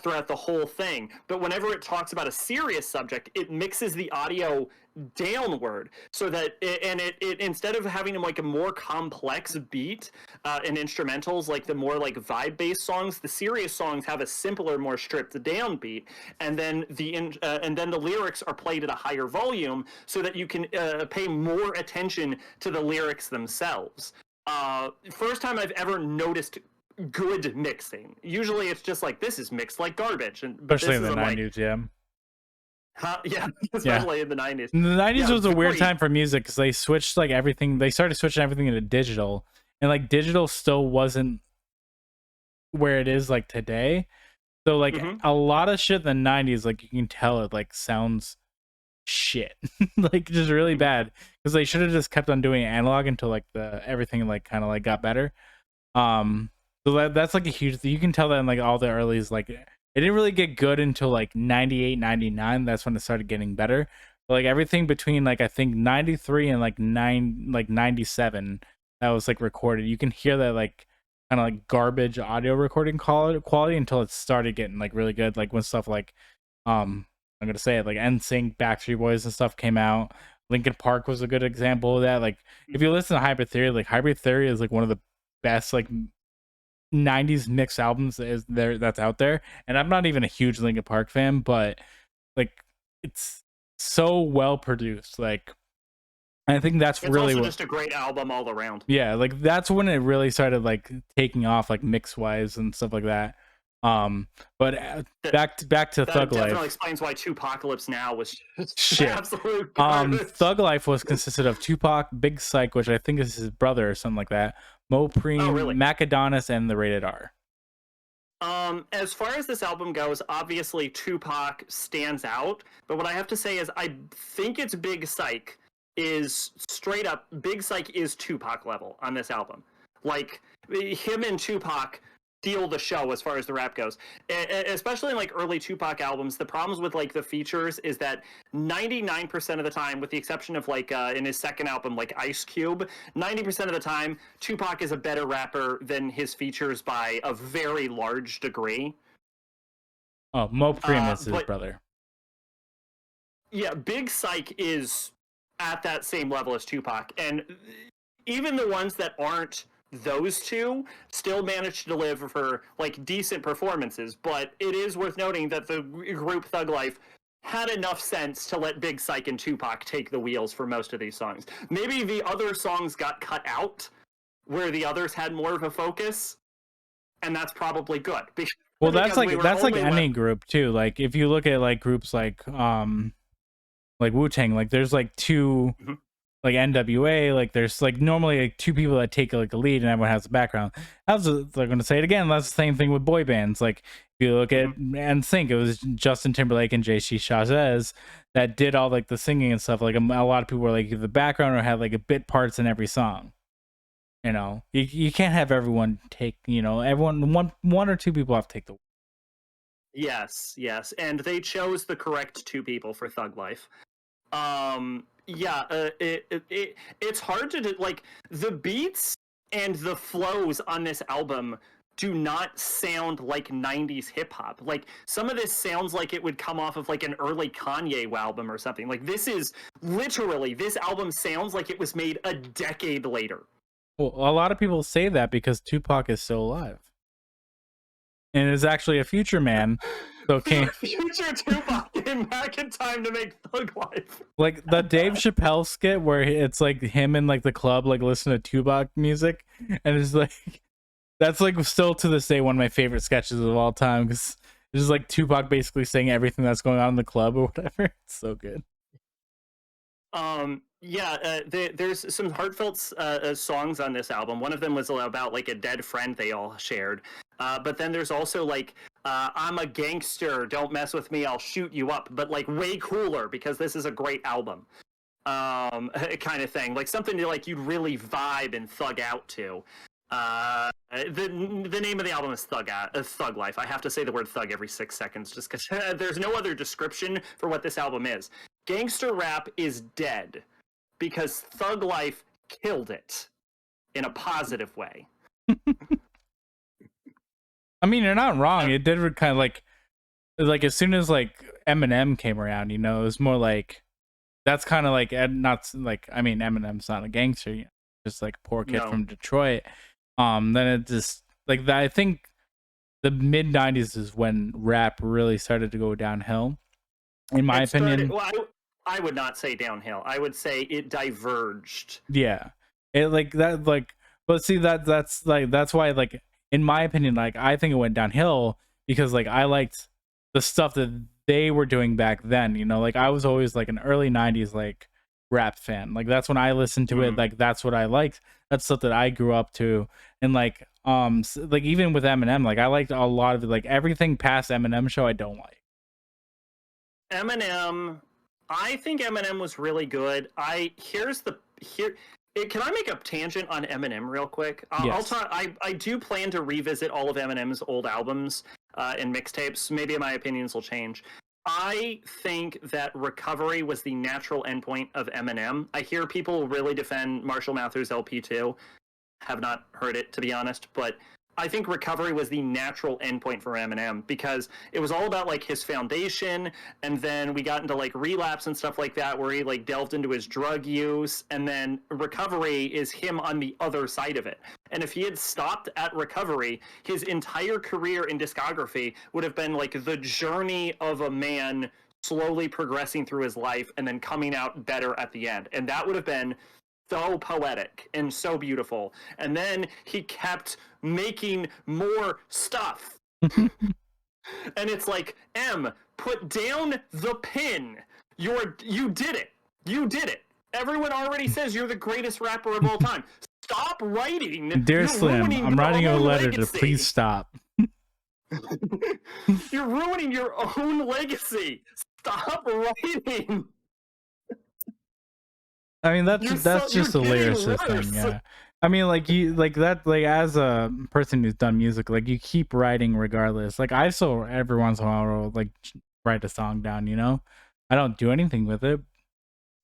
throughout the whole thing. But whenever it talks about a serious subject, it mixes the audio downward so that it instead of having like a more complex beat and instrumentals, like the more like vibe based songs, the serious songs have a simpler, more stripped down beat, and then the lyrics are played at a higher volume so that you can pay more attention to the lyrics themselves. First time I've ever noticed good mixing. Usually it's just like, this is mixed like garbage, and especially in the 90s. Yeah. Yeah, especially in the 90s. The 90s was a weird time for music because they switched like everything. They started switching everything into digital, and like digital still wasn't where it is like today. So like a lot of shit in the 90s, like you can tell it like sounds shit, like just really bad, because they should have just kept on doing analog until like everything like kind of like got better. So that's like a huge thing. You can tell that in like all the earlys, like it didn't really get good until like 98, 99. That's when it started getting better. But like everything between like I think 93 and like 97 that was like recorded, you can hear that like kind of like garbage audio recording quality until it started getting like really good. Like when stuff like I'm gonna say it, like NSYNC, Backstreet Boys and stuff came out. Linkin Park was a good example of that. Like if you listen to Hybrid Theory, like Hybrid Theory is like one of the best like 90s mix albums that's out there. And I'm not even a huge Linkin Park fan, but like it's so well produced. Like I think that's it's really also just a great album all around. Yeah, like that's when it really started like taking off, like mix wise and stuff like that. But back to Thug Life. That definitely explains why Tupacalypse Now was shit. Absolute garbage. Thug Life was consisted of Tupac, Big Psych, which I think is his brother or something like that, Mo Preem, really? Macadonis, and the Rated R. As far as this album goes, obviously Tupac stands out, but what I have to say is I think it's Big Psych is straight up, Big Psych is Tupac level on this album. Like him and Tupac steal the show as far as the rap goes, especially in like early Tupac albums. The problems with like the features is that 99% of the time, with the exception of like in his second album like Ice Cube, 90% of the time Tupac is a better rapper than his features by a very large degree. Oh, Mo Preem is his brother. Yeah, Big Psych is at that same level as Tupac, and even the ones that aren't those two still managed to deliver for like decent performances. But it is worth noting that the group Thug Life had enough sense to let Big Psych and Tupac take the wheels for most of these songs. Maybe the other songs got cut out where the others had more of a focus, and that's probably good. Well, that's like any group too. Like if you look at like groups like Wu-Tang, like there's like two like NWA, like there's like normally like two people that take like a lead and everyone has a background. They're going to say it again. That's the same thing with boy bands. Like if you look at NSYNC, it was Justin Timberlake and JC Chazez that did all like the singing and stuff. Like a lot of people were like the background or had like a bit parts in every song. You know, you can't have everyone take, you know, everyone one or two people have to take the. Yes, and they chose the correct two people for Thug Life. It's hard to do, like the beats and the flows on this album do not sound like 90s hip hop. Like some of this sounds like it would come off of like an early Kanye album or something. Like this album sounds like it was made a decade later. Well, a lot of people say that because Tupac is still alive and is actually a future man. So future Tupac came back in time to make Thug Life. Like the Dave Chappelle skit where it's like him in like the club, like listening to Tupac music, and it's like That's like still to this day one of my favorite sketches of all time, because it's just like Tupac basically saying everything that's going on in the club or whatever. It's so good. Yeah, there's some heartfelt songs on this album. One of them was about like a dead friend they all shared. But then there's also like I'm a gangster, don't mess with me, I'll shoot you up, but like way cooler because this is a great album. Kind of thing, like something to like you'd really vibe and thug out to. The name of the album is Thug Life. I have to say the word thug every 6 seconds just because there's no other description for what this album is. Gangster rap is dead because Thug Life killed it in a positive way. I mean, you're not wrong. It did kind of like as soon as like Eminem came around, you know, it was more like that's kind of like not like I mean Eminem's not a gangster, you know, just like a poor kid from Detroit. Then it just like that. I think the mid '90s is when rap really started to go downhill. In my opinion, I would not say downhill. I would say it diverged. Yeah, it like that like, but see that's why like in my opinion like I think it went downhill because like I liked the stuff that they were doing back then. You know, like I was always like an early '90s like rap fan. Like that's when I listened to it. Like that's what I liked. That's stuff that I grew up to. And like like even with Eminem, like I liked a lot of it. Like everything past Eminem show I don't like. Eminem, I think Eminem was really good. Can I make a tangent on Eminem real quick? Yes. I'll talk. I do plan to revisit all of Eminem's old albums and mixtapes. Maybe my opinions will change. I think that Recovery was the natural endpoint of Eminem. I hear people really defend Marshall Mathers LP2. Have not heard it, to be honest, but I think Recovery was the natural endpoint for Eminem because it was all about like his foundation, and then we got into like Relapse and stuff like that where he like delved into his drug use, and then Recovery is him on the other side of it. And if he had stopped at Recovery, his entire career in discography would have been like the journey of a man slowly progressing through his life and then coming out better at the end. And that would have been so poetic and so beautiful. And then he kept making more stuff. And it's like, put down the pen. You did it. You did it. Everyone already says you're the greatest rapper of all time. Stop writing. Dear Slim, I'm writing you a letter to please stop. You're ruining your own legacy. Stop writing. I mean that's just a lyricist thing, yeah. I mean like you like that like as a person who's done music, like you keep writing regardless. Like I still every once in a while will like write a song down, you know? I don't do anything with it.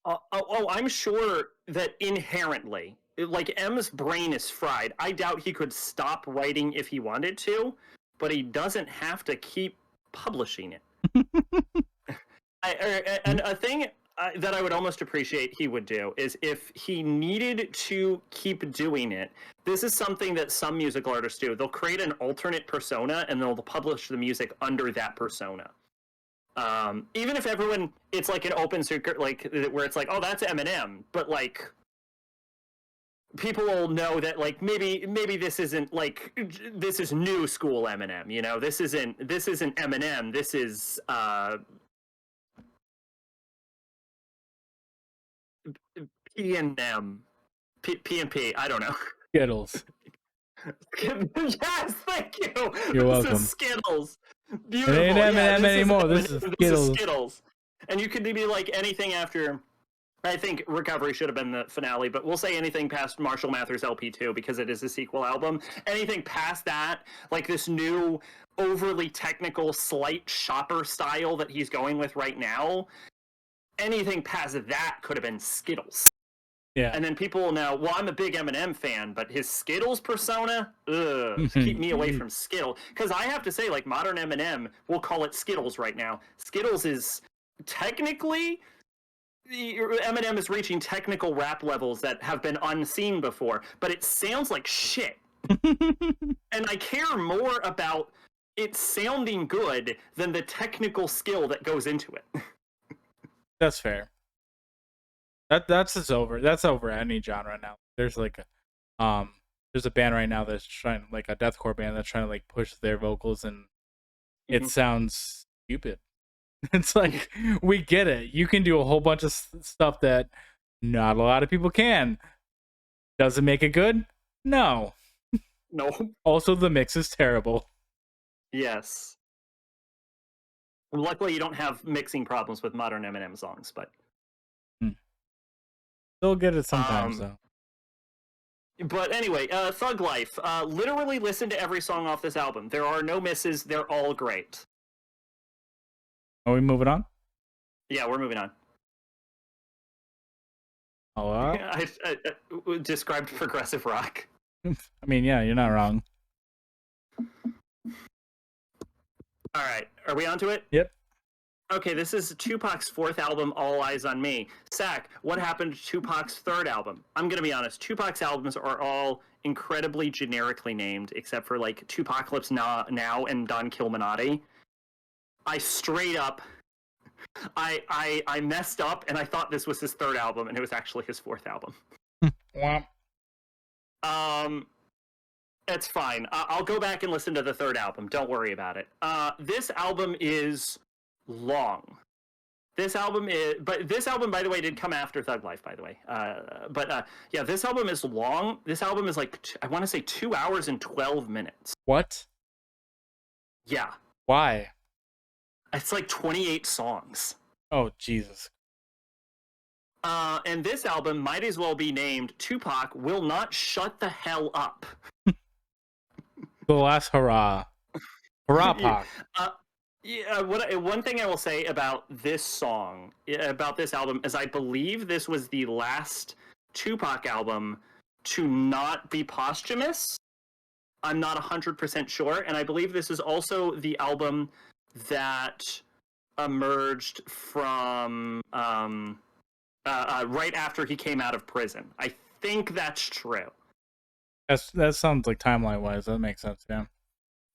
I'm sure that inherently, like M's brain is fried. I doubt he could stop writing if he wanted to, but he doesn't have to keep publishing it. And a thing that I would almost appreciate he would do is if he needed to keep doing it. This is something that some musical artists do. They'll create an alternate persona and they'll publish the music under that persona. Even if everyone, it's like an open secret, like where it's like, oh, that's Eminem, but like people will know that like maybe this isn't like this is new school Eminem, you know, this isn't Eminem, this is P&M, P&P, I don't know. Skittles. Yes, thank you. You're welcome. This is Skittles. Beautiful. It ain't Eminem anymore. This is Skittles. And you could be like anything after. I think Recovery should have been the finale, but we'll say anything past Marshall Mathers LP2 because it is a sequel album. Anything past that, like this new overly technical, slight shopper style that he's going with right now, anything past that could have been Skittles. Yeah. And then people will know, well, I'm a big Eminem fan, but his Skittles persona, keep me away from Skittles. Because I have to say, like, modern Eminem, we'll call it Skittles right now. Skittles is technically, Eminem is reaching technical rap levels that have been unseen before, but it sounds like shit. And I care more about it sounding good than the technical skill that goes into it. That's fair. That's just over. That's over any genre now. There's like there's a band right now that's trying, like a deathcore band that's trying to like push their vocals, and it sounds stupid. It's like, we get it. You can do a whole bunch of stuff that not a lot of people can. Does it make it good? No. No. Also, the mix is terrible. Yes. Luckily, you don't have mixing problems with modern Eminem songs, but Still get it sometimes, though. But anyway, Thug Life. Literally listen to every song off this album. There are no misses. They're all great. Are we moving on? Yeah, we're moving on. Oh, I described progressive rock. I mean, yeah, you're not wrong. All right, are we on to it? Yep. Okay, this is Tupac's fourth album, All Eyez On Me. Sack, what happened to Tupac's third album? I'm going to be honest, Tupac's albums are all incredibly generically named, except for like Tupacalypse Now and Don Kilminati. I straight up, I messed up and I thought this was his third album and it was actually his fourth album. It's fine. I'll go back and listen to the third album. Don't worry about it. This album is long. This album, by the way, did come after Thug Life, by the way. Yeah, this album is long. This album is like, I want to say 2 hours and 12 minutes. What? Yeah. Why? It's like 28 songs. Oh, Jesus. And this album might as well be named Tupac Will Not Shut the Hell Up. The last hurrah. Hurrah, Pac. Yeah, one thing I will say about this song, about this album, is I believe this was the last Tupac album to not be posthumous. I'm not 100% sure, and I believe this is also the album that emerged from right after he came out of prison. I think that's true. That sounds like timeline-wise. That makes sense, yeah.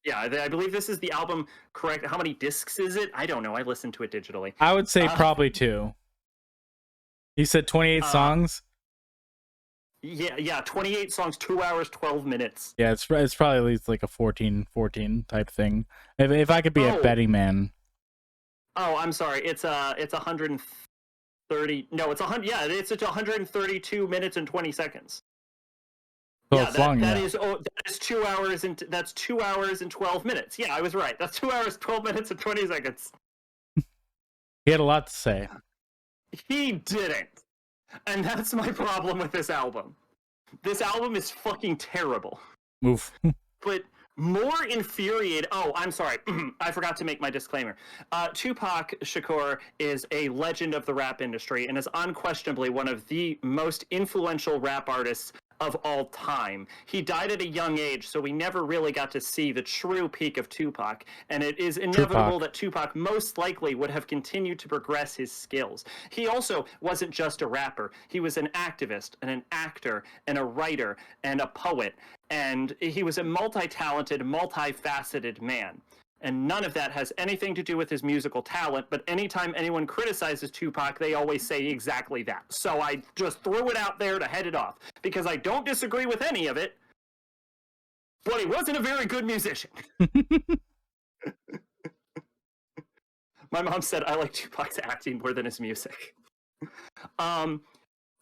Yeah, I believe this is the album, correct? How many discs is it? I don't know. I listened to it digitally. I would say probably 2. You said 28 songs? Yeah, 28 songs, 2 hours, 12 minutes. Yeah, it's probably at least like a 14 type thing. If I could be a betting man. Oh, I'm sorry. It's 130. No, it's 100. Yeah, it's 132 minutes and 20 seconds. So yeah, it's long. That is 2 hours and that's 2 hours and 12 minutes. Yeah, I was right. That's 2 hours, 12 minutes and 20 seconds. He had a lot to say. He didn't. And that's my problem with this album. This album is fucking terrible. Oof. But more infuriated. Oh, I'm sorry. I forgot to make my disclaimer. Tupac Shakur is a legend of the rap industry and is unquestionably one of the most influential rap artists of all time. He died at a young age, so we never really got to see the true peak of Tupac, and it is inevitable that Tupac most likely would have continued to progress his skills. He also wasn't just a rapper. He was an activist and an actor and a writer and a poet, and he was a multi-talented, multifaceted man. And none of that has anything to do with his musical talent, but anytime anyone criticizes Tupac, they always say exactly that. So I just threw it out there to head it off, because I don't disagree with any of it, but he wasn't a very good musician. My mom said I like Tupac's acting more than his music. The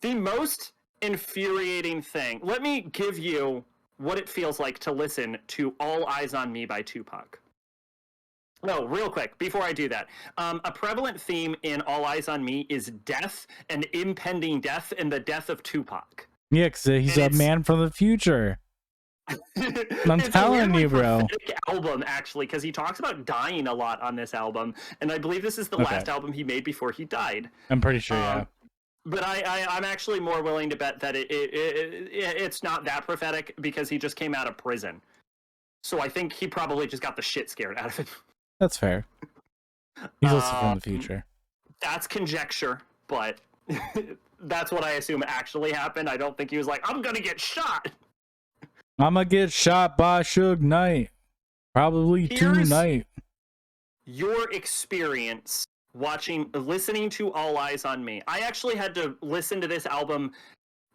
most infuriating thing, let me give you what it feels like to listen to All Eyez On Me by Tupac. No, real quick, before I do that, a prevalent theme in All Eyez On Me is death and impending death and the death of Tupac. Yeah, because he's a man from the future. I'm telling you, bro. Album, actually, because he talks about dying a lot on this album, and I believe this is the last album he made before he died. I'm pretty sure, yeah. But I'm actually more willing to bet that it's not that prophetic, because he just came out of prison. So I think he probably just got the shit scared out of it. That's fair. He's also from the future. That's conjecture, but that's what I assume actually happened. I don't think he was like, I'm gonna get shot. I'm gonna get shot by Suge Knight. Probably tonight. Your experience listening to All Eyez On Me. I actually had to listen to this album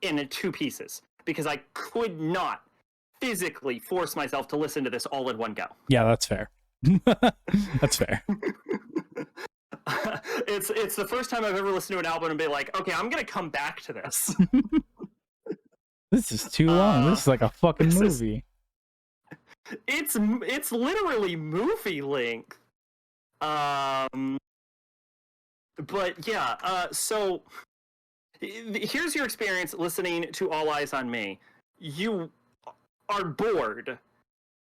in 2 pieces, because I could not physically force myself to listen to this all in one go. Yeah, that's fair. That's fair. It's the first time I've ever listened to an album and be like, okay, I'm gonna come back to this. This is too long. This is like a fucking movie. It's literally movie length. But yeah, so here's your experience listening to All Eyes on Me. You are bored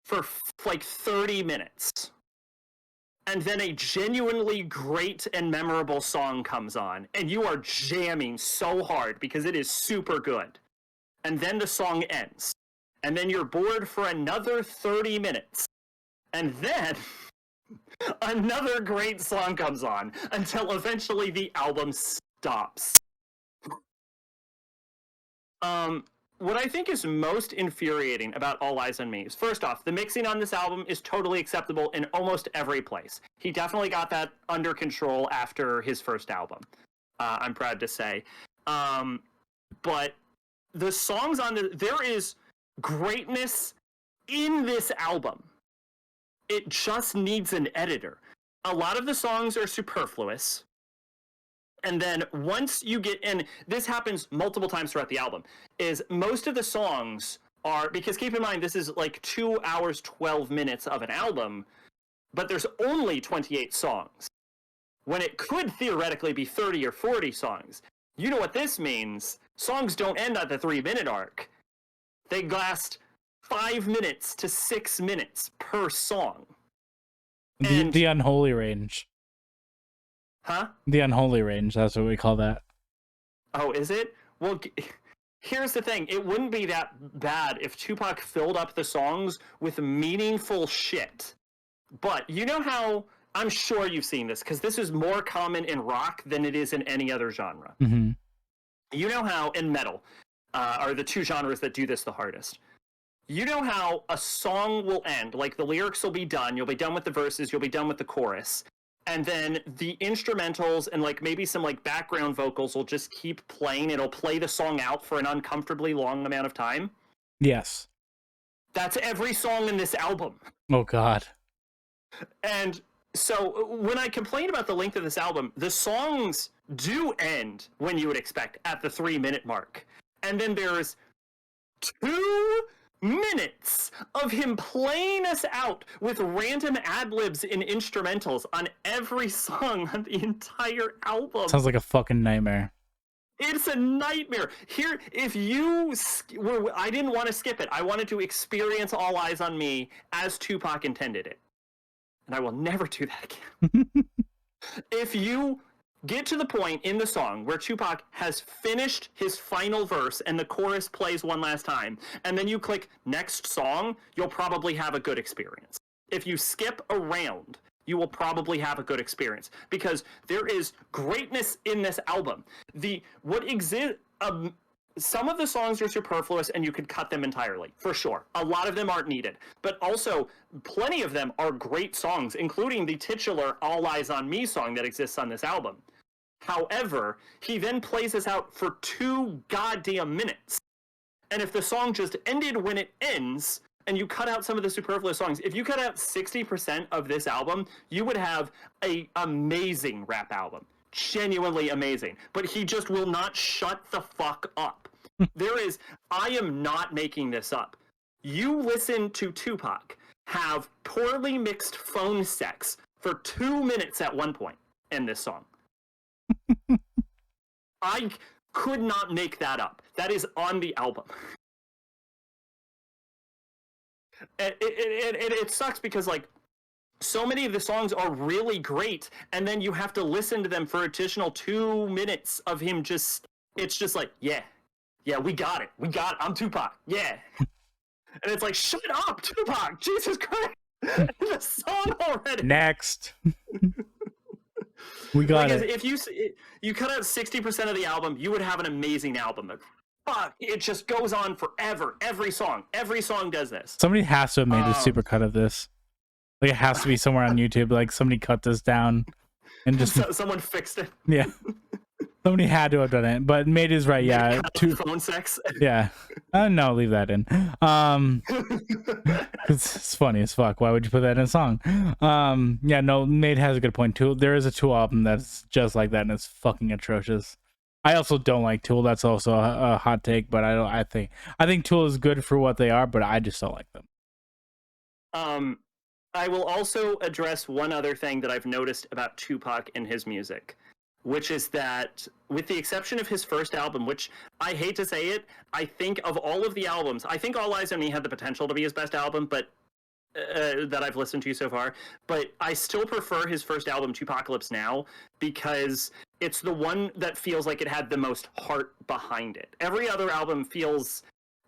for like 30 minutes. And then a genuinely great and memorable song comes on, and you are jamming so hard because it is super good. And then the song ends. And then you're bored for another 30 minutes. And then another great song comes on until eventually the album stops. What I think is most infuriating about All Eyes on Me is, first off, the mixing on this album is totally acceptable in almost every place. He definitely got that under control after his first album, I'm proud to say. But the songs on there is greatness in this album. It just needs an editor. A lot of the songs are superfluous. And then once you get in, this happens multiple times throughout the album, is most of the songs are, because keep in mind, this is like 2 hours, 12 minutes of an album, but there's only 28 songs, when it could theoretically be 30 or 40 songs. You know what this means? Songs don't end at the 3-minute arc. They last 5 minutes to 6 minutes per song. The unholy range. Huh? The unholy range, that's what we call that. Oh, is it? Well, here's the thing. It wouldn't be that bad if Tupac filled up the songs with meaningful shit. But you know how, I'm sure you've seen this, because this is more common in rock than it is in any other genre. Mm-hmm. You know how in metal are the two genres that do this the hardest. You know how a song will end, like the lyrics will be done, you'll be done with the verses, you'll be done with the chorus, and then the instrumentals and like maybe some like background vocals will just keep playing. It'll play the song out for an uncomfortably long amount of time. Yes. That's every song in this album. Oh God. And so when I complain about the length of this album, the songs do end when you would expect at the 3-minute mark. And then there's 2 minutes of him playing us out with random ad-libs and instrumentals on every song on the entire album. Sounds like a fucking nightmare. It's a nightmare. Here, if you I didn't want to skip it. I wanted to experience All Eyes on Me as Tupac intended it. And I will never do that again. If you get to the point in the song where Tupac has finished his final verse and the chorus plays one last time, and then you click next song, you'll probably have a good experience. If you skip around, you will probably have a good experience, because there is greatness in this album. Some of the songs are superfluous and you could cut them entirely, for sure. A lot of them aren't needed. But also, plenty of them are great songs, including the titular All Eyes on Me song that exists on this album. However, he then plays us out for 2 goddamn minutes. And if the song just ended when it ends, and you cut out some of the superfluous songs, if you cut out 60% of this album, you would have an amazing rap album. Genuinely amazing. But he just will not shut the fuck up. I am not making this up. You listen to Tupac have poorly mixed phone sex for 2 minutes at one point in this song. I could not make that up. That is on the album. It sucks because, like, so many of the songs are really great, and then you have to listen to them for additional 2 minutes of him just, it's just like, yeah, we got it. I'm Tupac, yeah. And it's like, shut up, Tupac, Jesus Christ. The song already. Next. We got it. If you cut out 60% of the album, you would have an amazing album. But fuck, it just goes on forever. Every song does this. Somebody has to have made a supercut of this. Like, it has to be somewhere on YouTube. Like, somebody cut this down and just someone fixed it. Yeah. Somebody had to have done it, but Mate is right. Yeah, phone sex. Yeah, no, leave that in. It's funny as fuck. Why would you put that in a song? Yeah, no, Mate has a good point too. There is a Tool album that's just like that, and it's fucking atrocious. I also don't like Tool. That's also a hot take, but I think Tool is good for what they are, but I just don't like them. I will also address one other thing that I've noticed about Tupac and his music, which is that, with the exception of his first album, which I hate to say it, I think of all of the albums, I think All Eyez On Me had the potential to be his best album, but that I've listened to so far. But I still prefer his first album, Tupacalypse Now, because it's the one that feels like it had the most heart behind it. Every other album feels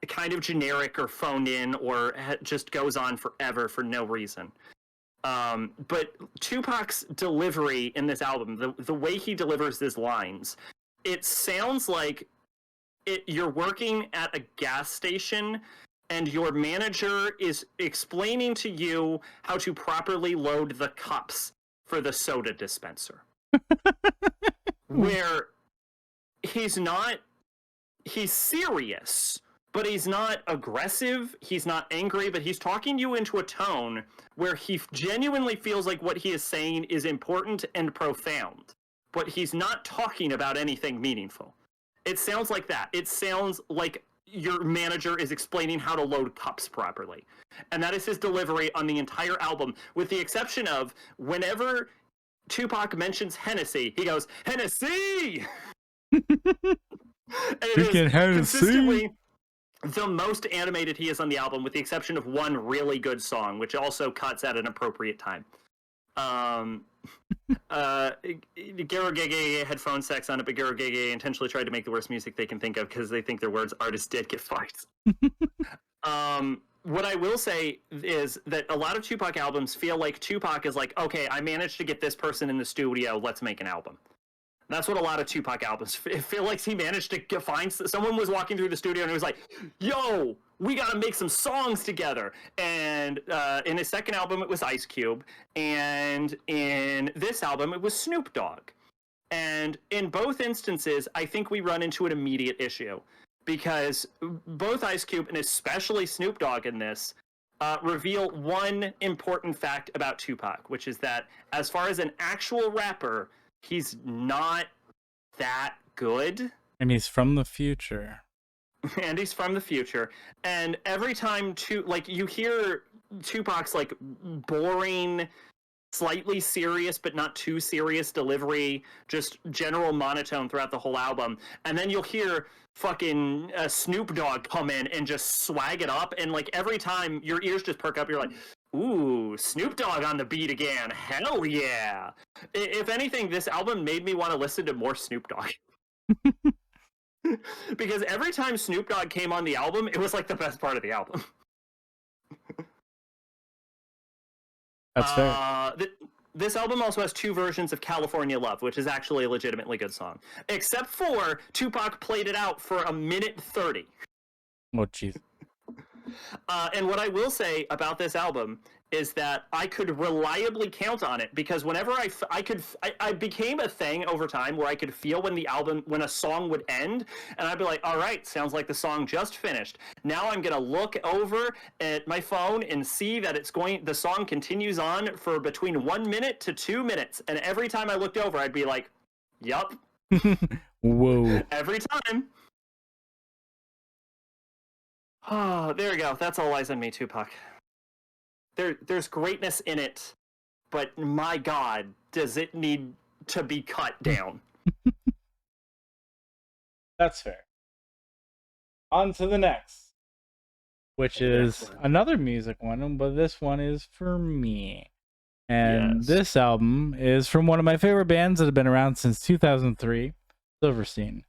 kind of generic or phoned in or just goes on forever for no reason. But Tupac's delivery in this album, the way he delivers his lines, it sounds like you're working at a gas station and your manager is explaining to you how to properly load the cups for the soda dispenser. Where he's serious, but he's not aggressive, he's not angry, but he's talking you into a tone where he genuinely feels like what he is saying is important and profound, but he's not talking about anything meaningful. It sounds like that. It sounds like your manager is explaining how to load cups properly. And that is his delivery on the entire album, with the exception of whenever Tupac mentions Hennessy, he goes, Hennessy! And it is consistently the most animated he is on the album, with the exception of one really good song, which also cuts at an appropriate time. Garo Gege had phone sex on it, but Garo Gege intentionally tried to make the worst music they can think of because they think their words artists did get fucked. What I will say is that a lot of Tupac albums feel like Tupac is like, okay, I managed to get this person in the studio, let's make an album. That's what a lot of Tupac albums feel like. He managed to find someone was walking through the studio and he was like, yo, we got to make some songs together. And in his second album, it was Ice Cube. And in this album, it was Snoop Dogg. And in both instances, I think we run into an immediate issue, because both Ice Cube and especially Snoop Dogg in this reveal one important fact about Tupac, which is that as far as an actual rapper, he's not that good. And he's from the future. And he's from the future. And every time you hear Tupac's like boring, slightly serious but not too serious delivery, just general monotone throughout the whole album. And then you'll hear fucking Snoop Dogg come in and just swag it up. And like every time your ears just perk up, you're like, ooh, Snoop Dogg on the beat again. Hell yeah. If anything, this album made me want to listen to more Snoop Dogg. Because every time Snoop Dogg came on the album, it was like the best part of the album. That's fair. This album also has two versions of California Love, which is actually a legitimately good song. Except for Tupac played it out for 1:30. Oh, jeez. And what I will say about this album is that I could reliably count on it, because whenever I became a thing over time where I could feel when a song would end, and I'd be like, all right, sounds like the song just finished. Now I'm going to look over at my phone and see that the song continues on for between 1 minute to 2 minutes. And every time I looked over, I'd be like, yup. Whoa. Every time. Oh, there we go. That's All Eyez On Me, Tupac. There's greatness in it, but my God, does it need to be cut down? That's fair. On to the next, which is another music one, but this one is for me. And This album is from one of my favorite bands that have been around since 2003, Silverstein.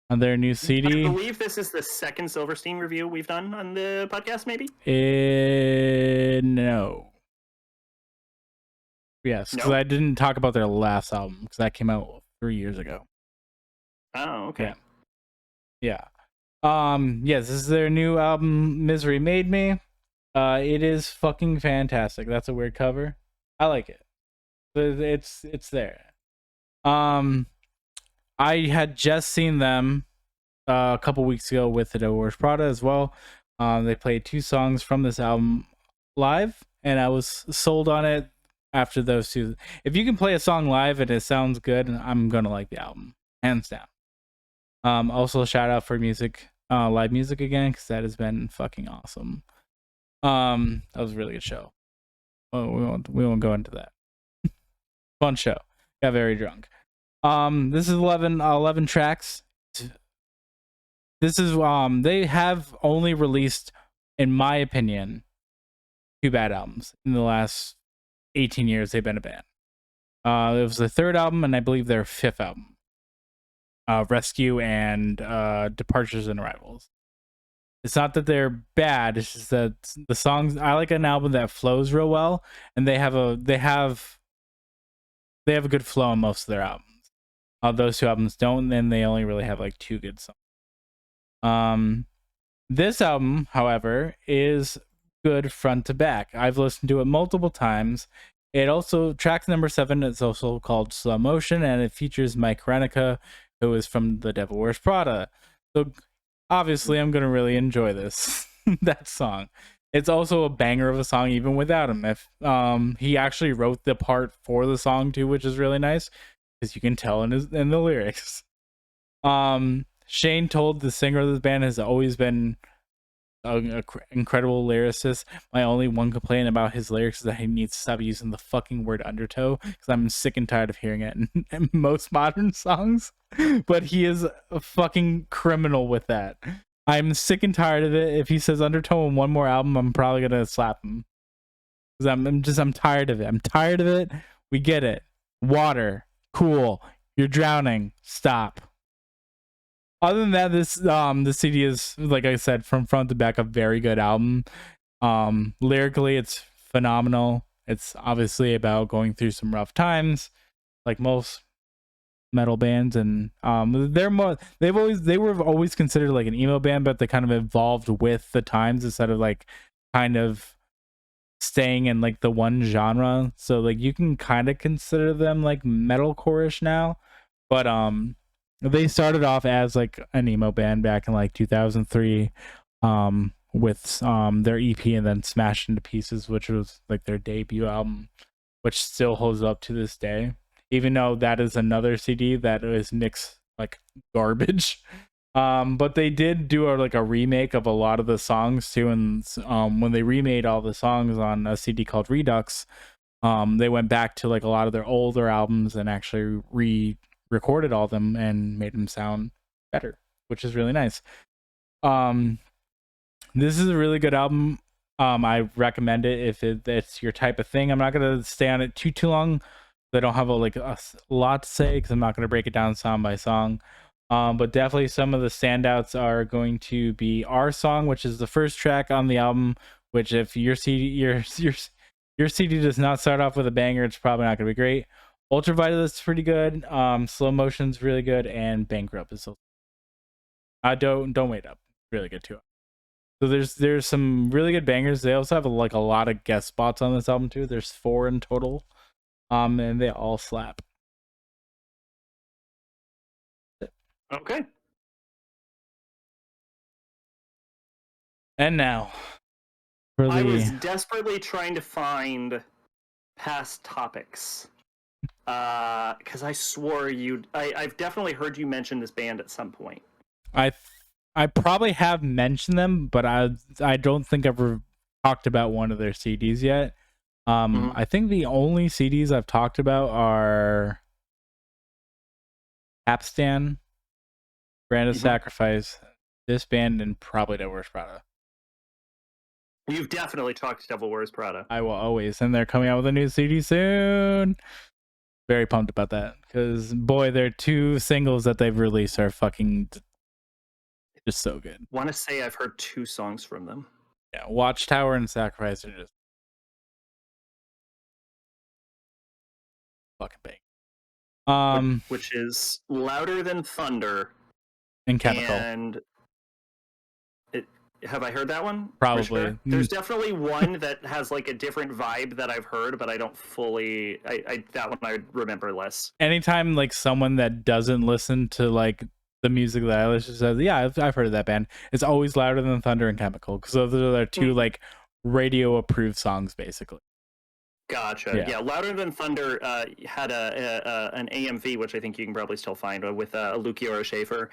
On their new CD. I believe this is the second Silverstein review we've done on the podcast, maybe? No. Yes, because I didn't talk about their last album, because that came out 3 years ago. Oh, okay. Yeah. Yes, this is their new album, Misery Made Me. It is fucking fantastic. That's a weird cover. I like it. It's there. I had just seen them a couple weeks ago with the Devil Wears Prada as well. They played 2 songs from this album live, and I was sold on it after those 2. If you can play a song live and it sounds good, I'm gonna like the album, hands down. Also shout out for music, live music again, because that has been fucking awesome. That was a really good show. Oh, we won't go into that. Fun show. Got very drunk. This is 11 tracks. This is they have only released, in my opinion, 2 bad albums in the last 18 years they've been a band. It was the 3rd album and I believe their 5th album. Rescue and Departures and Arrivals. It's not that they're bad, it's just that the songs, I like an album that flows real well, and they have a good flow on most of their albums. Those 2 albums don't, and they only really have like 2 good songs. This album, however, is good front to back. I've listened to it multiple times. It also, track number 7, it's also called Slow Motion, and it features Mike Renica, who is from The Devil Wears Prada. So obviously I'm gonna really enjoy this that song. It's also a banger of a song even without him. If he actually wrote the part for the song too, which is really nice because you can tell in the lyrics. Shane told the singer of the band has always been an incredible lyricist. My only one complaint about his lyrics is that he needs to stop using the fucking word undertow, because I'm sick and tired of hearing it in most modern songs. But he is a fucking criminal with that. I'm sick and tired of it. If he says undertow in one more album, I'm probably gonna slap him, because I'm tired of it. I'm tired of it. We get it. Water, cool. You're drowning. Stop. Other than that, the CD is, like I said, from front to back, a very good album. Lyrically, it's phenomenal. It's obviously about going through some rough times, like most metal bands, and they were always considered like an emo band, but they kind of evolved with the times instead of like kind of staying in like the one genre. So like you can kind of consider them like metalcore-ish now, but they started off as like an emo band back in like 2003 with their EP and then Smashed Into Pieces, which was like their debut album, which still holds up to this day, even though that is another CD that is mixed like garbage. But they did do like a remake of a lot of the songs too, and when they remade all the songs on a CD called Redux, they went back to like a lot of their older albums and actually recorded all of them and made them sound better, which is really nice. This is a really good album. I recommend it if it's your type of thing. I'm not gonna stay on it too long. I don't have a lot to say because I'm not gonna break it down song by song. But definitely some of the standouts are going to be Our Song, which is the first track on the album. Which if your CD does not start off with a banger, it's probably not gonna be great. Ultraviolet's pretty good. Slow Motion's really good, and Bankrupt is also. Don't Wait Up, really good too. So there's some really good bangers. They also have like a lot of guest spots on this album too. There's 4 in total, and they all slap. Okay. And now, I was desperately trying to find past topics. Because I swore I've definitely heard you mention this band at some point. I probably have mentioned them, but I don't think I've ever talked about one of their CDs yet. I think the only CDs I've talked about are Capstan, Brand of Sacrifice, this band, and probably Devil Wears Prada. You've definitely talked Devil Wears Prada. I will always, and they're coming out with a new CD soon. Very pumped about that because boy, their 2 singles that they've released are fucking just so good. Want to say I've heard 2 songs from them. Yeah, Watchtower and Sacrifice are just fucking big. Which is Louder Than Thunder and Chemical. And Have I heard that one? Probably. For sure. There's definitely one that has like a different vibe that I've heard, but I don't fully. That one I remember less. Anytime like someone that doesn't listen to like the music that I listen to says, yeah, I've heard of that band. It's always Louder Than Thunder and Chemical, because those are the two like radio approved songs, basically. Gotcha. Yeah, Louder Than Thunder had an AMV, which I think you can probably still find, with Lukiora Schaefer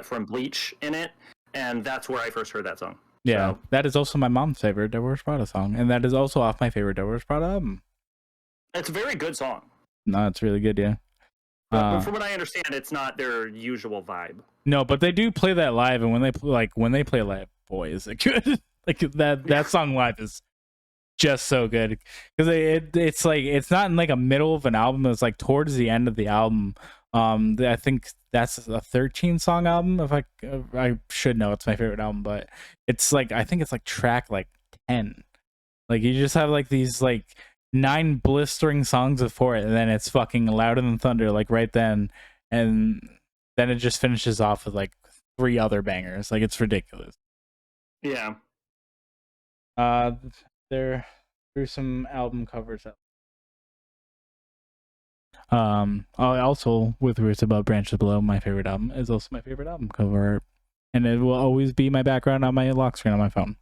from Bleach in it, and that's where I first heard that song. Yeah, so. That is also my mom's favorite Devil Wears Prada song, and that is also off my favorite Devil Wears Prada album. It's a very good song. No, it's really good, yeah. But from what I understand, it's not their usual vibe. No, but they do play that live, and when they play live, boy, is it good! Like that song live is just so good, because it's like it's not in like a middle of an album. It's like towards the end of the album. I think that's a 13-song album. If I should know, it's my favorite album, but it's like I think it's like track like 10. Like you just have like these like 9 blistering songs before it, and then it's fucking Louder Than Thunder like right then, and then it just finishes off with like 3 other bangers. Like it's ridiculous. Yeah. There through some album covers. Also with Roots Above Branches Below, my favorite album is also my favorite album cover, and it will always be my background on my lock screen on my phone.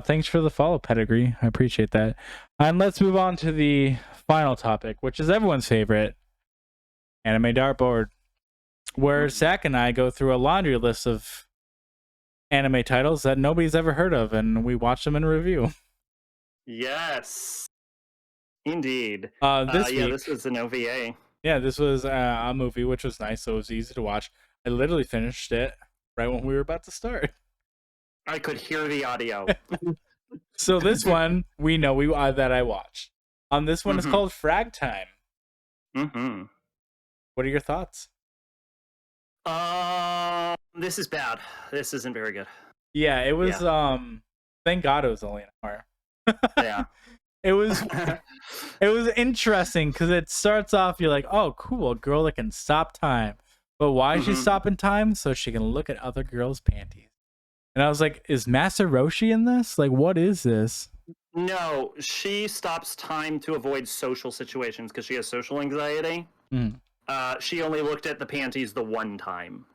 Thanks for the follow, Pedigree. I appreciate that. And let's move on to the final topic, which is everyone's favorite, Anime Dartboard, where Zach and I go through a laundry list of anime titles that nobody's ever heard of, and we watch them in review. Yes, indeed. This week, this was an OVA. Yeah, this was a movie, which was nice, so it was easy to watch. I literally finished it right when we were about to start. I could hear the audio. So this one, we know that I watched. This one is called Fragtime. Mm-hmm. What are your thoughts? This is bad. This isn't very good. Yeah, it was. Thank God it was only an hour. Yeah. It was interesting because it starts off, you're like, oh, cool, a girl that can stop time. But why is she stopping time? So she can look at other girls' panties. And I was like, is Master Roshi in this? Like, what is this? No, she stops time to avoid social situations because she has social anxiety. She only looked at the panties the one time.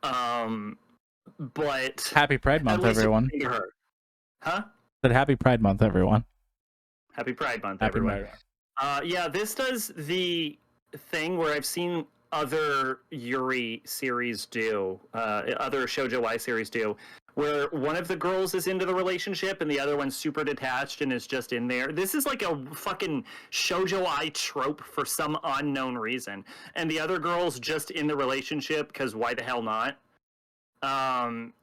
But Happy Pride Month, everyone. Huh? But Happy Pride Month, everyone. Happy Pride Month, Happy everyone. Pride. Yeah, this does the thing where I've seen other Yuri series do, other Shoujo Y series do, where one of the girls is into the relationship and the other one's super detached and is just in there. This is like a fucking Shoujo I trope for some unknown reason. And the other girl's just in the relationship because why the hell not?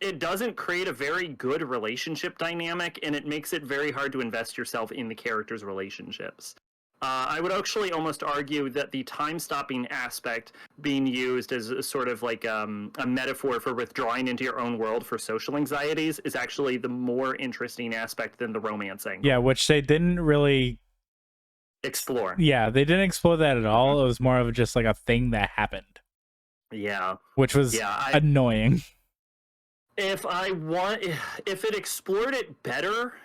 It doesn't create a very good relationship dynamic, and it makes it very hard to invest yourself in the characters' relationships. I would actually almost argue that the time-stopping aspect being used as a sort of like a metaphor for withdrawing into your own world for social anxieties is actually the more interesting aspect than the romancing. Yeah, which they didn't really explore. Yeah, they didn't explore that at all. It was more of just like a thing that happened. Yeah. Which was annoying. If it explored it better,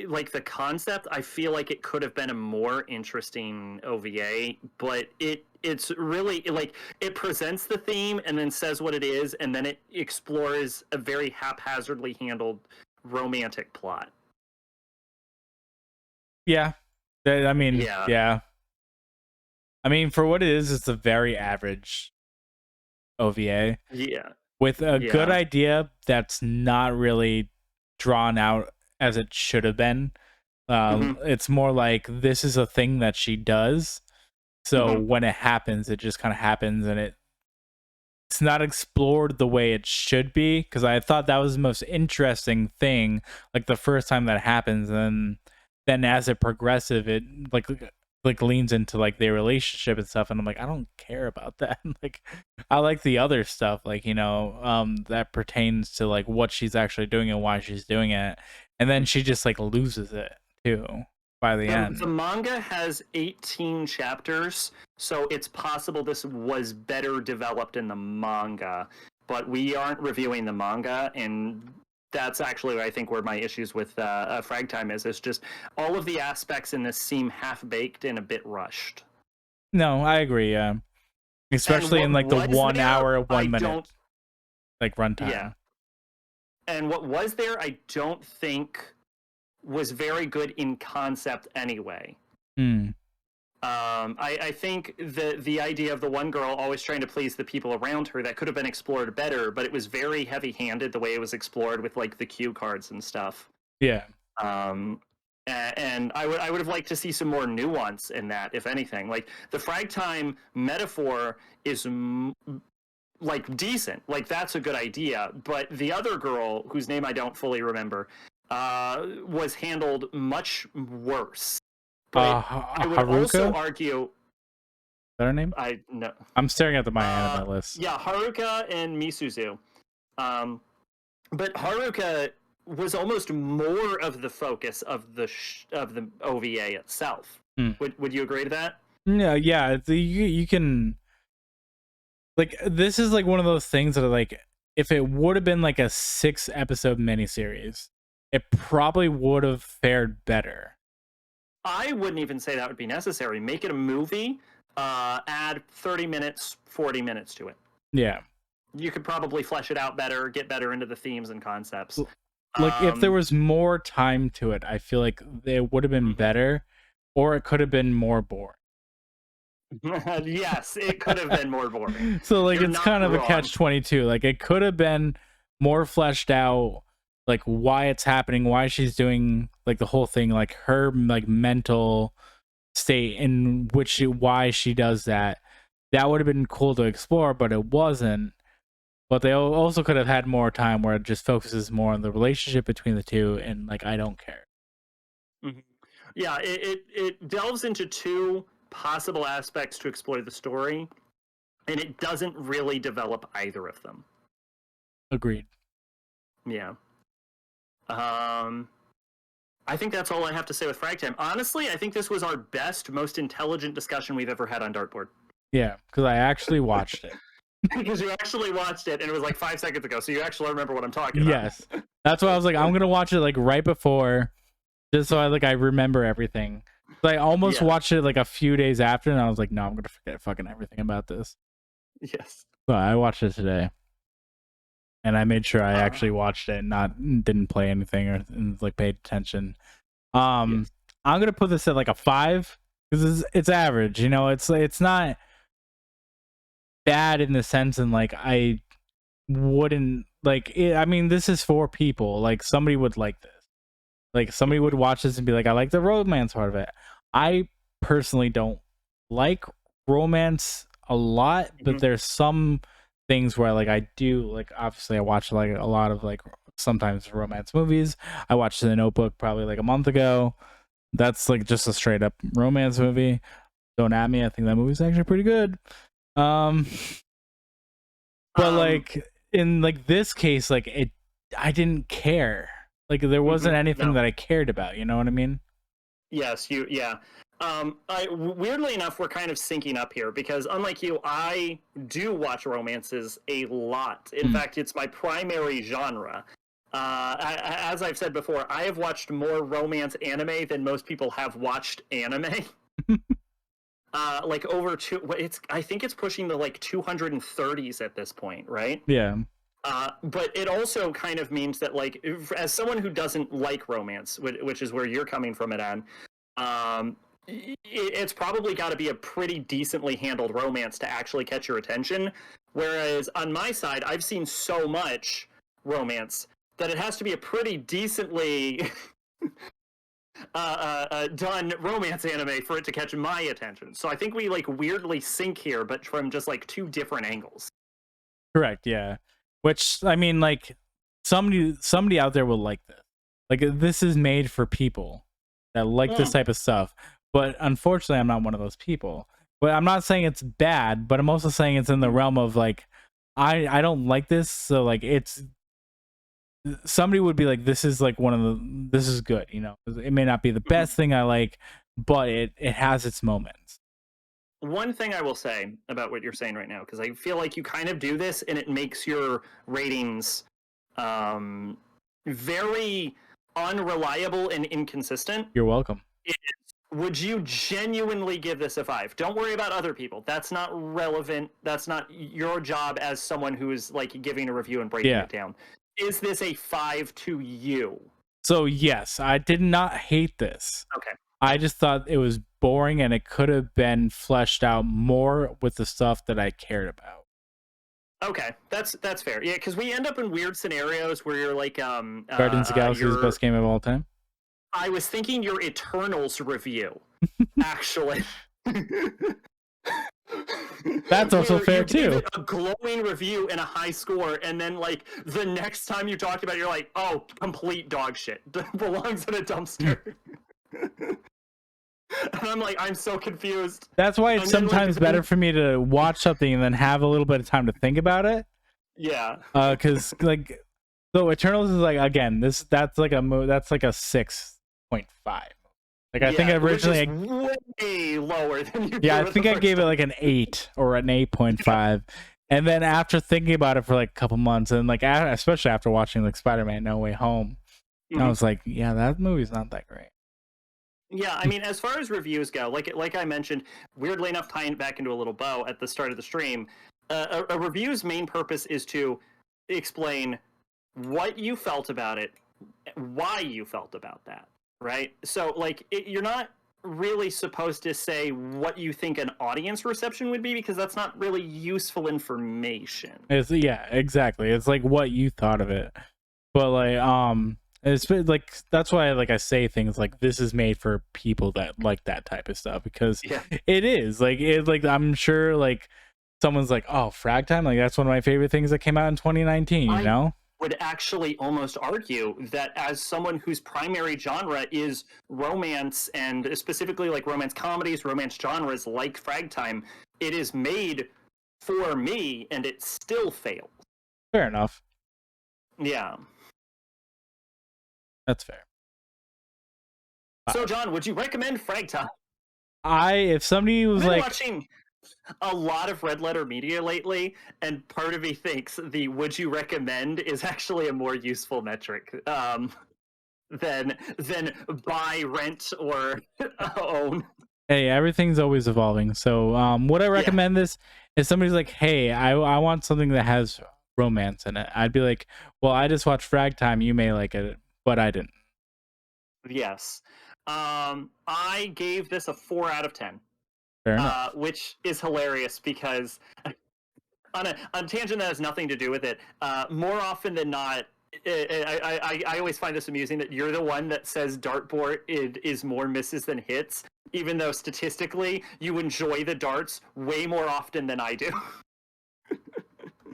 like the concept, I feel like it could have been a more interesting OVA, but it's really like it presents the theme and then says what it is, and then it explores a very haphazardly handled romantic plot. Yeah. I mean, yeah. I mean, for what it is, it's a very average OVA. Yeah. With a good idea that's not really drawn out as it should have been. It's more like this is a thing that she does. So when it happens, it just kind of happens, and it's not explored the way it should be. Because I thought that was the most interesting thing, like the first time that happens, and then as it progresses, it like leans into like their relationship and stuff, and I'm like, I don't care about that. Like, I like the other stuff, like, you know, that pertains to like what she's actually doing and why she's doing it, and then she just like loses it too by the end. The manga has 18 chapters, so it's possible this was better developed in the manga, but we aren't reviewing the manga, and that's actually I think where my issues with Fragtime is. It's just all of the aspects in this seem half baked and a bit rushed. No, I agree. Especially in like the 1 hour, 1 minute like runtime. Yeah. And what was there, I don't think was very good in concept anyway. I think the idea of the one girl always trying to please the people around her, that could have been explored better, but it was very heavy-handed the way it was explored with like the cue cards and stuff. Yeah. And I would have liked to see some more nuance in that, if anything. Like the Fragtime metaphor is like decent, like that's a good idea, but the other girl whose name I don't fully remember was handled much worse. But I would Haruka? also argue. Is that her name? I no. I'm staring at my anime list. Yeah, Haruka and Misuzu. But Haruka was almost more of the focus of the OVA itself. Would you agree to that? Yeah. You can, like, this is like one of those things that are like, if it would have been like a 6-episode miniseries, it probably would have fared better. I wouldn't even say that would be necessary. Make it a movie, add 30 minutes, 40 minutes to it. Yeah. You could probably flesh it out better, get better into the themes and concepts. Like, if there was more time to it, I feel like it would have been better, or it could have been more boring. Yes, it could have been more boring. So, like, it's kind of a catch-22. Like, it could have been more fleshed out, like why it's happening, why she's doing like the whole thing, like her like mental state in which why she does that. That would have been cool to explore, but it wasn't. But they also could have had more time where it just focuses more on the relationship between the two, and like I don't care. Yeah, it delves into two possible aspects to explore the story, and it doesn't really develop either of them. Agreed. Yeah. I think that's all I have to say with Fragtime. Honestly, I think this was our best, most intelligent discussion we've ever had on Dartboard. Yeah, because I actually watched it. Because you actually watched it, and it was like 5 seconds ago, so you actually remember what I'm talking about. Yes, that's why I was like, I'm gonna watch it like right before, just so I remember everything. So I almost watched it like a few days after, and I was like, no, I'm gonna forget fucking everything about this. Yes. So I watched it today. And I made sure I actually watched it and didn't play anything or like paid attention. I'm gonna put this at like a 5 because it's average. You know, it's not bad in the sense, and like I wouldn't like it. I mean, this is for people. Like somebody would like this. Like somebody would watch this and be like, I like the romance part of it. I personally don't like romance a lot, but there's some things where like I do, like obviously I watch like a lot of like sometimes romance movies. I watched The Notebook probably like a month ago. That's like just a straight up romance movie. Don't at me, I think that movie's actually pretty good. But like in like this case, like I didn't care. Like there wasn't anything that I cared about, you know what I mean? Yes, weirdly enough, we're kind of syncing up here because, unlike you, I do watch romances a lot. In fact, it's my primary genre. As I've said before, I have watched more romance anime than most people have watched anime. Like over I think it's pushing the like 230s at this point, right? Yeah. But it also kind of means that, like, as someone who doesn't like romance, which is where you're coming from it on, it's probably got to be a pretty decently handled romance to actually catch your attention. Whereas on my side, I've seen so much romance that it has to be a pretty decently done romance anime for it to catch my attention. So I think we like weirdly sync here, but from just like two different angles. Correct. Yeah. Which I mean, like somebody out there will like this. Like this is made for people that like this type of stuff. But unfortunately, I'm not one of those people. But I'm not saying it's bad, but I'm also saying it's in the realm of like, I don't like this. So like it's, somebody would be like, this is like this is good. You know, it may not be the best thing I like, but it has its moments. one thing I will say about what you're saying right now, because I feel like you kind of do this and it makes your ratings very unreliable and inconsistent. You're welcome. Would you genuinely give this a 5? Don't worry about other people. That's not relevant. That's not your job as someone who is like giving a review and breaking it down. Is this a 5 to you? So yes, I did not hate this. Okay. I just thought it was boring and it could have been fleshed out more with the stuff that I cared about. Okay, that's fair. Yeah, because we end up in weird scenarios where you're like, Guardians of the Galaxy is the best game of all time. I was thinking your Eternals review, actually. That's also fair too. A glowing review and a high score, and then like the next time you talked about it, you're like, oh, complete dog shit. Belongs in a dumpster. And I'm like, I'm so confused. That's why it's sometimes better for me to watch something and then have a little bit of time to think about it. Yeah. Because like, so Eternals is like, again, that's like a 6.5. Like I think I originally way lower than you. Yeah, I think I gave it like an 8 or an 8.5. And then after thinking about it for like a couple months, and like especially after watching like Spider-Man No Way Home, I was like, yeah, that movie's not that great. Yeah, I mean, as far as reviews go, like I mentioned, weirdly enough, tying it back into a little bow at the start of the stream, a review's main purpose is to explain what you felt about it, why you felt about that, right? So, like, you're not really supposed to say what you think an audience reception would be, because that's not really useful information. Yeah, exactly. It's like what you thought of it. But like, it's like that's why like I say things like this is made for people that like that type of stuff, because it is like I'm sure like someone's like, oh, Fragtime, like that's one of my favorite things that came out in 2019, you know? Would actually almost argue that as someone whose primary genre is romance, and specifically like romance comedies, romance genres like Fragtime, it is made for me and it still fails. Fair enough. Yeah. That's fair. So, John, would you recommend Fragtime? If somebody was like watching a lot of Red Letter Media lately, and part of me thinks the would you recommend is actually a more useful metric than buy, rent, or own. Hey, everything's always evolving. So would I recommend this? If somebody's like, hey, I want something that has romance in it, I'd be like, well, I just watched Fragtime, you may like it, but I didn't. Yes. I gave this a 4 out of 10. Fair enough. Which is hilarious because on a tangent that has nothing to do with it, more often than not, I always find this amusing that you're the one that says dartboard is more misses than hits, even though statistically you enjoy the darts way more often than I do.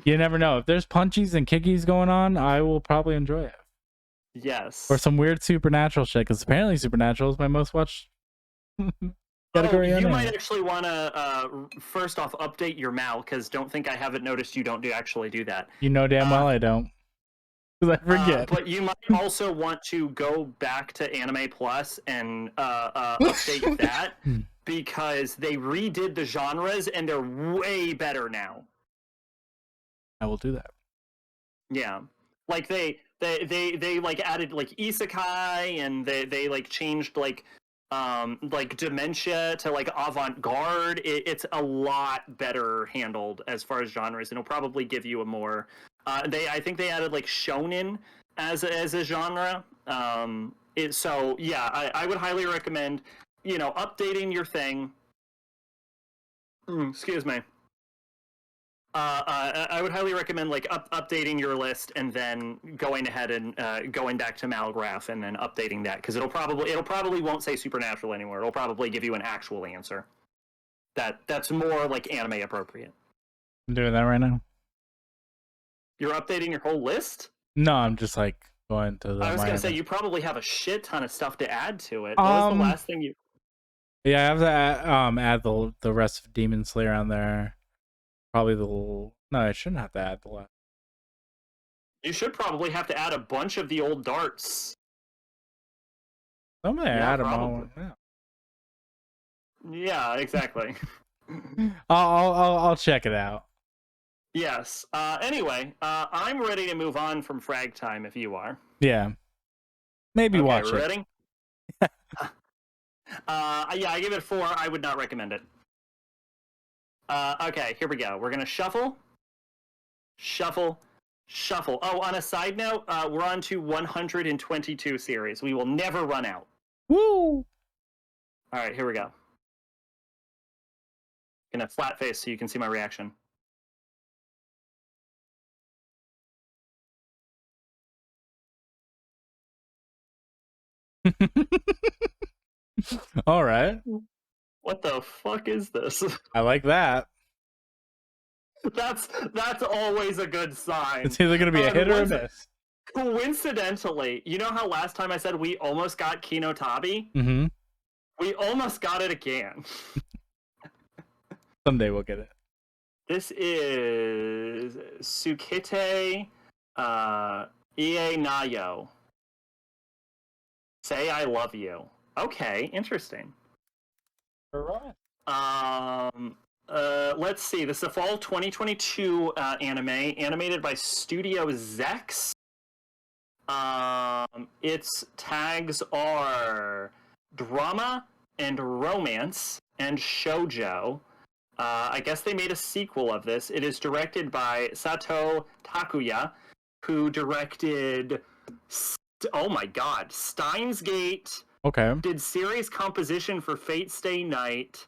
You never know. If there's punchies and kickies going on, I will probably enjoy it. Yes. Or some weird supernatural shit, because apparently Supernatural is my most watched category. You might actually want to first off update your Mal, because don't think I haven't noticed you don't actually do that. You know damn well I don't, because I forget. But you might also want to go back to Anime Plus and update that, because they redid the genres and they're way better now. I will do that. Yeah, like they like added like isekai, and they like changed like dementia to like avant-garde. It's a lot better handled as far as genres, and it'll probably give you a more I think they added like shonen as a genre. So yeah, I would highly recommend, updating your thing. Excuse me. I would highly recommend like updating your list, and then going ahead and going back to Malgraph and then updating that, because it'll probably won't say Supernatural anymore. It'll probably give you an actual answer that's more like anime appropriate. I'm doing that right now. You're updating your whole list? No, I'm just like going to the. I was gonna say you probably have a shit ton of stuff to add to it. What was the last thing you? Yeah, I have to add the rest of Demon Slayer on there. Probably no, I shouldn't have to add the last. You should probably have to add a bunch of the old darts. I'm gonna add them all. Yeah, exactly. I'll check it out. Yes. Anyway, I'm ready to move on from Fragtime if you are. Yeah. Maybe Okay, watch we're it. ready? Yeah, I give it a 4. I would not recommend it. Okay, here we go. We're gonna shuffle, shuffle, shuffle. Oh, on a side note, we're on to 122 series. We will never run out. Woo! All right, here we go. Gonna flat face so you can see my reaction. All right. What the fuck is this? I like that. That's always a good sign. It's either gonna be a hit or a miss. Coincidentally, you know how last time I said we almost got Kinotabi? Mm-hmm. We almost got it again. Someday we'll get it. This is Tsukete Nioh. Say I love you. Okay, interesting. All right. Let's see. This is a fall 2022 anime, animated by Studio Zex. Its tags are drama and romance and shoujo. I guess they made a sequel of this. It is directed by Sato Takuya, who directed, oh my god, Steins Gate, Okay. did series composition for Fate Stay Night,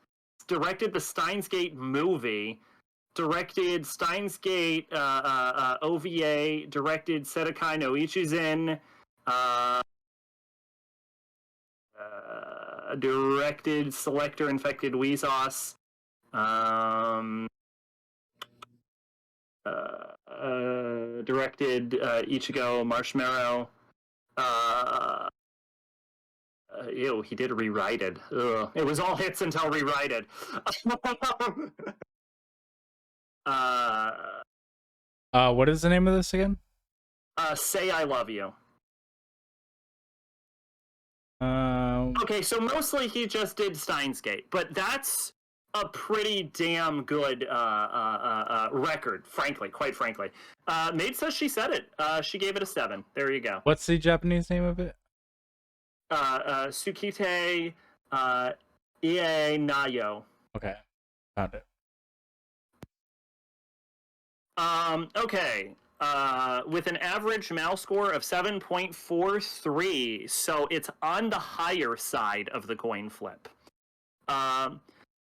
directed the Steins Gate movie, directed Steins Gate OVA, directed Sedakai no Ichizen, directed Selector Infected Weezos, directed Ichigo Marshmallow. Ew, he did Rewrited. Ugh. It was all hits until Rewrited. What is the name of this again? Say I Love You. Okay, so mostly he just did Steins Gate, but that's a pretty damn good record, frankly, quite frankly. Maid says she said it. She gave it a 7. There you go. What's the Japanese name of it? Tsukete Nioh. Okay, found it. Okay. With an average MAL score of 7.43, so it's on the higher side of the coin flip.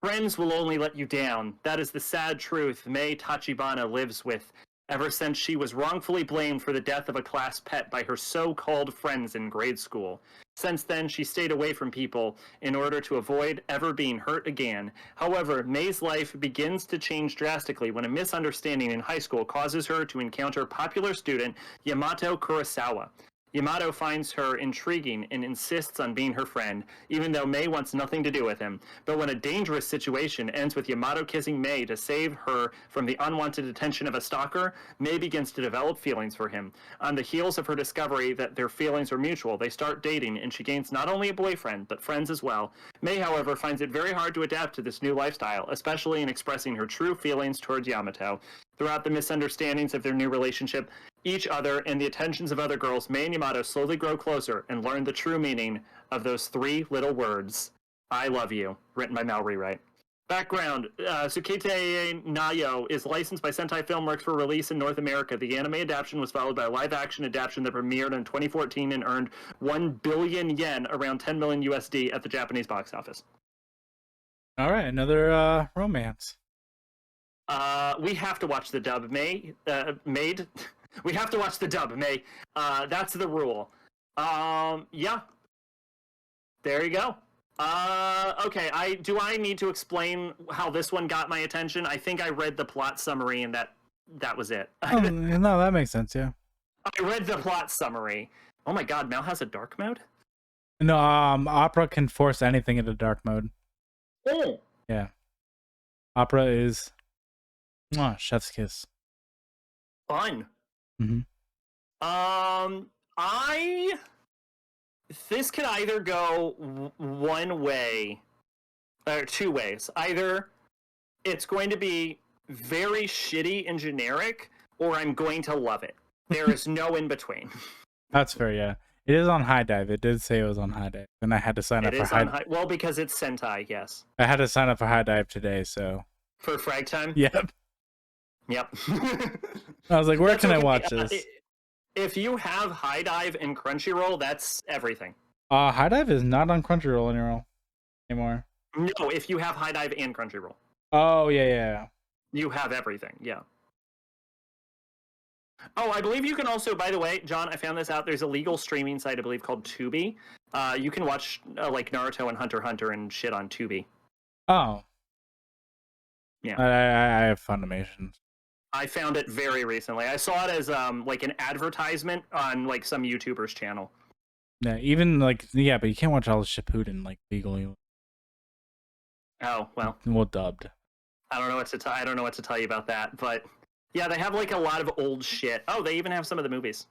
Friends will only let you down. That is the sad truth Mei Tachibana lives with ever since she was wrongfully blamed for the death of a class pet by her so-called friends in grade school. Since then, she stayed away from people in order to avoid ever being hurt again. However, Mei's life begins to change drastically when a misunderstanding in high school causes her to encounter popular student Yamato Kurosawa. Yamato finds her intriguing and insists on being her friend, even though Mei wants nothing to do with him. But when a dangerous situation ends with Yamato kissing Mei to save her from the unwanted attention of a stalker, Mei begins to develop feelings for him. On the heels of her discovery that their feelings are mutual, they start dating, and she gains not only a boyfriend, but friends as well. Mei, however, finds it very hard to adapt to this new lifestyle, especially in expressing her true feelings towards Yamato. Throughout the misunderstandings of their new relationship, each other, and the attentions of other girls, Mei and Yamato slowly grow closer and learn the true meaning of those 3 little words. I love you. Written by Mal Rewrite. Background. Tsukete Nioh is licensed by Sentai Filmworks for release in North America. The anime adaptation was followed by a live-action adaptation that premiered in 2014 and earned 1 billion yen, around 10 million USD, at the Japanese box office. All right, another romance. We have to watch the dub, Made. We have to watch the dub, May. That's the rule. Yeah. There you go. Okay. Do I need to explain how this one got my attention? I think I read the plot summary and that was it. Oh, no, that makes sense. Yeah. I read the plot summary. Oh my god, Mel has a dark mode? No, Opera can force anything into dark mode. Oh. Yeah. Opera is chef's kiss. Fun. Mm-hmm. This could either go one way or 2 ways. Either it's going to be very shitty and generic, or I'm going to love it. There is no in between. That's fair, yeah. It is on High Dive. It did say it was on High Dive, and I had to sign up It for is on high. Well, because it's Sentai, yes. I had to sign up for High Dive today, so For Fragtime. yep. Yep. I was like, where That's can I okay. watch this? If you have High Dive and Crunchyroll, that's everything. High Dive is not on Crunchyroll anymore. No, if you have High Dive and Crunchyroll, Oh yeah. you have everything. Yeah. Oh, I believe you can also, by the way, John, I found this out. There's a legal streaming site, I believe, called Tubi. You can watch like Naruto and Hunter x Hunter and shit on Tubi. Oh. Yeah. I have Funimation. I found it very recently. I saw it as like an advertisement on like some YouTuber's channel. Yeah, even like yeah, but you can't watch all the Shippuden like legally. Oh well. Well dubbed. I don't know what to I don't know what to tell you about that, but yeah, they have like a lot of old shit. Oh, they even have some of the movies.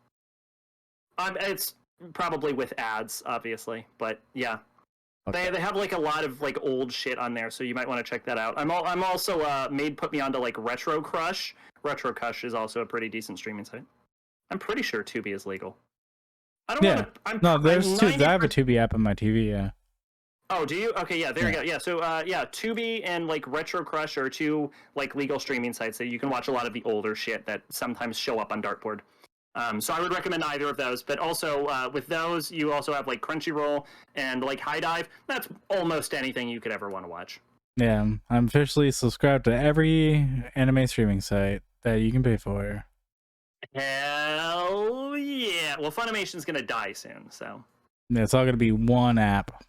It's probably with ads, obviously, but yeah, okay. They have like a lot of like old shit on there, so you might want to check that out. I'm also put me onto like Retro Crush. Retro Crush is also a pretty decent streaming site. I'm pretty sure Tubi is legal. I don't know. No, there's two. I have a Tubi app on my TV. Yeah. Oh, do you? Okay, yeah, there you go. Yeah, so yeah, Tubi and like Retro Crush are two like legal streaming sites that you can watch a lot of the older shit that sometimes show up on Dartboard. So I would recommend either of those. But also with those, you also have like Crunchyroll and like High Dive. That's almost anything you could ever want to watch. Yeah, I'm officially subscribed to every anime streaming site that you can pay for. Hell yeah! Well, Funimation's gonna die soon, so yeah, it's all gonna be one app.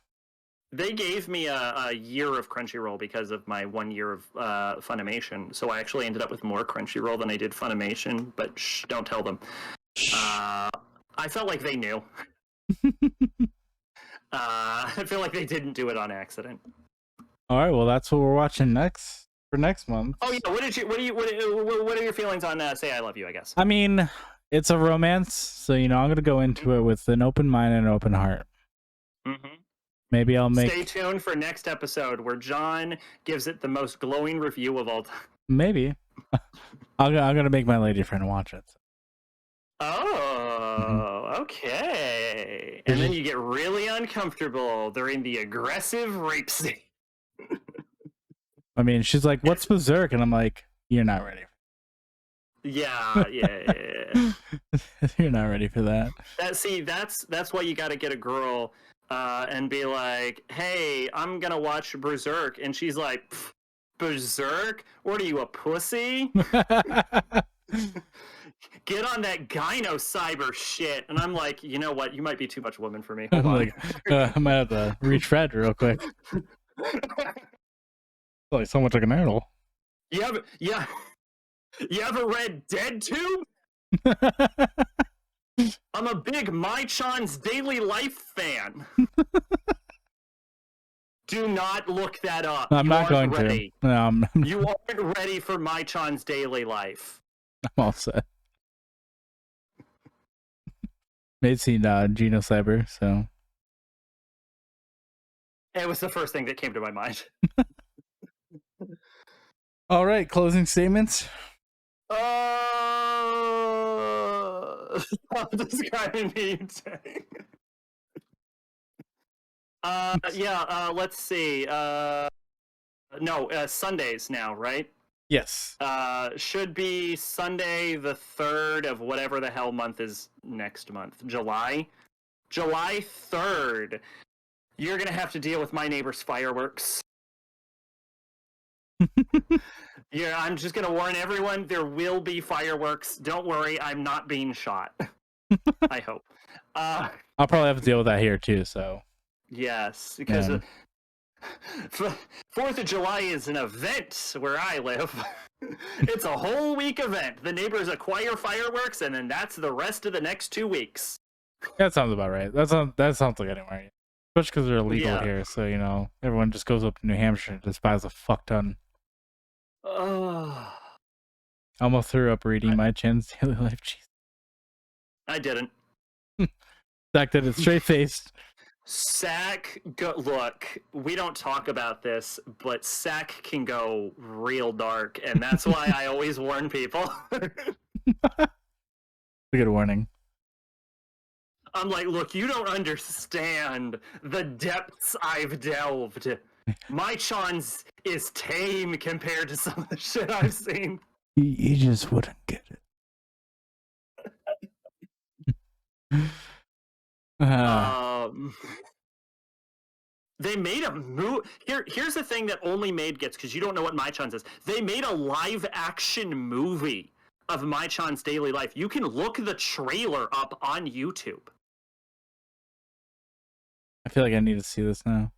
They gave me a year of Crunchyroll because of my 1 year of Funimation, so I actually ended up with more Crunchyroll than I did Funimation, but shh, don't tell them. I felt like they knew. I feel like they didn't do it on accident. All right, well, that's what we're watching next for next month. Oh yeah, what are your feelings on Say I Love You? I guess. I mean, it's a romance, so I'm gonna go into it with an open mind and an open heart. Mm-hmm. Maybe I'll make. Stay tuned for next episode where John gives it the most glowing review of all time. Maybe. I'm gonna make my lady friend watch it. Oh, okay. And then you get really uncomfortable during the aggressive rape scene. I mean, she's like, "What's Berserk?" And I'm like, "You're not ready." Yeah. You're not ready for that. That's why you got to get a girl and be like, "Hey, I'm gonna watch Berserk," and she's like, "Berserk? What are you, a pussy?" Get on that gyno cyber shit. And I'm like, you know what? You might be too much woman for me. Hold on. Like, I might have to reach Fred real quick. Like so much like an idol. You ever read Dead Tube? I'm a big Mai-chan's Daily Life fan. Do not look that up. I'm not going to. No, you aren't ready for Mai-chan's Daily Life. I'm all set. They'd seen Geno Cyber, so it was the first thing that came to my mind. All right, closing statements. Stop describing me. Let's see. Sundays now, right? Yes. Should be Sunday the 3rd of whatever the hell month is next month. July 3rd. You're gonna have to deal with my neighbor's fireworks. Yeah, I'm just gonna warn everyone, there will be fireworks. Don't worry, I'm not being shot. I hope. I'll probably have to deal with that here too, so. Yes, because 4th of July is an event where I live. It's a whole week event. The neighbors acquire fireworks, and then that's the rest of the next 2 weeks. That sounds about right. That sounds like anywhere. Especially because they're illegal here, so everyone just goes up to New Hampshire and just buys a fuck ton. I almost threw up reading Mai-chan's Daily Life. Jeez. I didn't. Fact that it's straight faced. Look, we don't talk about this, but Sack can go real dark, and that's why I always warn people. A good warning. I'm like, look, you don't understand the depths I've delved. My Chan's is tame compared to some of the shit I've seen. You just wouldn't get it. They made a movie. Here's the thing that only Made gets, because you don't know what Mai-chan's is. They made a live-action movie of Mai-chan's daily life. You can look the trailer up on YouTube. I feel like I need to see this now.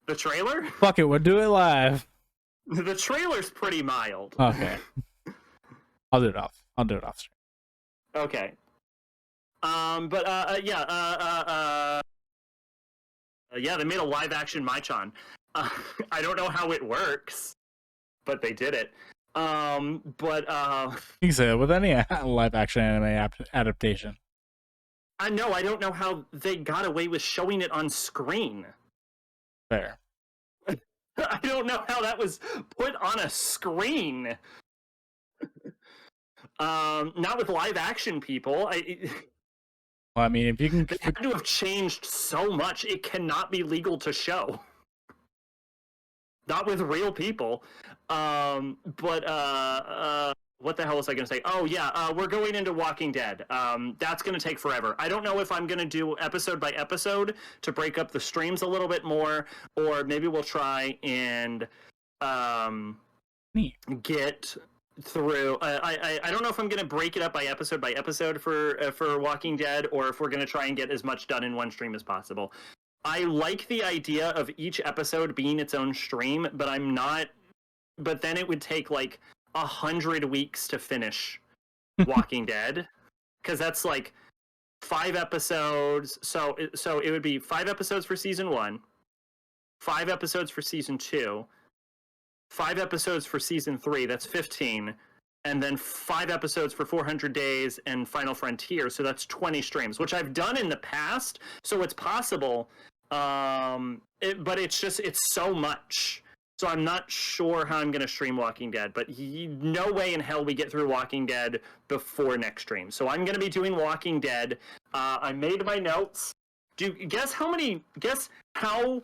The trailer? Fuck it, we'll do it live. The trailer's pretty mild. Okay. I'll do it off stream. Okay. Yeah, they made a live action Mai-chan. I don't know how it works, but they did it. You can say that with any live action anime adaptation. I know, I don't know how they got away with showing it on screen. Fair. I don't know how that was put on a screen. Not with live action people. Well, I mean, if you can... They had to have changed so much, it cannot be legal to show. Not with real people. What the hell was I going to say? Oh, yeah, we're going into Walking Dead. That's going to take forever. I don't know if I'm going to do episode by episode to break up the streams a little bit more, or maybe we'll try and get through. I don't know if I'm going to break it up by episode for Walking Dead, or if we're going to try and get as much done in one stream as possible. I like the idea of each episode being its own stream, but I'm not. But then it would take like 100 weeks to finish Walking Dead, because that's like 5 episodes. So it would be 5 episodes for season 1, 5 episodes for season 2, 5 episodes for season 3. That's 15, and then 5 episodes for 400 Days and Final Frontier. So that's 20 streams, which I've done in the past. So it's possible, but it's so much. So I'm not sure how I'm going to stream Walking Dead, but no way in hell we get through Walking Dead before next stream. So I'm going to be doing Walking Dead. I made my notes. Guess how many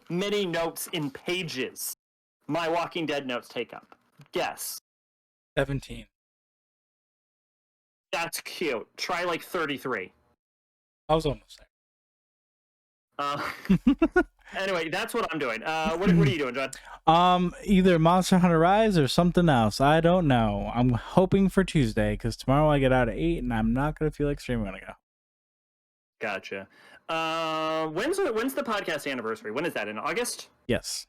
notes in pages my Walking Dead notes take up? Guess. 17. That's cute. Try like 33. I was almost there. Anyway, that's what I'm doing. What are you doing, John? Either Monster Hunter Rise or something else. I don't know. I'm hoping for Tuesday, because tomorrow I get out at 8 and I'm not going to feel like streaming when I go. Gotcha. When's the podcast anniversary? When is that? In August? Yes.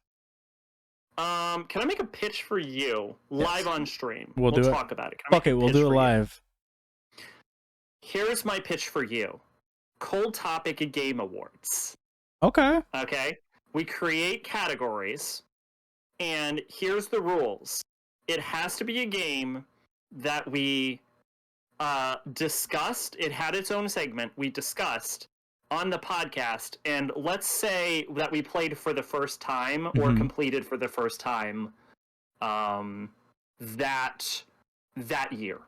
Can I make a pitch for you live on stream? We'll talk about it. Okay, we'll do it live. Here's my pitch for you. Cold Topic Game Awards. Okay. We create categories, and here's the rules. It has to be a game that we discussed. It had its own segment. We discussed on the podcast, and let's say that we played for the first time or completed for the first time that year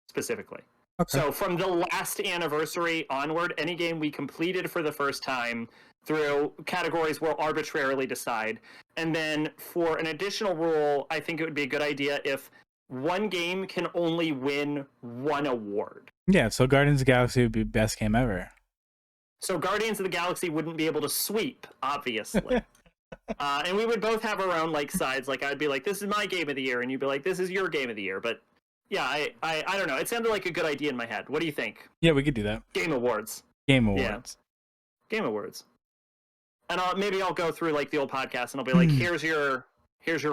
specifically. Okay. So from the last anniversary onward, any game we completed for the first time through categories we'll arbitrarily decide. And then for an additional rule, I think it would be a good idea if one game can only win one award. Yeah, so Guardians of the Galaxy would be best game ever. So Guardians of the Galaxy wouldn't be able to sweep, obviously. And we would both have our own sides. Like, I'd be like, this is my game of the year, and you'd be like, this is your game of the year. But yeah, I don't know. It sounded like a good idea in my head. What do you think? Yeah, we could do that. Game Awards. Game Awards. Yeah. Game Awards. And maybe I'll go through the old podcast, and I'll be like, here's your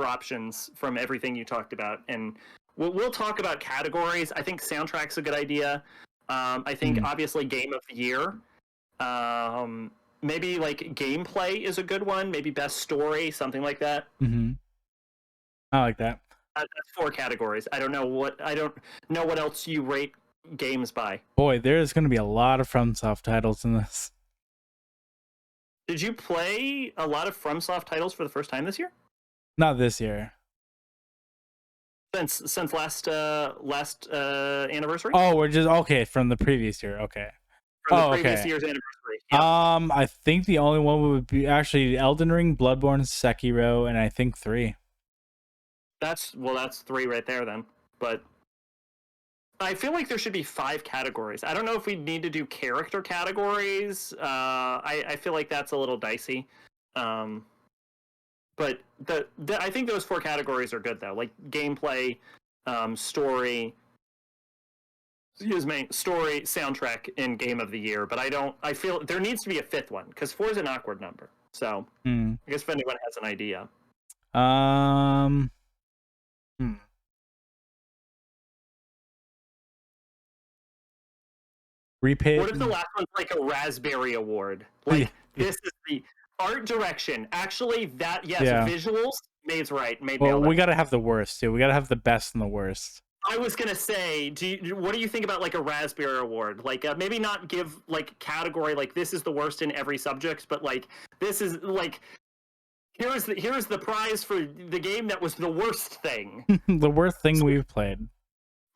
options from everything you talked about, and we'll talk about categories. I think soundtrack's a good idea. I think obviously game of the year. Maybe gameplay is a good one. Maybe best story, something like that. I like that. That's 4 categories. I don't know what else you rate games by. Boy, there's going to be a lot of FromSoft titles in this. Did you play a lot of FromSoft titles for the first time this year? Not this year. Since last anniversary? Oh, we're just okay from the previous year. Okay. From the previous year's anniversary. Yep. I think the only one would be actually Elden Ring, Bloodborne, Sekiro, and I think 3. That's 3 right there then. But I feel like there should be 5 categories. I don't know if we need to do character categories. I feel like that's a little dicey. But I think those 4 categories are good though, like gameplay, story, soundtrack, and game of the year. But I feel there needs to be a 5th one because 4 is an awkward number. So I guess if anyone has an idea. Repaid. What if the last one's like a Raspberry Award? Like this is the art direction. Actually, visuals. Maeve's right. Well, we gotta have the worst too. We gotta have the best and the worst. I was gonna say, what do you think about like a Raspberry Award? Like maybe not give like category like this is the worst in every subject, but like this is like here's the prize for the game that was the worst thing. The worst thing we've played.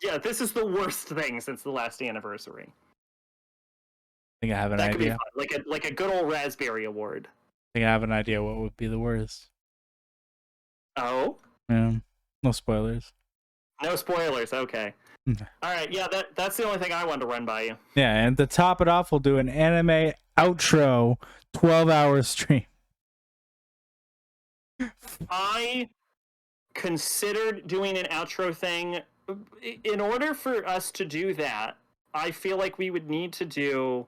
Yeah, this is the worst thing since the last anniversary. I think I have an idea. Could be fun. Like a good old Raspberry Award. I think I have an idea what would be the worst. Oh? Yeah. No spoilers. No spoilers, okay. Alright, yeah, that's the only thing I wanted to run by you. Yeah, and to top it off, we'll do an anime outro 12-hour stream. I considered doing an outro thing. In order for us to do that, I feel like we would need to do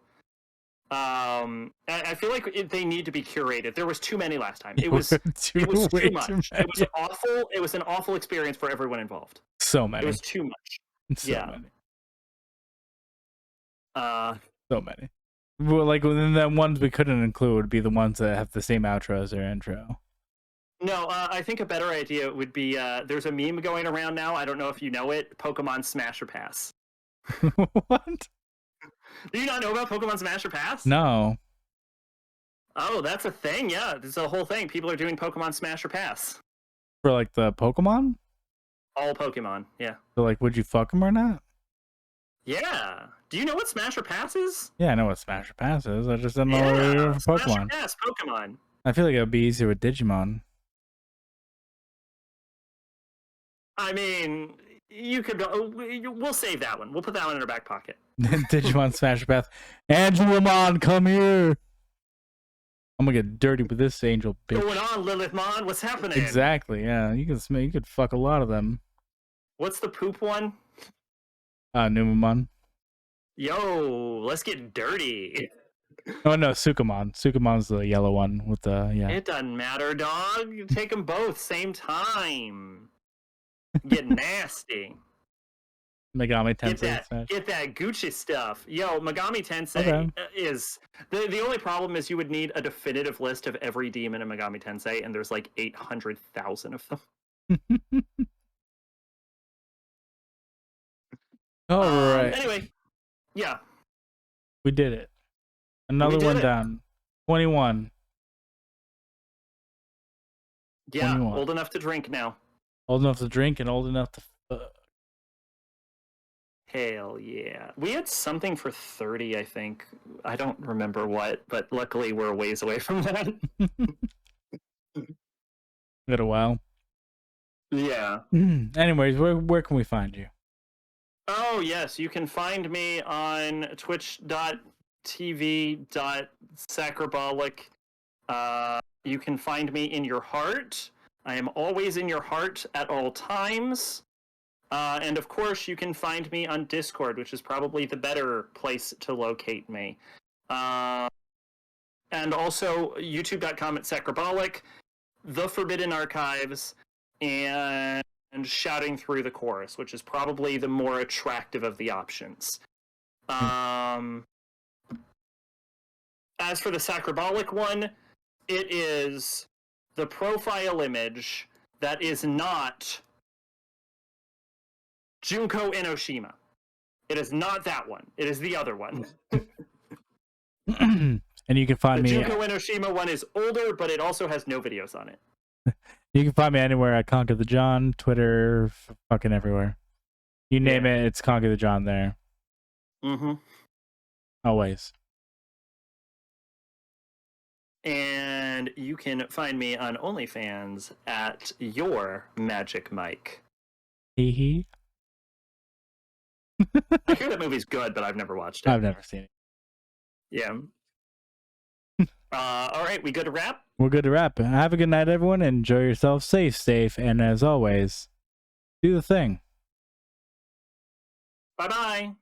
I feel like they need to be curated. There was too many last time. It was too much. It was awful. It was an awful experience for everyone involved. So many. It was too much. Many. So many. Well, like then the ones we couldn't include would be the ones that have the same outro as their intro. No, I think a better idea would be there's a meme going around now. I don't know if you know it. Pokemon Smash or Pass. What? Do you not know about Pokemon Smash or Pass? No. Oh, that's a thing. Yeah, it's a whole thing. People are doing Pokemon Smash or Pass. For like the Pokemon? All Pokemon, yeah. So like, would you fuck them or not? Yeah. Do you know what Smash or Pass is? Yeah, I know what Smash or Pass is. I just didn't know what it was for Pokemon. Smash or Pass, Pokemon. I feel like it would be easier with Digimon. I mean, you could. We'll save that one. We'll put that one in our back pocket. Digimon Smash or Pass. Angelamon, come here. I'm gonna get dirty with this angel bitch. What's going on, Lilithmon? What's happening? Exactly. Yeah, you could fuck a lot of them. What's the poop one? Numamon. Yo, let's get dirty. Oh no, Sukamon. Sukamon's the yellow one with the It doesn't matter, dog. You take them both same time. Get nasty. Megami Tensei. Get that Gucci stuff. Yo, Megami Tensei is the only problem is you would need a definitive list of every demon in Megami Tensei, and there's like 800,000 of them. All right. Anyway, yeah, we did it. Another one down. 21. Yeah, 21. Old enough to drink now. Old enough to drink and old enough to fuck. Hell yeah. We had something for 30, I think. I don't remember what, but luckily we're a ways away from that. Got a while. Yeah. Anyways, where can we find you? Oh, yes. You can find me on twitch.tv.sacrabalic. You can find me in your heart. I am always in your heart at all times. And of course, you can find me on Discord, which is probably the better place to locate me. And also youtube.com/sacrabalic, The Forbidden Archives, and Shouting Through the Chorus, which is probably the more attractive of the options. As for the Sacrabalic one, it is the profile image that is not Junko Enoshima. It is not that one. It is the other one. And you can find The me. Junko Enoshima one is older, but it also has no videos on it. You can find me anywhere at ConquertheJohn, Twitter, fucking everywhere. You name it, it's ConquertheJohn there. Mm-hmm. Always. And you can find me on OnlyFans at Your Magic Mike. Hee hee. I hear that movie's good, but I've never watched it. I've never seen it. Yeah. All right, we good to wrap? We're good to wrap. Have a good night, everyone. Enjoy yourself. Stay safe. And as always, do the thing. Bye-bye.